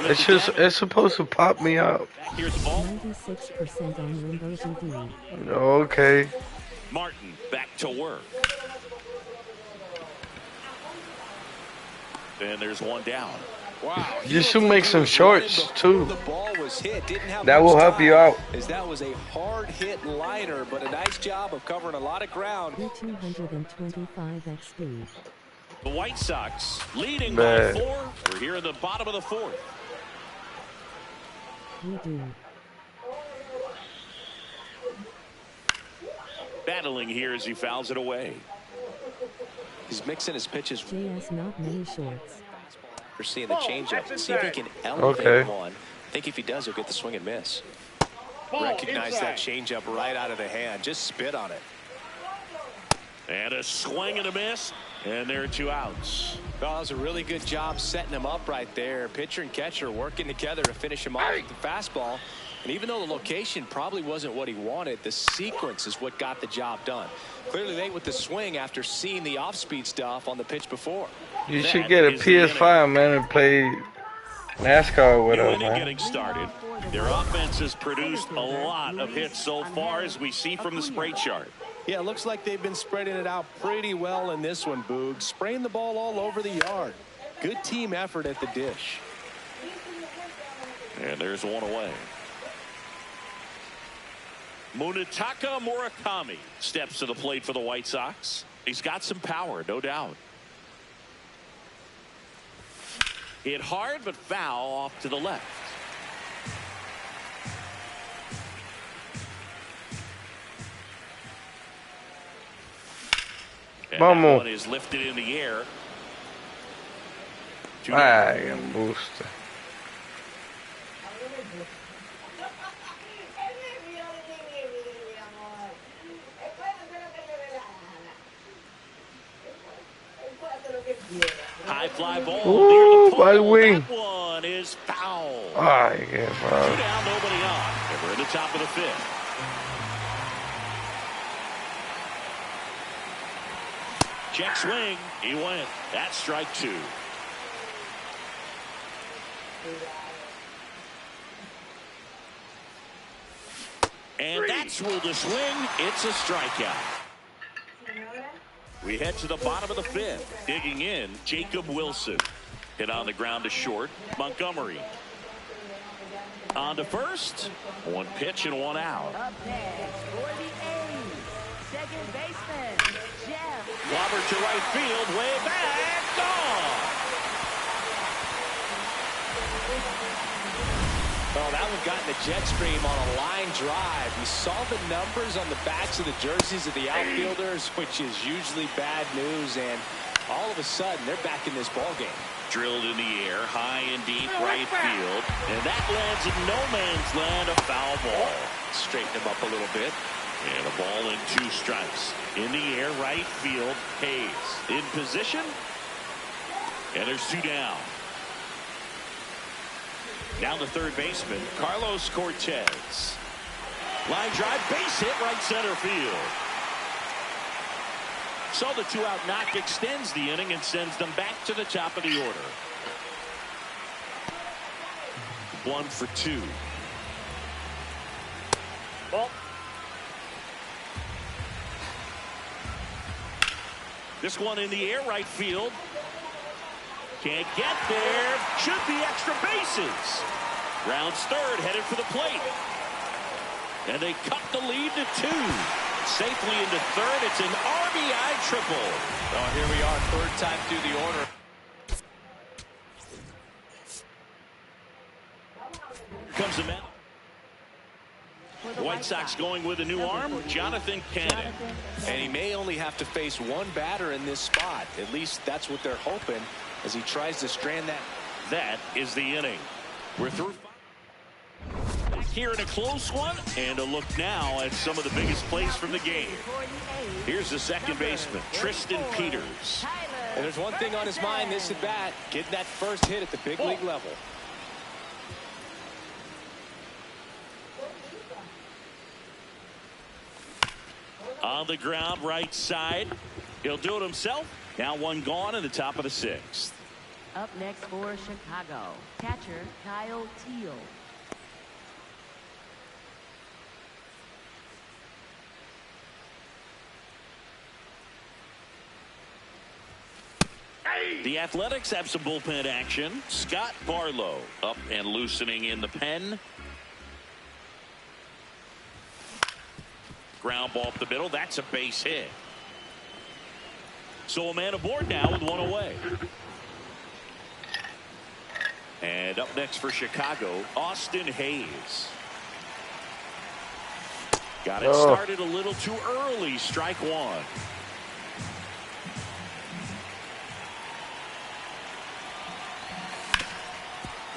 It's just, it's supposed to pop me up. 96% on Limbo GD. Okay. Martin back to work. And there's one down. Wow. You should make some shorts too. The ball was hit. Didn't have that will help you out. As that was a hard hit liner, but a nice job of covering a lot of ground. 225 XP. The White Sox leading by 4. We're here in the bottom of the 4th. We do. Battling here as he fouls it away. He's mixing his pitches. JS, not many shorts. We're seeing the changeup. See if he can elevate one. I think if he does, he'll get the swing and miss. Recognize that changeup right out of the hand. Just spit on it. And a swing and a miss. And there are 2 outs. Well, that was a really good job setting him up right there. Pitcher and catcher working together to finish him off with the fastball. And even though the location probably wasn't what he wanted, the sequence is what got the job done. Clearly late with the swing after seeing the off-speed stuff on the pitch before. You should get a PS5, man, and play NASCAR with us, man. Getting started. Their offense has produced a lot of hits so far, as we see from the spray chart. Yeah, it looks like they've been spreading it out pretty well in this one, Boog. Spraying the ball all over the yard. Good team effort at the dish. And there's one away. Munetaka Murakami steps to the plate for the White Sox. He's got some power, no doubt. Hit hard, but foul off to the left. And that one is lifted in the air. Vaya, booster. High fly ball near the pole. Wing. That one is foul. Yeah, bro. 2 down, nobody on. And we're in the top of the 5th. Check swing. He went. That's strike 2. And that's ruled a swing. It's a strikeout. We head to the bottom of the 5th. Digging in, Jacob Wilson. Hit on the ground to short. Montgomery. On to first. 1 pitch and 1 out. Up next for the A's, second baseman, Jeff. Clobber to right field, way back, gone. Well, that one got in the jet stream on a line drive. You saw the numbers on the backs of the jerseys of the outfielders, which is usually bad news, and all of a sudden, they're back in this ballgame. Drilled in the air, high and deep right field, and that lands in no man's land, a foul ball. Straighten him up a little bit. And a ball and 2 strikes. In the air, right field, Hayes. In position, and there's 2 down. Now the third baseman, Carlos Cortez. Line drive, base hit, right center field. So the 2-out knock extends the inning and sends them back to the top of the order. 1 for 2. Ball. This one in the air, right field. Can't get there. Should be extra bases. Rounds third, headed for the plate. And they cut the lead to 2. Safely into third. It's an RBI triple. Oh, here we are, third time through the order. Comes the man. White Sox going with a new arm, Jonathan Cannon. And he may only have to face one batter in this spot. At least that's what they're hoping as he tries to strand that. That is the inning. We're through. Back here in a close one, and a look now at some of the biggest plays from the game. Here's the second baseman, Tristan Peters. And there's one thing on his mind this at bat, getting that first hit at the big league level. On the ground, right side. He'll do it himself. Now 1 gone in the top of the 6th. Up next for Chicago, catcher Kyle Teal. The Athletics have some bullpen action. Scott Barlow up and loosening in the pen. Ground ball up the middle. That's a base hit. So a man aboard now with 1 away. And up next for Chicago, Austin Hayes. Got it started a little too early. Strike 1.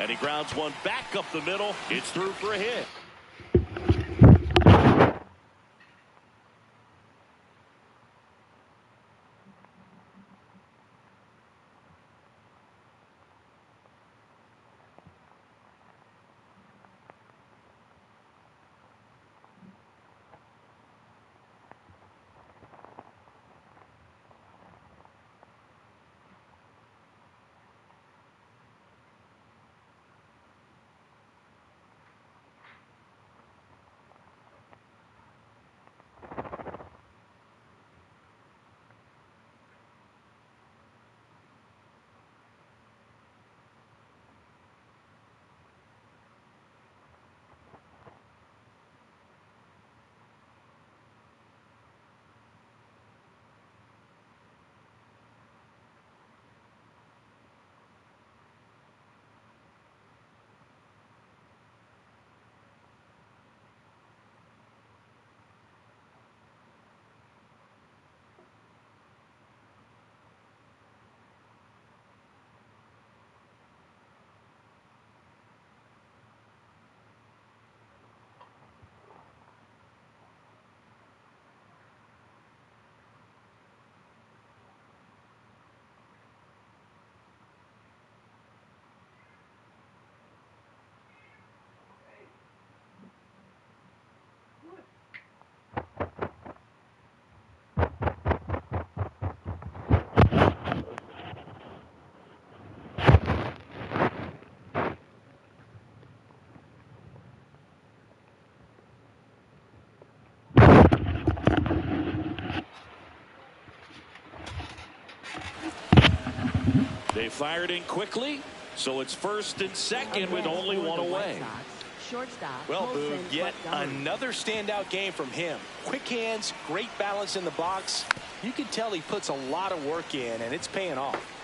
And he grounds one back up the middle. It's through for a hit. They fired in quickly, so it's first and second with only 1 away. shortstop. Well, Boo, Colson yet Montgomery. another standout game from him. Quick hands, great balance in the box. You can tell he puts a lot of work in, and it's paying off.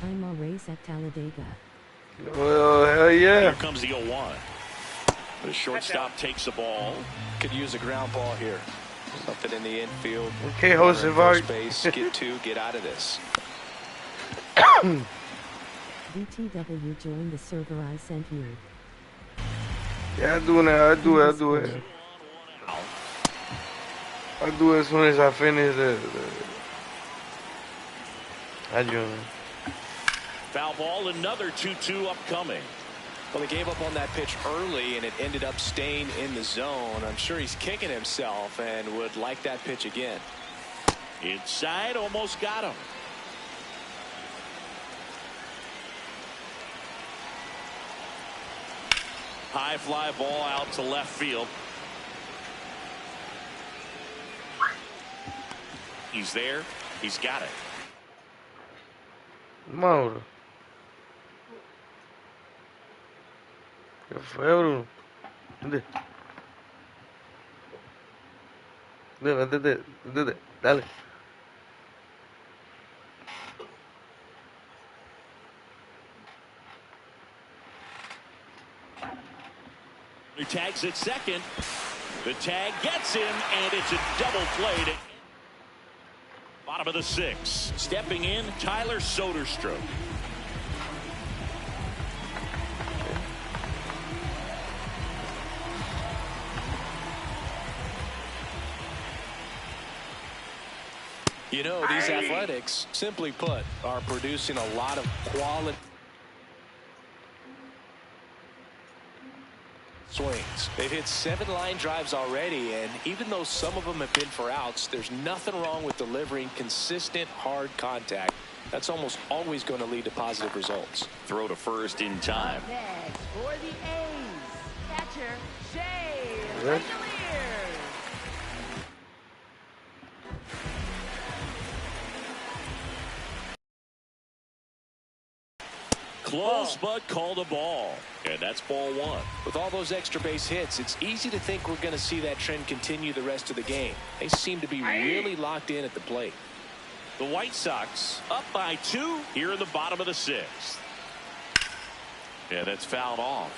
I'm a race at Talladega. Well, hell yeah. Here comes the 0-1. The shortstop takes the ball. Could use a ground ball here. Something in the infield. Okay, Jose Vargas. Space, get two, get out of this. BTW join the server I sent you. Yeah, I do it. I do it. I do it as soon as I finish I do it. Foul ball, another 2-2 upcoming. Well, he gave up on that pitch early, and it ended up staying in the zone. I'm sure he's kicking himself and would like that pitch again. Inside, almost got him. High fly ball out to left field. He's there. He's got it. Mauro. ¿Qué fue, Bruno? Dale. He tags at second. The tag gets him, and it's a double play. Bottom of the 6th. Stepping in, Tyler Soderstrom. You know, these Athletics, simply put, are producing a lot of quality swings. They've hit 7 line drives already, and even though some of them have been for outs, there's nothing wrong with delivering consistent, hard contact. That's almost always going to lead to positive results. Throw to first in time. Next for the A's, catcher Shea Yes. Langeliers. Close, but called a ball. And that's ball 1. With all those extra base hits, it's easy to think we're going to see that trend continue the rest of the game. They seem to be really locked in at the plate. The White Sox up by 2 here in the bottom of the 6th. And it's fouled off.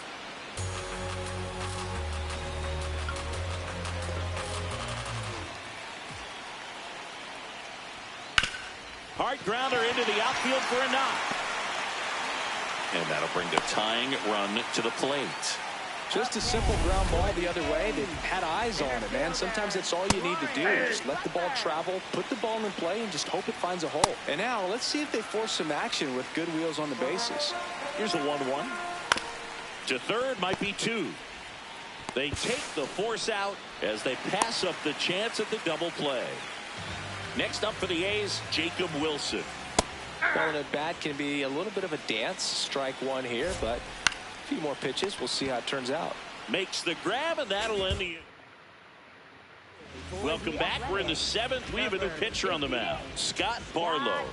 Hard grounder into the outfield for a knock. And that'll bring the tying run to the plate. Just a simple ground ball the other way. They had eyes on it, man. Sometimes that's all you need to do. Just let the ball travel, put the ball in play, and just hope it finds a hole. And now let's see if they force some action with good wheels on the bases. Here's a 1-1. To third might be 2. They take the force out as they pass up the chance at the double play. Next up for the A's, Jacob Wilson. Going at bat can be a little bit of a dance. Strike 1 here, but a few more pitches. We'll see how it turns out. Makes the grab, and that'll end the. Welcome back. We're in the 7th. We have a new pitcher on the mound, Scott Barlow.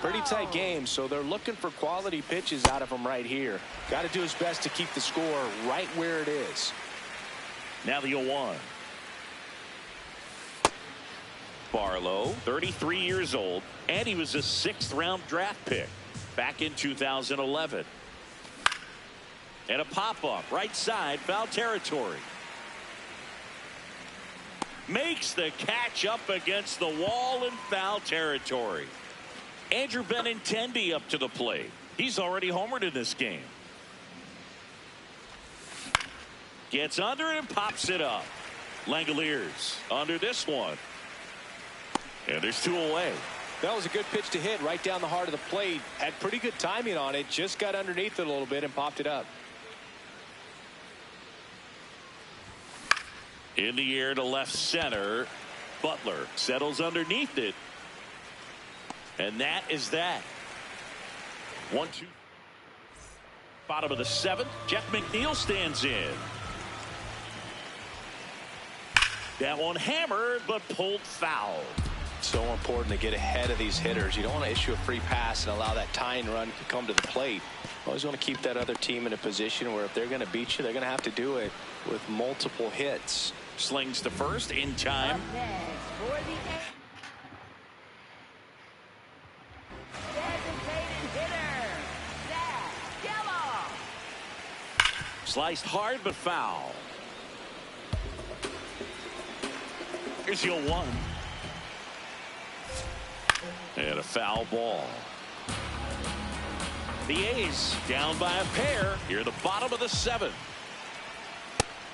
Pretty tight game, so they're looking for quality pitches out of him right here. Got to do his best to keep the score right where it is. Now the 0-1. Barlow, 33 years old, and he was a 6th-round draft pick back in 2011. And a pop-up, right side, foul territory. Makes the catch up against the wall in foul territory. Andrew Benintendi up to the plate. He's already homered in this game. Gets under it and pops it up. Langeliers under this one. And there's 2 away. That was a good pitch to hit right down the heart of the plate. Had pretty good timing on it. Just got underneath it a little bit and popped it up. In the air to left center. Butler settles underneath it. And that is that. 1-2. Bottom of the 7th. Jeff McNeil stands in. That one hammered, but pulled foul. So important to get ahead of these hitters. You don't want to issue a free pass and allow that tying run to come to the plate. Always want to keep that other team in a position where if they're going to beat you, they're going to have to do it with multiple hits. Slings to first in time. Sliced hard but foul. Here's your 1. And a foul ball. The A's down by a pair here at the bottom of the 7th.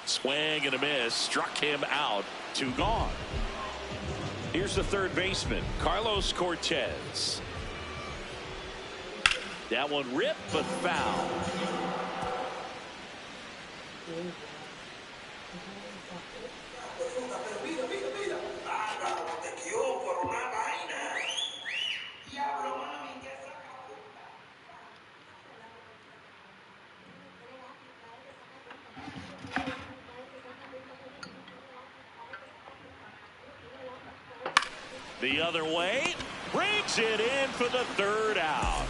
Swing and a miss. Struck him out. 2 gone. Here's the third baseman, Carlos Cortez. That one ripped but foul. The other way, brings it in for the 3rd out.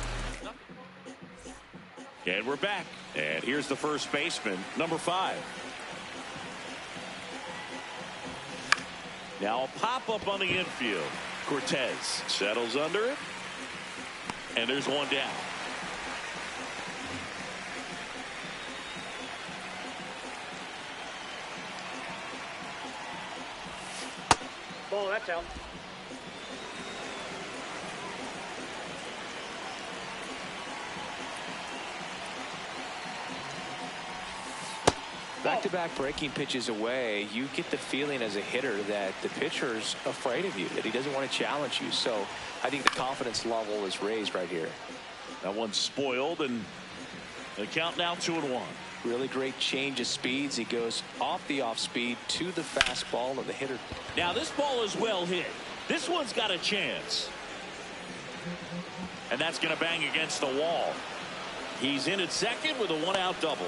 And we're back. And here's the first baseman, number 5. Now a pop-up on the infield. Cortez settles under it. And there's 1 down. Ball, that's out. Back-to-back breaking pitches away, you get the feeling as a hitter that the pitcher's afraid of you, that he doesn't want to challenge you. So I think the confidence level is raised right here. That one's spoiled, and the count now 2-1. Really great change of speeds. He goes off the off-speed to the fastball of the hitter. Now this ball is well hit. This one's got a chance. And that's going to bang against the wall. He's in at second with a 1-out double.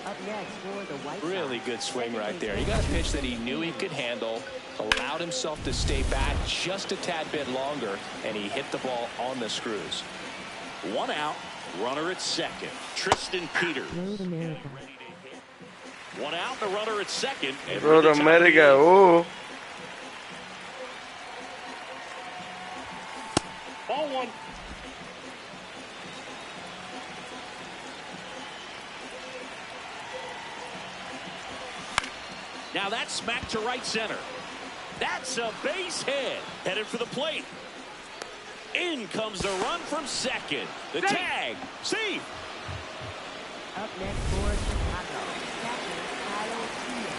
Up next for the White Sox. Really good swing right there. He got a pitch that he knew he could handle, allowed himself to stay back just a tad bit longer, and he hit the ball on the screws. 1 out, runner at second. Tristan Peters. Road America. 1 out, the runner at second. Road America, oh. Ball 1. Now that's smacked to right center. That's a base hit. Headed for the plate. In comes the run from second. The tag. See. Up next for Chicago. Catcher Kyle Tia.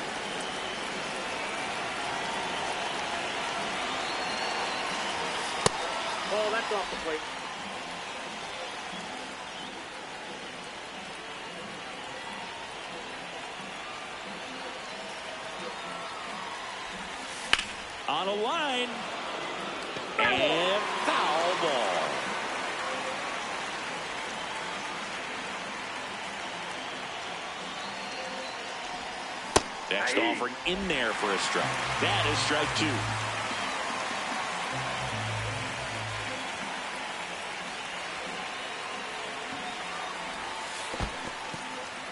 Ball, that's off the plate. On a line. And foul ball. Next offering in there for a strike. That is strike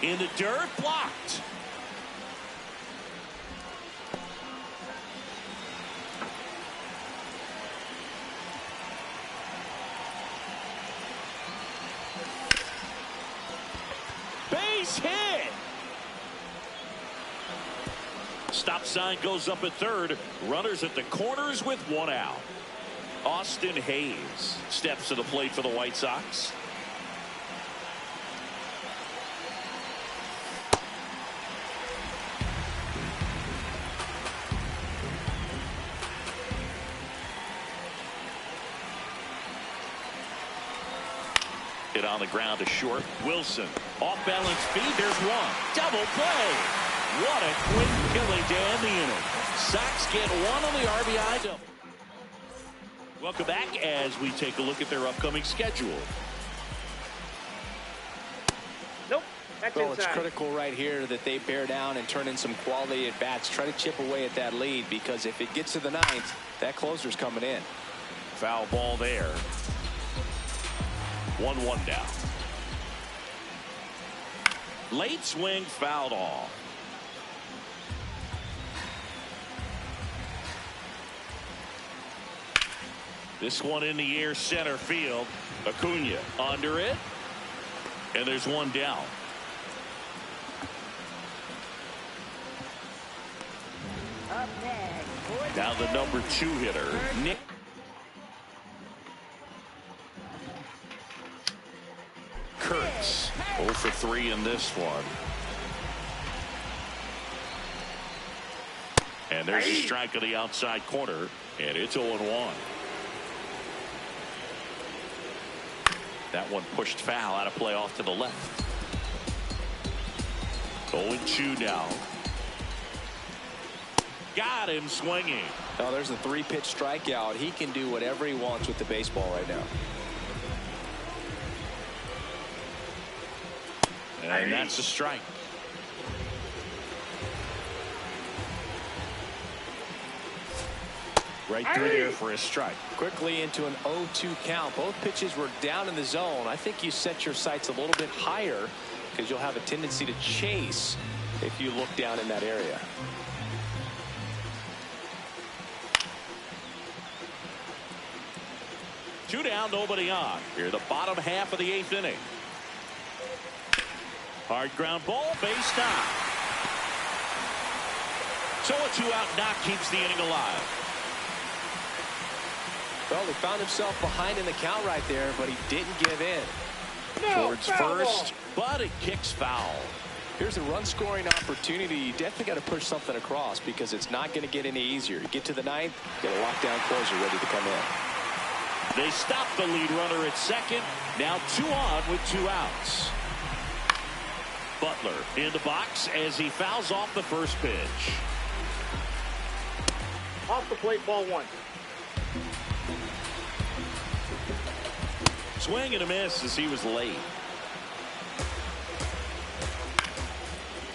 2. In the dirt, blocked. Base hit. Stop sign goes up at third. Runners at the corners with 1 out. Austin Hayes steps to the plate for the White Sox. Hit on the ground to short. Wilson off balance feed. There's 1. Double play. What a quick killing to end the inning. Sox get 1 on the RBI double. Welcome back as we take a look at their upcoming schedule. Nope. Well, it's critical right here that they bear down and turn in some quality at bats. Try to chip away at that lead, because if it gets to the ninth, that closer's coming in. Foul ball there. 1-1 down. Late swing fouled off. This one in the air, center field. Acuna under it. And there's one down. Up next. Now the number 2 hitter, Nick. Kurtz 0 for 3 in this one. And there's a strike on the outside corner, and it's 0-1. That one pushed foul, out of play off to the left. 0-2 now. Got him swinging. Oh, there's a 3-pitch strikeout. He can do whatever he wants with the baseball right now. And that's a strike. Right through there for a strike. Quickly into an 0-2 count. Both pitches were down in the zone. I think you set your sights a little bit higher, because you'll have a tendency to chase if you look down in that area. Two down, nobody on. Here, the bottom half of the 8th inning. Hard ground ball, base down. So a 2-out knock keeps the inning alive. Well, he found himself behind in the count right there, but he didn't give in. Towards first, but it kicks foul. Here's a run-scoring opportunity. You definitely got to push something across, because it's not going to get any easier. You get to the ninth, get a lockdown closer ready to come in. They stop the lead runner at second. Now 2 on with 2 outs. Butler in the box as he fouls off the first pitch. Off the plate, ball 1. Swing and a miss as he was late.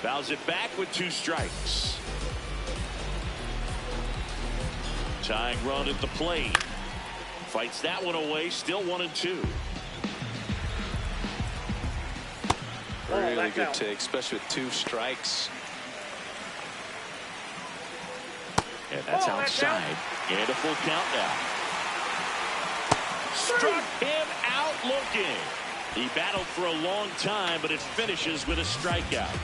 Fouls it back with 2 strikes. Tying run at the plate. Fights that one away, still 1-2. Really good take, especially with 2 strikes. And that's outside. And a full count now. Struck him out looking. He battled for a long time, but it finishes with a strikeout.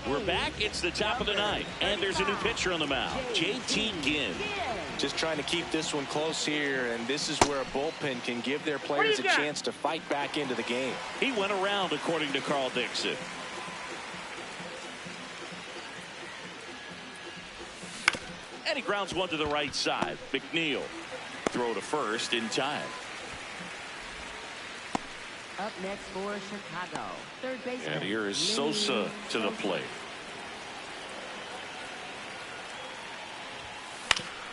We're back. It's the top of the 9th, and there's a new pitcher on the mound, J.T. Ginn. Just trying to keep this one close here, and this is where a bullpen can give their players a chance to fight back into the game. He went around, according to Carl Dixon. And he grounds one to the right side. McNeil throw to first in time. Up next for Chicago, third baseman. And here is Sosa to the plate.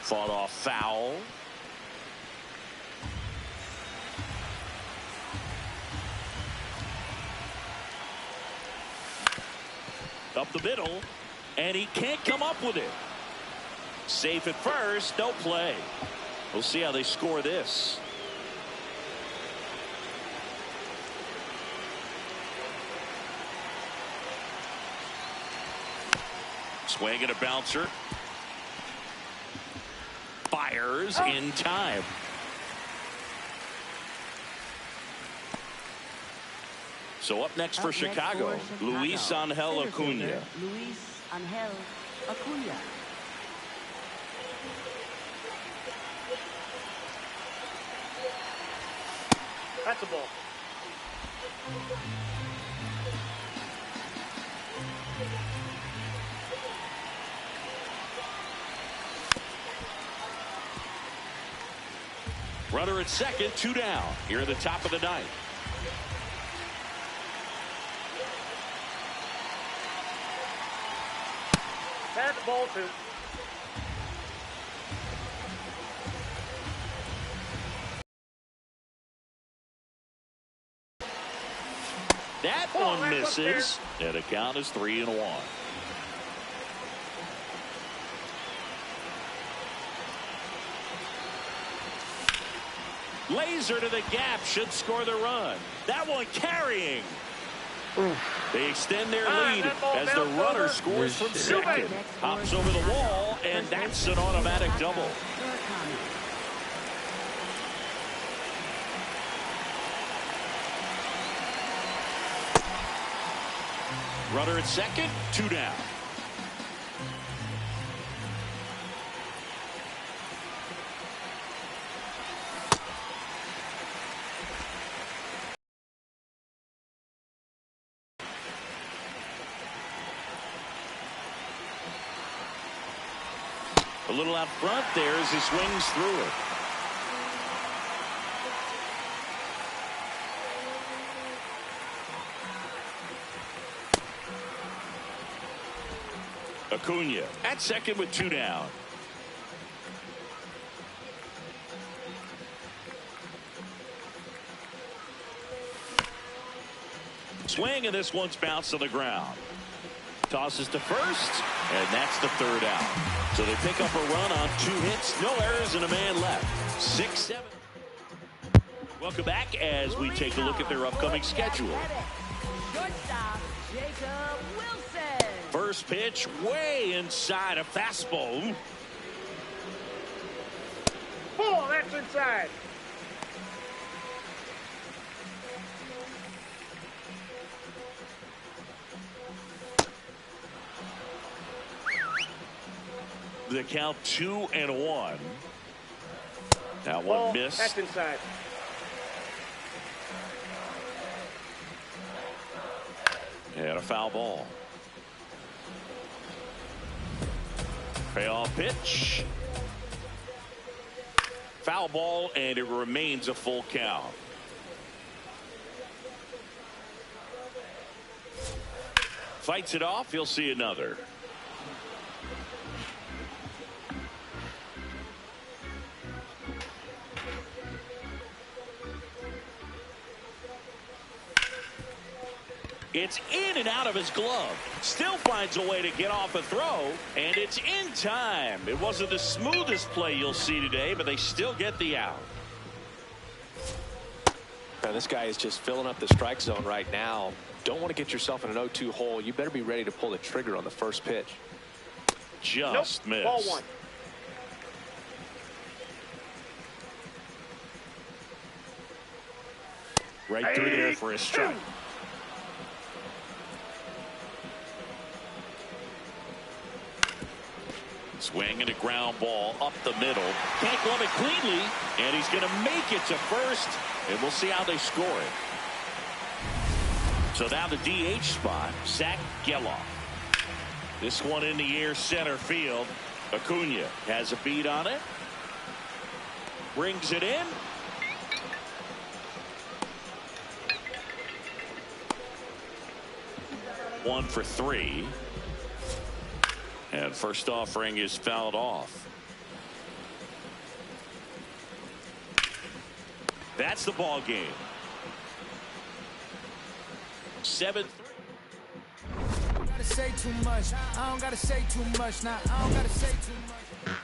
Fought off foul. Up the middle, and he can't come up with it. Safe at first, no play. We'll see how they score this. Swing and a bouncer. Fires in time. So up next for Chicago, Luis Angel Acuna. Luis Angel Acuna. That's a ball. Runner at second, 2 down. Here at the top of the 9th. That's ball 2. That one misses, and the count is 3-1. Laser to the gap should score the run. That one carrying. They extend their lead as the runner scores from second. Hops over the wall, and that's an automatic double. Runner at second, 2 down. A little out front there as he swings through it. Acuna at second with 2 down. Swing, and this one's bounced to the ground. Tosses to first, and that's the 3rd out. So they pick up a run on 2 hits, no errors, and a man left. 6-7. Welcome back as we take a look at their upcoming schedule. First pitch way inside a fastball. Ball, that's inside. The count 2-1. That Ball, one missed. that's inside. And a foul ball. Payoff pitch. Foul ball, and it remains a full count. Fights it off. He'll see another. It's in and out of his glove. Still finds a way to get off a throw, and it's in time. It wasn't the smoothest play you'll see today, but they still get the out. Now, this guy is just filling up the strike zone right now. Don't want to get yourself in an 0-2 hole. You better be ready to pull the trigger on the first pitch. Just missed. Ball 1. Right through there for a strike. Swing and a ground ball up the middle. Can't glove it cleanly, and he's going to make it to first, and we'll see how they score it. So now the DH spot, Zach Geloff. This one in the air center field. Acuna has a beat on it. Brings it in. One for 3. And first offering is fouled off. That's the ball game. 7-3. Gotta say too much. I don't gotta say too much. Now I don't gotta say too much.